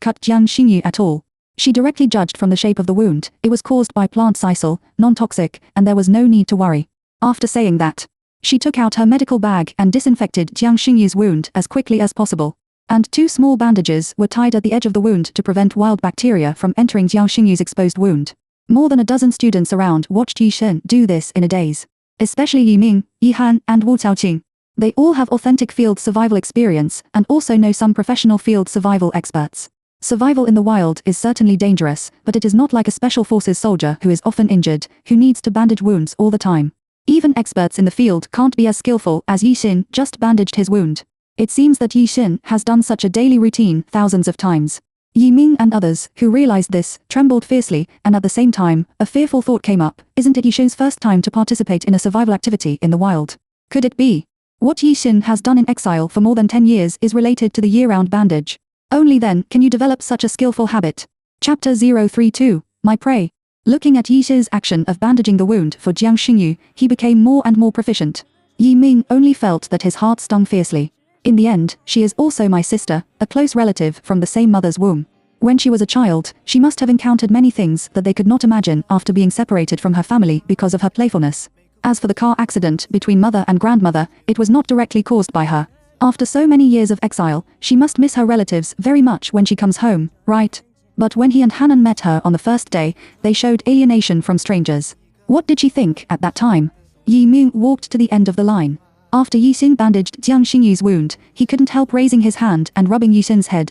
cut Jiang Xinyu at all. She directly judged from the shape of the wound, it was caused by plant sisal, non-toxic, and there was no need to worry. After saying that, she took out her medical bag and disinfected Jiang Xinyu's wound as quickly as possible. and 2 small bandages were tied at the edge of the wound to prevent wild bacteria from entering Jiang Xingyu's exposed wound. More than a dozen students around watched Yi Shen do this in a daze. Especially Yi Ming, Yi Han, and Wu Xiaoqing. They all have authentic field survival experience and also know some professional field survival experts. Survival in the wild is certainly dangerous, but it is not like a special forces soldier who is often injured, who needs to bandage wounds all the time. Even experts in the field can't be as skillful as Yi Xin just bandaged his wound. It seems that Yi Xin has done such a daily routine thousands of times. Yi Ming and others, who realized this, trembled fiercely, and at the same time, a fearful thought came up: isn't it Yi Xin's first time to participate in a survival activity in the wild? Could it be? What Yi Xin has done in exile for more than 10 years is related to the year-round bandage. Only then can you develop such a skillful habit. Chapter 032, My Prey. Looking at Yi Xi's action of bandaging the wound for Jiang Xingyu, he became more and more proficient. Yi Ming only felt that his heart stung fiercely. In the end, she is also my sister, a close relative from the same mother's womb. When she was a child, she must have encountered many things that they could not imagine after being separated from her family because of her playfulness. As for the car accident between mother and grandmother, it was not directly caused by her. After so many years of exile, she must miss her relatives very much when she comes home, right? But when he and Hanan met her on the first day, they showed alienation from strangers. What did she think at that time? Yi Ming walked to the end of the line. After Yi Xin bandaged Jiang Xingyu's wound, he couldn't help raising his hand and rubbing Yi Xin's head.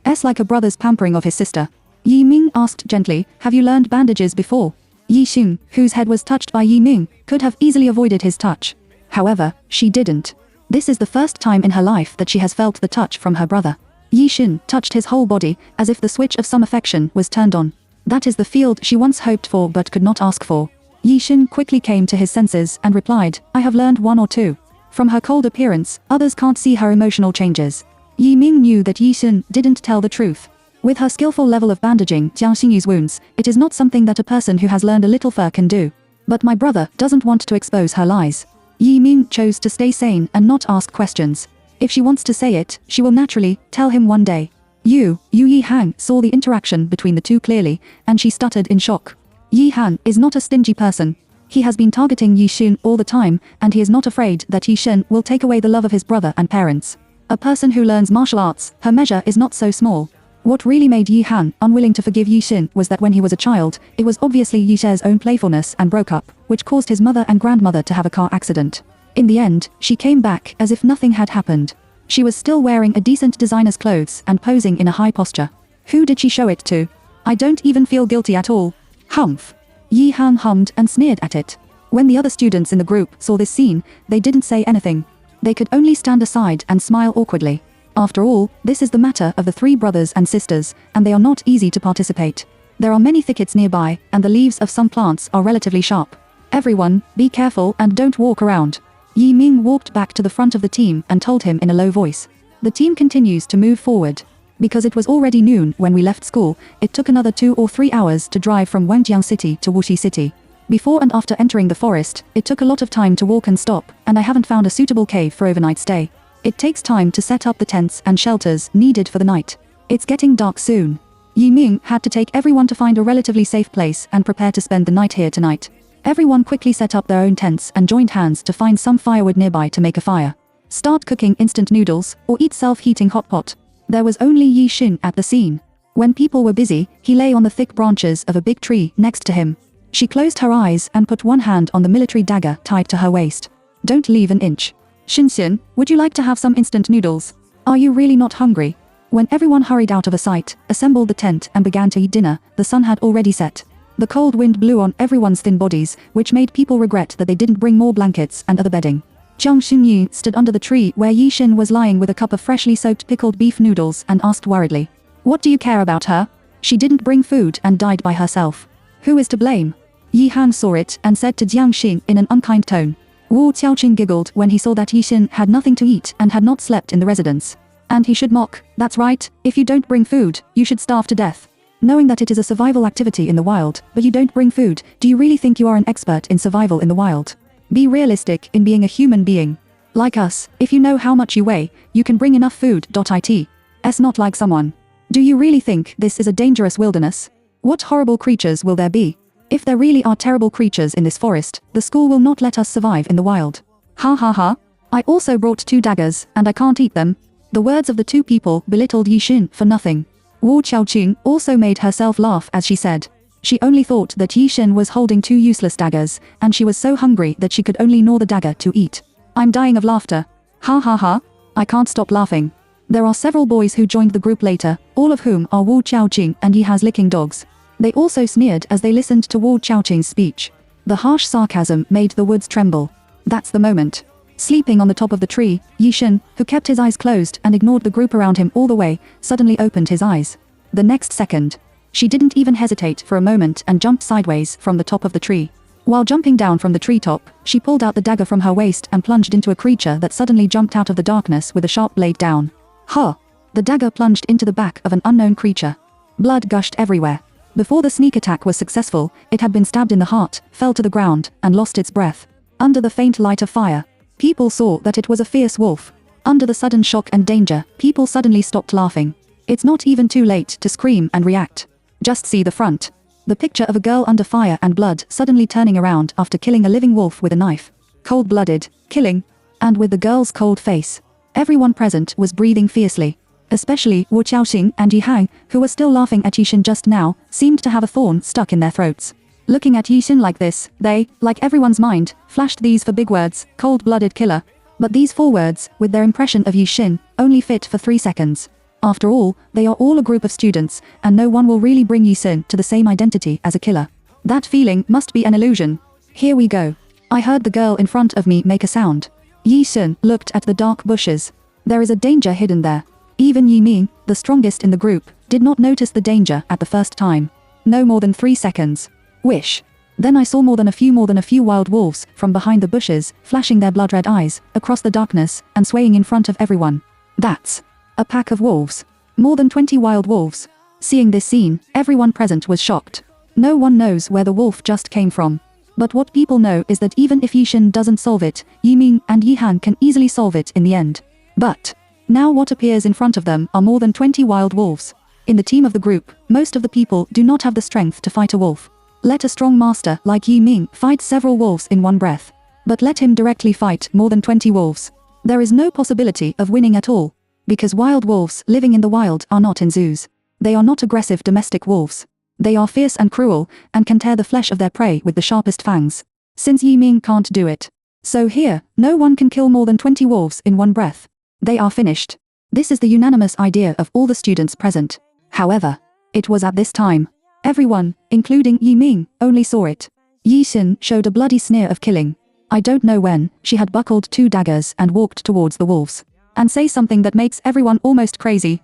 It's like a brother's pampering of his sister. Yi Ming asked gently, have you learned bandages before? Yi Xin, whose head was touched by Yi Ming, could have easily avoided his touch. However, she didn't. This is the first time in her life that she has felt the touch from her brother. Yi Xin touched his whole body, as if the switch of some affection was turned on. That is the field she once hoped for but could not ask for. Yi Xin quickly came to his senses and replied, I have learned 1 or 2. From her cold appearance, others can't see her emotional changes. Yi Ming knew that Yi Xin didn't tell the truth. With her skillful level of bandaging Jiang Xingyu's wounds, it is not something that a person who has learned a little fur can do. But my brother doesn't want to expose her lies. Yi Ming chose to stay sane and not ask questions. If she wants to say it, she will naturally tell him one day. Yu Yi Han saw the interaction between the two clearly, and she stuttered in shock. Yi Han is not a stingy person. He has been targeting Yi Xin all the time, and he is not afraid that Yi Xin will take away the love of his brother and parents. A person who learns martial arts, her measure is not so small. What really made Yi Han unwilling to forgive Yi Xin was that when he was a child, it was obviously Yi Xi's own playfulness and broke up, which caused his mother and grandmother to have a car accident. In the end, she came back as if nothing had happened. She was still wearing a decent designer's clothes and posing in a high posture. Who did she show it to? I don't even feel guilty at all. Humph. Yi Han hummed and sneered at it. When the other students in the group saw this scene, they didn't say anything. They could only stand aside and smile awkwardly. After all, this is the matter of the 3 brothers and sisters, and they are not easy to participate. There are many thickets nearby, and the leaves of some plants are relatively sharp. Everyone, be careful and don't walk around. Yi Ming walked back to the front of the team and told him in a low voice. The team continues to move forward. Because it was already noon when we left school, it took another 2 or 3 hours to drive from Wangjiang City to Wuxi City. Before and after entering the forest, it took a lot of time to walk and stop, and I haven't found a suitable cave for overnight stay. It takes time to set up the tents and shelters needed for the night. It's getting dark soon. Yi Ming had to take everyone to find a relatively safe place and prepare to spend the night here tonight. Everyone quickly set up their own tents and joined hands to find some firewood nearby to make a fire. Start cooking instant noodles, or eat self-heating hot pot. There was only Yi Xin at the scene. When people were busy, he lay on the thick branches of a big tree next to him. She closed her eyes and put one hand on the military dagger tied to her waist. Don't leave an inch. Xinxian, would you like to have some instant noodles? Are you really not hungry? When everyone hurried out of sight, assembled the tent and began to eat dinner, the sun had already set. The cold wind blew on everyone's thin bodies, which made people regret that they didn't bring more blankets and other bedding. Jiang Xinyu stood under the tree where Yi Xin was lying with a cup of freshly soaked pickled beef noodles and asked worriedly. What do you care about her? She didn't bring food and died by herself. Who is to blame? Yi Han saw it and said to Jiang Xin in an unkind tone. Wu Xiaoqing giggled when he saw that Yi Xin had nothing to eat and had not slept in the residence. And he should mock, that's right, if you don't bring food, you should starve to death. Knowing that it is a survival activity in the wild, but you don't bring food, do you really think you are an expert in survival in the wild? Be realistic in being a human being. Like us, if you know how much you weigh, you can bring enough food. It's not like someone. Do you really think this is a dangerous wilderness? What horrible creatures will there be? If there really are terrible creatures in this forest, the school will not let us survive in the wild. Ha ha ha. I also brought 2 daggers, and I can't eat them. The words of the two people belittled Yixin for nothing. Wu Qiaoqing also made herself laugh as she said. She only thought that Yixin was holding two useless daggers, and she was so hungry that she could only gnaw the dagger to eat. I'm dying of laughter. Ha ha ha. I can't stop laughing. There are several boys who joined the group later, all of whom are Wu Qiaoqing and Yi Ha's licking dogs. They also sneered as they listened to Wu Qiaoqing's speech. The harsh sarcasm made the woods tremble. That's the moment. Sleeping on the top of the tree, Yixin, who kept his eyes closed and ignored the group around him all the way, suddenly opened his eyes. The next second, she didn't even hesitate for a moment and jumped sideways from the top of the tree. While jumping down from the treetop, she pulled out the dagger from her waist and plunged into a creature that suddenly jumped out of the darkness with a sharp blade down. Ha! The dagger plunged into the back of an unknown creature. Blood gushed everywhere. Before the sneak attack was successful, it had been stabbed in the heart, fell to the ground, and lost its breath. Under the faint light of fire, people saw that it was a fierce wolf. Under the sudden shock and danger, people suddenly stopped laughing. It's not even too late to scream and react. Just see the front. The picture of a girl under fire and blood suddenly turning around after killing a living wolf with a knife. Cold-blooded, killing, and with the girl's cold face. Everyone present was breathing fiercely. Especially Wu Qiaoqing and Yi Hang, who were still laughing at Yixin just now, seemed to have a thorn stuck in their throats. Looking at Yixin like this, they, like everyone's mind, flashed these for big words, cold-blooded killer. But these 4 words, with their impression of Yixin, only fit for 3 seconds. After all, they are all a group of students, and no one will really bring Yixin to the same identity as a killer. That feeling must be an illusion. Here we go. I heard the girl in front of me make a sound. Yixin looked at the dark bushes. There is a danger hidden there. Even Yi Ming, the strongest in the group, did not notice the danger at the first time. No more than 3 seconds. Wish. Then I saw more than a few wild wolves, from behind the bushes, flashing their blood-red eyes, across the darkness, and swaying in front of everyone. That's a pack of wolves. More than 20 wild wolves. Seeing this scene, everyone present was shocked. No one knows where the wolf just came from. But what people know is that even if Yixin doesn't solve it, Yi Ming and Yi Han can easily solve it in the end. But now what appears in front of them are more than 20 wild wolves. In the team of the group, most of the people do not have the strength to fight a wolf. Let a strong master like Yi Ming fight several wolves in one breath. But let him directly fight more than 20 wolves. There is no possibility of winning at all. Because wild wolves living in the wild are not in zoos. They are not aggressive domestic wolves. They are fierce and cruel, and can tear the flesh of their prey with the sharpest fangs. Since Yi Ming can't do it. So here, no one can kill more than 20 wolves in one breath. They are finished. This is the unanimous idea of all the students present. However, it was at this time. Everyone, including Yi Ming, only saw it. Yixin showed a bloody sneer of killing. I don't know when, she had buckled 2 daggers and walked towards the wolves. And say something that makes everyone almost crazy.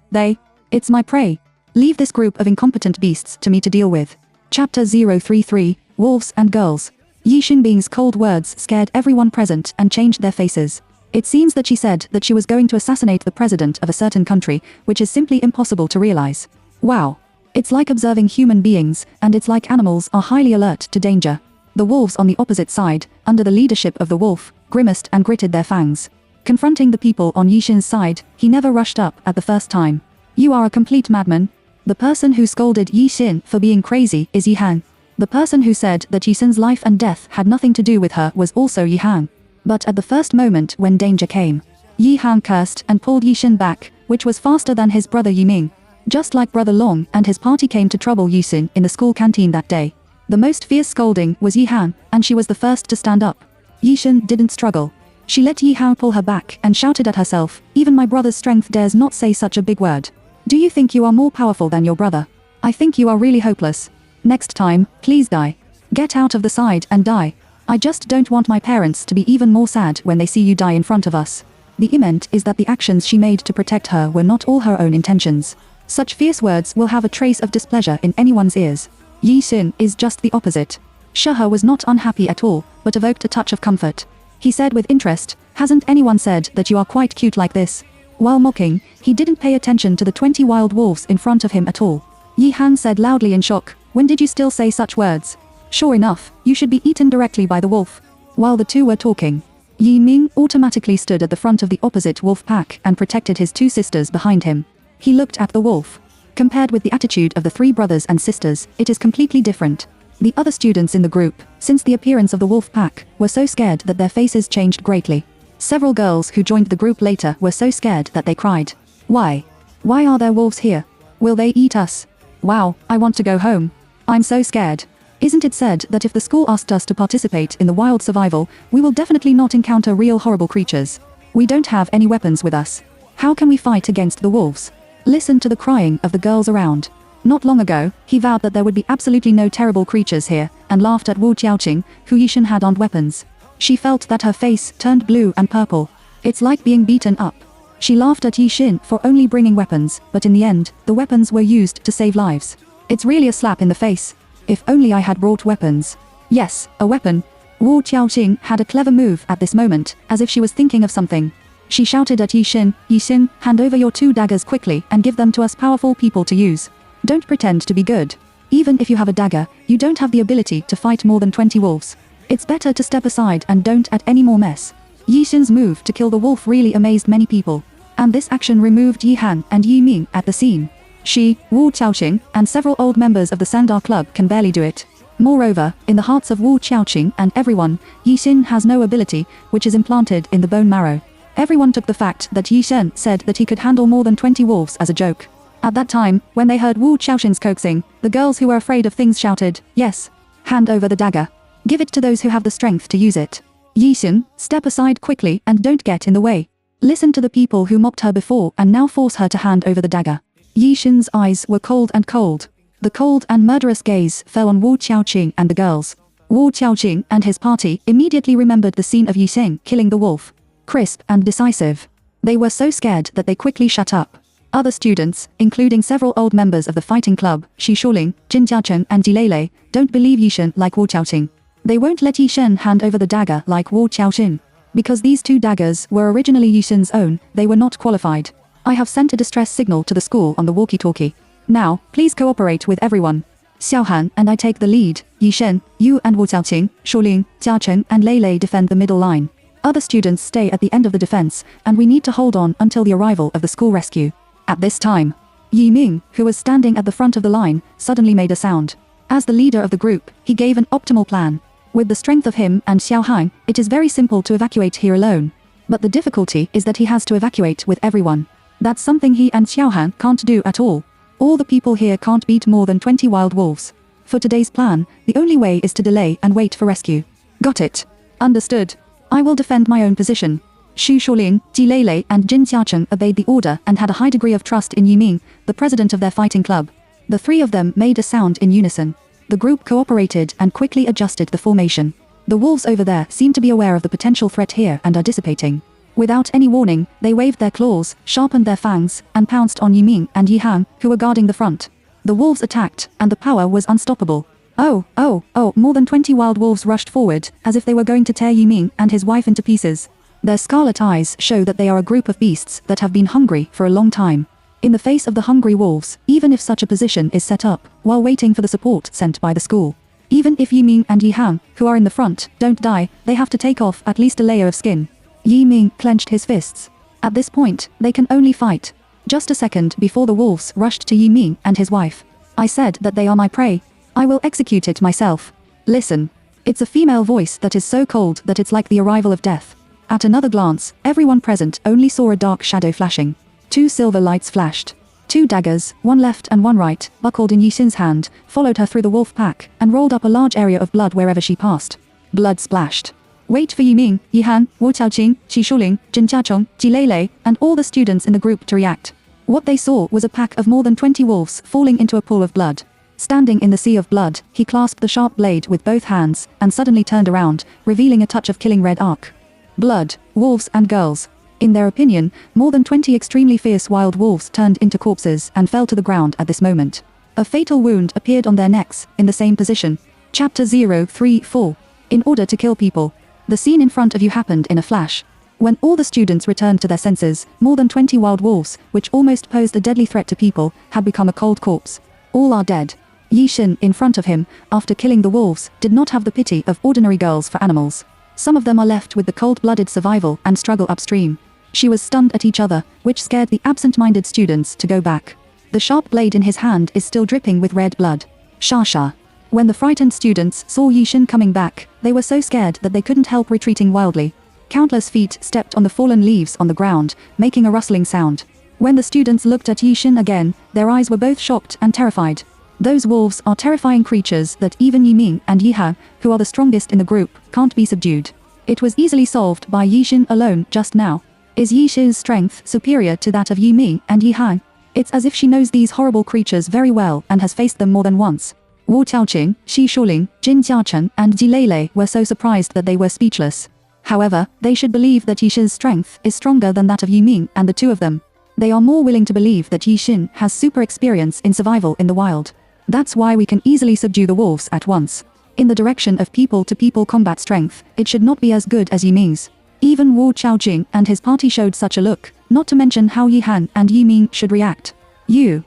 It's my prey. Leave this group of incompetent beasts to me to deal with. Chapter 033, Wolves and Girls. Yixin Bing's cold words scared everyone present and changed their faces. It seems that she said that she was going to assassinate the president of a certain country, which is simply impossible to realize. Wow. It's like observing human beings, and it's like animals are highly alert to danger. The wolves on the opposite side, under the leadership of the wolf, grimaced and gritted their fangs. Confronting the people on Yixin's side, he never rushed up at the first time. You are a complete madman. The person who scolded Yixin for being crazy is Yi Han. The person who said that Yixin's life and death had nothing to do with her was also Yi Han. But at the first moment when danger came, Yi Han cursed and pulled Yixin back, which was faster than his brother Yi Ming. Just like Brother Long and his party came to trouble Yixin in the school canteen that day. The most fierce scolding was Yi Han, and she was the first to stand up. Yixin didn't struggle. She let Yi Han pull her back and shouted at herself, even my brother's strength dares not say such a big word. Do you think you are more powerful than your brother? I think you are really hopeless. Next time, please die. Get out of the side and die. I just don't want my parents to be even more sad when they see you die in front of us. The imment is that the actions she made to protect her were not all her own intentions. Such fierce words will have a trace of displeasure in anyone's ears. Yixin is just the opposite. Shehe was not unhappy at all, but evoked a touch of comfort. He said with interest, hasn't anyone said that you are quite cute like this? While mocking, he didn't pay attention to the 20 wild wolves in front of him at all. Yi Han said loudly in shock, when did you still say such words? Sure enough, you should be eaten directly by the wolf. While the two were talking, Yi Ming automatically stood at the front of the opposite wolf pack and protected his 2 sisters behind him. He looked at the wolf. Compared with the attitude of the 3 brothers and sisters, it is completely different. The other students in the group, since the appearance of the wolf pack, were so scared that their faces changed greatly. Several girls who joined the group later were so scared that they cried. Why? Why are there wolves here? Will they eat us? Wow, I want to go home. I'm so scared. Isn't it said that if the school asked us to participate in the wild survival, we will definitely not encounter real horrible creatures? We don't have any weapons with us. How can we fight against the wolves? Listen to the crying of the girls around. Not long ago, he vowed that there would be absolutely no terrible creatures here, and laughed at Wu Qiaoqing, who Yixin had armed weapons. She felt that her face turned blue and purple. It's like being beaten up. She laughed at Yixin for only bringing weapons, but in the end, the weapons were used to save lives. It's really a slap in the face. If only I had brought weapons. Yes, a weapon. Wu Qiaoqing had a clever move at this moment, as if she was thinking of something. She shouted at Yixin, Yixin, hand over your 2 daggers quickly and give them to us powerful people to use. Don't pretend to be good. Even if you have a dagger, you don't have the ability to fight more than 20 wolves. It's better to step aside and don't add any more mess. Yixin's move to kill the wolf really amazed many people. And this action removed Yi Han and Yi Ming at the scene. She, Wu Qiaoqing, and several old members of the Sandar Club can barely do it. Moreover, in the hearts of Wu Qiaoqing and everyone, Yixin has no ability, which is implanted in the bone marrow. Everyone took the fact that Yixin said that he could handle more than 20 wolves as a joke. At that time, when they heard Wu Qiaoqing's coaxing, the girls who were afraid of things shouted, yes. Hand over the dagger. Give it to those who have the strength to use it. Yixin, step aside quickly and don't get in the way. Listen to the people who mocked her before and now force her to hand over the dagger. Yixin's eyes were cold and cold. The cold and murderous gaze fell on Wu Qiaoqing and the girls. Wu Qiaoqing and his party immediately remembered the scene of Yixin killing the wolf. Crisp and decisive. They were so scared that they quickly shut up. Other students, including several old members of the fighting club, Xi Shuling, Jin Jiacheng and Jilele, don't believe Yixin like Wu Qiaoqing. They won't let Yixin hand over the dagger like Wu Qiaoqing. Because these 2 daggers were originally Yixin's own, they were not qualified. I have sent a distress signal to the school on the walkie-talkie. Now, please cooperate with everyone. Xiaohan and I take the lead. Yixin, you and Wu Qiaoqing, Shuling, Jiacheng and Lei defend the middle line. Other students stay at the end of the defense, and we need to hold on until the arrival of the school rescue. At this time, Yi Ming, who was standing at the front of the line, suddenly made a sound. As the leader of the group, he gave an optimal plan. With the strength of him and Xiaohan, it is very simple to evacuate here alone. But the difficulty is that he has to evacuate with everyone. That's something he and Xiaohan can't do at all. All the people here can't beat more than 20 wild wolves. For today's plan, the only way is to delay and wait for rescue. Got it. Understood. I will defend my own position. Xu Shuling, Jilele and Jin Jiacheng obeyed the order and had a high degree of trust in Yi Ming, the president of their fighting club. The 3 of them made a sound in unison. The group cooperated and quickly adjusted the formation. The wolves over there seem to be aware of the potential threat here and are dissipating. Without any warning, they waved their claws, sharpened their fangs, and pounced on Yi Ming and Yi Han, who were guarding the front. The wolves attacked, and the power was unstoppable. More than 20 wild wolves rushed forward, as if they were going to tear Yi Ming and his wife into pieces. Their scarlet eyes show that they are a group of beasts that have been hungry for a long time. In the face of the hungry wolves, even if such a position is set up, while waiting for the support sent by the school. Even if Yi Ming and Yi Han, who are in the front, don't die, they have to take off at least a layer of skin. Yi Ming clenched his fists. At this point, they can only fight. Just a second before the wolves rushed to Yi Ming and his wife. I said that they are my prey. I will execute it myself. Listen. It's a female voice that is so cold that it's like the arrival of death. At another glance, everyone present only saw a dark shadow flashing. 2 silver lights flashed. 2 daggers, one left and one right, buckled in Yixin's hand, followed her through the wolf pack, and rolled up a large area of blood wherever she passed. Blood splashed. Wait for Yi Ming, Yi Han, Wu Qiaoqing, Xi Shuling, Jin Jiacheng, Jilele, and all the students in the group to react. What they saw was a pack of more than 20 wolves falling into a pool of blood. Standing in the sea of blood, he clasped the sharp blade with both hands, and suddenly turned around, revealing a touch of killing red arc. Blood, wolves and girls. In their opinion, more than 20 extremely fierce wild wolves turned into corpses and fell to the ground at this moment. A fatal wound appeared on their necks, in the same position. Chapter 034. In order to kill people. The scene in front of you happened in a flash. When all the students returned to their senses, more than 20 wild wolves, which almost posed a deadly threat to people, had become a cold corpse. All are dead. Yixin, in front of him, after killing the wolves, did not have the pity of ordinary girls for animals. Some of them are left with the cold-blooded survival and struggle upstream. She was stunned at each other, which scared the absent-minded students to go back. The sharp blade in his hand is still dripping with red blood. Sha. When the frightened students saw Yixin coming back, they were so scared that they couldn't help retreating wildly. Countless feet stepped on the fallen leaves on the ground, making a rustling sound. When the students looked at Yi Xin again, their eyes were both shocked and terrified. Those wolves are terrifying creatures that even Yi Ming and Yi Han, who are the strongest in the group, can't be subdued. It was easily solved by Yi Xin alone just now. Is Yi Xin's strength superior to that of Yi Ming and Yi Han? It's as if she knows these horrible creatures very well and has faced them more than once. Wu Qiaoqing, Xi Shuling, Jin Jiachen and Ji Leilei were so surprised that they were speechless. However, they should believe that Yi Xin's strength is stronger than that of Yi Ming and the two of them. They are more willing to believe that Yi Xin has super experience in survival in the wild. That's why we can easily subdue the wolves at once. In the direction of people-to-people combat strength, it should not be as good as Yi Ming's. Even Wu Qiaojing and his party showed such a look, not to mention how Yi Han and Yi Ming should react. You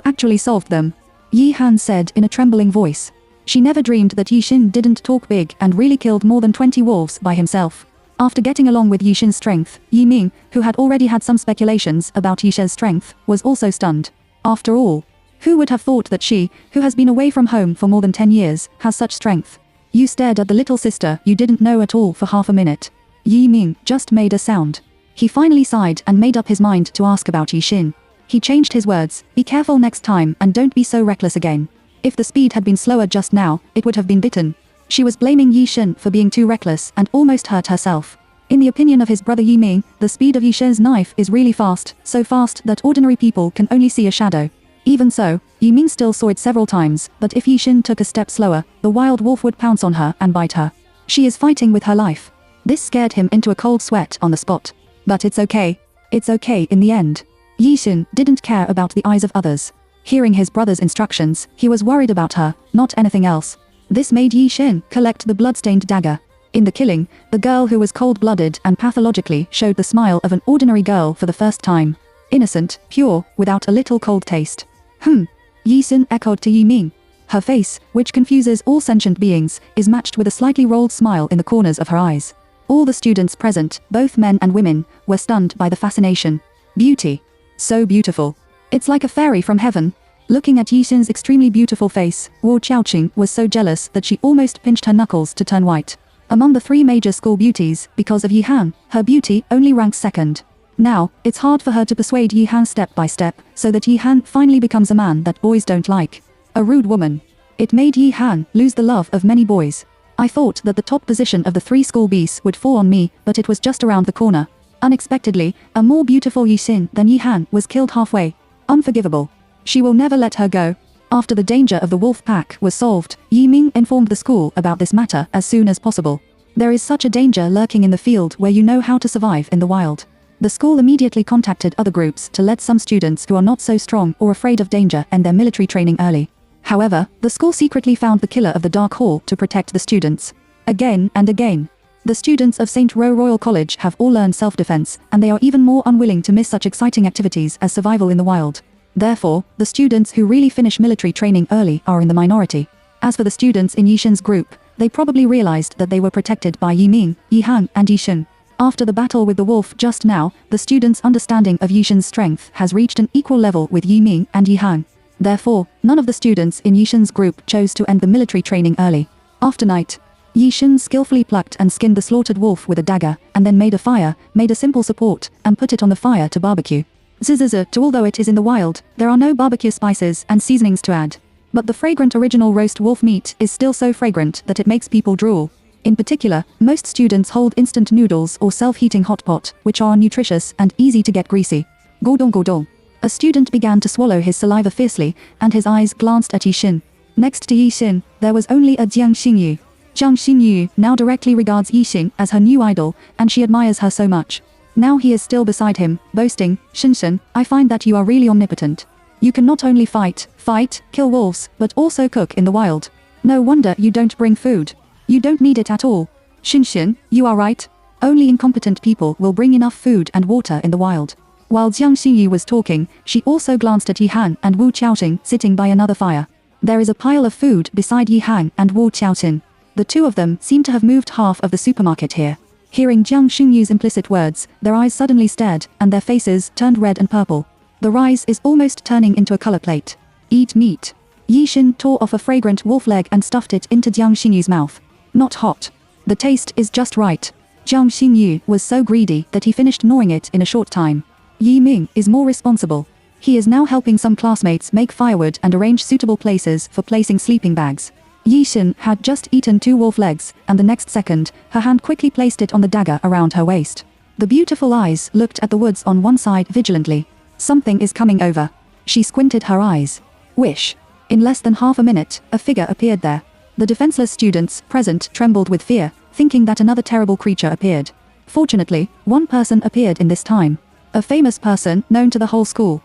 actually solved them, Yi Han said in a trembling voice. She never dreamed that Yi Xin didn't talk big and really killed more than 20 wolves by himself. After getting along with Yi Xin's strength, Yi Ming, who had already had some speculations about Yi Xin's strength, was also stunned. After all, who would have thought that she, who has been away from home for more than 10 years, has such strength? You stared at the little sister you didn't know at all for half a minute. Yi Ming just made a sound. He finally sighed and made up his mind to ask about Yi Xin. He changed his words, be careful next time and don't be so reckless again. If the speed had been slower just now, it would have been bitten. She was blaming Yi Xin for being too reckless and almost hurt herself. In the opinion of his brother Yi Ming, the speed of Yi Xin's knife is really fast, so fast that ordinary people can only see a shadow. Even so, Yi Ming still saw it several times, but if Yi Xin took a step slower, the wild wolf would pounce on her and bite her. She is fighting with her life. This scared him into a cold sweat on the spot. But it's okay. It's okay in the end. Yi Xin didn't care about the eyes of others. Hearing his brother's instructions, he was worried about her, not anything else. This made Yi Xin collect the blood-stained dagger. In the killing, the girl who was cold-blooded and pathologically showed the smile of an ordinary girl for the first time. Innocent, pure, without a little cold taste. Yi Xin echoed to Yi Ming. Her face, which confuses all sentient beings, is matched with a slightly rolled smile in the corners of her eyes. All the students present, both men and women, were stunned by the fascination. Beauty. So beautiful. It's like a fairy from heaven. Looking at Yi Xin's extremely beautiful face, Wu Qiaoqing was so jealous that she almost pinched her knuckles to turn white. Among the three major school beauties, because of Yi Han, her beauty only ranks second. Now, it's hard for her to persuade Yi Han step by step, so that Yi Han finally becomes a man that boys don't like. A rude woman. It made Yi Han lose the love of many boys. I thought that the top position of the three school beasts would fall on me, but it was just around the corner. Unexpectedly, a more beautiful Yi Xin than Yi Han was killed halfway. Unforgivable. She will never let her go. After the danger of the wolf pack was solved, Yi Ming informed the school about this matter as soon as possible. There is such a danger lurking in the field where you know how to survive in the wild. The school immediately contacted other groups to let some students who are not so strong or afraid of danger end their military training early. However, the school secretly found the killer of the Dark Hall to protect the students. Again and again. The students of St. Ro Royal College have all learned self-defense, and they are even more unwilling to miss such exciting activities as survival in the wild. Therefore, the students who really finish military training early are in the minority. As for the students in Yi Xin's group, they probably realized that they were protected by Yi Ming, Yi Han and Yi Xin. After the battle with the wolf just now, the students' understanding of Yi Xin's strength has reached an equal level with Yi Ming and Yi Han. Therefore, none of the students in Yi Xin's group chose to end the military training early. After night, Yi Xin skillfully plucked and skinned the slaughtered wolf with a dagger, and then made a fire, made a simple support, and put it on the fire to barbecue. To although it is in the wild, there are no barbecue spices and seasonings to add. But the fragrant original roast wolf meat is still so fragrant that it makes people drool. In particular, most students hold instant noodles or self-heating hot pot, which are nutritious and easy to get greasy. Godong godong. A student began to swallow his saliva fiercely, and his eyes glanced at Yi Xin. Next to Yi Xin, there was only a Jiang Xingyu. Jiang Xingyu now directly regards Yi Xin as her new idol, and she admires her so much. Now he is still beside him, boasting, Xin, I find that you are really omnipotent. You can not only fight, kill wolves, but also cook in the wild. No wonder you don't bring food. You don't need it at all. Xin, you are right. Only incompetent people will bring enough food and water in the wild. While Jiang Xingyu was talking, she also glanced at Yi Han and Wu Qiaoqing sitting by another fire. There is a pile of food beside Yi Han and Wu Qiaoqing. The two of them seem to have moved half of the supermarket here. Hearing Jiang Xingyu's implicit words, their eyes suddenly stared, and their faces turned red and purple. The rice is almost turning into a color plate. Eat meat. Yi Xin tore off a fragrant wolf leg and stuffed it into Jiang Xingyu's mouth. Not hot. The taste is just right. Jiang Xingyu was so greedy that he finished gnawing it in a short time. Yi Ming is more responsible. He is now helping some classmates make firewood and arrange suitable places for placing sleeping bags. Yi Xin had just eaten 2 wolf legs, and the next second, her hand quickly placed it on the dagger around her waist. The beautiful eyes looked at the woods on one side vigilantly. Something is coming over. She squinted her eyes. Wish. In less than half a minute, a figure appeared there. The defenseless students present trembled with fear, thinking that another terrible creature appeared. Fortunately, one person appeared in this time. A famous person known to the whole school.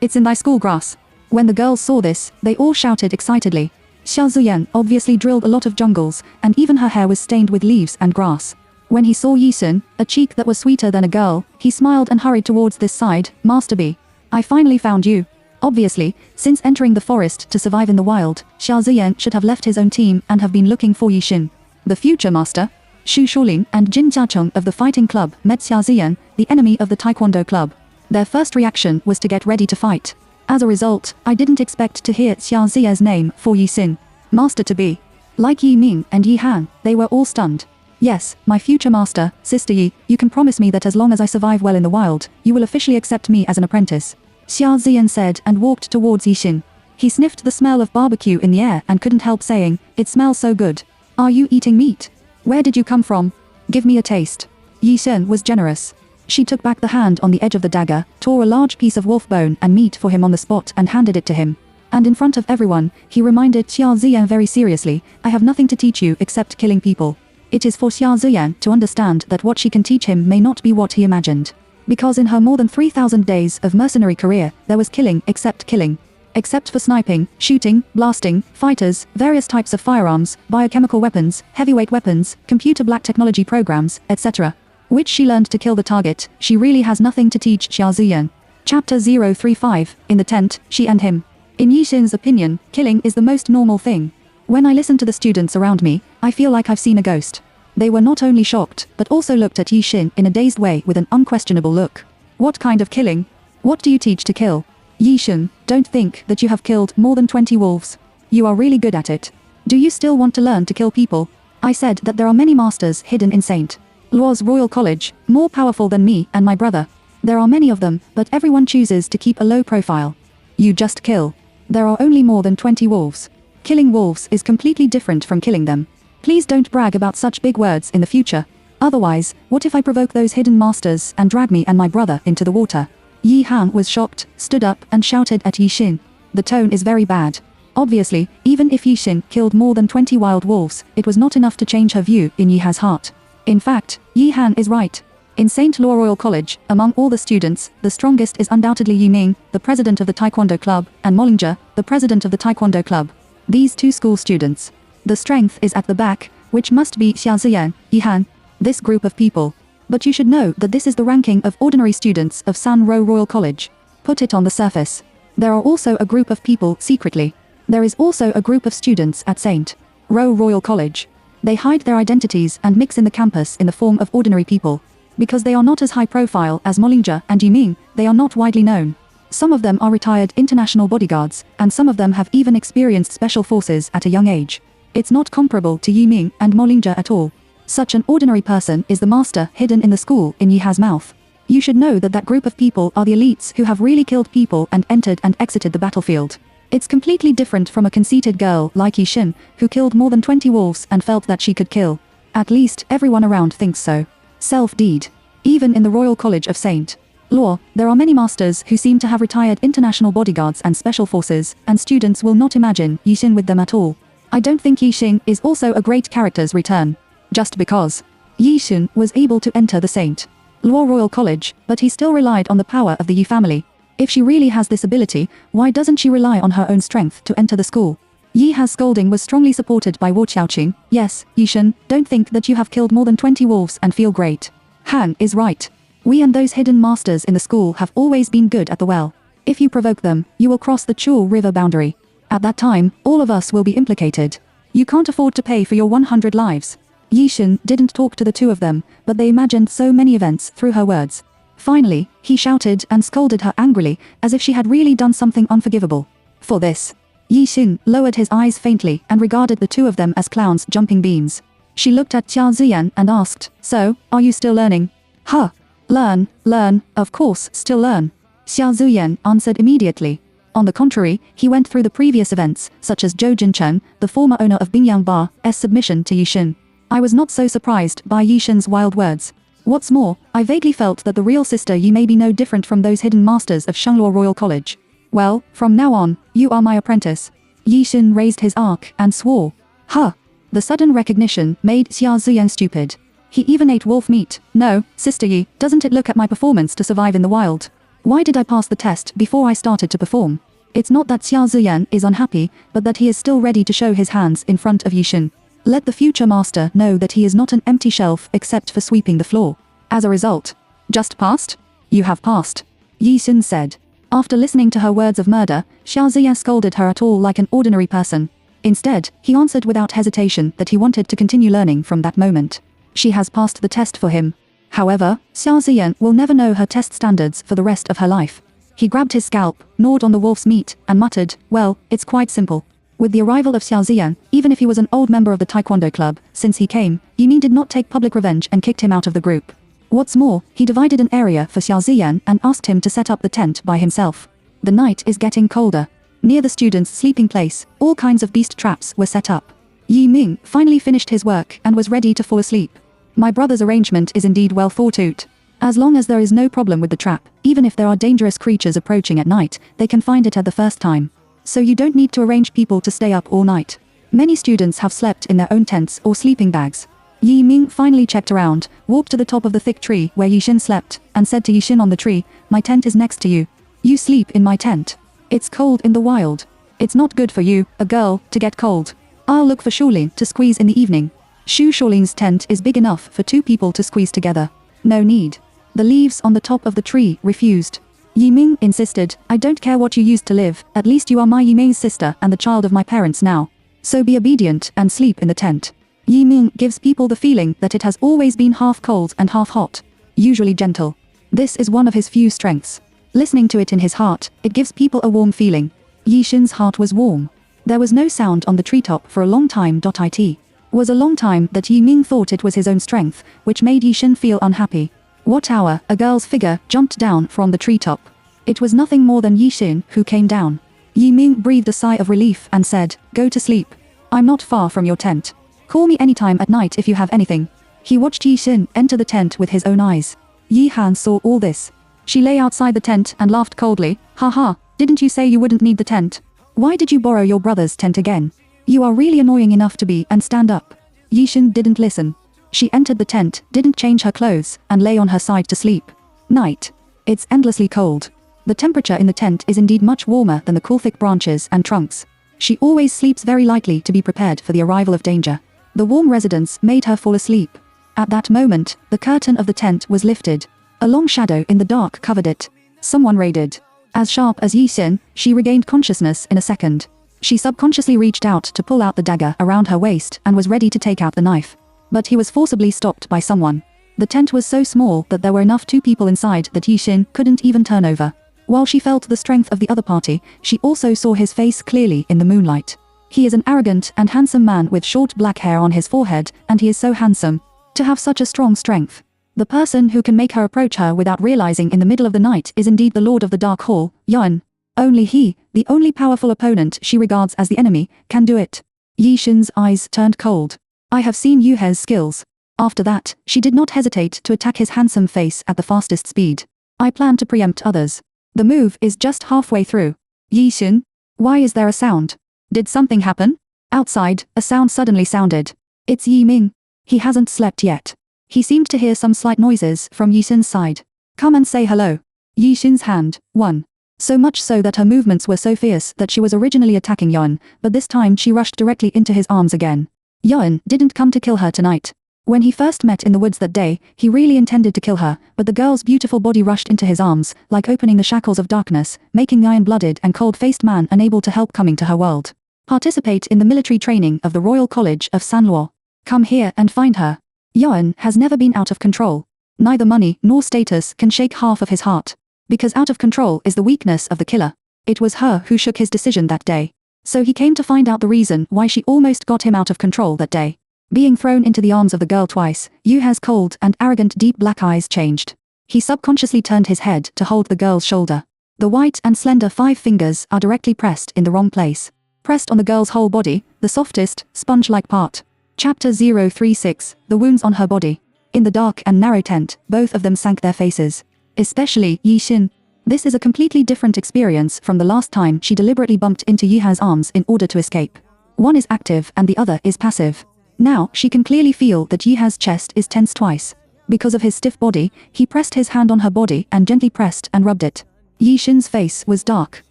It's in thy school grass. When the girls saw this, they all shouted excitedly. Xia Ziyan obviously drilled a lot of jungles, and even her hair was stained with leaves and grass. When he saw Yi Xin, a cheek that was sweeter than a girl, he smiled and hurried towards this side. Master B. I finally found you. Obviously, since entering the forest to survive in the wild, Xia Ziyan should have left his own team and have been looking for Yi Xin. The future master, Xu Shuling and Jin Jiacheng of the fighting club met Xia Ziyan, the enemy of the taekwondo club. Their first reaction was to get ready to fight. As a result, I didn't expect to hear Xia Ziyan's name for Yi Xin. Master to be. Like Yi Ming and Yi Han, they were all stunned. Yes, my future master, Sister Yi, you can promise me that as long as I survive well in the wild, you will officially accept me as an apprentice. Xia Ziyan said and walked towards Yi Xin. He sniffed the smell of barbecue in the air and couldn't help saying, it smells so good. Are you eating meat? Where did you come from? Give me a taste. Yi Xin was generous. She took back the hand on the edge of the dagger, tore a large piece of wolf bone and meat for him on the spot and handed it to him. And in front of everyone, he reminded Xia Ziyan very seriously, I have nothing to teach you except killing people. It is for Xia Ziyan to understand that what she can teach him may not be what he imagined. Because in her more than 3,000 days of mercenary career, there was killing except killing. Except for sniping, shooting, blasting, fighters, various types of firearms, biochemical weapons, heavyweight weapons, computer black technology programs, etc. Which she learned to kill the target, she really has nothing to teach Xia Ziyan. Chapter 035, in the tent, she and him. In Yi Xin's opinion, killing is the most normal thing. When I listen to the students around me, I feel like I've seen a ghost. They were not only shocked, but also looked at Yi Xin in a dazed way with an unquestionable look. What kind of killing? What do you teach to kill? Yi Xin, don't think that you have killed more than 20 wolves. You are really good at it. Do you still want to learn to kill people? I said that there are many masters hidden in St. Luo's Royal College, more powerful than me and my brother. There are many of them, but everyone chooses to keep a low profile. You just kill. There are only more than 20 wolves. Killing wolves is completely different from killing them. Please don't brag about such big words in the future. Otherwise, what if I provoke those hidden masters and drag me and my brother into the water? Yi Han was shocked, stood up and shouted at Yi Xin. The tone is very bad. Obviously, even if Yi Xin killed more than 20 wild wolves, it was not enough to change her view in Yi Han's heart. In fact, Yi Han is right. In St. Luo Royal College, among all the students, the strongest is undoubtedly Yi Ming, the president of the Taekwondo Club, and Mollinger, the president of the Taekwondo Club. These two school students. The strength is at the back, which must be Xia Ziyan, Yi Han, this group of people. But you should know that this is the ranking of ordinary students of San Ro Royal College. Put it on the surface. There are also a group of people secretly. There is also a group of students at St. Ro Royal College. They hide their identities and mix in the campus in the form of ordinary people. Because they are not as high profile as Mollinger and Yi Ming, they are not widely known. Some of them are retired international bodyguards, and some of them have even experienced special forces at a young age. It's not comparable to Yi Ming and Mollinger at all. Such an ordinary person is the master hidden in the school in Yi Ha's mouth. You should know that that group of people are the elites who have really killed people and entered and exited the battlefield. It's completely different from a conceited girl like Yi Xin, who killed more than 20 wolves and felt that she could kill. At least, everyone around thinks so. Self-deed. Even in the Royal College of St. Luo, there are many masters who seem to have retired international bodyguards and special forces, and students will not imagine Yi Xin with them at all. I don't think Yi Xin is also a great character's return. Just because. Yi Xin was able to enter the St. Luo Royal College, but he still relied on the power of the Yi family. If she really has this ability, why doesn't she rely on her own strength to enter the school? Yi Ha's scolding was strongly supported by Wu Qiaoqing. Yes, Yi Xin, don't think that you have killed more than 20 wolves and feel great. Han is right. We and those hidden masters in the school have always been good at the well. If you provoke them, you will cross the Chuo River boundary. At that time, all of us will be implicated. You can't afford to pay for your 100 lives. Yi Xin didn't talk to the two of them, but they imagined so many events through her words. Finally, he shouted and scolded her angrily, as if she had really done something unforgivable. For this, Yi Xin lowered his eyes faintly and regarded the two of them as clowns jumping beams. She looked at Xia Ziyan and asked, "So, are you still learning?" "Huh. Learn, of course, still learn." Xia Ziyan answered immediately. On the contrary, he went through the previous events, such as Zhou Jincheng, the former owner of Bingyang Bar's submission to Yixin. I was not so surprised by Yixin's wild words. What's more, I vaguely felt that the real sister Yi may be no different from those hidden masters of Shengluo Royal College. Well, from now on, you are my apprentice. Yixin raised his arc and swore. Huh. The sudden recognition made Xia Ziyan stupid. He even ate wolf meat. No, Sister Yi, doesn't it look at my performance to survive in the wild? Why did I pass the test before I started to perform? It's not that Xia Ziyan is unhappy, but that he is still ready to show his hands in front of Yixin. Let the future master know that he is not an empty shelf except for sweeping the floor. As a result, just passed? You have passed, Yixin said. After listening to her words of murder, Xia Ziyan scolded her at all like an ordinary person. Instead, he answered without hesitation that he wanted to continue learning from that moment. She has passed the test for him. However, Xia Ziyan will never know her test standards for the rest of her life. He grabbed his scalp, gnawed on the wolf's meat, and muttered, "Well, it's quite simple." With the arrival of Xia Ziyan, even if he was an old member of the Taekwondo club, since he came, Yiming did not take public revenge and kicked him out of the group. What's more, he divided an area for Xia Ziyan and asked him to set up the tent by himself. The night is getting colder. Near the students' sleeping place, all kinds of beast traps were set up. Yiming finally finished his work and was ready to fall asleep. My brother's arrangement is indeed well thought out. As long as there is no problem with the trap, even if there are dangerous creatures approaching at night, they can find it at the first time. So you don't need to arrange people to stay up all night. Many students have slept in their own tents or sleeping bags. Yiming finally checked around, walked to the top of the thick tree where Yixin slept, and said to Yixin on the tree, "My tent is next to you. You sleep in my tent. It's cold in the wild. It's not good for you, a girl, to get cold. I'll look for Shulin to squeeze in the evening." Shu Shulin's tent is big enough for 2 people to squeeze together. No need. The leaves on the top of the tree refused. Yiming insisted, "I don't care what you used to live, at least you are my Yiming's sister and the child of my parents now. So be obedient and sleep in the tent." Yiming gives people the feeling that it has always been half cold and half hot. Usually gentle. This is one of his few strengths. Listening to it in his heart, it gives people a warm feeling. Yixin's heart was warm. There was no sound on the treetop for a long time. It was a long time that Yiming thought it was his own strength, which made Yixin feel unhappy. What hour, a girl's figure jumped down from the treetop. It was nothing more than Yixin who came down. Yiming breathed a sigh of relief and said, "Go to sleep. I'm not far from your tent. Call me anytime at night if you have anything." He watched Yixin enter the tent with his own eyes. Yi Han saw all this. She lay outside the tent and laughed coldly. "Haha, didn't you say you wouldn't need the tent? Why did you borrow your brother's tent again? You are really annoying enough to be and stand up." Yixin didn't listen. She entered the tent, didn't change her clothes, and lay on her side to sleep. Night. It's endlessly cold. The temperature in the tent is indeed much warmer than the cool thick branches and trunks. She always sleeps very lightly to be prepared for the arrival of danger. The warm residence made her fall asleep. At that moment, the curtain of the tent was lifted. A long shadow in the dark covered it. Someone raided. As sharp as Yixin, she regained consciousness in a second. She subconsciously reached out to pull out the dagger around her waist and was ready to take out the knife. But he was forcibly stopped by someone. The tent was so small that there were enough 2 people inside that Yixin couldn't even turn over. While she felt the strength of the other party, she also saw his face clearly in the moonlight. He is an arrogant and handsome man with short black hair on his forehead, and he is so handsome. To have such a strong strength. The person who can make her approach her without realizing in the middle of the night is indeed the Lord of the Dark Hall, Yuan. Only he, the only powerful opponent she regards as the enemy, can do it. Yixin's eyes turned cold. I have seen Yuhe's skills. After that, she did not hesitate to attack his handsome face at the fastest speed. I plan to preempt others. The move is just halfway through. Yixin? Why is there a sound? Did something happen? Outside, a sound suddenly sounded. It's Yiming. He hasn't slept yet. He seemed to hear some slight noises from Yixin's side. "Come and say hello." Yixin's hand won. So much so that her movements were so fierce that she was originally attacking Yuan, but this time she rushed directly into his arms again. Yuan didn't come to kill her tonight. When he first met in the woods that day, he really intended to kill her, but the girl's beautiful body rushed into his arms, like opening the shackles of darkness, making the iron-blooded and cold-faced man unable to help coming to her world. Participate in the military training of the Royal College of Sanluo. Come here and find her. Yuan has never been out of control. Neither money nor status can shake half of his heart. Because out of control is the weakness of the killer. It was her who shook his decision that day. So he came to find out the reason why she almost got him out of control that day. Being thrown into the arms of the girl twice, Yuha's cold and arrogant deep black eyes changed. He subconsciously turned his head to hold the girl's shoulder. The white and slender 5 fingers are directly pressed in the wrong place. Pressed on the girl's whole body, the softest, sponge-like part. Chapter 036, The Wounds on Her Body. In the dark and narrow tent, both of them sank their faces. Especially Yixin. This is a completely different experience from the last time she deliberately bumped into Yuha's arms in order to escape. One is active and the other is passive. Now she can clearly feel that Yuha's chest is tense twice. Because of his stiff body, he pressed his hand on her body and gently pressed and rubbed it. Yixin's face was dark.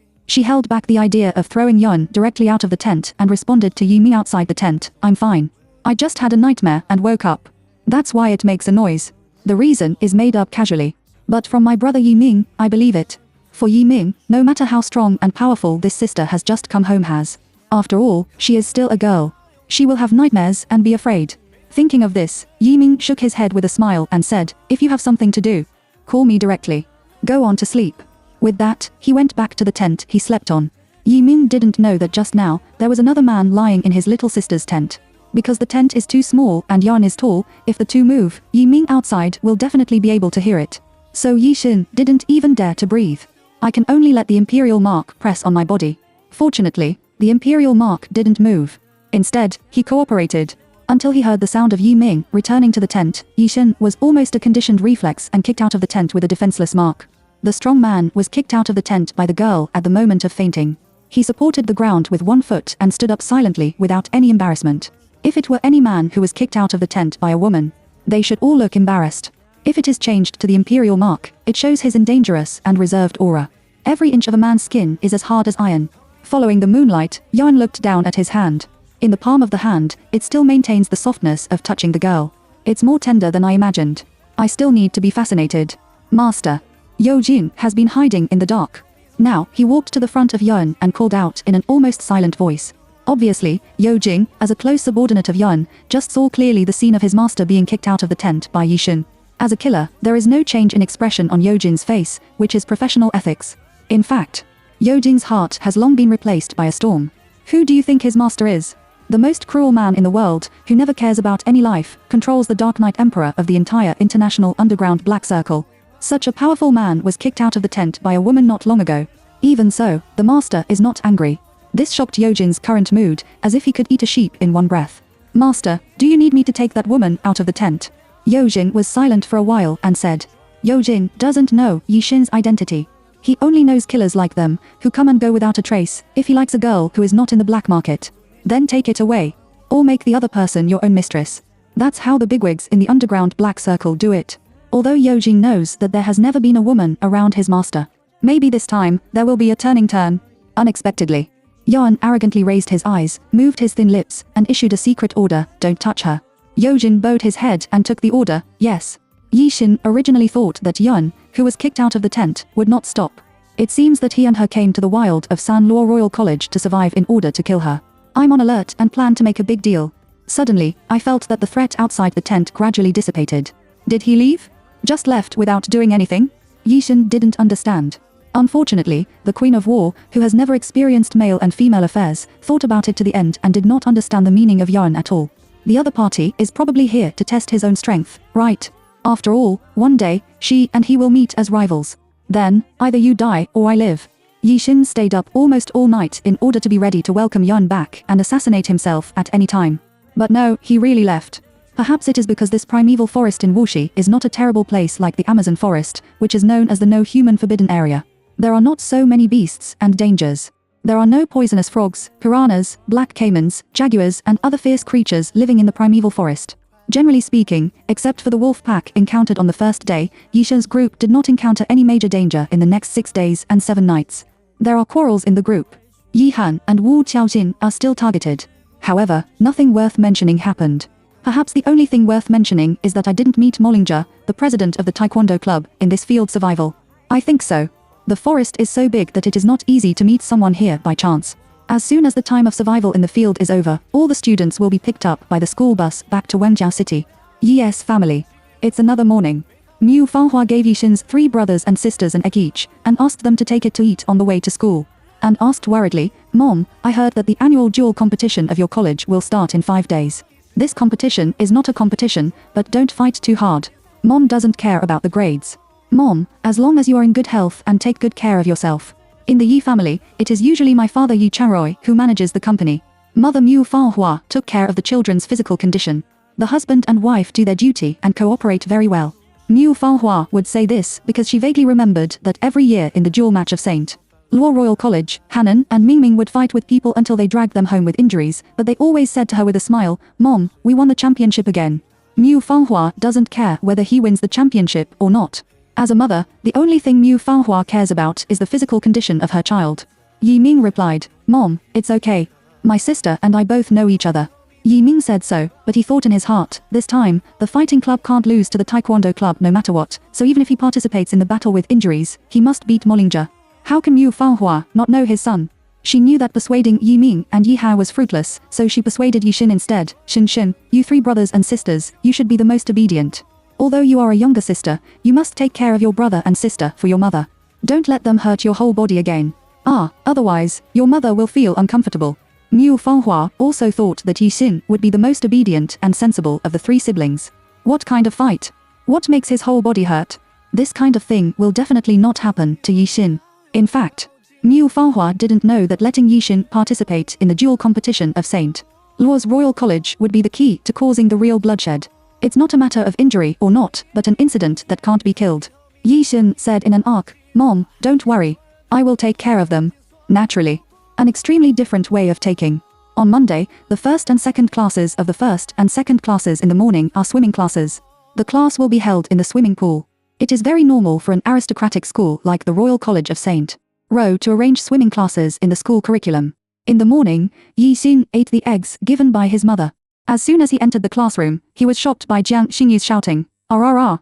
She held back the idea of throwing Yun directly out of the tent and responded to Yiming outside the tent, "I'm fine. I just had a nightmare and woke up. That's why it makes a noise. The reason is made up casually. But from my brother Yiming, I believe it. For Yiming, no matter how strong and powerful this sister has just come home has. After all, she is still a girl. She will have nightmares and be afraid." Thinking of this, Yiming shook his head with a smile and said, "If you have something to do, call me directly. Go on to sleep." With that, he went back to the tent he slept on. Yiming didn't know that just now, there was another man lying in his little sister's tent. Because the tent is too small and Yan is tall, if the two move, Yiming outside will definitely be able to hear it. So Yixin didn't even dare to breathe. "I can only let the imperial mark press on my body." Fortunately, the imperial mark didn't move. Instead, he cooperated. Until he heard the sound of Yiming returning to the tent, Yixin was almost a conditioned reflex and kicked out of the tent with a defenseless mark. The strong man was kicked out of the tent by the girl at the moment of fainting. He supported the ground with one foot and stood up silently without any embarrassment. If it were any man who was kicked out of the tent by a woman, they should all look embarrassed. If it is changed to the imperial mark, it shows his dangerous and reserved aura. Every inch of a man's skin is as hard as iron. Following the moonlight, Yan looked down at his hand. In the palm of the hand, it still maintains the softness of touching the girl. It's more tender than I imagined. I still need to be fascinated. "Master." Yojin has been hiding in the dark. Now, he walked to the front of Yun and called out in an almost silent voice. Obviously, Yojin, as a close subordinate of Yun, just saw clearly the scene of his master being kicked out of the tent by Yixin. As a killer, there is no change in expression on Yojin's face, which is professional ethics. In fact, Yojin's heart has long been replaced by a storm. Who do you think his master is? The most cruel man in the world, who never cares about any life, controls the Dark Knight Emperor of the entire international underground black circle. Such a powerful man was kicked out of the tent by a woman not long ago. Even so, the master is not angry. This shocked Yojin's current mood, as if he could eat a sheep in one breath. "Master, do you need me to take that woman out of the tent?" Yojin was silent for a while and said. Yojin doesn't know Yixin's identity. He only knows killers like them, who come and go without a trace. If he likes a girl who is not in the black market, then take it away. Or make the other person your own mistress. That's how the bigwigs in the underground black circle do it. Although Yojin knows that there has never been a woman around his master. Maybe this time, there will be a turn. Unexpectedly, Yan arrogantly raised his eyes, moved his thin lips, and issued a secret order, "Don't touch her." Yojin bowed his head and took the order, "Yes." Yixin originally thought that Yun, who was kicked out of the tent, would not stop. It seems that he and her came to the wild of San Luo Royal College to survive in order to kill her. I'm on alert and plan to make a big deal. Suddenly, I felt that the threat outside the tent gradually dissipated. Did he leave? Just left without doing anything? Yixin didn't understand. Unfortunately, the Queen of War, who has never experienced male and female affairs, thought about it to the end and did not understand the meaning of Yun at all. The other party is probably here to test his own strength, right? After all, one day, she and he will meet as rivals. Then, either you die or I live. Yixin stayed up almost all night in order to be ready to welcome Yun back and assassinate himself at any time. But no, he really left. Perhaps it is because this primeval forest in Wuxi is not a terrible place like the Amazon forest, which is known as the no human forbidden area. There are not so many beasts and dangers. There are no poisonous frogs, piranhas, black caimans, jaguars and other fierce creatures living in the primeval forest. Generally speaking, except for the wolf pack encountered on the first day, Yixin's group did not encounter any major danger in the next 6 days and 7 nights. There are quarrels in the group. Yi Han and Wu Qiaojin are still targeted. However, nothing worth mentioning happened. Perhaps the only thing worth mentioning is that I didn't meet Mollinger, the president of the Taekwondo club, in this field survival. I think so. The forest is so big that it is not easy to meet someone here by chance. As soon as the time of survival in the field is over, all the students will be picked up by the school bus back to Wenjiao City. Yes, family. It's another morning. Mu Fanghua gave Yixin's 3 brothers and sisters an egg each, and asked them to take it to eat on the way to school. And asked worriedly, "Mom, I heard that the annual duel competition of your college will start in 5 days. This competition is not a competition, but don't fight too hard. Mom doesn't care about the grades. Mom, as long as you are in good health and take good care of yourself. In the Yi family, it is usually my father Yi Changroi who manages the company. Mother Mu Fanhua took care of the children's physical condition. The husband and wife do their duty and cooperate very well. Mu Fanhua would say this because she vaguely remembered that every year in the duel match of St. Luo Royal College, Hanan and Mingming would fight with people until they dragged them home with injuries, but they always said to her with a smile, "Mom, we won the championship again." Mu Fanhua doesn't care whether he wins the championship or not. As a mother, the only thing Mu Fanhua cares about is the physical condition of her child. Yi Ming replied, "Mom, it's okay. My sister and I both know each other." Yi Ming said so, but he thought in his heart, this time, the fighting club can't lose to the taekwondo club no matter what, so even if he participates in the battle with injuries, he must beat Molingja. How can Mu Fanhua not know his son? She knew that persuading Yi Ming and Yi Hao was fruitless, so she persuaded Yi Xin instead. Xin, you three brothers and sisters, you should be the most obedient. Although you are a younger sister, you must take care of your brother and sister for your mother. Don't let them hurt your whole body again. Otherwise, your mother will feel uncomfortable. Mu Fanhua also thought that Yi Xin would be the most obedient and sensible of the three siblings. What kind of fight? What makes his whole body hurt? This kind of thing will definitely not happen to Yi Xin. In fact, Mu Fanhua didn't know that letting Yi Xin participate in the duel competition of St. Luo's Royal College would be the key to causing the real bloodshed. It's not a matter of injury or not, but an incident that can't be killed. Yi Xin said in an arc, "Mom, don't worry. I will take care of them." Naturally. An extremely different way of taking. On Monday, the first and second classes of the first and second classes in the morning are swimming classes. The class will be held in the swimming pool. It is very normal for an aristocratic school like the Royal College of St. Ro to arrange swimming classes in the school curriculum. In the morning, Yi Xin ate the eggs given by his mother. As soon as he entered the classroom, he was shocked by Jiang Xingyu's shouting, "Ah!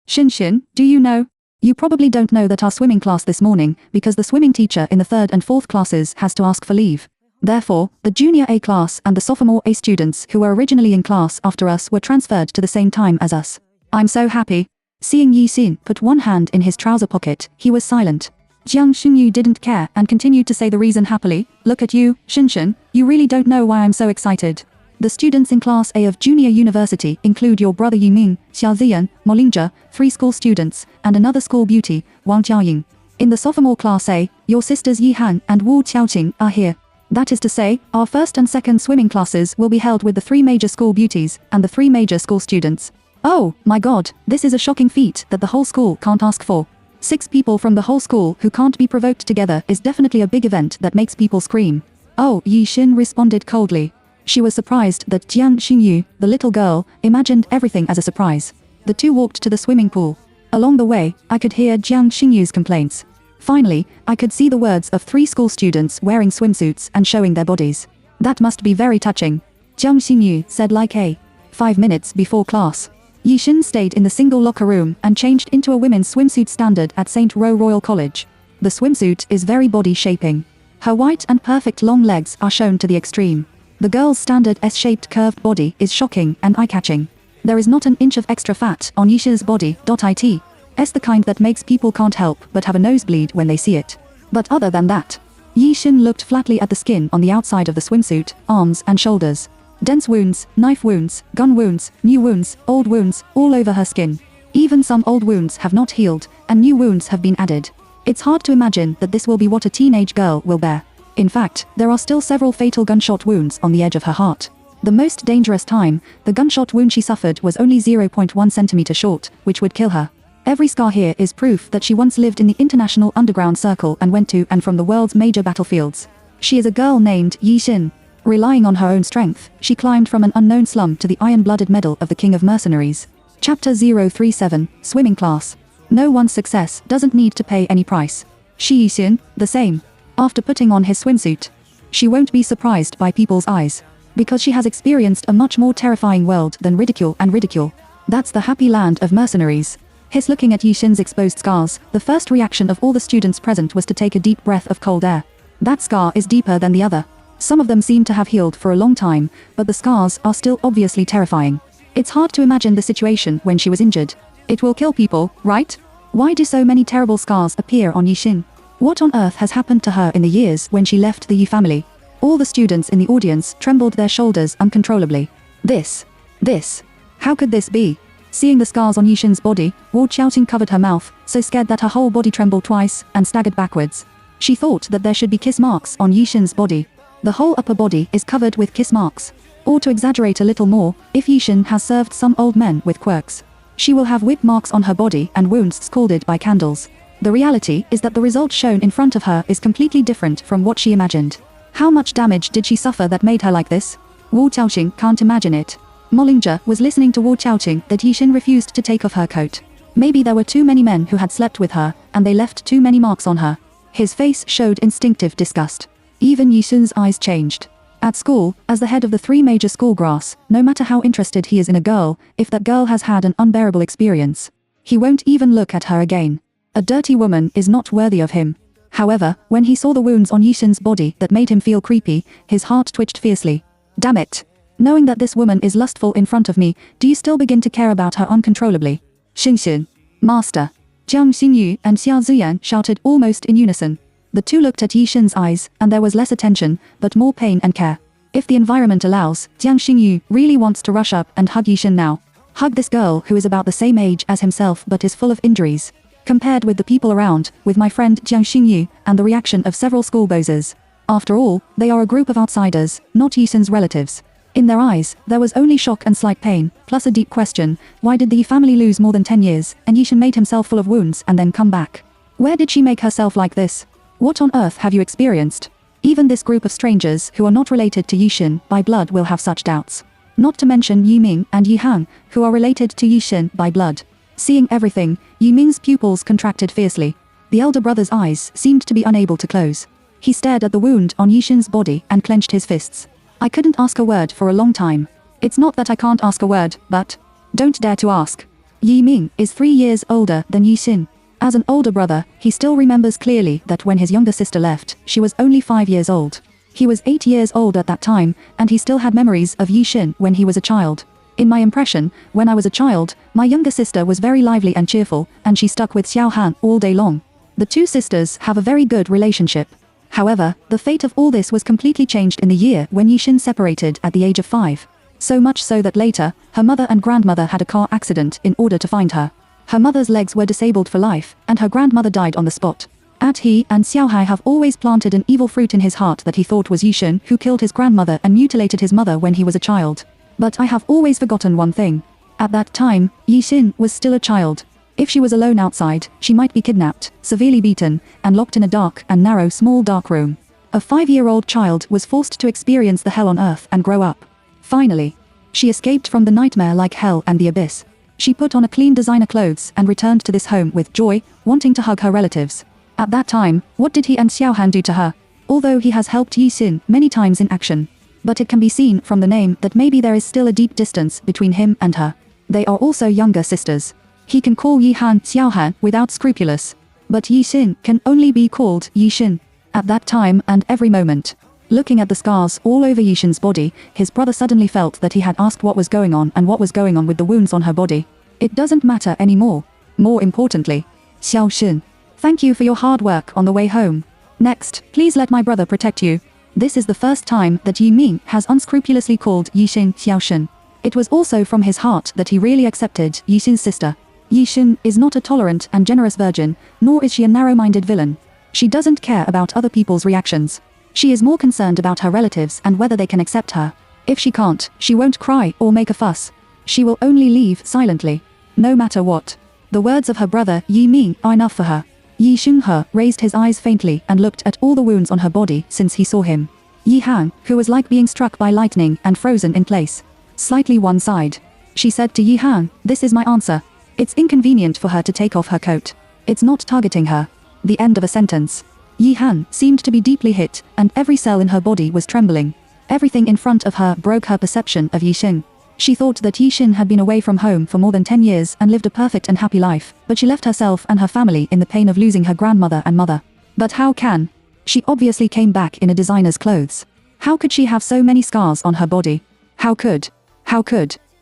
Xin, do you know? You probably don't know that our swimming class this morning, because the swimming teacher in the third and fourth classes has to ask for leave. Therefore, the junior A class and the sophomore A students who were originally in class after us were transferred to the same time as us. I'm so happy." Seeing Yi Xin put one hand in his trouser pocket, he was silent. Jiang Xingyu didn't care and continued to say the reason happily, "Look at you, Xin, you really don't know why I'm so excited. The students in Class A of Junior University include your brother Yi Ming, Xia Ziyan, Molingja, 3 school students, and another school beauty, Wang Jiaoying. In the sophomore Class A, your sisters Yi Han and Wu Qiaoqing are here. That is to say, our first and second swimming classes will be held with the 3 major school beauties and the 3 major school students. Oh, my god, this is a shocking feat that the whole school can't ask for. 6 people from the whole school who can't be provoked together is definitely a big event that makes people scream." "Oh," Yi Xin responded coldly. She was surprised that Jiang Xingyu, the little girl, imagined everything as a surprise. The two walked to the swimming pool. Along the way, I could hear Jiang Xingyu's complaints. Finally, I could see the words of 3 school students wearing swimsuits and showing their bodies. That must be very touching. Jiang Xingyu said like a 5 minutes before class. Yi Xin stayed in the single locker room and changed into a women's swimsuit standard at St. Ro Royal College. The swimsuit is very body-shaping. Her white and perfect long legs are shown to the extreme. The girl's standard S-shaped curved body is shocking and eye-catching. There is not an inch of extra fat on Yi Xin's body. It's the kind that makes people can't help but have a nosebleed when they see it. But other than that, Yi Xin looked flatly at the skin on the outside of the swimsuit, arms and shoulders. Dense wounds, knife wounds, gun wounds, new wounds, old wounds, all over her skin. Even some old wounds have not healed, and new wounds have been added. It's hard to imagine that this will be what a teenage girl will bear. In fact, there are still several fatal gunshot wounds on the edge of her heart. The most dangerous time, the gunshot wound she suffered was only 0.1 centimeter short, which would kill her. Every scar here is proof that she once lived in the international underground circle and went to and from the world's major battlefields. She is a girl named Yi Xin. Relying on her own strength, she climbed from an unknown slum to the iron-blooded medal of the King of Mercenaries. Chapter 037, Swimming Class. No one's success doesn't need to pay any price. Yi Xin, the same. After putting on his swimsuit, she won't be surprised by people's eyes. Because she has experienced a much more terrifying world than ridicule and ridicule. That's the happy land of mercenaries. His looking at Yi Xin's exposed scars, the first reaction of all the students present was to take a deep breath of cold air. That scar is deeper than the other. Some of them seem to have healed for a long time, but the scars are still obviously terrifying. It's hard to imagine the situation when she was injured. It will kill people, right? Why do so many terrible scars appear on Yi Xin? What on earth has happened to her in the years when she left the Yi family? All the students in the audience trembled their shoulders uncontrollably. This. How could this be? Seeing the scars on Yixin's body, Wu Qiaoting covered her mouth, so scared that her whole body trembled twice, and staggered backwards. She thought that there should be kiss marks on Yixin's body. The whole upper body is covered with kiss marks. Or to exaggerate a little more, if Yixin has served some old men with quirks, she will have whip marks on her body and wounds scalded by candles. The reality is that the result shown in front of her is completely different from what she imagined. How much damage did she suffer that made her like this? Wu Qiaoting can't imagine it. Molingja was listening to Wu Qiaoting that Yixin refused to take off her coat. Maybe there were too many men who had slept with her, and they left too many marks on her. His face showed instinctive disgust. Even Yixin's eyes changed. At school, as the head of the 3 major school grass, no matter how interested he is in a girl, if that girl has had an unbearable experience, he won't even look at her again. A dirty woman is not worthy of him. However, when he saw the wounds on Yixin's body that made him feel creepy, his heart twitched fiercely. Damn it! Knowing that this woman is lustful in front of me, do you still begin to care about her uncontrollably? Xinxin. Master. Jiang Xingyu and Xia Ziyan shouted almost in unison. The two looked at Yixin's eyes, and there was less attention, but more pain and care. If the environment allows, Jiang Xingyu really wants to rush up and hug Yixin now. Hug this girl who is about the same age as himself but is full of injuries. Compared with the people around, with my friend Jiang Xingyu, and the reaction of several school bozos. After all, they are a group of outsiders, not Yixin's relatives. In their eyes, there was only shock and slight pain, plus a deep question: why did the Yi family lose more than 10 years, and Yixin made himself full of wounds and then come back? Where did she make herself like this? What on earth have you experienced? Even this group of strangers who are not related to Yixin by blood will have such doubts. Not to mention Yi Ming and Yi Han, who are related to Yixin by blood. Seeing everything, Yi Ming's pupils contracted fiercely. The elder brother's eyes seemed to be unable to close. He stared at the wound on Yixin's body and clenched his fists. I couldn't ask a word for a long time. It's not that I can't ask a word, but don't dare to ask. Yi Ming is 3 years older than Yixin. As an older brother, he still remembers clearly that when his younger sister left, she was only 5 years old. He was 8 years old at that time, and he still had memories of Yixin when he was a child. In my impression, when I was a child, my younger sister was very lively and cheerful, and she stuck with Xiao Han all day long. The two sisters have a very good relationship. However, the fate of all this was completely changed in the year when Yixin separated at the age of 5. So much so that later, her mother and grandmother had a car accident in order to find her. Her mother's legs were disabled for life, and her grandmother died on the spot. He and Xiaohai have always planted an evil fruit in his heart that he thought was Yixin who killed his grandmother and mutilated his mother when he was a child. But I have always forgotten one thing. At that time, Yixin was still a child. If she was alone outside, she might be kidnapped, severely beaten, and locked in a dark and narrow small dark room. A 5-year-old child was forced to experience the hell on earth and grow up. Finally, she escaped from the nightmare like hell and the abyss. She put on a clean designer clothes and returned to this home with joy, wanting to hug her relatives. At that time, what did he and Xiaohan do to her? Although he has helped Yixin many times in action. But it can be seen from the name that maybe there is still a deep distance between him and her. They are also younger sisters. He can call Yihan Xiaohan without scrupulous. But Yixin can only be called Yixin. At that time and every moment. Looking at the scars all over Yixin's body, his brother suddenly felt that he had asked what was going on and what was going on with the wounds on her body. It doesn't matter anymore. More importantly, Xiaoxin, thank you for your hard work on the way home. Next, please let my brother protect you. This is the first time that Yi Ming has unscrupulously called Yixin Xiaoxin. It was also from his heart that he really accepted Yixin's sister. Yixin is not a tolerant and generous virgin, nor is she a narrow-minded villain. She doesn't care about other people's reactions. She is more concerned about her relatives and whether they can accept her. If she can't, she won't cry or make a fuss. She will only leave silently. No matter what. The words of her brother Yi Ming are enough for her. Yi Xinghe raised his eyes faintly and looked at all the wounds on her body since he saw him. Yi Han, who was like being struck by lightning and frozen in place. Slightly one side. She said to Yi Han, "This is my answer. It's inconvenient for her to take off her coat. It's not targeting her." The end of a sentence. Yi Han seemed to be deeply hit, and every cell in her body was trembling. Everything in front of her broke her perception of Yixin. She thought that Yixin had been away from home for more than 10 years and lived a perfect and happy life, but she left herself and her family in the pain of losing her grandmother and mother. But how can? She obviously came back in a designer's clothes. How could she have so many scars on her body? How could?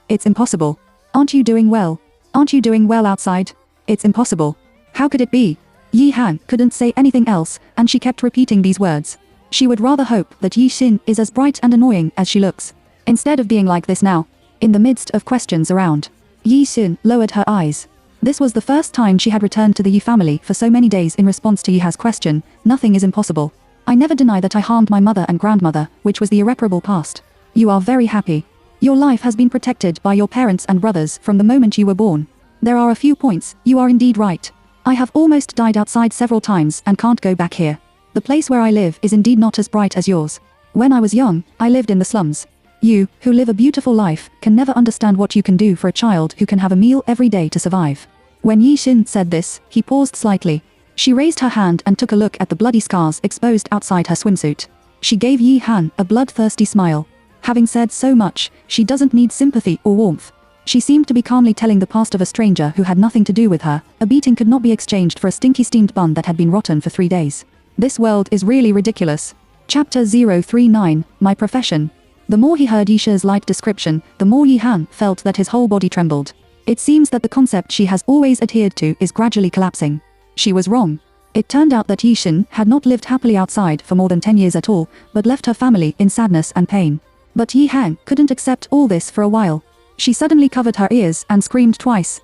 It's impossible. Aren't you doing well? Aren't you doing well outside? It's impossible. How could it be? Yi Han couldn't say anything else, and she kept repeating these words. She would rather hope that Yixin is as bright and annoying as she looks. Instead of being like this now, in the midst of questions around, Yi Xin lowered her eyes. This was the first time she had returned to the Yi family for so many days. In response to Yiha's question, nothing is impossible. I never deny that I harmed my mother and grandmother, which was the irreparable past. You are very happy. Your life has been protected by your parents and brothers from the moment you were born. There are a few points, you are indeed right. I have almost died outside several times and can't go back here. The place where I live is indeed not as bright as yours. When I was young, I lived in the slums. You, who live a beautiful life, can never understand what you can do for a child who can have a meal every day to survive. When Yi Xin said this, he paused slightly. She raised her hand and took a look at the bloody scars exposed outside her swimsuit. She gave Yi Han a bloodthirsty smile. Having said so much, she doesn't need sympathy or warmth. She seemed to be calmly telling the past of a stranger who had nothing to do with her. A beating could not be exchanged for a stinky steamed bun that had been rotten for 3 days. This world is really ridiculous. Chapter 039, My Profession. The more he heard Yi Shi's light description, the more Yi Han felt that his whole body trembled. It seems that the concept she has always adhered to is gradually collapsing. She was wrong. It turned out that Yi Xin had not lived happily outside for more than 10 years at all, but left her family in sadness and pain. But Yi Han couldn't accept all this for a while. She suddenly covered her ears and screamed twice,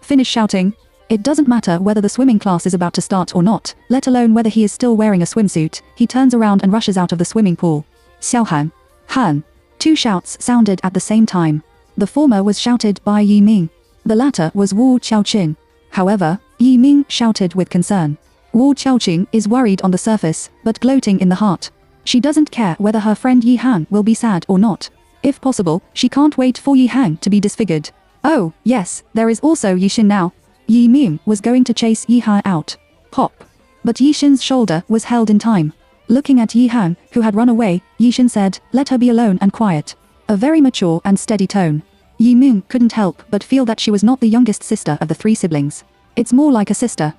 finish shouting. It doesn't matter whether the swimming class is about to start or not, let alone whether he is still wearing a swimsuit. He turns around and rushes out of the swimming pool. Xiaohan. Han. 2 shouts sounded at the same time. The former was shouted by Yi Ming. The latter was Wu Qiaoqing. However, Yi Ming shouted with concern. Wu Qiaoqing is worried on the surface, but gloating in the heart. She doesn't care whether her friend Yi Han will be sad or not. If possible, she can't wait for Yi Han to be disfigured. Oh, yes, there is also Yi Xin now. Yi Ming was going to chase Yi Han out. Pop. But Yi Xin's shoulder was held in time. Looking at Yi Han, who had run away, Yi Xin said, let her be alone and quiet. A very mature and steady tone. Yi Ming couldn't help but feel that she was not the youngest sister of the 3 siblings. It's more like a sister.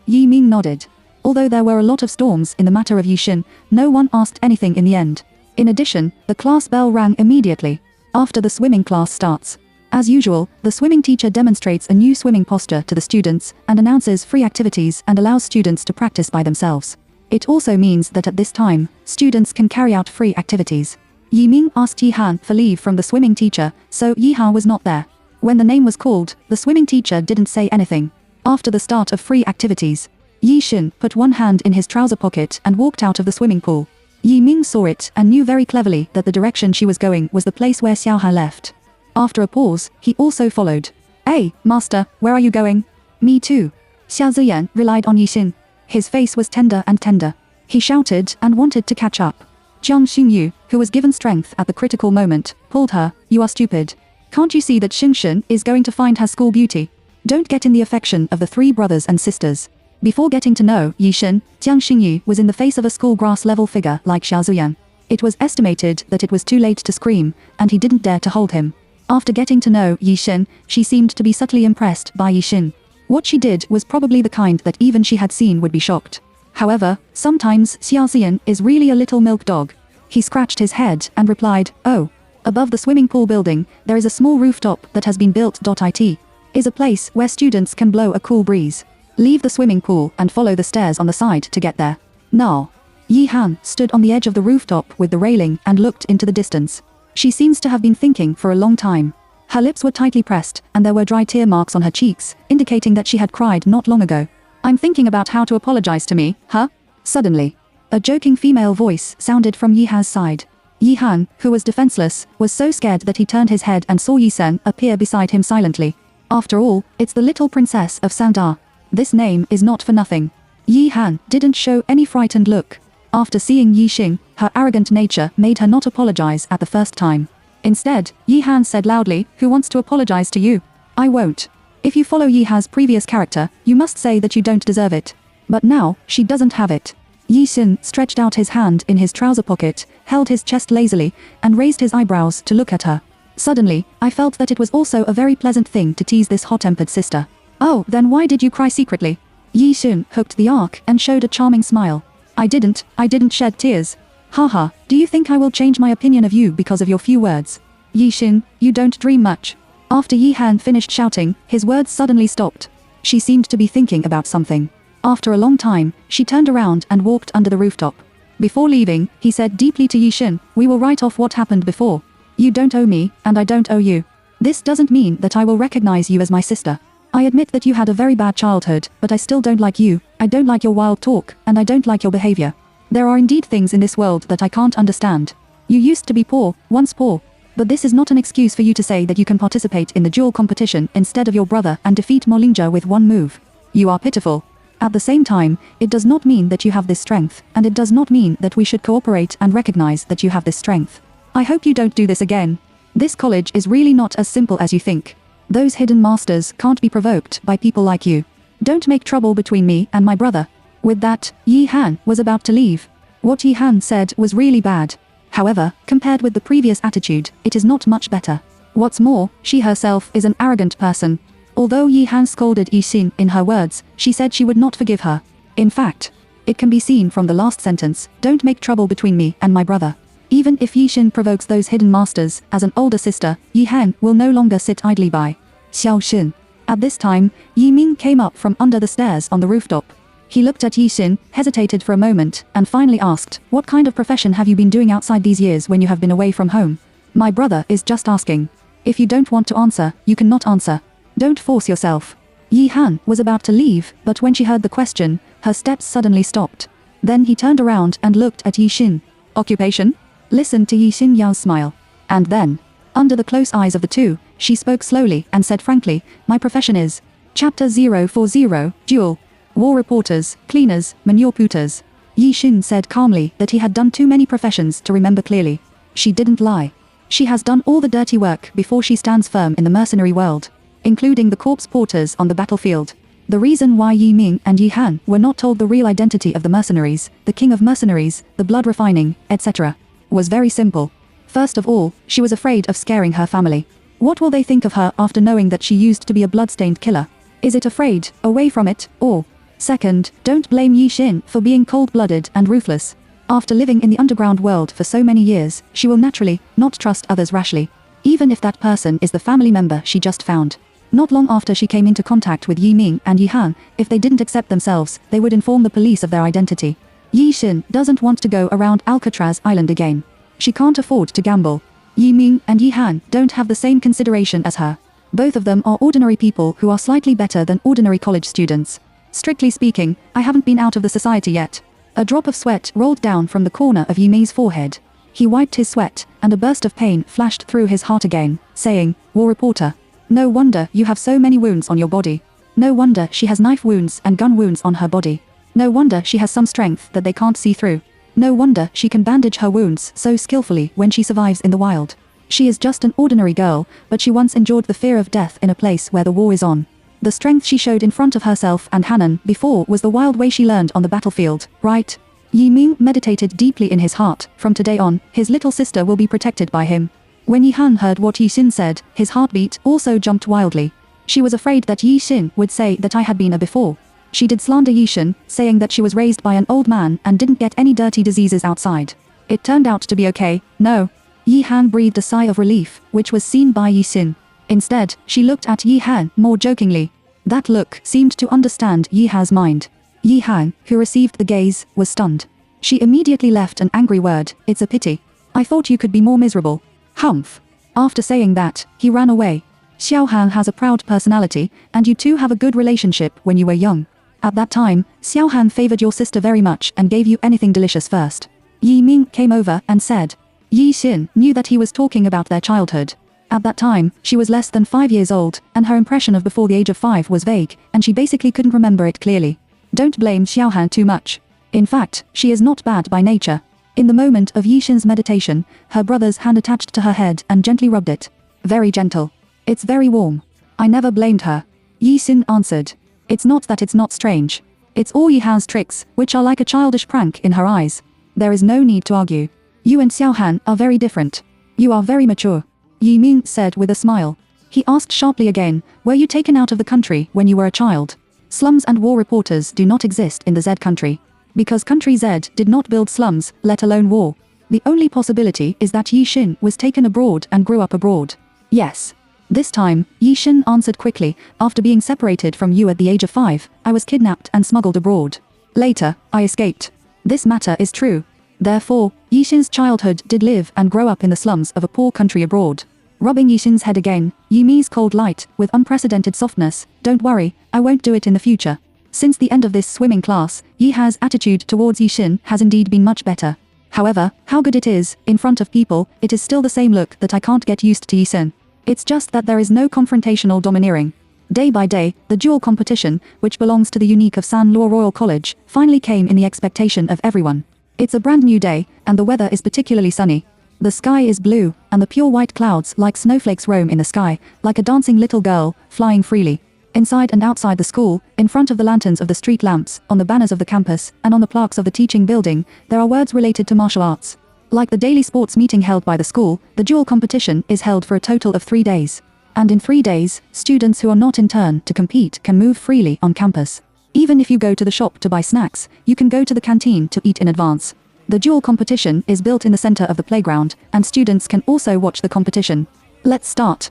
Yi Ming nodded. Although there were a lot of storms in the matter of Yi Xin, no one asked anything in the end. In addition, the class bell rang immediately. After the swimming class starts. As usual, the swimming teacher demonstrates a new swimming posture to the students and announces free activities and allows students to practice by themselves. It also means that at this time, students can carry out free activities. Yi Ming asked Yi Han for leave from the swimming teacher, so Yi Han was not there. When the name was called, the swimming teacher didn't say anything. After the start of free activities, Yi Xin put one hand in his trouser pocket and walked out of the swimming pool. Yi Ming saw it and knew very cleverly that the direction she was going was the place where Xiao Han left. After a pause, he also followed. Hey, master, where are you going? Me too. Xia Ziyan relied on Yi Xin. His face was tender and tender. He shouted and wanted to catch up. Jiang Xingyu, who was given strength at the critical moment, pulled her. You are stupid. Can't you see that Xingxin is going to find her school beauty? Don't get in the affection of the 3 brothers and sisters. Before getting to know Yi Xin, Jiang Xingyu was in the face of a school grass-level figure like Xiao Zuyan. It was estimated that it was too late to scream, and he didn't dare to hold him. After getting to know Yi Xin, she seemed to be subtly impressed by Yi Xin. What she did was probably the kind that even she had seen would be shocked. However, sometimes Xiao Ziyan is really a little milk dog. He scratched his head and replied, oh. Above the swimming pool building, there is a small rooftop that has been built. It is a place where students can blow a cool breeze. Leave the swimming pool and follow the stairs on the side to get there. Now. Yi Han stood on the edge of the rooftop with the railing and looked into the distance. She seems to have been thinking for a long time. Her lips were tightly pressed and there were dry tear marks on her cheeks, indicating that she had cried not long ago. I'm thinking about how to apologize to me, huh? Suddenly, a joking female voice sounded from Yi Han's side. Yi Han, who was defenseless, was so scared that he turned his head and saw Yi Sen appear beside him silently. After all, it's the little princess of Sanda. This name is not for nothing. Yi Han didn't show any frightened look. After seeing Yi Xing, her arrogant nature made her not apologize at the first time. Instead, Yi Han said loudly, who wants to apologize to you? I won't. If you follow Yi Han's previous character, you must say that you don't deserve it. But now, she doesn't have it. Yi Xin stretched out his hand in his trouser pocket, held his chest lazily, and raised his eyebrows to look at her. Suddenly, I felt that it was also a very pleasant thing to tease this hot-tempered sister. Oh, then why did you cry secretly? Yi Xin hooked the arc and showed a charming smile. I didn't shed tears. Haha, do you think I will change my opinion of you because of your few words? Yi Xin, you don't dream much. After Yi Han finished shouting, his words suddenly stopped. She seemed to be thinking about something. After a long time, she turned around and walked under the rooftop. Before leaving, he said deeply to Yixin, "We will write off what happened before. You don't owe me, and I don't owe you. This doesn't mean that I will recognize you as my sister. I admit that you had a very bad childhood, but I still don't like you, I don't like your wild talk, and I don't like your behavior. There are indeed things in this world that I can't understand. You used to be poor, once poor. But this is not an excuse for you to say that you can participate in the duel competition instead of your brother and defeat Molinja with one move. You are pitiful. At the same time, it does not mean that you have this strength, and it does not mean that we should cooperate and recognize that you have this strength. I hope you don't do this again. This college is really not as simple as you think. Those hidden masters can't be provoked by people like you. Don't make trouble between me and my brother." With that, Yi Han was about to leave. What Yi Han said was really bad. However, compared with the previous attitude, it is not much better. What's more, she herself is an arrogant person. Although Yi Han scolded Yixin in her words, she said she would not forgive her. In fact, it can be seen from the last sentence, "Don't make trouble between me and my brother." Even if Yixin provokes those hidden masters, as an older sister, Yi Han will no longer sit idly by. Xiaoxin. At this time, Yi Ming came up from under the stairs on the rooftop. He looked at Yixin, hesitated for a moment, and finally asked, "What kind of profession have you been doing outside these years when you have been away from home?" "My brother is just asking. If you don't want to answer, you cannot answer. Don't force yourself." Yi Han was about to leave, but when she heard the question, her steps suddenly stopped. Then he turned around and looked at Yixin. "Occupation?" Listen to Yixin Yao's smile. And then, under the close eyes of the two, she spoke slowly and said frankly, "My profession is..." Chapter 040, Duel. War reporters, cleaners, manure pooters. Yixin said calmly that he had done too many professions to remember clearly. She didn't lie. She has done all the dirty work before she stands firm in the mercenary world, including the corpse porters on the battlefield. The reason why Yi Ming and Yi Han were not told the real identity of the mercenaries, the king of mercenaries, the blood refining, etc., was very simple. First of all, she was afraid of scaring her family. What will they think of her after knowing that she used to be a bloodstained killer? Is it afraid, away from it, or... Second, don't blame Yixin for being cold-blooded and ruthless. After living in the underground world for so many years, she will naturally not trust others rashly, even if that person is the family member she just found. Not long after she came into contact with Yi Ming and Yi Han, if they didn't accept themselves, they would inform the police of their identity. Yixin doesn't want to go around Alcatraz Island again. She can't afford to gamble. Yi Ming and Yi Han don't have the same consideration as her. Both of them are ordinary people who are slightly better than ordinary college students. Strictly speaking, I haven't been out of the society yet. A drop of sweat rolled down from the corner of Yi Ming's forehead. He wiped his sweat, and a burst of pain flashed through his heart again, saying, "War reporter. No wonder you have so many wounds on your body. No wonder she has knife wounds and gun wounds on her body. No wonder she has some strength that they can't see through. No wonder she can bandage her wounds so skillfully when she survives in the wild. She is just an ordinary girl, but she once endured the fear of death in a place where the war is on. The strength she showed in front of herself and Hanan before was the wild way she learned on the battlefield, right?" Yi Ming meditated deeply in his heart. From today on, his little sister will be protected by him. When Yi Han heard what Yixin said, his heartbeat also jumped wildly. She was afraid that Yixin would say that I had been a before. She did slander Yixin, saying that she was raised by an old man and didn't get any dirty diseases outside. It turned out to be okay. No. Yi Han breathed a sigh of relief, which was seen by Yixin. Instead, she looked at Yi Han more jokingly. That look seemed to understand Yi Han's mind. Yi Han, who received the gaze, was stunned. She immediately left an angry word, "It's a pity. I thought you could be more miserable." Humph. After saying that, he ran away. Xiao Han has a proud personality, and you two have a good relationship when you were young. At that time, Xiao Han favored your sister very much and gave you anything delicious first. Yi Ming came over and said. Yixin knew that he was talking about their childhood. At that time, she was less than 5 years old, and her impression of before the age of 5 was vague, and she basically couldn't remember it clearly. Don't blame Xiao Han too much. In fact, she is not bad by nature. In the moment of Yixin's meditation, her brother's hand attached to her head and gently rubbed it. Very gentle. It's very warm. I never blamed her. Yixin answered. It's not that it's not strange. It's all Yi Han's tricks, which are like a childish prank in her eyes. There is no need to argue. You and Xiao Han are very different. You are very mature. Yi Ming said with a smile. He asked sharply again, were you taken out of the country when you were a child? Slums and war reporters do not exist in the Z country. Because country Z did not build slums, let alone war. The only possibility is that Yixin was taken abroad and grew up abroad. Yes. This time, Yixin answered quickly, after being separated from you at the age of 5, I was kidnapped and smuggled abroad. Later, I escaped. This matter is true. Therefore, Yixin's childhood did live and grow up in the slums of a poor country abroad. Rubbing Yixin's head again, Yumi's cold light, with unprecedented softness, "Don't worry, I won't do it in the future. Since the end of this swimming class, Yiha's attitude towards Yixin has indeed been much better. However, how good it is, in front of people, it is still the same look that I can't get used to Yixin. It's just that there is no confrontational domineering." Day by day, the duel competition, which belongs to the unique of San Luo Royal College, finally came in the expectation of everyone. It's a brand new day, and the weather is particularly sunny. The sky is blue, and the pure white clouds like snowflakes roam in the sky, like a dancing little girl, flying freely. Inside and outside the school, in front of the lanterns of the street lamps, on the banners of the campus, and on the plaques of the teaching building, there are words related to martial arts. Like the daily sports meeting held by the school, the duel competition is held for a total of 3 days. And in 3 days, students who are not in turn to compete can move freely on campus. Even if you go to the shop to buy snacks, you can go to the canteen to eat in advance. The duel competition is built in the center of the playground, and students can also watch the competition. Let's start.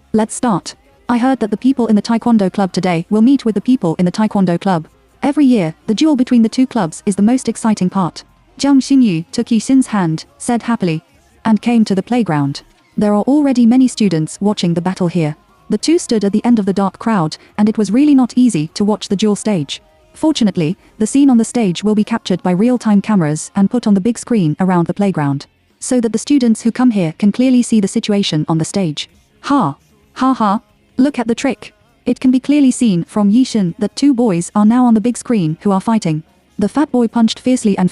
I heard that the people in the Taekwondo club today will meet with the people in the Taekwondo club. Every year, the duel between the two clubs is the most exciting part. Jiang Xinyu took Yixin's hand, said happily, and came to the playground. There are already many students watching the battle here. The two stood at the end of the dark crowd, and it was really not easy to watch the duel stage. Fortunately, the scene on the stage will be captured by real-time cameras and put on the big screen around the playground, so that the students who come here can clearly see the situation on the stage. Ha! Ha ha! Look at the trick. It can be clearly seen from Yixin that 2 boys are now on the big screen who are fighting. The fat boy punched fiercely, and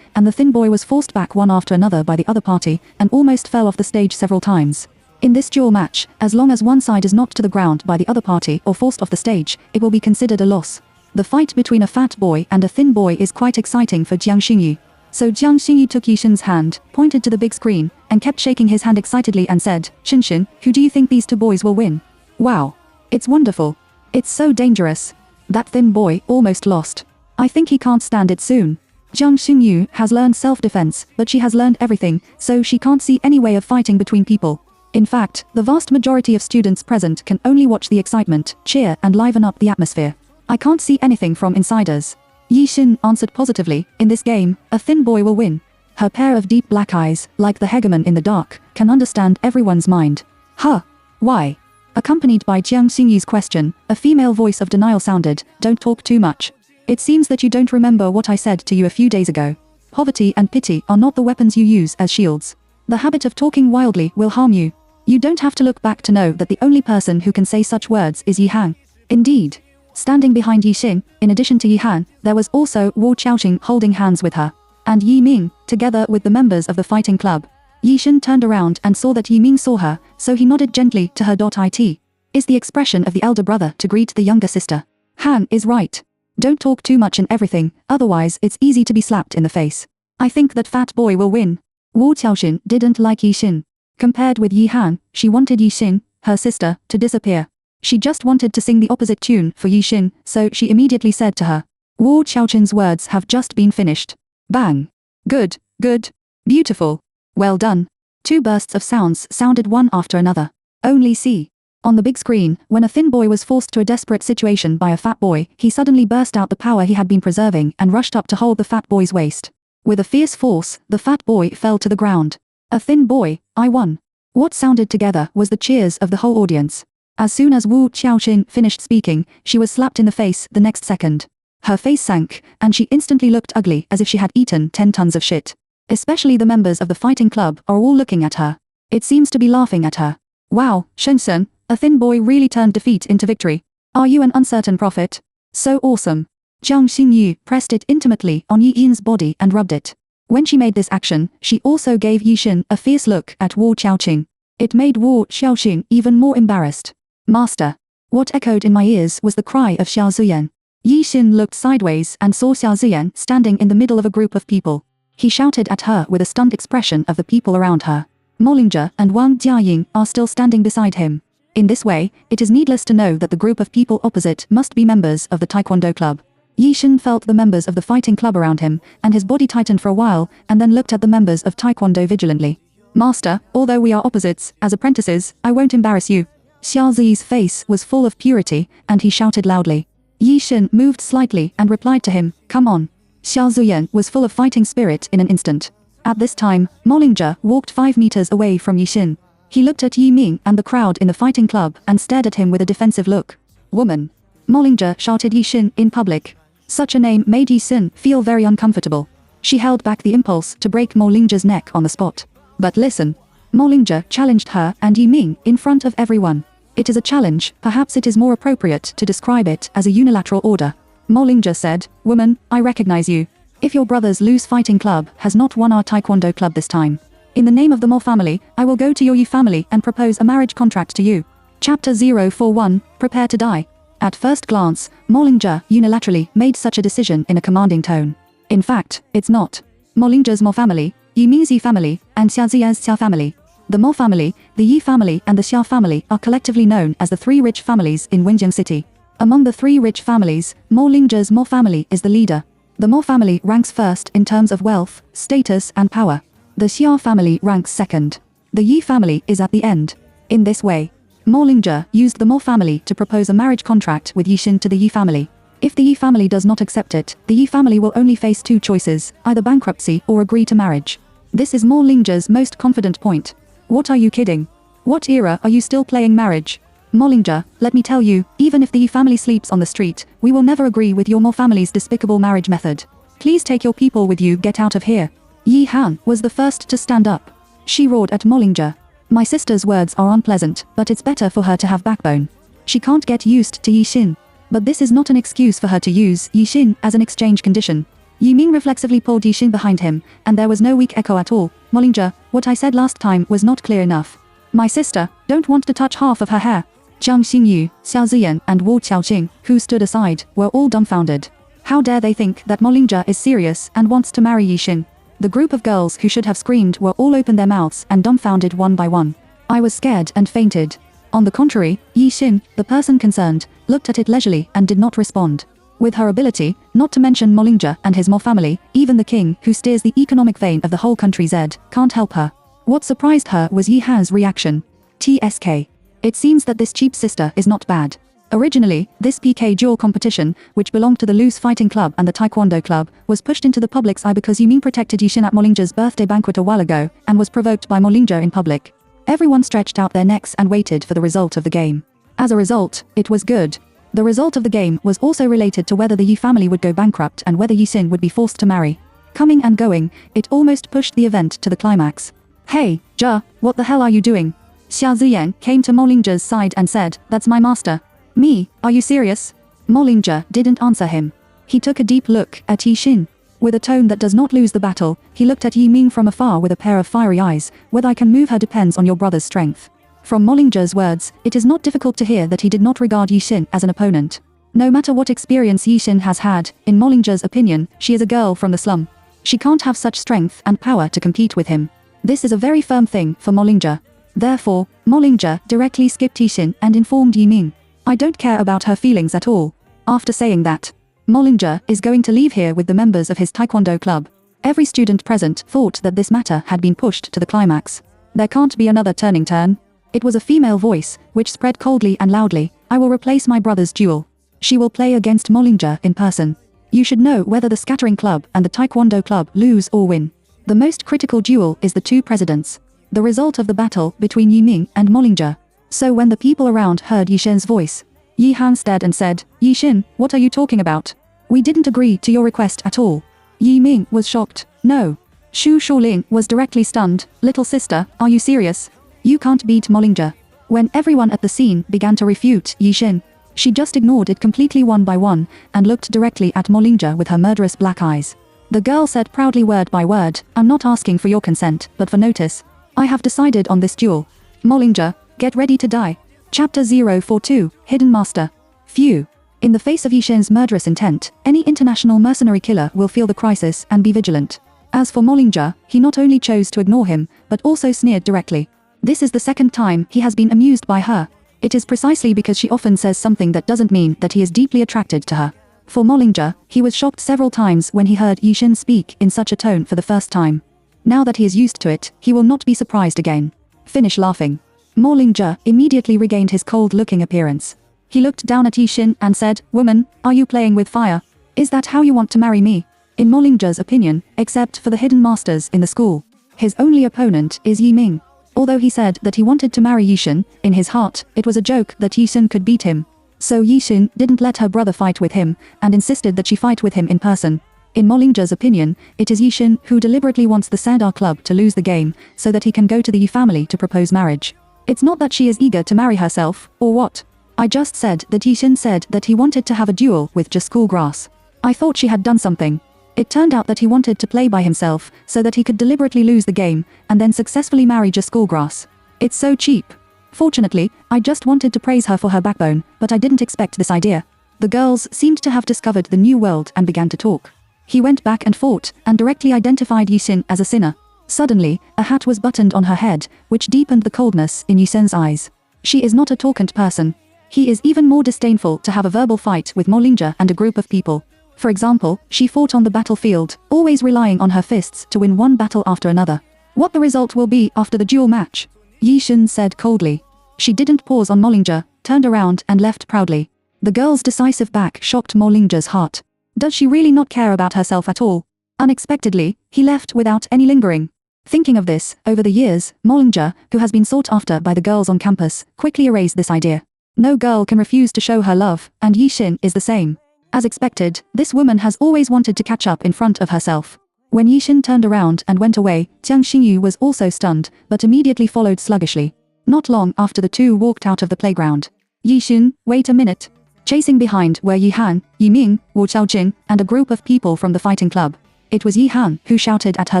the thin boy was forced back one after another by the other party, and almost fell off the stage several times. In this duel match, as long as one side is knocked to the ground by the other party or forced off the stage, it will be considered a loss. The fight between a fat boy and a thin boy is quite exciting for Jiang Xinyu. So Jiang Xinyu took Yixin's hand, pointed to the big screen, and kept shaking his hand excitedly and said, "Xinxin, who do you think these 2 boys will win?" "Wow. It's wonderful. It's so dangerous. That thin boy almost lost. I think he can't stand it soon. Jiang Xinyu has learned self-defense, but she has learned everything, so she can't see any way of fighting between people. In fact, the vast majority of students present can only watch the excitement, cheer and liven up the atmosphere. I can't see anything from insiders." Yixin answered positively, "In this game, a thin boy will win." Her pair of deep black eyes, like the hegemon in the dark, can understand everyone's mind. "Huh? Why?" Accompanied by Jiang Xingyu's question, a female voice of denial sounded, "Don't talk too much. It seems that you don't remember what I said to you a few days ago. Poverty and pity are not the weapons you use as shields. The habit of talking wildly will harm you. You don't have to look back to know that the only person who can say such words is Yihan." Indeed. Standing behind Yixin, in addition to Yihan, there was also Wu Qiaoqing holding hands with her, and Yi Ming, together with the members of the fighting club. Yixin turned around and saw that Yi Ming saw her, so he nodded gently to her. It is the expression of the elder brother to greet the younger sister. Han is right. Don't talk too much in everything, otherwise it's easy to be slapped in the face. I think that fat boy will win. Wu Qiaoqing didn't like Yixin. Compared with Yihan, she wanted Yixin, her sister, to disappear. She just wanted to sing the opposite tune for Yixin, so she immediately said to her. Wu Qiaoqing's words have just been finished. Bang. Good, good. Beautiful. Well done. 2 bursts of sounds sounded one after another. Only see. On the big screen, when a thin boy was forced to a desperate situation by a fat boy, he suddenly burst out the power he had been preserving and rushed up to hold the fat boy's waist. With a fierce force, the fat boy fell to the ground. A thin boy, I won. What sounded together was the cheers of the whole audience. As soon as Wu Qiaoqing finished speaking, she was slapped in the face the next second. Her face sank, and she instantly looked ugly as if she had eaten 10 tons of shit. Especially the members of the fighting club are all looking at her. It seems to be laughing at her. Wow, Shenzhen, a thin boy really turned defeat into victory. Are you an uncertain prophet? So awesome. Jiang Xinyu pressed it intimately on Yixin's body and rubbed it. When she made this action, she also gave Yixin a fierce look at Wu Qiaoqing. It made Wu Qiaoqing even more embarrassed. Master. What echoed in my ears was the cry of Xia Zuyan. Yixin looked sideways and saw Xia Zuyan standing in the middle of a group of people. He shouted at her with a stunned expression of the people around her. Mollinger and Wang Jiaying are still standing beside him. In this way, it is needless to know that the group of people opposite must be members of the Taekwondo club. Yixin felt the members of the fighting club around him, and his body tightened for a while, and then looked at the members of Taekwondo vigilantly. Master, although we are opposites, as apprentices, I won't embarrass you. Xia Zi's face was full of purity, and he shouted loudly. Yixin moved slightly and replied to him, come on. Xia Zuyan was full of fighting spirit in an instant. At this time, Mollinger walked 5 meters away from Yixin. He looked at Yi Ming and the crowd in the fighting club and stared at him with a defensive look. Woman. Mollinger shouted Yixin in public. Such a name made Yixin feel very uncomfortable. She held back the impulse to break Mollinger's neck on the spot. But listen. Mollinger challenged her and Yi Ming in front of everyone. It is a challenge, perhaps it is more appropriate to describe it as a unilateral order. Mollinger said, Woman, I recognize you. If your brother's loose fighting club has not won our taekwondo club this time, in the name of the Mo family, I will go to your Yi family and propose a marriage contract to you. Chapter 041, Prepare to Die. At first glance, Mollinger unilaterally made such a decision in a commanding tone. In fact, it's not. Mollinger's Mo family, Yi Ming's Yi family, and Xia Ziyan's Xia family. The Mo family, the Yi family and the Xia family are collectively known as the 3 rich families in Wenjiang City. Among the 3 rich families, Mollinger's Mo family is the leader. The Mo family ranks first in terms of wealth, status and power. The Xia family ranks second. The Yi family is at the end. In this way, Mollinger used the Mo family to propose a marriage contract with Yixin to the Yi family. If the Yi family does not accept it, the Yi family will only face 2 choices, either bankruptcy or agree to marriage. This is Mollinger's most confident point. What are you kidding? What era are you still playing marriage? Mollinger, let me tell you, even if the Yi family sleeps on the street, we will never agree with your Mo family's despicable marriage method. Please take your people with you, get out of here. Yi Han was the first to stand up. She roared at Mollinger. My sister's words are unpleasant, but it's better for her to have backbone. She can't get used to Yixin. But this is not an excuse for her to use Yixin as an exchange condition. Yi Ming reflexively pulled Yixin behind him, and there was no weak echo at all. Mollinger, what I said last time was not clear enough. My sister don't want to touch half of her hair. Jiang Xingyu, Xiao Ziyan and Wu Qiaoqing, who stood aside, were all dumbfounded. How dare they think that Mollinger is serious and wants to marry Yixin? The group of girls who should have screamed were all opened their mouths and dumbfounded one by one. I was scared and fainted. On the contrary, Yixin, the person concerned, looked at it leisurely and did not respond. With her ability, not to mention Mollinger and his Mo family, even the king who steers the economic vein of the whole country can't help her. What surprised her was Yi Han's reaction. TSK. It seems that this cheap sister is not bad. Originally, this PK duel competition, which belonged to the loose fighting club and the taekwondo club, was pushed into the public's eye because Yi Ming protected Yixin at Mollinger's birthday banquet a while ago, and was provoked by Mollinger in public. Everyone stretched out their necks and waited for the result of the game. As a result, it was good. The result of the game was also related to whether the Yi family would go bankrupt and whether Yixin would be forced to marry. Coming and going, it almost pushed the event to the climax. Hey, Ja, what the hell are you doing? Xia Ziyan came to Mollinger's side and said, That's my master. Me, are you serious? Mollinger didn't answer him. He took a deep look at Yixin. With a tone that does not lose the battle, he looked at Yi Ming from afar with a pair of fiery eyes. Whether I can move her depends on your brother's strength. From Mollinger's words, it is not difficult to hear that he did not regard Yixin as an opponent. No matter what experience Yixin has had, in Mollinger's opinion, she is a girl from the slum. She can't have such strength and power to compete with him. This is a very firm thing for Mollinger. Therefore, Mollinger directly skipped Yixin and informed Yi Ming. I don't care about her feelings at all. After saying that, Mollinger is going to leave here with the members of his taekwondo club. Every student present thought that this matter had been pushed to the climax. There can't be another turn. It was a female voice, which spread coldly and loudly. I will replace my brother's duel. She will play against Mollinger in person. You should know whether the scattering club and the taekwondo club lose or win. The most critical duel is the 2 presidents. The result of the battle between Yi Ming and Mollinger. So when the people around heard Yixin's voice, Yi Han stared and said, Yixin, what are you talking about? We didn't agree to your request at all. Yi Ming was shocked. No. Shu Shuling was directly stunned. Little sister, are you serious? You can't beat Mollinger. When everyone at the scene began to refute Yixin, she just ignored it completely one by one, and looked directly at Mollinger with her murderous black eyes. The girl said proudly word by word, I'm not asking for your consent, but for notice. I have decided on this duel. Mollinger, get ready to die. Chapter 042, Hidden Master. Phew. In the face of Yixin's murderous intent, any international mercenary killer will feel the crisis and be vigilant. As for Mollinger, he not only chose to ignore him, but also sneered directly. This is the second time he has been amused by her. It is precisely because she often says something that doesn't mean that he is deeply attracted to her. For Mollinger, he was shocked several times when he heard Yixin speak in such a tone for the first time. Now that he is used to it, he will not be surprised again. Finish laughing. Mollinger immediately regained his cold-looking appearance. He looked down at Yixin and said, Woman, are you playing with fire? Is that how you want to marry me? in Mollinger's opinion, except for the hidden masters in the school. His only opponent is Yi Ming. Although he said that he wanted to marry Yixin, in his heart, it was a joke that Yixin could beat him. So Yixin didn't let her brother fight with him, and insisted that she fight with him in person. In Mollinger's opinion, it is Yixin who deliberately wants the Sandar club to lose the game, so that he can go to the Yi family to propose marriage. It's not that she is eager to marry herself, or what? I just said that Yixin said that he wanted to have a duel with just cool grass. I thought she had done something. It turned out that he wanted to play by himself, so that he could deliberately lose the game, and then successfully marry just cool grass. It's so cheap. Fortunately, I just wanted to praise her for her backbone, but I didn't expect this idea. The girls seemed to have discovered the new world and began to talk. He went back and fought, and directly identified Yixin as a sinner. Suddenly, a hat was buttoned on her head, which deepened the coldness in Yixin's eyes. She is not a talkant person. He is even more disdainful to have a verbal fight with Mollinger and a group of people. For example, she fought on the battlefield, always relying on her fists to win one battle after another. What the result will be after the duel match? Yixin said coldly. She didn't pause on Mollinger, turned around and left proudly. The girl's decisive back shocked Mollinger's heart. Does she really not care about herself at all? Unexpectedly, he left without any lingering. Thinking of this, over the years, Mollinger, who has been sought after by the girls on campus, quickly erased this idea. No girl can refuse to show her love, and Yixin is the same. As expected, this woman has always wanted to catch up in front of herself. When Yixin turned around and went away, Jiang Xinyu was also stunned, but immediately followed sluggishly. Not long after the two walked out of the playground. Yixin, wait a minute. Chasing behind were Yi Han, Yi Ming, Wu Xiaojing, and a group of people from the fighting club. It was Yi Han who shouted at her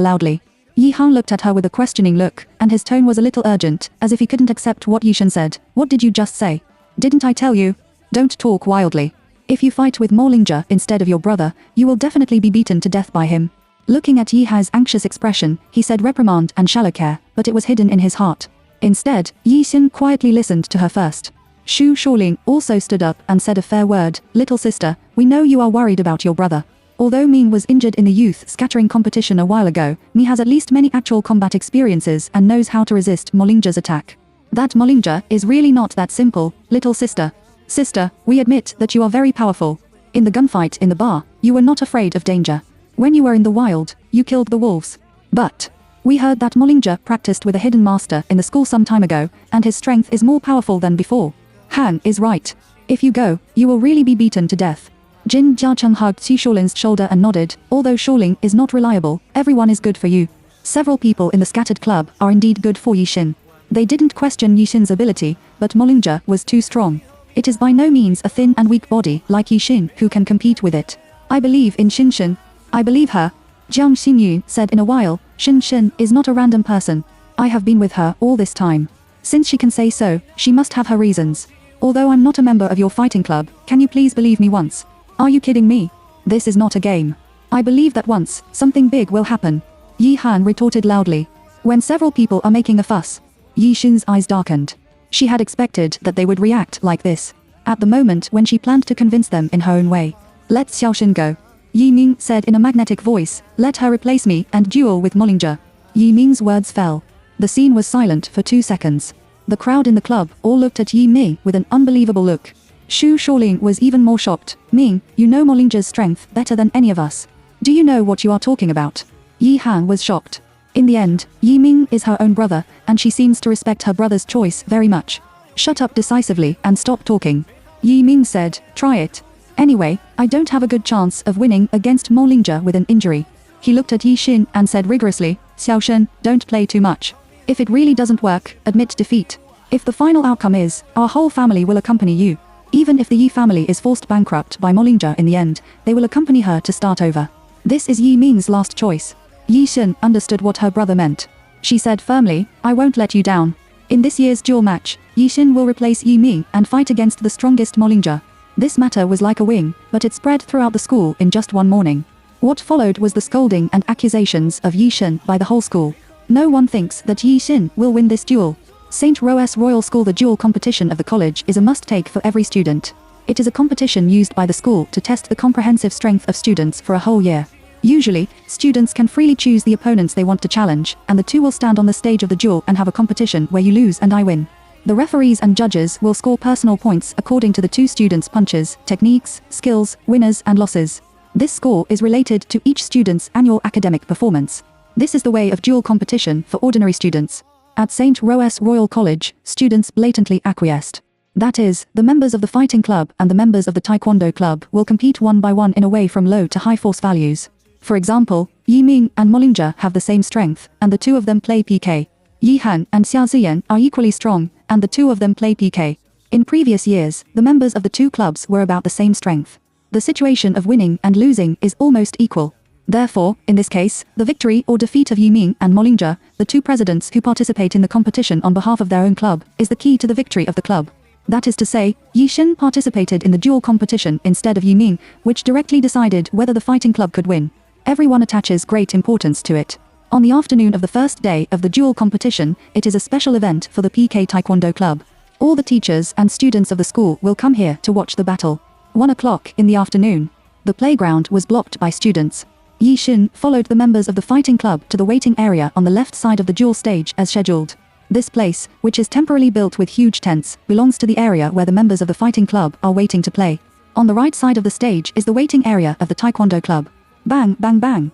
loudly. Yi Han looked at her with a questioning look, and his tone was a little urgent, as if he couldn't accept what Yixin said. What did you just say? Didn't I tell you? Don't talk wildly. If you fight with Mollinger instead of your brother, you will definitely be beaten to death by him. Looking at Yi Han's anxious expression, he said reprimand and shallow care, but it was hidden in his heart. Instead, Yixin quietly listened to her first. Xu Shaoling also stood up and said a fair word. Little sister, we know you are worried about your brother. Although Ming was injured in the youth scattering competition a while ago, Mi has at least many actual combat experiences and knows how to resist Mollinger's attack. That Mollinger is really not that simple, little sister. Sister, we admit that you are very powerful. In the gunfight in the bar, you were not afraid of danger. When you were in the wild, you killed the wolves. But we heard that Mollinger practiced with a hidden master in the school some time ago, and his strength is more powerful than before. Han is right. If you go, you will really be beaten to death. Jin Jiacheng hugged Xu Shaoling's shoulder and nodded. Although Shaoling is not reliable, everyone is good for you. Several people in the scattered club are indeed good for Yixin. They didn't question Yixin's ability, but Mollinger was too strong. It is by no means a thin and weak body like Yixin who can compete with it. I believe in Xinshen. I believe her. Jiang Xinyu said in a while. Xinshen is not a random person. I have been with her all this time. Since she can say so, she must have her reasons. Although I'm not a member of your fighting club, can you please believe me once? Are you kidding me? This is not a game. I believe that once, something big will happen. Yi Han retorted loudly. When several people are making a fuss, Yixin's eyes darkened. She had expected that they would react like this. At the moment when she planned to convince them in her own way. Let Xiaoxin go. Yi Ming said in a magnetic voice. Let her replace me and duel with Mollinger. Yi Ming's words fell. The scene was silent for 2 seconds. The crowd in the club all looked at Yi Ming with an unbelievable look. Xu Shaoling was even more shocked. Ming, you know Mollinger's strength better than any of us. Do you know what you are talking about? Yi Han was shocked. In the end, Yi Ming is her own brother, and she seems to respect her brother's choice very much. Shut up decisively and stop talking. Yi Ming said, try it. Anyway, I don't have a good chance of winning against Mollinger with an injury. He looked at Yixin and said rigorously, Xiaoshen, don't play too much. If it really doesn't work, admit defeat. If the final outcome is, our whole family will accompany you. Even if the Yi family is forced bankrupt by Mollinger in the end, they will accompany her to start over. This is Yi Ming's last choice. Yixin understood what her brother meant. She said firmly, I won't let you down. In this year's duel match, Yixin will replace Yi Ming and fight against the strongest Mollinger. This matter was like a wing, but it spread throughout the school in just one morning. What followed was the scolding and accusations of Yixin by the whole school. No one thinks that Yixin will win this duel. St. Roas Royal School. The duel competition of the college is a must-take for every student. It is a competition used by the school to test the comprehensive strength of students for a whole year. Usually, students can freely choose the opponents they want to challenge, and the two will stand on the stage of the duel and have a competition where you lose and I win. The referees and judges will score personal points according to the two students' punches, techniques, skills, winners and losses. This score is related to each student's annual academic performance. This is the way of dual competition for ordinary students. At St. Rose Royal College, students blatantly acquiesced. That is, the members of the fighting club and the members of the taekwondo club will compete one by one in a way from low to high force values. For example, Yi Ming and Molinja have the same strength, and the two of them play PK. Yi Han and Xia Ziyan are equally strong, and the two of them play PK. In previous years, the members of the two clubs were about the same strength. The situation of winning and losing is almost equal. Therefore, in this case, the victory or defeat of Yi Ming and Molinja, the two presidents who participate in the competition on behalf of their own club, is the key to the victory of the club. That is to say, Yi Xin participated in the dual competition instead of Yi Ming, which directly decided whether the fighting club could win. Everyone attaches great importance to it. On the afternoon of the first day of the dual competition, it is a special event for the PK Taekwondo Club. All the teachers and students of the school will come here to watch the battle. 1 o'clock in the afternoon. The playground was blocked by students. Yi Xin followed the members of the fighting club to the waiting area on the left side of the dual stage as scheduled. This place, which is temporarily built with huge tents, belongs to the area where the members of the fighting club are waiting to play. On the right side of the stage is the waiting area of the taekwondo club. Bang, bang, bang.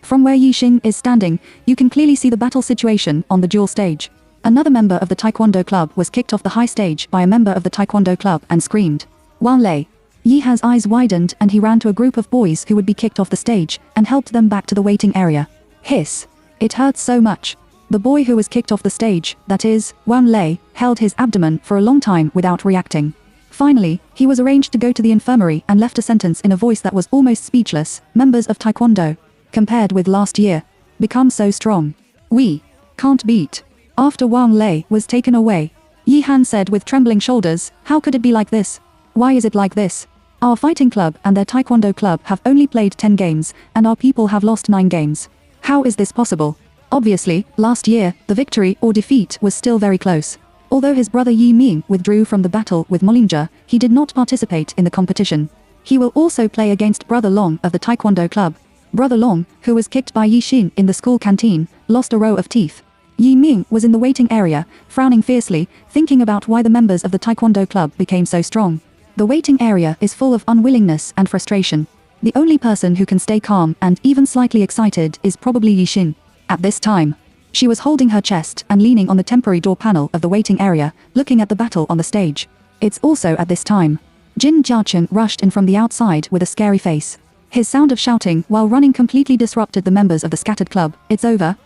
From where Yi Xin is standing, you can clearly see the battle situation on the dual stage. Another member of the taekwondo club was kicked off the high stage by a member of the taekwondo club and screamed, "Wang Lei!" Yi Han's eyes widened and he ran to a group of boys who would be kicked off the stage and helped them back to the waiting area. Hiss. It hurt so much. The boy who was kicked off the stage, that is, Wang Lei, held his abdomen for a long time without reacting. Finally, he was arranged to go to the infirmary and left a sentence in a voice that was almost speechless. Members of Taekwondo, compared with last year, become so strong. We can't beat. After Wang Lei was taken away, Yi Han said with trembling shoulders, "How could it be like this? Why is it like this? Our fighting club and their taekwondo club have only played 10 games, and our people have lost 9 games. How is this possible?" Obviously, last year, the victory or defeat was still very close. Although his brother Yi Ming withdrew from the battle with Molinja, he did not participate in the competition. He will also play against Brother Long of the taekwondo club. Brother Long, who was kicked by Yi Xin in the school canteen, lost a row of teeth. Yi Ming was in the waiting area, frowning fiercely, thinking about why the members of the taekwondo club became so strong. The waiting area is full of unwillingness and frustration. The only person who can stay calm and even slightly excited is probably Yi Xin. At this time, she was holding her chest and leaning on the temporary door panel of the waiting area, looking at the battle on the stage. It's also at this time. Jin Jiacheng rushed in from the outside with a scary face. His sound of shouting while running completely disrupted the members of the scattered club. It's over,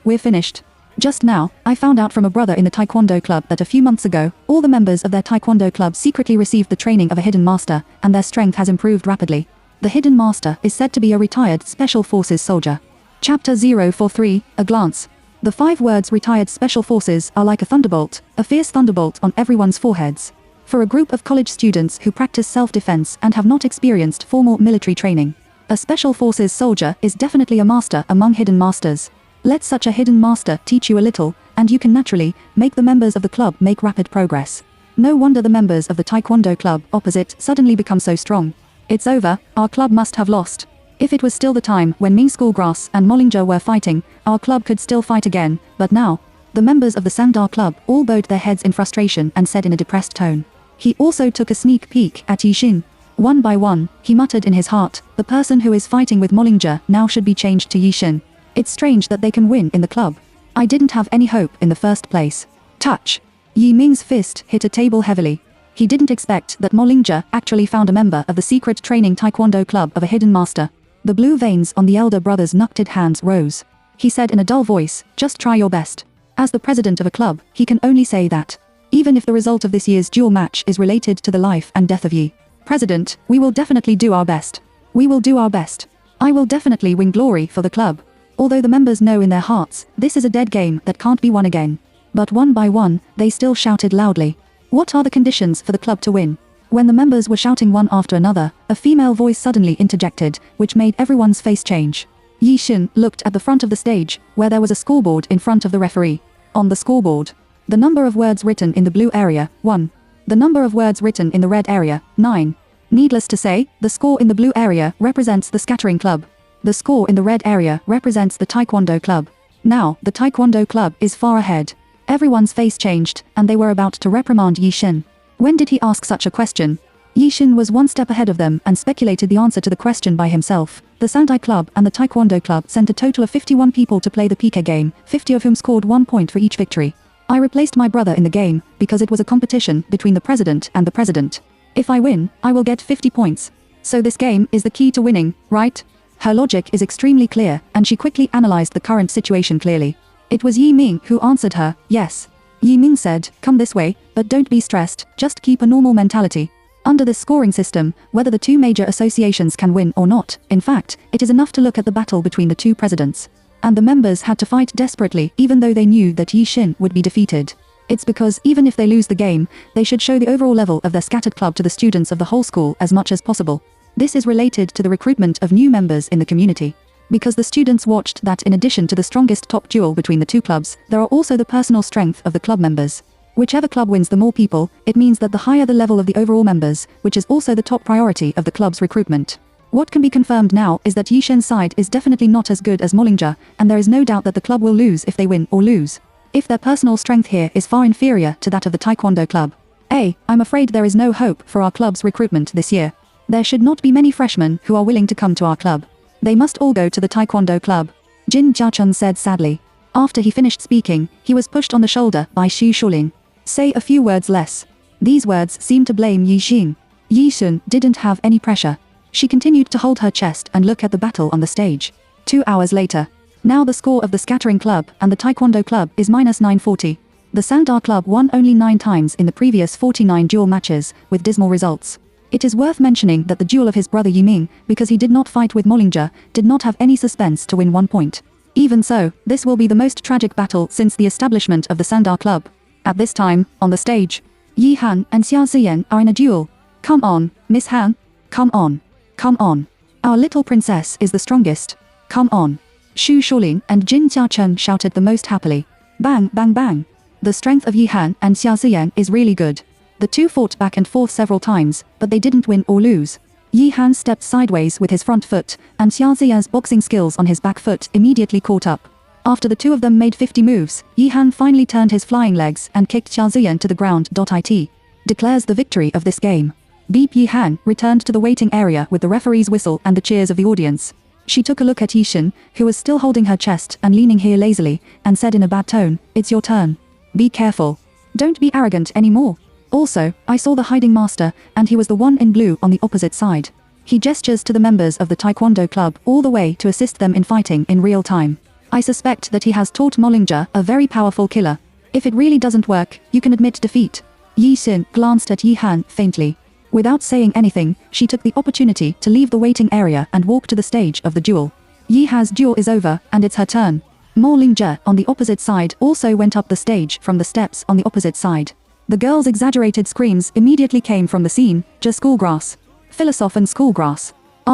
we're finished. Just now, I found out from a brother in the taekwondo club that a few months ago, all the members of their taekwondo club secretly received the training of a hidden master, and their strength has improved rapidly. The hidden master is said to be a retired Special Forces soldier. Chapter 043, A Glance. The 5 words retired Special Forces are like a thunderbolt, a fierce thunderbolt on everyone's foreheads. For a group of college students who practice self-defense and have not experienced formal military training, a Special Forces soldier is definitely a master among hidden masters. Let such a hidden master teach you a little, and you can naturally make the members of the club make rapid progress. No wonder the members of the taekwondo club opposite suddenly become so strong. It's over, our club must have lost. If it was still the time when Ming Schoolgrass and Molinja were fighting, our club could still fight again, but now, the members of the Sangdar club all bowed their heads in frustration and said in a depressed tone. He also took a sneak peek at Yi Xin. One by one, he muttered in his heart, the person who is fighting with Molinja now should be changed to Yi Xin. It's strange that they can win in the club. I didn't have any hope in the first place. Touch. Yi Ming's fist hit a table heavily. He didn't expect that Molinja actually found a member of the secret training taekwondo club of a hidden master. The blue veins on the elder brother's knuckled hands rose. He said in a dull voice, "Just try your best." As the president of a club, he can only say that. Even if the result of this year's duel match is related to the life and death of Yi. President, we will definitely do our best. We will do our best. I will definitely win glory for the club. Although the members know in their hearts, this is a dead game that can't be won again. But one by one, they still shouted loudly. What are the conditions for the club to win? When the members were shouting one after another, a female voice suddenly interjected, which made everyone's face change. Yi Xin looked at the front of the stage, where there was a scoreboard in front of the referee. On the scoreboard, the number of words written in the blue area, 1. The number of words written in the red area, 9. Needless to say, the score in the blue area represents the scattering club. The score in the red area represents the taekwondo club. Now, the taekwondo club is far ahead. Everyone's face changed, and they were about to reprimand Yi Xin. When did he ask such a question? Yi Xin was one step ahead of them and speculated the answer to the question by himself. The Sandai Club and the Taekwondo Club sent a total of 51 people to play the PK game, 50 of whom scored 1 point for each victory. I replaced my brother in the game, because it was a competition between the president and the president. If I win, I will get 50 points. So this game is the key to winning, right? Her logic is extremely clear, and she quickly analyzed the current situation clearly. It was Yi Ming who answered her, yes. Yi Ming said, come this way, but don't be stressed, just keep a normal mentality. Under this scoring system, whether the two major associations can win or not, in fact, it is enough to look at the battle between the two presidents. And the members had to fight desperately even though they knew that Yi Xin would be defeated. It's because even if they lose the game, they should show the overall level of their scattered club to the students of the whole school as much as possible. This is related to the recruitment of new members in the community. Because the students watched that in addition to the strongest top duel between the two clubs, there are also the personal strength of the club members. Whichever club wins the more people, it means that the higher the level of the overall members, which is also the top priority of the club's recruitment. What can be confirmed now is that Yi Xin's side is definitely not as good as Molingja, and there is no doubt that the club will lose if they win or lose. If their personal strength here is far inferior to that of the Taekwondo club. I'm afraid there is no hope for our club's recruitment this year. There should not be many freshmen who are willing to come to our club. They must all go to the Taekwondo club, Jin Jiachun said sadly. After he finished speaking, he was pushed on the shoulder by Xu Shuling. Say a few words less. These words seemed to blame Yi Xin. Yi Xin didn't have any pressure. She continued to hold her chest and look at the battle on the stage. 2 hours later. Now the score of the Scattering Club and the Taekwondo Club is -940. The Sandar Club won only 9 times in the previous 49 duel matches, with dismal results. It is worth mentioning that the duel of his brother Yi Ming, because he did not fight with Molingja, did not have any suspense to win 1 point. Even so, this will be the most tragic battle since the establishment of the Sandar Club. At this time, on the stage, Yi Han and Xia Ziyan are in a duel. Come on, Miss Han. Come on. Come on. Our little princess is the strongest. Come on. Xu Shuling and Jin Jiachun shouted the most happily. Bang, bang, bang. The strength of Yi Han and Xia Ziyan is really good. The two fought back and forth several times, but they didn't win or lose. Yi Han stepped sideways with his front foot, and Xia Ziyan's boxing skills on his back foot immediately caught up. After the two of them made 50 moves, Yi Han finally turned his flying legs and kicked Xia Ziyan to the ground. It declares the victory of this game. Beep Yi Han returned to the waiting area with the referee's whistle and the cheers of the audience. She took a look at Yi Xin, who was still holding her chest and leaning here lazily, and said in a bad tone, it's your turn. Be careful. Don't be arrogant anymore. Also, I saw the hiding master, and he was the one in blue on the opposite side. He gestures to the members of the Taekwondo club all the way to assist them in fighting in real time. I suspect that he has taught Molingja, a very powerful killer. If it really doesn't work, you can admit defeat. Yi Xin glanced at Yi Han faintly. Without saying anything, she took the opportunity to leave the waiting area and walk to the stage of the duel. Yi Han's duel is over, and it's her turn. Molingja, on the opposite side, also went up the stage from the steps on the opposite side. The girl's exaggerated screams immediately came from the scene. Just schoolgrass. Philosoph and schoolgrass.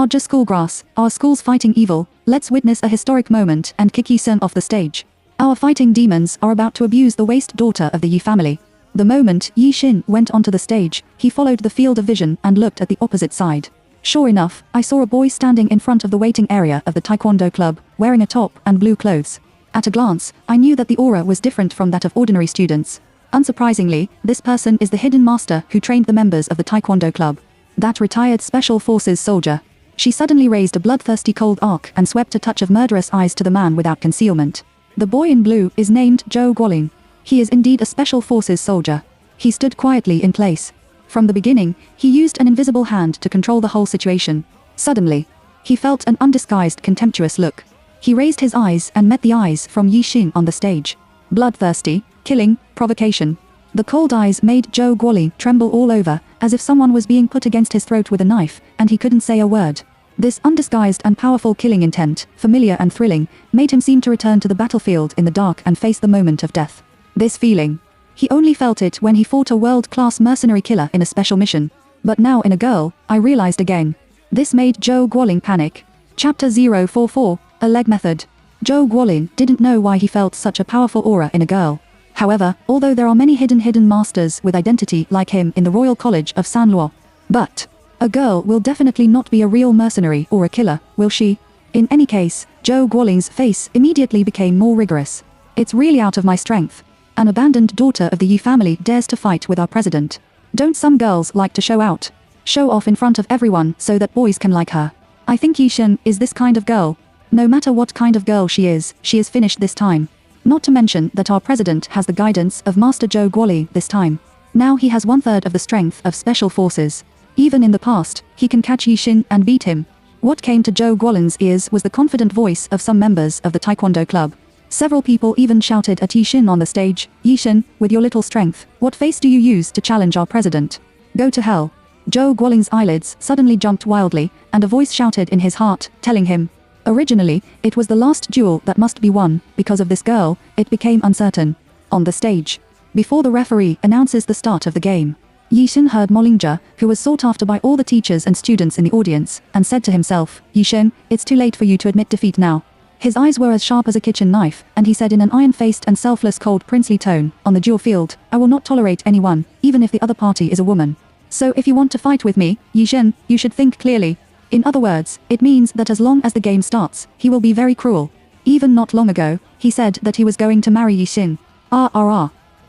Just schoolgrass, our school's fighting evil, let's witness a historic moment and kick Yi Sun off the stage. Our fighting demons are about to abuse the waste daughter of the Yi family. The moment Yi Xin went onto the stage, he followed the field of vision and looked at the opposite side. Sure enough, I saw a boy standing in front of the waiting area of the Taekwondo club, wearing a top and blue clothes. At a glance, I knew that the aura was different from that of ordinary students. Unsurprisingly, this person is the hidden master who trained the members of the Taekwondo club. That retired Special Forces soldier. She suddenly raised a bloodthirsty cold arc and swept a touch of murderous eyes to the man without concealment. The boy in blue is named Zhou Guoling. He is indeed a Special Forces soldier. He stood quietly in place. From the beginning, he used an invisible hand to control the whole situation. Suddenly, he felt an undisguised contemptuous look. He raised his eyes and met the eyes from Yi Xin on the stage. Bloodthirsty, killing, provocation. The cold eyes made Zhou Guoling tremble all over, as if someone was being put against his throat with a knife, and he couldn't say a word. This undisguised and powerful killing intent, familiar and thrilling, made him seem to return to the battlefield in the dark and face the moment of death. This feeling. He only felt it when he fought a world-class mercenary killer in a special mission. But now in a girl, I realized again. This made Zhou Guoling panic. Chapter 044, A Leg Method. Zhou Guoling didn't know why he felt such a powerful aura in a girl. However, although there are many hidden masters with identity like him in the Royal College of Sanluo. But a girl will definitely not be a real mercenary or a killer, will she? In any case, Zhou Guoling's face immediately became more rigorous. It's really out of my strength. An abandoned daughter of the Yi family dares to fight with our president. Don't some girls like to show out? Show off in front of everyone so that boys can like her. I think Yixin is this kind of girl. No matter what kind of girl she is finished this time. Not to mention that our president has the guidance of Master Zhou Guoli this time. Now he has 1/3 of the strength of special forces. Even in the past, he can catch Yixin and beat him. What came to Zhou Guolin's ears was the confident voice of some members of the Taekwondo club. Several people even shouted at Yixin on the stage, "Yixin, with your little strength, what face do you use to challenge our president? Go to hell." Zhou Guolin's eyelids suddenly jumped wildly, and a voice shouted in his heart, telling him. Originally, it was the last duel that must be won. Because of this girl, it became uncertain. On the stage, before the referee announces the start of the game, Yixin heard Molingja, who was sought after by all the teachers and students in the audience, and said to himself, "Yixin, it's too late for you to admit defeat now." His eyes were as sharp as a kitchen knife, and he said in an iron-faced and selfless cold princely tone, "On the duel field, I will not tolerate anyone, even if the other party is a woman. So if you want to fight with me, Yixin, you should think clearly." In other words, it means that as long as the game starts, he will be very cruel. Even not long ago, he said that he was going to marry Yixin.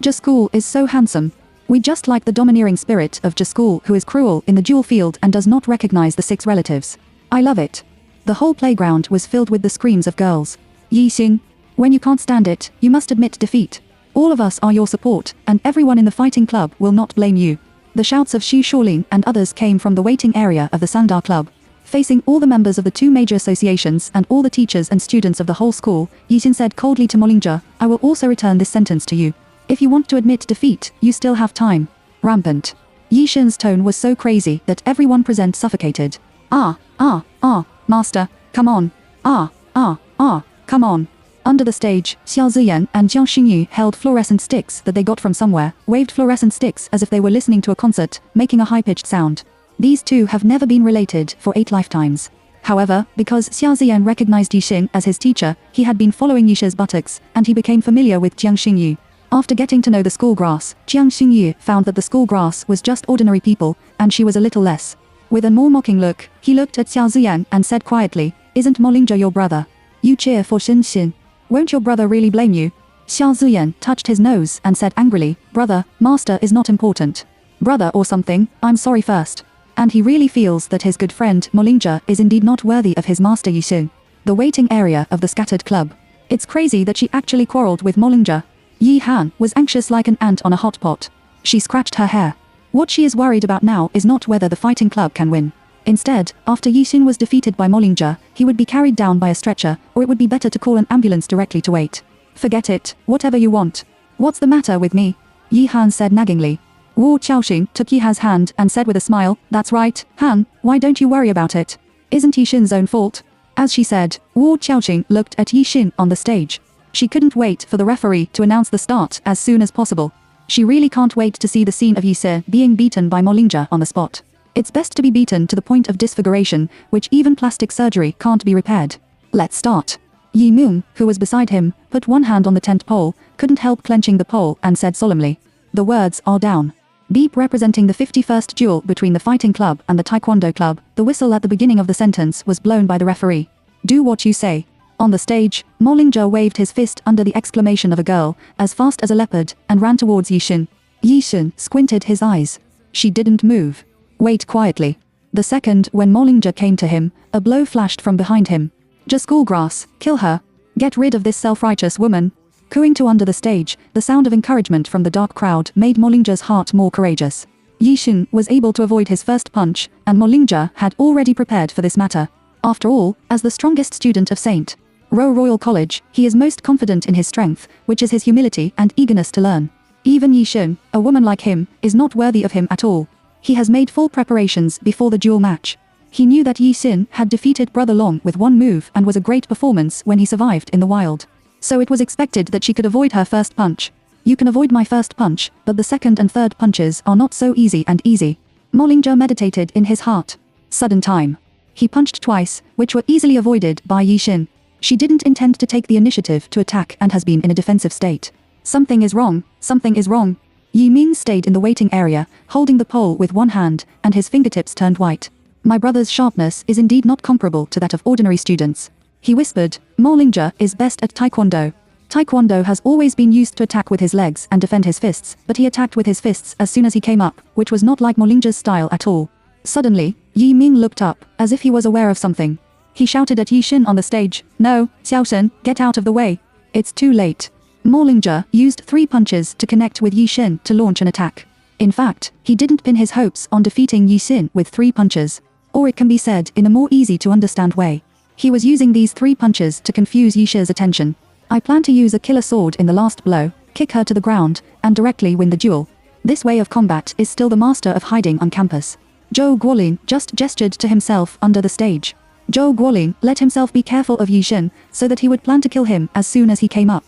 Jaskul is so handsome. We just like the domineering spirit of Jaskul, who is cruel in the duel field and does not recognize the 6 relatives. I love it. The whole playground was filled with the screams of girls. Yixin, when you can't stand it, you must admit defeat. All of us are your support, and everyone in the fighting club will not blame you. The shouts of Xu Shaolin and others came from the waiting area of the Sandar club. Facing all the members of the 2 major associations and all the teachers and students of the whole school, Yixin said coldly to Molingja, "I will also return this sentence to you. If you want to admit defeat, you still have time." Rampant. Yixin's tone was so crazy that everyone present suffocated. Master, come on. Come on. Under the stage, Xiao Ziyan and Jiang Xingyu held fluorescent sticks that they got from somewhere, waved fluorescent sticks as if they were listening to a concert, making a high-pitched sound. These two have never been related for 8 lifetimes. However, because Xiao Ziyan recognized Yixin as his teacher, he had been following Yixin's buttocks, and he became familiar with Jiang Xingyu. After getting to know the school grass, Jiang Xingyu found that the school grass was just ordinary people, and she was a little less. With a more mocking look, he looked at Xiao Ziyan and said quietly, "Isn't Molingja your brother? You cheer for Xin. Won't your brother really blame you?" Xiao Ziyan touched his nose and said angrily, "Brother, master is not important. Brother or something, I'm sorry first." And he really feels that his good friend Molingja is indeed not worthy of his master Yixin. The waiting area of the scattered club. It's crazy that she actually quarreled with Molingja. Yi Han was anxious like an ant on a hot pot. She scratched her hair. What she is worried about now is not whether the fighting club can win. Instead, after Yixin was defeated by Molingja, he would be carried down by a stretcher, or it would be better to call an ambulance directly to wait. "Forget it, whatever you want." "What's the matter with me?" Yi Han said naggingly. Wu Qiaoxing took Yi Han's hand and said with a smile, "That's right, Han, why don't you worry about it? Isn't Yixin's own fault?" As she said, Wu Qiaoxing looked at Yixin on the stage. She couldn't wait for the referee to announce the start as soon as possible. She really can't wait to see the scene of Yixin being beaten by Molingja on the spot. It's best to be beaten to the point of disfiguration, which even plastic surgery can't be repaired. Let's start. Yi Ming, who was beside him, put one hand on the tent pole, couldn't help clenching the pole and said solemnly, "The words are down." Beep representing the 51st duel between the fighting club and the taekwondo club, the whistle at the beginning of the sentence was blown by the referee. "Do what you say." On the stage, Molingja waved his fist under the exclamation of a girl, as fast as a leopard, and ran towards Yixin. Yixin squinted his eyes. She didn't move. Wait quietly. The second when Molingja came to him, a blow flashed from behind him. "Just school grass, kill her. Get rid of this self-righteous woman." Cooing to under the stage, the sound of encouragement from the dark crowd made Molingja's heart more courageous. Yixin was able to avoid his first punch, and Molingja had already prepared for this matter. After all, as the strongest student of St. Ro Royal College, he is most confident in his strength, which is his humility and eagerness to learn. Even Yixin, a woman like him, is not worthy of him at all. He has made full preparations before the duel match. He knew that Yixin had defeated Brother Long with one move and was a great performance when he survived in the wild. So it was expected that she could avoid her first punch. "You can avoid my first punch, but the second and third punches are not so easy and easy." Molingja meditated in his heart. Sudden time. He punched twice, which were easily avoided by Yixin. She didn't intend to take the initiative to attack and has been in a defensive state. Something is wrong, something is wrong. Yi Ming stayed in the waiting area, holding the pole with one hand, and his fingertips turned white. "My brother's sharpness is indeed not comparable to that of ordinary students." He whispered, "Molingja is best at taekwondo. Taekwondo has always been used to attack with his legs and defend his fists, but he attacked with his fists as soon as he came up, which was not like Molingja's style at all. Suddenly, Yi Ming looked up, as if he was aware of something. He shouted at Yi Xin on the stage, "No, Xiaoshen, get out of the way. It's too late." Mo Lingjie used 3 punches to connect with Yi Xin to launch an attack. In fact, he didn't pin his hopes on defeating Yi Xin with 3 punches. Or it can be said in a more easy to understand way. He was using these 3 punches to confuse Yi Xi's attention. I plan to use a killer sword in the last blow, kick her to the ground, and directly win the duel. This way of combat is still the master of hiding on campus. Zhou Guolin just gestured to himself under the stage. Zhou Guolin let himself be careful of Yi Xin, so that he would plan to kill him as soon as he came up.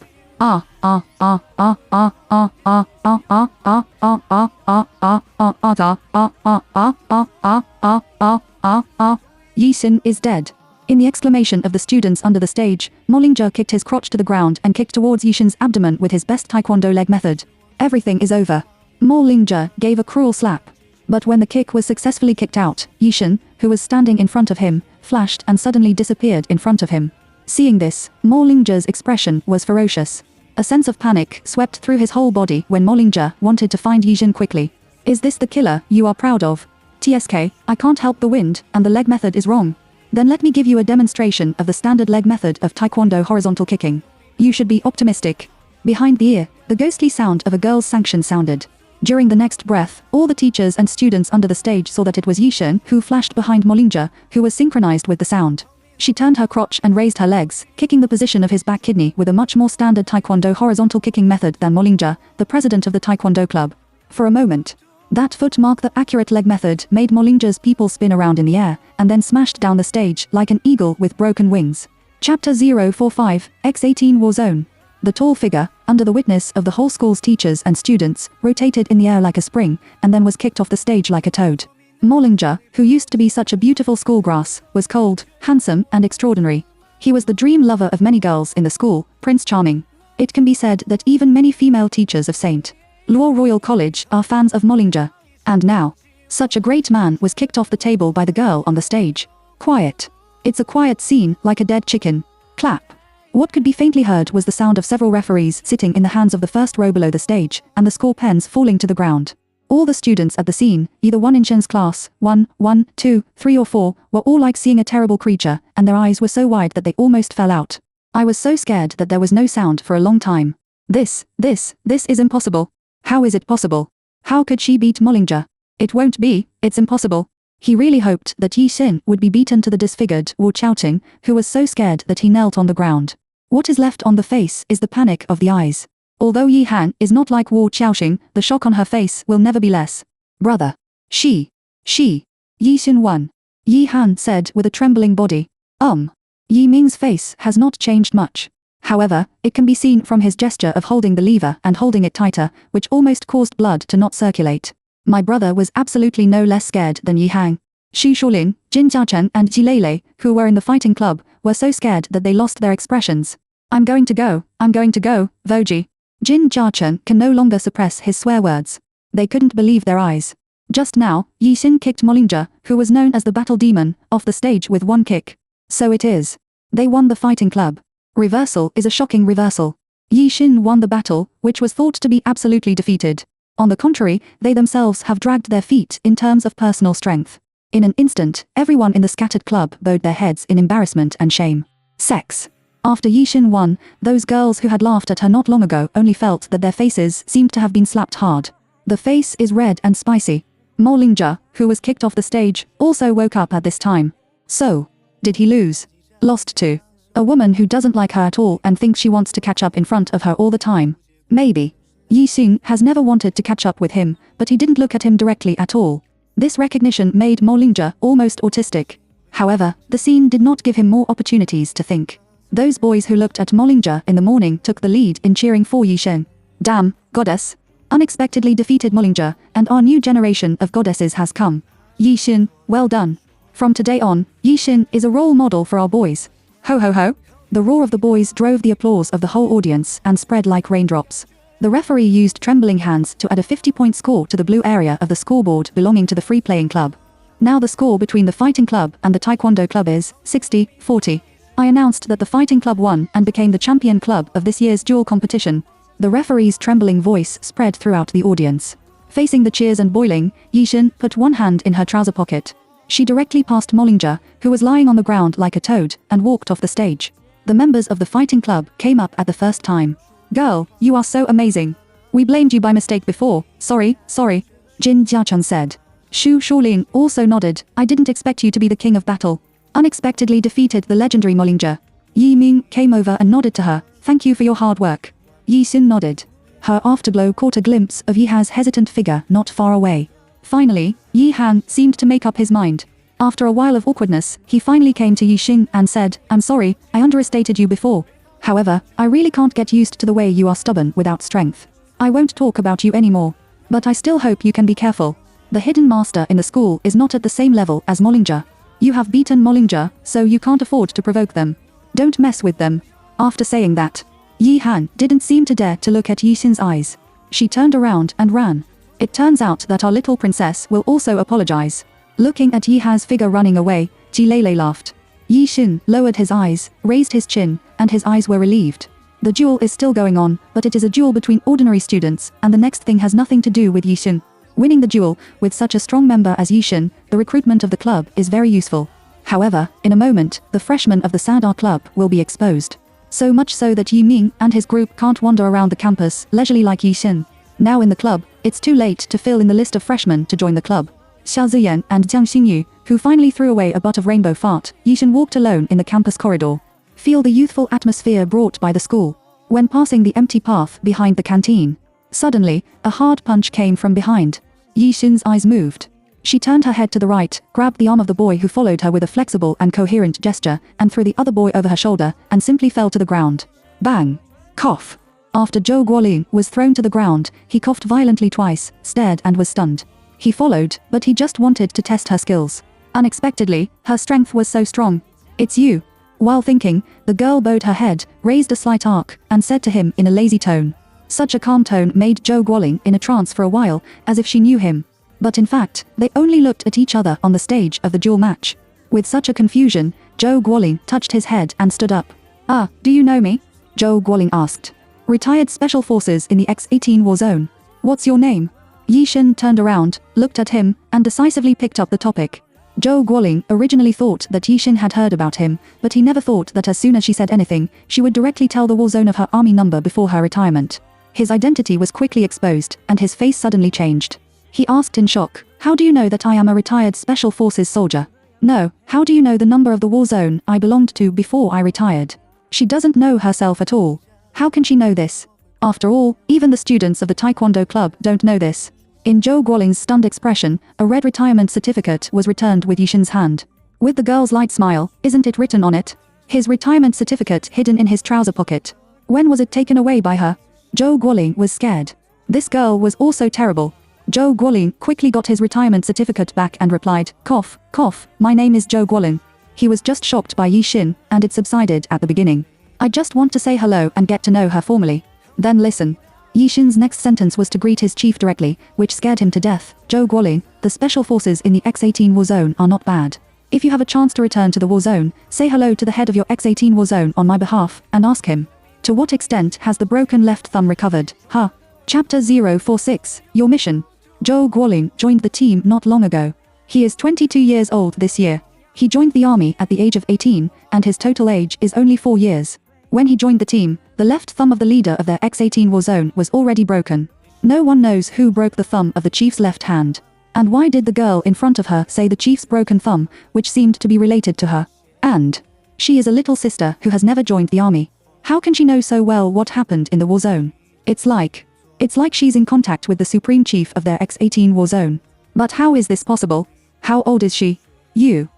Yi Xin is dead. In the exclamation of the students under the stage, Mo Lingjie kicked his crotch to the ground and kicked towards Yi Xin's abdomen with his best taekwondo leg method. Everything is over. Mo Lingjie gave a cruel slap. But when the kick was successfully kicked out, Yi Xin, who was standing in front of him, flashed and suddenly disappeared in front of him. Seeing this, Mo Lingjie's expression was ferocious. A sense of panic swept through his whole body when Mo Lingjie wanted to find Yi Xin quickly. Is this the killer you are proud of? TSK, I can't help the wind, and the leg method is wrong. Then let me give you a demonstration of the standard leg method of taekwondo horizontal kicking. You should be optimistic. Behind the ear, the ghostly sound of a girl's sanction sounded. During the next breath, all the teachers and students under the stage saw that it was Yi Xin who flashed behind Mo Lingjie, who was synchronized with the sound. She turned her crotch and raised her legs, kicking the position of his back kidney with a much more standard taekwondo horizontal kicking method than Mo Lingjie, the president of the taekwondo club. For a moment, that foot mark the accurate leg method made Mo Lingjie's people spin around in the air, and then smashed down the stage like an eagle with broken wings. Chapter 045, X18 War Zone. The tall figure, under the witness of the whole school's teachers and students, rotated in the air like a spring, and then was kicked off the stage like a toad. Mo Lingjie, who used to be such a beautiful schoolgrass, was cold, handsome, and extraordinary. He was the dream lover of many girls in the school, Prince Charming. It can be said that even many female teachers of St. Luo Royal College are fans of Mo Lingjie. And now, such a great man was kicked off the table by the girl on the stage. Quiet. It's a quiet scene, like a dead chicken. Clap. What could be faintly heard was the sound of several referees sitting in the hands of the first row below the stage, and the score pens falling to the ground. All the students at the scene, either one in Shen's class, 1, 1, 2, 3 or 4, were all like seeing a terrible creature, and their eyes were so wide that they almost fell out. I was so scared that there was no sound for a long time. This is impossible. How is it possible? How could she beat Mo Lingjie? It won't be, it's impossible. He really hoped that Yi Xin would be beaten to the disfigured Wu Qiaoting, who was so scared that he knelt on the ground. What is left on the face is the panic of the eyes. Although Yi Han is not like Wu Qiaoting, the shock on her face will never be less. Brother. She. Yi Xin won. Yi Han said with a trembling body. Yi Ming's face has not changed much. However, it can be seen from his gesture of holding the lever and holding it tighter, which almost caused blood to not circulate. My brother was absolutely no less scared than Yi Han. Xu Shaolin, Jin Jiachen and Ji Leilei, who were in the fighting club, were so scared that they lost their expressions. I'm going to go, Voji. Jin Jiachen can no longer suppress his swear words. They couldn't believe their eyes. Just now, Yi Xin kicked Mo Lingjie, who was known as the battle demon, off the stage with one kick. So it is. They won the fighting club. Reversal is a shocking reversal. Yi Xin won the battle, which was thought to be absolutely defeated. On the contrary, they themselves have dragged their feet in terms of personal strength. In an instant, everyone in the scattered club bowed their heads in embarrassment and shame. Sex. After Yi Xin won, those girls who had laughed at her not long ago only felt that their faces seemed to have been slapped hard. The face is red and spicy. Mo Lingjie, who was kicked off the stage, also woke up at this time. So, did he lose? Lost to a woman who doesn't like her at all and thinks she wants to catch up in front of her all the time. Maybe. Yi Xin has never wanted to catch up with him, but he didn't look at him directly at all. This recognition made Mo Lingjie almost autistic. However, the scene did not give him more opportunities to think. Those boys who looked at Mo Lingjie in the morning took the lead in cheering for Yi Xin. Damn, goddess. Unexpectedly defeated Mo Lingjie, and our new generation of goddesses has come. Yi Xin, well done. From today on, Yi Xin is a role model for our boys. Ho ho ho. The roar of the boys drove the applause of the whole audience and spread like raindrops. The referee used trembling hands to add a 50-point score to the blue area of the scoreboard belonging to the free playing club. Now the score between the fighting club and the taekwondo club is 60-40. I announced that the fighting club won and became the champion club of this year's duel competition. The referee's trembling voice spread throughout the audience. Facing the cheers and boiling, Yixin put one hand in her trouser pocket. She directly passed Mollinger, who was lying on the ground like a toad, and walked off the stage. The members of the fighting club came up at the first time. "Girl, you are so amazing. We blamed you by mistake before, sorry. Jin Jiachun said. Shu Shaolin also nodded. "I didn't expect you to be the king of battle." Unexpectedly defeated the legendary Mollinger. Yi Ming came over and nodded to her. "Thank you for your hard work." Yi Xin nodded. Her afterglow caught a glimpse of Yi Ha's hesitant figure not far away. Finally, Yi Han seemed to make up his mind. After a while of awkwardness, he finally came to Yi Xing and said, "I'm sorry, I underestimated you before. However, I really can't get used to the way you are stubborn without strength. I won't talk about you anymore. But I still hope you can be careful. The hidden master in the school is not at the same level as Mollinger. You have beaten Mollinger, so you can't afford to provoke them. Don't mess with them." After saying that, Yi Han didn't seem to dare to look at Yi Xin's eyes. She turned around and ran. It turns out that our little princess will also apologize. Looking at Yi Ha's figure running away, Ji Lei laughed. Yi Xin lowered his eyes, raised his chin, and his eyes were relieved. The duel is still going on, but it is a duel between ordinary students, and the next thing has nothing to do with Yi Xin. Winning the duel, with such a strong member as Yi Xin, the recruitment of the club is very useful. However, in a moment, the freshmen of the Sadar club will be exposed. So much so that Yi Ming and his group can't wander around the campus leisurely like Yi Xin. Now in the club, it's too late to fill in the list of freshmen to join the club. Xia Ziyan and Jiang Xingyu, who finally threw away a butt of rainbow fart, Yi Xin walked alone in the campus corridor. Feel the youthful atmosphere brought by the school. When passing the empty path behind the canteen, suddenly, a hard punch came from behind. Yi Xin's eyes moved. She turned her head to the right, grabbed the arm of the boy who followed her with a flexible and coherent gesture, and threw the other boy over her shoulder, and simply fell to the ground. Bang! Cough! After Zhou Guolin was thrown to the ground, he coughed violently twice, stared and was stunned. He followed, but he just wanted to test her skills. Unexpectedly, her strength was so strong. "It's you." While thinking, the girl bowed her head, raised a slight arc, and said to him in a lazy tone. Such a calm tone made Zhou Guolin in a trance for a while, as if she knew him. But in fact, they only looked at each other on the stage of the duel match. With such a confusion, Zhou Guolin touched his head and stood up. "Ah, do you know me?" Zhou Guolin asked. "Retired Special Forces in the X-18 war zone. What's your name?" Yi Xin turned around, looked at him, and decisively picked up the topic. Zhou Guolin originally thought that Yi Xin had heard about him, but he never thought that as soon as she said anything, she would directly tell the war zone of her army number before her retirement. His identity was quickly exposed, and his face suddenly changed. He asked in shock, "How do you know that I am a retired Special Forces soldier?" "No, how do you know the number of the war zone I belonged to before I retired?" She doesn't know herself at all. How can she know this? After all, even the students of the Taekwondo club don't know this. In Zhou Guolin's stunned expression, a red retirement certificate was returned with Yi Xin's hand. With the girl's light smile, "Isn't it written on it?" His retirement certificate hidden in his trouser pocket. When was it taken away by her? Zhou Guolin was scared. This girl was also terrible. Zhou Guolin quickly got his retirement certificate back and replied, "Cough, cough, my name is Zhou Guolin." He was just shocked by Yi Xin, and it subsided at the beginning. "I just want to say hello and get to know her formally." Then listen. Yi Xin's next sentence was to greet his chief directly, which scared him to death. "Zhou Guolin, the special forces in the X-18 war zone are not bad. If you have a chance to return to the war zone, say hello to the head of your X-18 war zone on my behalf, and ask him, to what extent has the broken left thumb recovered? Huh? Chapter 046, Your Mission. Zhou Guolin joined the team not long ago. He is 22 years old this year. He joined the army at the age of 18, and his total age is only 4 years. When he joined the team, the left thumb of the leader of their X-18 war zone was already broken. No one knows who broke the thumb of the chief's left hand. And why did the girl in front of her say the chief's broken thumb, which seemed to be related to her? And she is a little sister who has never joined the army. How can she know so well what happened in the war zone? It's like she's in contact with the supreme chief of their X-18 war zone. But how is this possible? How old is she? You.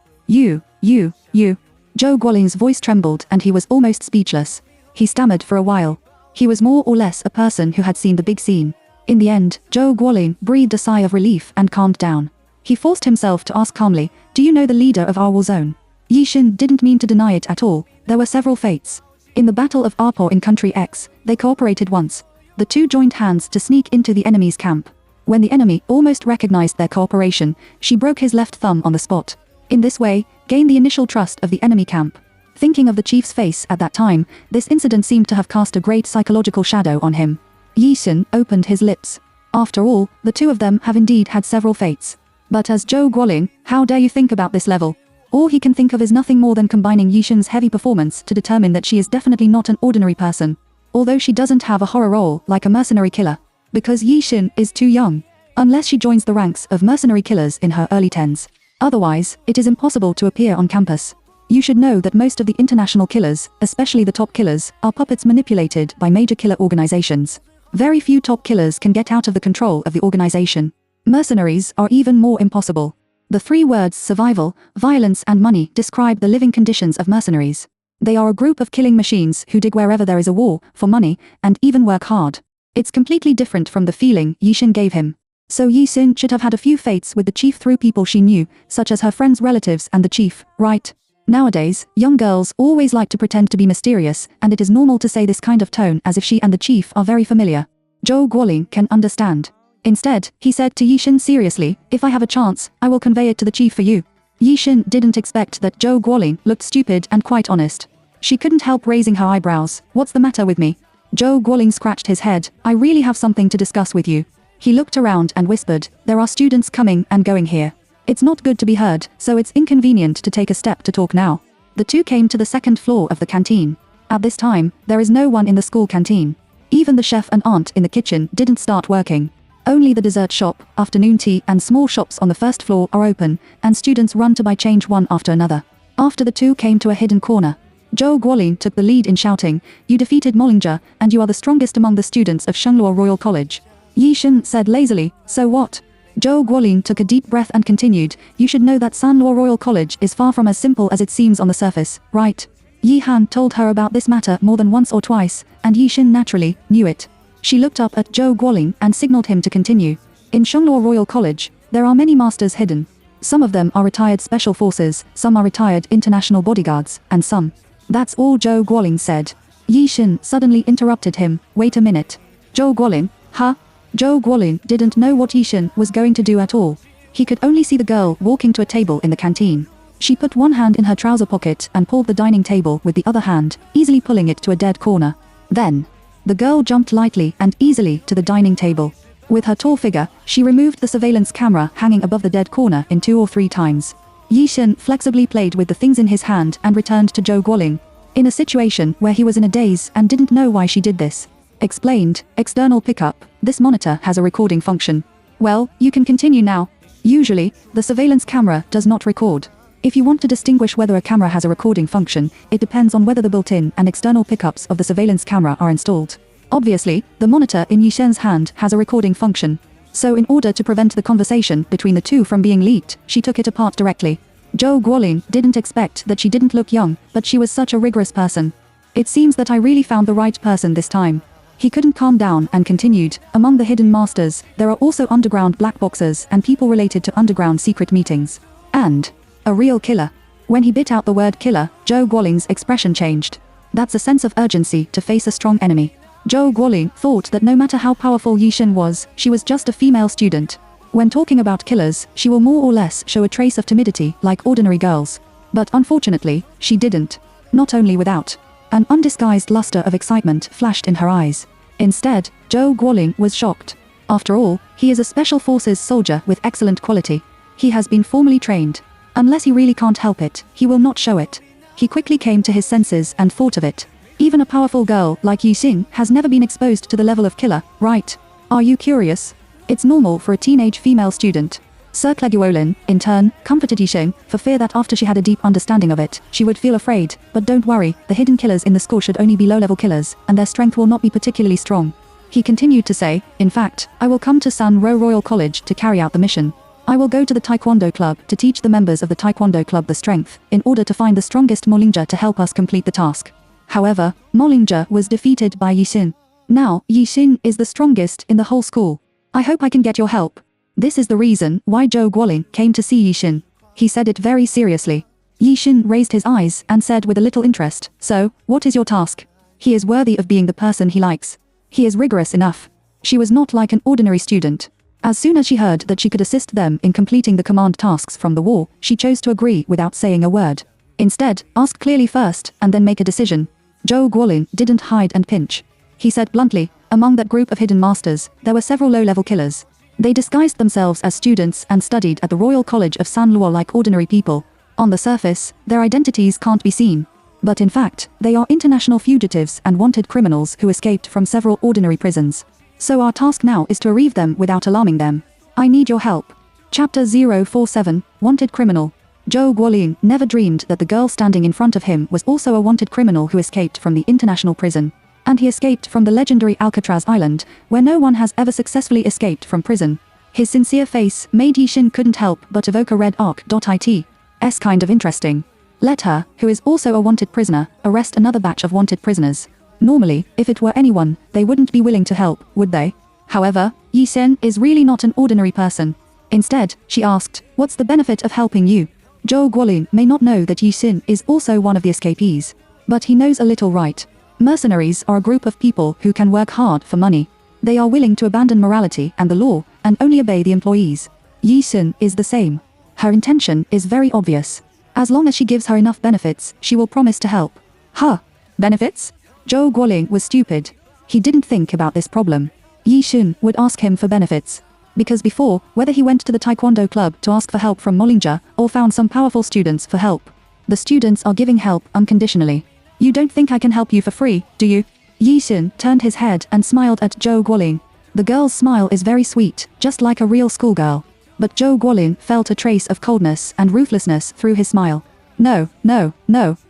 Zhou Guolin's voice trembled and he was almost speechless. He stammered for a while. He was more or less a person who had seen the big scene. In the end, Zhou Guolin breathed a sigh of relief and calmed down. He forced himself to ask calmly, "Do you know the leader of our war zone?" Yi Xin didn't mean to deny it at all. There were several fates. In the Battle of Arpo in Country X, they cooperated once. The two joined hands to sneak into the enemy's camp. When the enemy almost recognized their cooperation, she broke his left thumb on the spot. In this way, gained the initial trust of the enemy camp. Thinking of the chief's face at that time, this incident seemed to have cast a great psychological shadow on him. Yi Xin opened his lips. After all, the two of them have indeed had several fates. But as Zhou Guoling, how dare you think about this level? All he can think of is nothing more than combining Yixin's heavy performance to determine that she is definitely not an ordinary person. Although she doesn't have a horror role like a mercenary killer. Because Yixin is too young. Unless she joins the ranks of mercenary killers in her early teens. Otherwise, it is impossible to appear on campus. You should know that most of the international killers, especially the top killers, are puppets manipulated by major killer organizations. Very few top killers can get out of the control of the organization. Mercenaries are even more impossible. The three words survival, violence and money describe the living conditions of mercenaries. They are a group of killing machines who dig wherever there is a war, for money, and even work hard. It's completely different from the feeling Yixin gave him. So Yixin should have had a few fates with the chief through people she knew, such as her friends' relatives and the chief, right? Nowadays, young girls always like to pretend to be mysterious, and it is normal to say this kind of tone as if she and the chief are very familiar. Zhou Guoling can understand. Instead, he said to Yixin seriously, if I have a chance, I will convey it to the chief for you. Yixin didn't expect that Zhou Guoling looked stupid and quite honest. She couldn't help raising her eyebrows. What's the matter with me? Zhou Guoling scratched his head. I really have something to discuss with you. He looked around and whispered, there are students coming and going here. It's not good to be heard, so it's inconvenient to take a step to talk now. The two came to the second floor of the canteen. At this time, there is no one in the school canteen. Even the chef and aunt in the kitchen didn't start working. Only the dessert shop, afternoon tea and small shops on the first floor are open, and students run to buy change one after another. After the two came to a hidden corner. Zhou Guoling took the lead in shouting, you defeated Mollinger, and you are the strongest among the students of Shengluo Royal College. Yixin said lazily, so what? Zhou Guoling took a deep breath and continued, you should know that Sanluo Royal College is far from as simple as it seems on the surface, right? Yi Han told her about this matter more than once or twice, and Yixin naturally knew it. She looked up at Zhou Guoling and signaled him to continue. In Shengluo Royal College, there are many masters hidden. Some of them are retired special forces, some are retired international bodyguards, and some. That's all Zhou Guoling said. Yixin suddenly interrupted him, wait a minute. Zhou Guoling, huh? Zhou Guoling didn't know what Yixin was going to do at all. He could only see the girl walking to a table in the canteen. She put one hand in her trouser pocket and pulled the dining table with the other hand, easily pulling it to a dead corner. Then, the girl jumped lightly and easily to the dining table. With her tall figure, she removed the surveillance camera hanging above the dead corner in 2 or 3 times. Yixin flexibly played with the things in his hand and returned to Zhou Guoling. In a situation where he was in a daze and didn't know why she did this. Explained, external pickup, this monitor has a recording function. Well, you can continue now. Usually, the surveillance camera does not record. If you want to distinguish whether a camera has a recording function, it depends on whether the built-in and external pickups of the surveillance camera are installed. Obviously, the monitor in Yixin's hand has a recording function. So in order to prevent the conversation between the two from being leaked, she took it apart directly. Zhou Guoling didn't expect that she didn't look young, but she was such a rigorous person. It seems that I really found the right person this time. He couldn't calm down and continued, among the hidden masters, there are also underground black boxes and people related to underground secret meetings. And a real killer. When he bit out the word killer, Zhou Guoling's expression changed. That's a sense of urgency to face a strong enemy. Zhou Guoling thought that no matter how powerful Yixin was, she was just a female student. When talking about killers, she will more or less show a trace of timidity like ordinary girls. But unfortunately, she didn't. Not only without. An undisguised luster of excitement flashed in her eyes. Instead, Zhou Guoling was shocked. After all, he is a special forces soldier with excellent quality. He has been formally trained. Unless he really can't help it, he will not show it. He quickly came to his senses and thought of it. Even a powerful girl like Yixin has never been exposed to the level of killer, right? Are you curious? It's normal for a teenage female student. Sir Guolin, in turn, comforted Yixin, for fear that after she had a deep understanding of it, she would feel afraid, but don't worry, the hidden killers in the school should only be low-level killers, and their strength will not be particularly strong. He continued to say, in fact, I will come to Sanluo Royal College to carry out the mission. I will go to the Taekwondo Club to teach the members of the Taekwondo Club the strength, in order to find the strongest Mollinger to help us complete the task. However, Mollinger was defeated by Yixin. Now, Yixin is the strongest in the whole school. I hope I can get your help. This is the reason why Zhou Guoling came to see Yixin. He said it very seriously. Yixin raised his eyes and said with a little interest, so, what is your task? He is worthy of being the person he likes. He is rigorous enough. She was not like an ordinary student. As soon as she heard that she could assist them in completing the command tasks from the war, she chose to agree without saying a word. Instead, ask clearly first, and then make a decision. Zhou Guoling didn't hide and pinch. He said bluntly, Among that group of hidden masters, there were several low-level killers. They disguised themselves as students and studied at the Royal College of San Luo like ordinary people. On the surface, their identities can't be seen. But in fact, they are international fugitives and wanted criminals who escaped from several ordinary prisons. So our task now is to arrive them without alarming them. I need your help. Chapter 047, Wanted Criminal. Zhou Guoling never dreamed that the girl standing in front of him was also a wanted criminal who escaped from the international prison. And he escaped from the legendary Alcatraz Island, where no one has ever successfully escaped from prison. His sincere face made Yixin couldn't help but evoke a red arc.it's kind of interesting. Let her, who is also a wanted prisoner, arrest another batch of wanted prisoners. Normally, if it were anyone, they wouldn't be willing to help, would they? However, Yixin is really not an ordinary person. Instead, she asked, "What's the benefit of helping you?" Zhou Guolin may not know that Yixin is also one of the escapees. But he knows a little, right? Mercenaries are a group of people who can work hard for money. They are willing to abandon morality and the law, and only obey the employees. Yixin is the same. Her intention is very obvious. As long as she gives her enough benefits, she will promise to help. Huh? Benefits? Zhou Guoling was stupid. He didn't think about this problem. Yixin would ask him for benefits. Because before, whether he went to the Taekwondo club to ask for help from Mollinger, or found some powerful students for help, the students are giving help unconditionally. You don't think I can help you for free, do you? Yixin turned his head and smiled at Zhou Guoling. The girl's smile is very sweet, just like a real schoolgirl. But Zhou Guolin felt a trace of coldness and ruthlessness through his smile. No,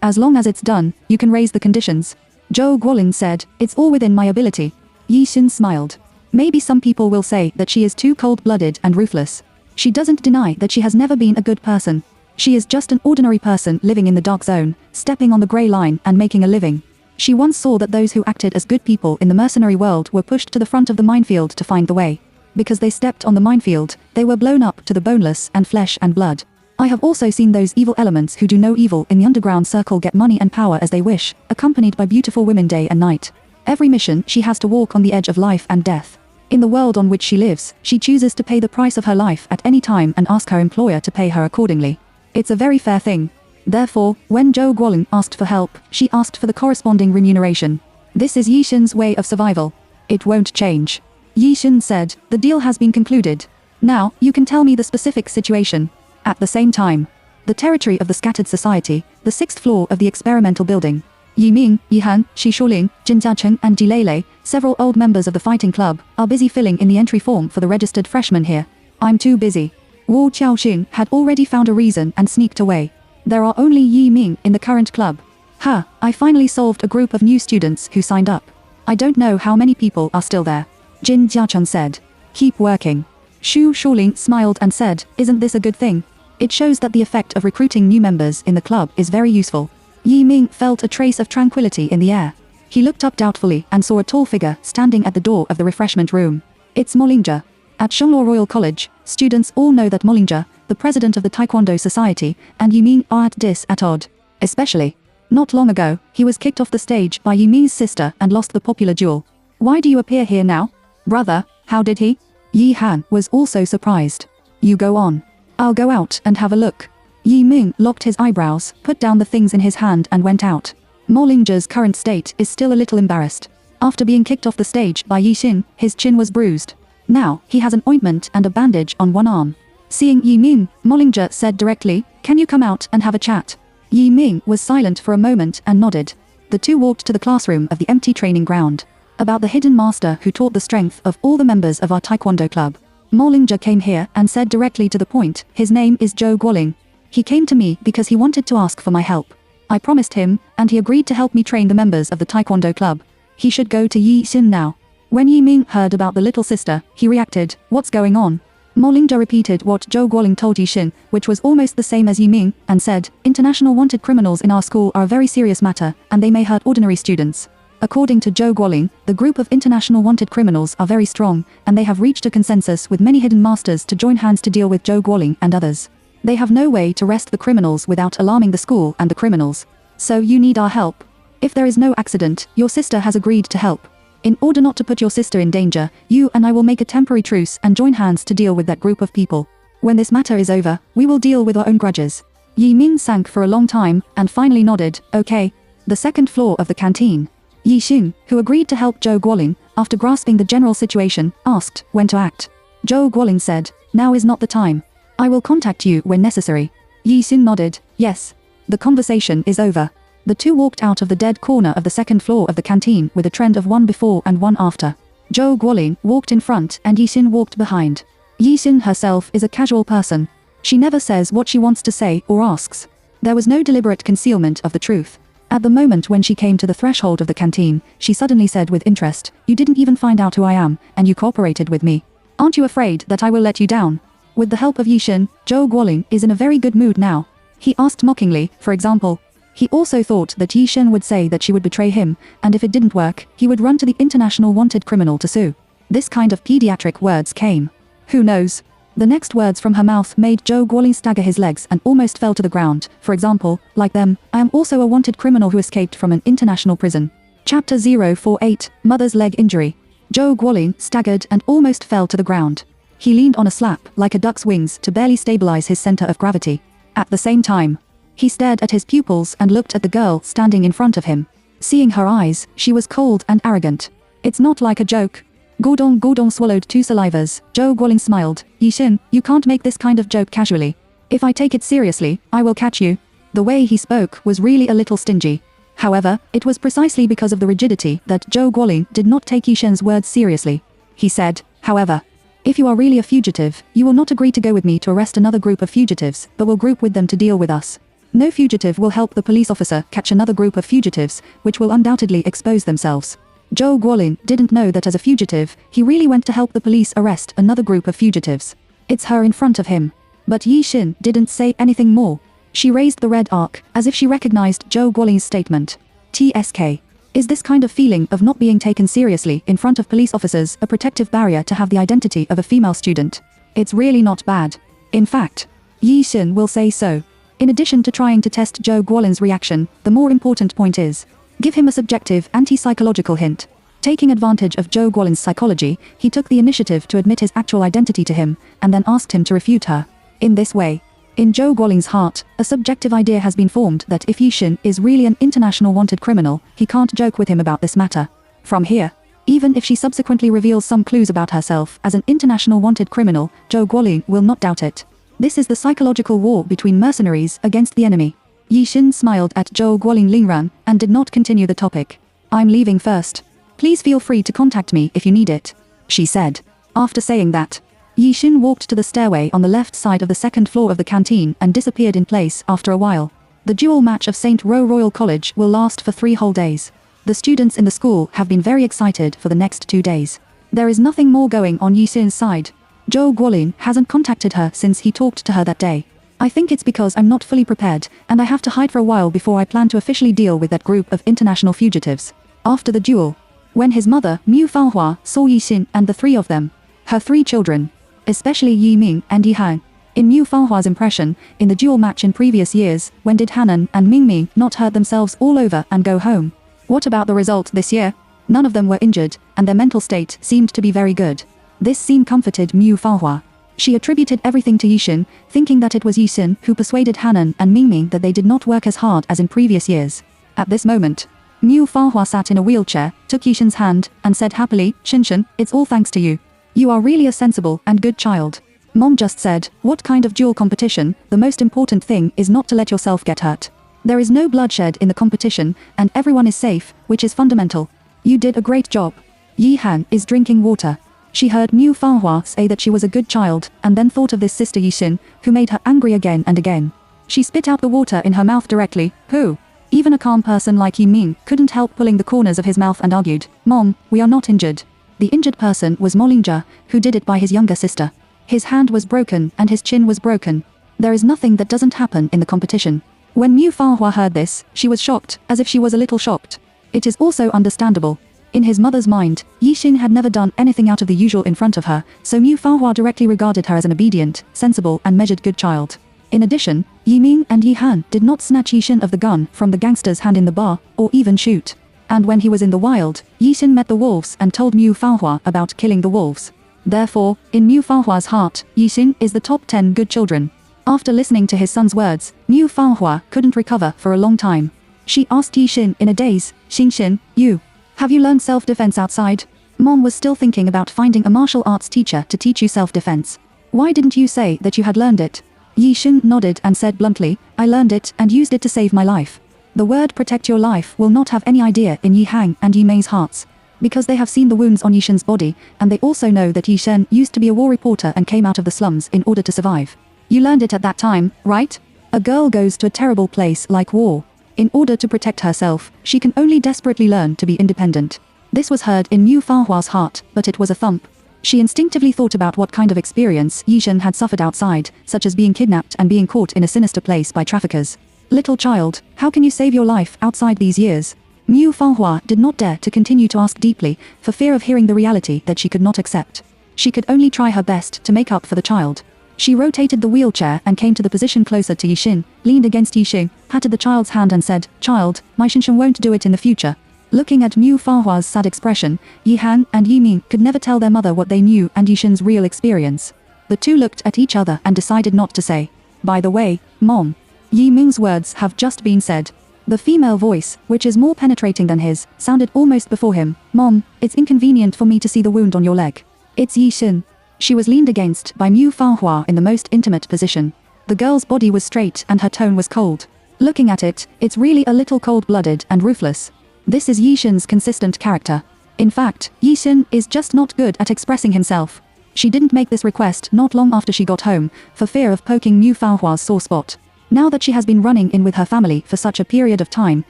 as long as it's done, you can raise the conditions. Zhou Guolin said, "It's all within my ability." Yixin smiled. Maybe some people will say that she is too cold-blooded and ruthless. She doesn't deny that she has never been a good person. She is just an ordinary person living in the dark zone, stepping on the grey line and making a living. She once saw that those who acted as good people in the mercenary world were pushed to the front of the minefield to find the way. Because they stepped on the minefield, they were blown up to the boneless and flesh and blood. I have also seen those evil elements who do no evil in the underground circle get money and power as they wish, accompanied by beautiful women day and night. Every mission she has to walk on the edge of life and death. In the world on which she lives, she chooses to pay the price of her life at any time and ask her employer to pay her accordingly. It's a very fair thing. Therefore, when Zhou Guolin asked for help, she asked for the corresponding remuneration. This is Yixin's way of survival. It won't change. Yixin said, "The deal has been concluded. Now, you can tell me the specific situation." At the same time, the territory of the scattered society, the 6th floor of the experimental building. Yi Ming, Yi Han, Shi Shuling, Jin Jiacheng and Ji Leilei, several old members of the fighting club, are busy filling in the entry form for the registered freshmen here. I'm too busy. Wu Qiaoxing had already found a reason and sneaked away. There are only Yi Ming in the current club. I finally solved a group of new students who signed up. I don't know how many people are still there. Jin Jiacheng said. Keep working. Shu Shuling smiled and said, "Isn't this a good thing? It shows that the effect of recruiting new members in the club is very useful." Yi Ming felt a trace of tranquility in the air. He looked up doubtfully and saw a tall figure standing at the door of the refreshment room. It's Mollinger. At Shengluo Royal College, students all know that Mollinger, the president of the Taekwondo Society, and Yi Ming are at odds. Especially. Not long ago, he was kicked off the stage by Yi Ming's sister and lost the popular duel. Why do you appear here now? Brother, how did he? Yi Han was also surprised. You go on. I'll go out and have a look. Yi Ming locked his eyebrows, put down the things in his hand and went out. Mollinger's current state is still a little embarrassed. After being kicked off the stage by Yixin, his chin was bruised. Now, he has an ointment and a bandage on one arm. Seeing Yi Ming, Mollinger said directly, "Can you come out and have a chat?" Yi Ming was silent for a moment and nodded. The two walked to the classroom of the empty training ground. About the hidden master who taught the strength of all the members of our Taekwondo club. Mollinger came here and said directly to the point, "His name is Zhou Guoling. He came to me because he wanted to ask for my help. I promised him, and he agreed to help me train the members of the Taekwondo club. He should go to Yixin now." When Yi Ming heard about the little sister, he reacted, "What's going on?" Mollinger repeated what Zhou Guoling told Yixin, which was almost the same as Yi Ming, and said, "International wanted criminals in our school are a very serious matter, and they may hurt ordinary students." According to Zhou Guoling, the group of international wanted criminals are very strong, and they have reached a consensus with many hidden masters to join hands to deal with Zhou Guoling and others. They have no way to arrest the criminals without alarming the school and the criminals. So you need our help. If there is no accident, your sister has agreed to help. In order not to put your sister in danger, you and I will make a temporary truce and join hands to deal with that group of people. When this matter is over, we will deal with our own grudges. Yi Ming sank for a long time, and finally nodded, "Okay." The 2nd floor of the canteen. Yi Xin, who agreed to help Zhou Guolin, after grasping the general situation, asked when to act. Zhou Guolin said, "Now is not the time. I will contact you when necessary." Yi Xin nodded, "Yes." The conversation is over. The two walked out of the dead corner of the second floor of the canteen with a trend of one before and one after. Zhou Guolin walked in front and Yi Xin walked behind. Yi Xin herself is a casual person. She never says what she wants to say or asks. There was no deliberate concealment of the truth. At the moment when she came to the threshold of the canteen, she suddenly said with interest, "You didn't even find out who I am, and you cooperated with me. Aren't you afraid that I will let you down?" With the help of Yi Xin, Zhou Guolin is in a very good mood now. He asked mockingly, for example. He also thought that Yi Xin would say that she would betray him, and if it didn't work, he would run to the international wanted criminal to sue. This kind of pediatric words came. Who knows? The next words from her mouth made Zhou Guolin stagger his legs and almost fell to the ground. For example, like them, "I am also a wanted criminal who escaped from an international prison." Chapter 048, Mother's Leg Injury. Zhou Guolin staggered and almost fell to the ground. He leaned on a slap, like a duck's wings, to barely stabilize his center of gravity. At the same time, he stared at his pupils and looked at the girl standing in front of him. Seeing her eyes, she was cold and arrogant. "It's not like a joke." Gudong swallowed 2 salivas. Zhou Guolin smiled. "Yi Xin, you can't make this kind of joke casually. If I take it seriously, I will catch you." The way he spoke was really a little stingy. However, it was precisely because of the rigidity that Zhou Guolin did not take Yi Xin's words seriously. He said, "However, if you are really a fugitive, you will not agree to go with me to arrest another group of fugitives, but will group with them to deal with us. No fugitive will help the police officer catch another group of fugitives, which will undoubtedly expose themselves." Zhou Guolin didn't know that as a fugitive, he really went to help the police arrest another group of fugitives. It's her in front of him. But Yi Xin didn't say anything more. She raised the red arc, as if she recognized Zhou Guolin's statement. TSK. Is this kind of feeling of not being taken seriously in front of police officers a protective barrier to have the identity of a female student? It's really not bad. In fact, Yi Xin will say so. In addition to trying to test Zhou Guolin's reaction, the more important point is, give him a subjective anti-psychological hint. Taking advantage of Zhou Guolin's psychology, he took the initiative to admit his actual identity to him, and then asked him to refute her. In this way, in Zhou Guolin's heart, a subjective idea has been formed that if Yi Xin is really an international wanted criminal, he can't joke with him about this matter. From here, even if she subsequently reveals some clues about herself as an international wanted criminal, Zhou Guolin will not doubt it. This is the psychological war between mercenaries against the enemy. Yi Xin smiled at Zhou Guolin Lingran, and did not continue the topic. "I'm leaving first. Please feel free to contact me if you need it," she said. After saying that, Yi Xin walked to the stairway on the left side of the second floor of the canteen and disappeared in place after a while. The duel match of St. Ro Royal College will last for 3 whole days. The students in the school have been very excited for the next 2 days. There is nothing more going on Yi Xin's side. Zhou Guolin hasn't contacted her since he talked to her that day. "I think it's because I'm not fully prepared, and I have to hide for a while before I plan to officially deal with that group of international fugitives." After the duel, when his mother, Mu Fanhua, saw Yi Xin and the 3 of them, her 3 children, especially Yi Ming and Yi Han. In Mu Fanhua's impression, in the duel match in previous years, when did Hanan and Mingming not hurt themselves all over and go home? What about the result this year? None of them were injured, and their mental state seemed to be very good. This scene comforted Mu Fanhua. She attributed everything to Yi Xin, thinking that it was Yi Xin who persuaded Hanan and Mingming that they did not work as hard as in previous years. At this moment, Mu Fanhua sat in a wheelchair, took Yi Xin's hand, and said happily, "Xin, it's all thanks to you. You are really a sensible and good child." Mom just said, "What kind of duel competition? The most important thing is not to let yourself get hurt. There is no bloodshed in the competition, and everyone is safe, which is fundamental. You did a great job." Yi Han is drinking water. She heard Mu Fanhua say that she was a good child, and then thought of this sister Yi Xin, who made her angry again and again. She spit out the water in her mouth directly. Who? Even a calm person like Yi Ming couldn't help pulling the corners of his mouth and argued, "Mom, we are not injured." The injured person was Molinja, who did it by his younger sister. His hand was broken and his chin was broken. There is nothing that doesn't happen in the competition. When Mu Fanhua heard this, she was shocked, as if she was a little shocked. It is also understandable. In his mother's mind, Yi Xin had never done anything out of the usual in front of her, so Mu Fanhua directly regarded her as an obedient, sensible and measured good child. In addition, Yi Ming and Yi Han did not snatch Yi Xin of the gun from the gangster's hand in the bar, or even shoot. And when he was in the wild, Yi Xin met the wolves and told Mu Fanhua about killing the wolves. Therefore, in Mu Fanhua's heart, Yi Xin is the top 10 good children. After listening to his son's words, Mu Fanhua couldn't recover for a long time. She asked Yi Xin in a daze, "Xin, you Have you learned self-defense outside? Mom was still thinking about finding a martial arts teacher to teach you self-defense. Why didn't you say that you had learned it? Yixin nodded and said bluntly, I learned it and used it to save my life. The word protect your life will not have any idea in Yi Hang and Yi Ming's hearts. Because they have seen the wounds on Yixin's body, and they also know that Yixin used to be a war reporter and came out of the slums in order to survive. You learned it at that time, right? A girl goes to a terrible place like war. In order to protect herself, she can only desperately learn to be independent. This was heard in Mu Fanhua's heart, but it was a thump. She instinctively thought about what kind of experience Yixin had suffered outside, such as being kidnapped and being caught in a sinister place by traffickers. Little child, how can you save your life outside these years? Mu Fanhua did not dare to continue to ask deeply, for fear of hearing the reality that she could not accept. She could only try her best to make up for the child. She rotated the wheelchair and came to the position closer to Yixin, leaned against Yixin, patted the child's hand and said, Child, my Xinshin won't do it in the future. Looking at Mu Fanhua's sad expression, Yi Han and Yi Ming could never tell their mother what they knew and Yixin's real experience. The two looked at each other and decided not to say. By the way, Mom. Yi Ming's words have just been said. The female voice, which is more penetrating than his, sounded almost before him. Mom, it's inconvenient for me to see the wound on your leg. It's Yixin. She was leaned against by Mu Fanhua in the most intimate position. The girl's body was straight and her tone was cold. Looking at it, it's really a little cold-blooded and ruthless. This is Yixin's consistent character. In fact, Yixin is just not good at expressing himself. She didn't make this request not long after she got home, for fear of poking Mu Fanhua's sore spot. Now that she has been running in with her family for such a period of time,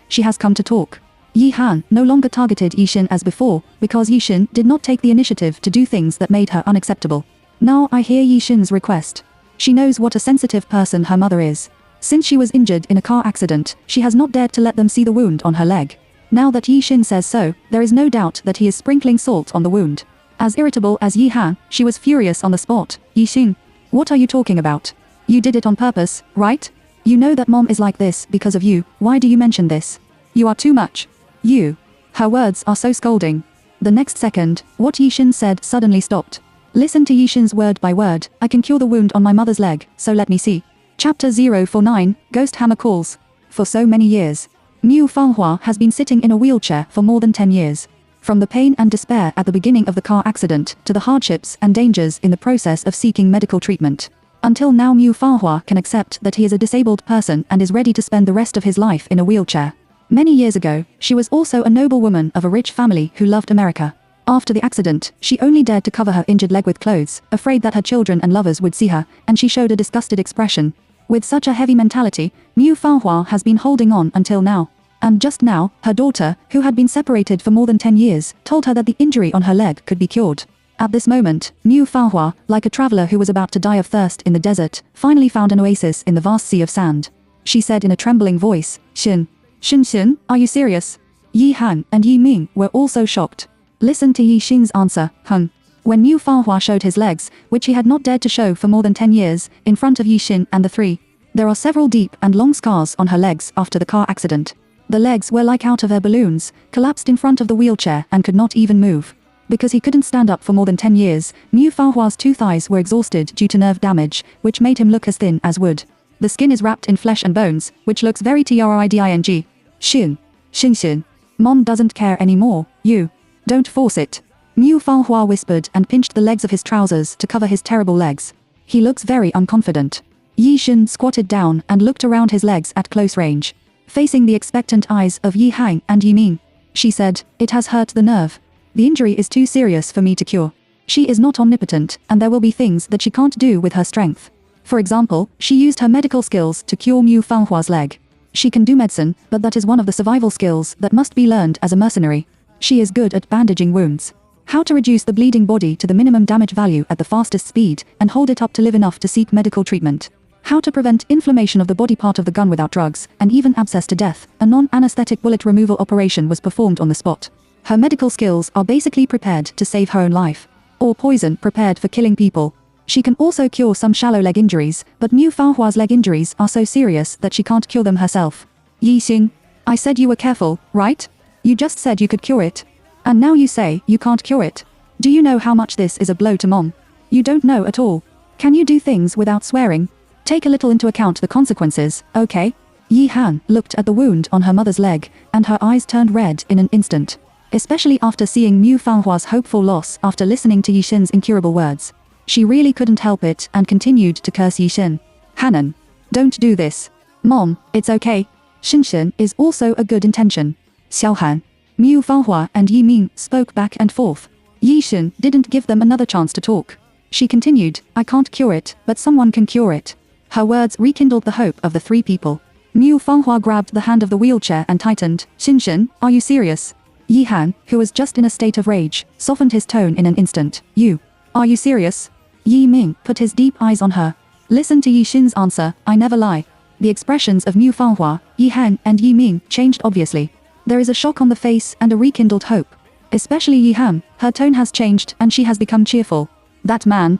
she has come to talk. Yi Han no longer targeted Yixin as before, because Yixin did not take the initiative to do things that made her unacceptable. Now I hear Yixin's request. She knows what a sensitive person her mother is. Since she was injured in a car accident, she has not dared to let them see the wound on her leg. Now that Yixin says so, there is no doubt that he is sprinkling salt on the wound. As irritable as Yi Han, she was furious on the spot. Yixin, what are you talking about? You did it on purpose, right? You know that Mom is like this because of you, why do you mention this? You are too much. You. Her words are so scolding. The next second, what Yixin said suddenly stopped. Listen to Yixin's word by word, I can cure the wound on my mother's leg, so let me see. Chapter 049, Ghost Hammer Calls. For so many years, Mu Fanhua has been sitting in a wheelchair for more than 10 years. From the pain and despair at the beginning of the car accident, to the hardships and dangers in the process of seeking medical treatment. Until now Mu Fanhua can accept that he is a disabled person and is ready to spend the rest of his life in a wheelchair. Many years ago, she was also a noble woman of a rich family who loved America. After the accident, she only dared to cover her injured leg with clothes, afraid that her children and lovers would see her, and she showed a disgusted expression. With such a heavy mentality, Mu Fanhua has been holding on until now. And just now, her daughter, who had been separated for more than 10 years, told her that the injury on her leg could be cured. At this moment, Mu Fanhua, like a traveler who was about to die of thirst in the desert, finally found an oasis in the vast sea of sand. She said in a trembling voice, Xin, are you serious? Yi Han and Yi Ming were also shocked. Listen to Yixin's answer, When Mu Fanhua showed his legs, which he had not dared to show for more than 10 years, in front of Yixin and the three. There are several deep and long scars on her legs after the car accident. The legs were like out of air balloons, collapsed in front of the wheelchair and could not even move. Because he couldn't stand up for more than 10 years, Mu Fanhua's two thighs were exhausted due to nerve damage, which made him look as thin as wood. The skin is wrapped in flesh and bones, which looks very triding. Xin. Mom doesn't care anymore, you. Don't force it. Mu Fanhua whispered and pinched the legs of his trousers to cover his terrible legs. He looks very unconfident. Yixin squatted down and looked around his legs at close range. Facing the expectant eyes of Yi Han and Yi Ming, she said, it has hurt the nerve. The injury is too serious for me to cure. She is not omnipotent, and there will be things that she can't do with her strength. For example, she used her medical skills to cure Mu Fanhua's leg. She can do medicine, but that is one of the survival skills that must be learned as a mercenary. She is good at bandaging wounds. How to reduce the bleeding body to the minimum damage value at the fastest speed, and hold it up to live enough to seek medical treatment. How to prevent inflammation of the body part of the gun without drugs, and even abscess to death. A non-anesthetic bullet removal operation was performed on the spot. Her medical skills are basically prepared to save her own life. Or poison prepared for killing people. She can also cure some shallow leg injuries, but Mu Fanhua's leg injuries are so serious that she can't cure them herself. Yixin, I said you were careful, right? You just said you could cure it. And now you say you can't cure it. Do you know how much this is a blow to Mom? You don't know at all. Can you do things without swearing? Take a little into account the consequences, okay? Yi Han looked at the wound on her mother's leg, and her eyes turned red in an instant. especially after seeing Mu Fanghua's hopeful loss after listening to Yixin's incurable words. She really couldn't help it and continued to curse Yixin. Hanan. Don't do this. Mom, it's okay. Xinxin is also a good intention. Xiaohan. Mu Fanghua and Yi Ming spoke back and forth. Yixin didn't give them another chance to talk. She continued, I can't cure it, but someone can cure it. Her words rekindled the hope of the three people. Mu Fanghua grabbed the hand of the wheelchair and tightened. Xinxin, are you serious? Yi Han, who was just in a state of rage, softened his tone in an instant. Are you serious? Yi Ming put his deep eyes on her. Listen to Yi Xin's answer, I never lie. The expressions of Mu Fanghua, Yi Han and Yi Ming changed obviously. There is a shock on the face and a rekindled hope. Especially Yi Han, her tone has changed and she has become cheerful. That man,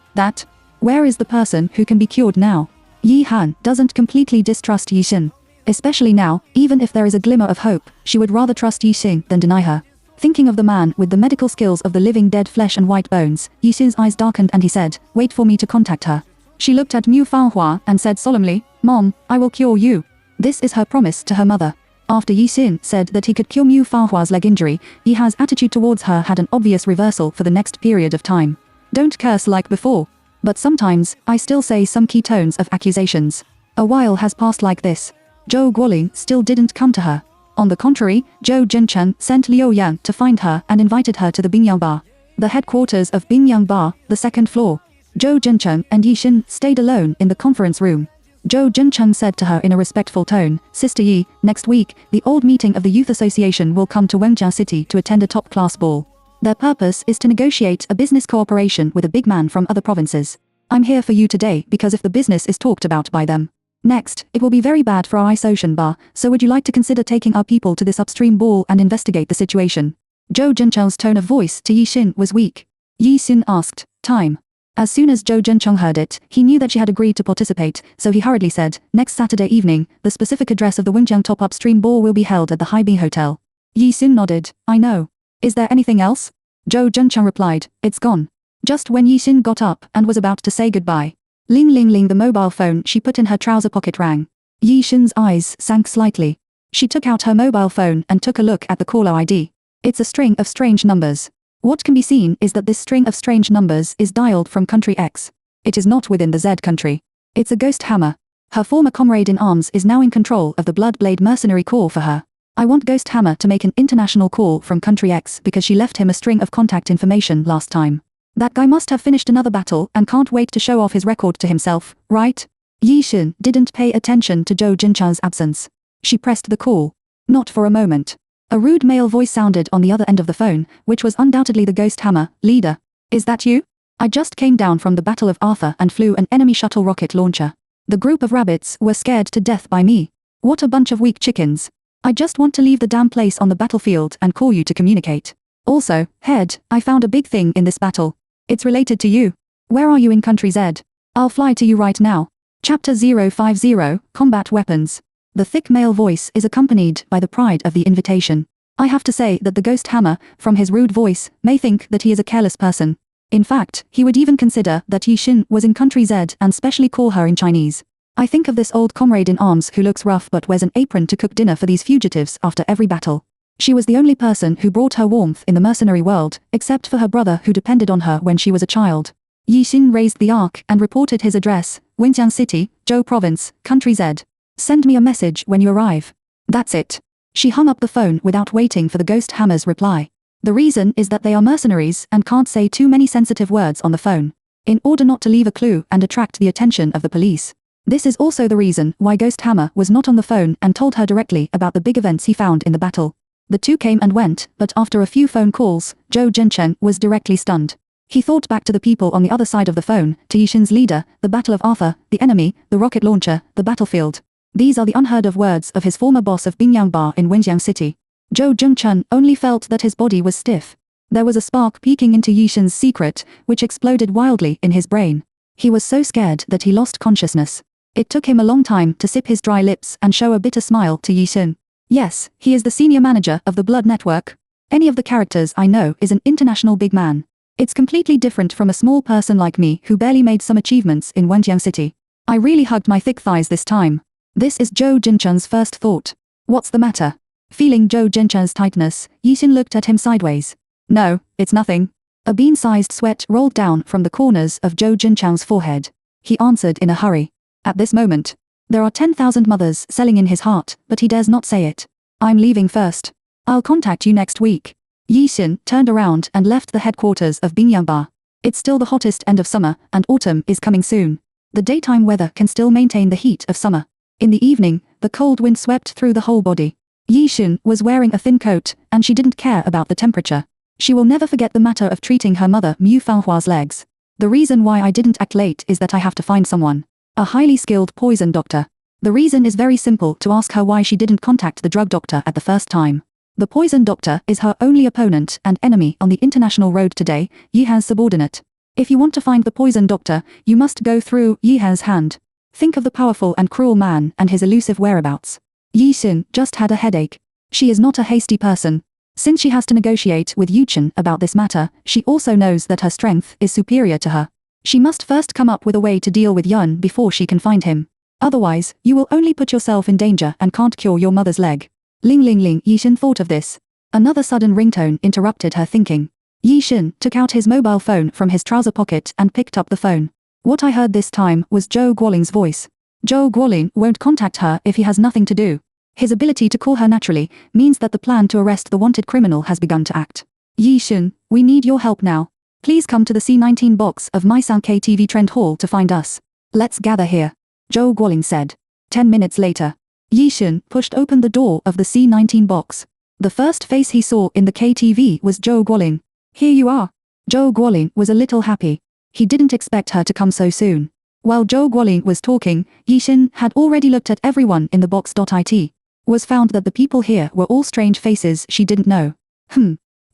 where is the person who can be cured now? Yi Han doesn't completely distrust Yi Xin. Especially now, even if there is a glimmer of hope, she would rather trust Yi Xing than deny her. Thinking of the man with the medical skills of the living dead flesh and white bones, Yi Xin's eyes darkened and he said, wait for me to contact her. She looked at Mu Fanghua and said solemnly, Mom, I will cure you. This is her promise to her mother. After Yi Xin said that he could cure Mu Fanghua's leg injury, Yi Ha's attitude towards her had an obvious reversal for the next period of time. Don't curse like before. But sometimes, I still say some key tones of accusations. A while has passed like this. Zhou Guoling still didn't come to her. On the contrary, Zhou Jincheng sent Liu Yang to find her and invited her to the Bingyang Bar. The headquarters of Bingyang Bar, the second floor. Zhou Jincheng and Yi Xin stayed alone in the conference room. Zhou Jincheng said to her in a respectful tone, Sister Yi, next week, the old meeting of the Youth Association will come to Wenjiang City to attend a top-class ball. Their purpose is to negotiate a business cooperation with a big man from other provinces. I'm here for you today because if the business is talked about by them. Next, it will be very bad for our Ice Ocean Bar, so would you like to consider taking our people to this upstream ball and investigate the situation? Zhou Jincheng's tone of voice to Yi Xin was weak. Yi Xin asked, time. As soon as Zhou Jincheng heard it, he knew that she had agreed to participate, so he hurriedly said, next Saturday evening, the specific address of the Wenjiang Top Upstream Ball will be held at the Haibing Hotel. Yi Xin nodded, I know. Is there anything else? Zhou Jincheng replied, it's gone. Just when Yi Xin got up and was about to say goodbye. Ling ling ling, the mobile phone she put in her trouser pocket rang. Yi Xin's eyes sank slightly. She took out her mobile phone and took a look at the caller ID. It's a string of strange numbers. What can be seen is that this string of strange numbers is dialed from country X. It is not within the Z country. It's a ghost hammer. Her former comrade in arms is now in control of the Bloodblade Mercenary Corps for her. I want Ghost Hammer to make an international call from country X because she left him a string of contact information last time. That guy must have finished another battle and can't wait to show off his record to himself, right? Yi Xin didn't pay attention to Zhou Jincheng's absence. She pressed the call. Not for a moment. A rude male voice sounded on the other end of the phone, which was undoubtedly the Ghost Hammer, leader. Is that you? I just came down from the Battle of Arthur and flew an enemy shuttle rocket launcher. The group of rabbits were scared to death by me. What a bunch of weak chickens. I just want to leave the damn place on the battlefield and call you to communicate. Also, head, I found a big thing in this battle. It's related to you. Where are you in country Z? I'll fly to you right now. Chapter 050, Combat Weapons. The thick male voice is accompanied by the pride of the invitation. I have to say that the Ghost Hammer, from his rude voice, may think that he is a careless person. In fact, he would even consider that Yi Xin was in country Z and specially call her in Chinese. I think of this old comrade in arms who looks rough but wears an apron to cook dinner for these fugitives after every battle. She was the only person who brought her warmth in the mercenary world, except for her brother who depended on her when she was a child. Yi Xin raised the arc and reported his address, Wenjiang City, Zhou Province, Country Z. Send me a message when you arrive. That's it. She hung up the phone without waiting for the Ghost Hammer's reply. The reason is that they are mercenaries and can't say too many sensitive words on the phone. In order not to leave a clue and attract the attention of the police. This is also the reason why Ghost Hammer was not on the phone and told her directly about the big events he found in the battle. The two came and went, but after a few phone calls, Zhou Jincheng was directly stunned. He thought back to the people on the other side of the phone, to Yi Xin's leader, the Battle of Arthur, the enemy, the rocket launcher, the battlefield. These are the unheard of words of his former boss of Bingyang Bar in Wenjiang City. Zhou Jincheng only felt that his body was stiff. There was a spark peeking into Yi Xin's secret, which exploded wildly in his brain. He was so scared that he lost consciousness. It took him a long time to sip his dry lips and show a bitter smile to Yi Xin. Yes, he is the senior manager of the Blood Network. Any of the characters I know is an international big man. It's completely different from a small person like me who barely made some achievements in Wenjiang City. I really hugged my thick thighs this time. This is Zhou Jincheng's first thought. What's the matter? Feeling Zhou Jincheng's tightness, Yixin looked at him sideways. No, it's nothing. A bean-sized sweat rolled down from the corners of Zhou Jincheng's forehead. He answered in a hurry. At this moment, there are 10,000 mothers selling in his heart, but he dares not say it. I'm leaving first. I'll contact you next week. Yixin turned around and left the headquarters of Bingyangba. It's still the hottest end of summer, and autumn is coming soon. The daytime weather can still maintain the heat of summer. In the evening, the cold wind swept through the whole body. Yixin was wearing a thin coat, and she didn't care about the temperature. She will never forget the matter of treating her mother Mu Fanghua's legs. The reason why I didn't act late is that I have to find someone. A highly skilled poison doctor. The reason is very simple: to ask her why she didn't contact the drug doctor at the first time. The poison doctor is her only opponent and enemy on the international road today, Yihan's subordinate. If you want to find the poison doctor, you must go through Yihan's hand. Think of the powerful and cruel man and his elusive whereabouts. Yixin just had a headache. She is not a hasty person. Since she has to negotiate with Yuchen about this matter, she also knows that her strength is superior to her. She must first come up with a way to deal with Yun before she can find him. Otherwise, you will only put yourself in danger and can't cure your mother's leg. Ling ling ling, Yixin thought of this. Another sudden ringtone interrupted her thinking. Yixin took out his mobile phone from his trouser pocket and picked up the phone. What I heard this time was Zhou Guoling's voice. Zhou Guoling won't contact her if he has nothing to do. His ability to call her naturally means that the plan to arrest the wanted criminal has begun to act. Yixin, we need your help now. Please come to the C19 box of Maisan KTV Trend Hall to find us. Let's gather here. Zhou Guoling said. 10 minutes later, Yixin pushed open the door of the C19 box. The first face he saw in the KTV was Zhou Guoling. Here you are. Zhou Guoling was a little happy. He didn't expect her to come so soon. While Zhou Guoling was talking, Yixin had already looked at everyone in the box.it. Was found that the people here were all strange faces she didn't know.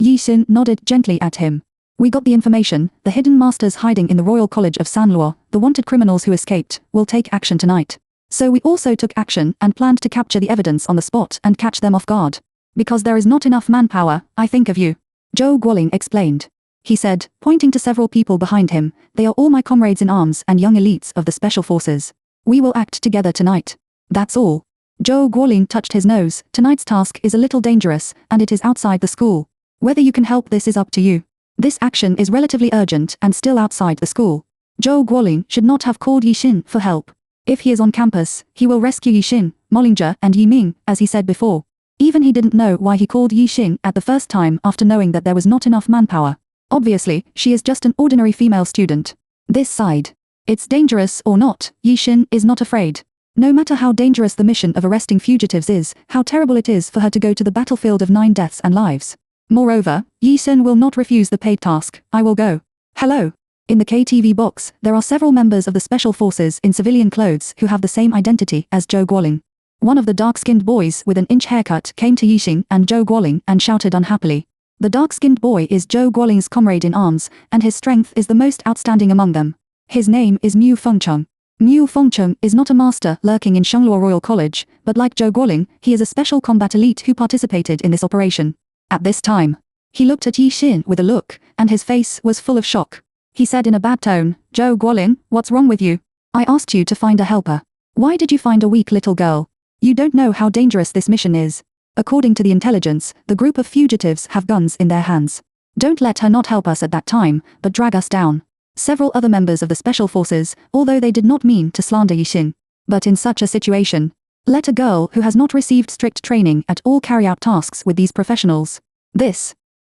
Yixin nodded gently at him. We got the information: the hidden masters hiding in the Royal College of Sanluo, the wanted criminals who escaped, will take action tonight. So we also took action and planned to capture the evidence on the spot and catch them off guard. Because there is not enough manpower, I think of you. Zhou Guoling explained. He said, pointing to several people behind him, they are all my comrades in arms and young elites of the special forces. We will act together tonight. That's all. Zhou Guoling touched his nose. Tonight's task is a little dangerous, and it is outside the school. Whether you can help this is up to you. This action is relatively urgent and still outside the school. Zhou Guoling should not have called Yixin for help. If he is on campus, he will rescue Yixin, Mollinger and Yiming, as he said before. Even he didn't know why he called Yixin at the first time after knowing that there was not enough manpower. Obviously, she is just an ordinary female student. This side. It's dangerous or not, Yixin is not afraid. No matter how dangerous the mission of arresting fugitives is, how terrible it is for her to go to the battlefield of 9 deaths and lives. Moreover, Yixin will not refuse the paid task. I will go. Hello. In the KTV box, there are several members of the special forces in civilian clothes who have the same identity as Zhou Guoling. One of the dark-skinned boys with an inch haircut came to Yixin and Zhou Guoling and shouted unhappily. The dark-skinned boy is Zhou Guoling's comrade in arms, and his strength is the most outstanding among them. His name is Mu Fengcheng. Mu Fengcheng is not a master lurking in Shengluo Royal College, but like Zhou Guoling, he is a special combat elite who participated in this operation. At this time, he looked at Yixin with a look, and his face was full of shock. He said in a bad tone, Zhou Guoling, what's wrong with you? I asked you to find a helper. Why did you find a weak little girl? You don't know how dangerous this mission is. According to the intelligence, the group of fugitives have guns in their hands. Don't let her not help us at that time, but drag us down. Several other members of the special forces, although they did not mean to slander Yixin. But in such a situation, let a girl who has not received strict training at all carry out tasks with these professionals.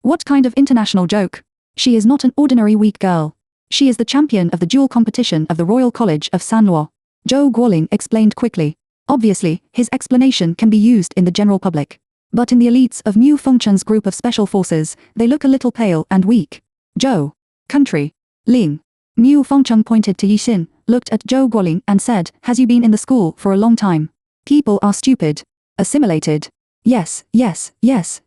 What kind of international joke? She is not an ordinary weak girl. She is the champion of the duel competition of the Royal College of Sanluo. Zhou Guoling explained quickly. Obviously, his explanation can be used in the general public. But in the elites of Mu Fengcheng's group of special forces, they look a little pale and weak. Zhou. Country. Ling. Mu Fengcheng pointed to Yixin, looked at Zhou Guoling and said, has you been in the school for a long time? People are stupid. Assimilated. Yes,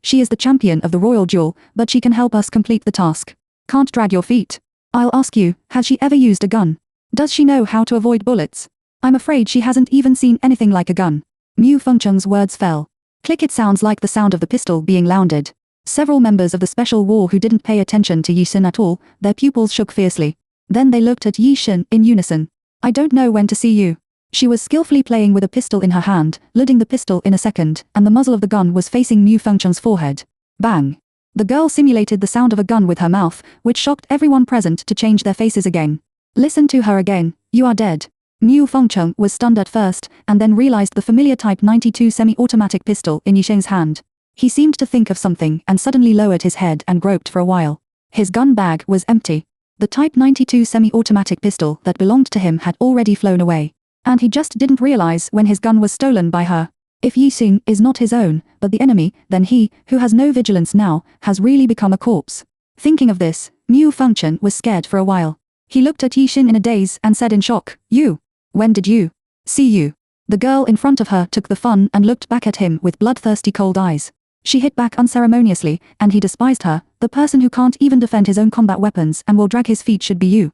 she is the champion of the royal duel, but she can help us complete the task. Can't drag your feet. I'll ask you, has she ever used a gun? Does she know how to avoid bullets? I'm afraid she hasn't even seen anything like a gun. Mu Fengcheng's words fell. Click. It sounds like the sound of the pistol being lounded. Several members of the special war who didn't pay attention to Yixin at all, their pupils shook fiercely. Then they looked at Yixin in unison. I don't know when to see you. She was skillfully playing with a pistol in her hand, loading the pistol in a second, and the muzzle of the gun was facing Mu Fengcheng's forehead. Bang! The girl simulated the sound of a gun with her mouth, which shocked everyone present to change their faces again. Listen to her again, you are dead. Mu Fengcheng was stunned at first, and then realized the familiar Type 92 semi-automatic pistol in Yisheng's hand. He seemed to think of something and suddenly lowered his head and groped for a while. His gun bag was empty. The Type 92 semi-automatic pistol that belonged to him had already flown away. And he just didn't realize when his gun was stolen by her. If Yixing is not his own, but the enemy, then he, who has no vigilance now, has really become a corpse. Thinking of this, Mu Fengcheng was scared for a while. He looked at Yixin in a daze and said in shock, "You? When did you? See you?" The girl in front of her took the fun and looked back at him with bloodthirsty cold eyes. She hit back unceremoniously, and he despised her. The person who can't even defend his own combat weapons and will drag his feet should be you.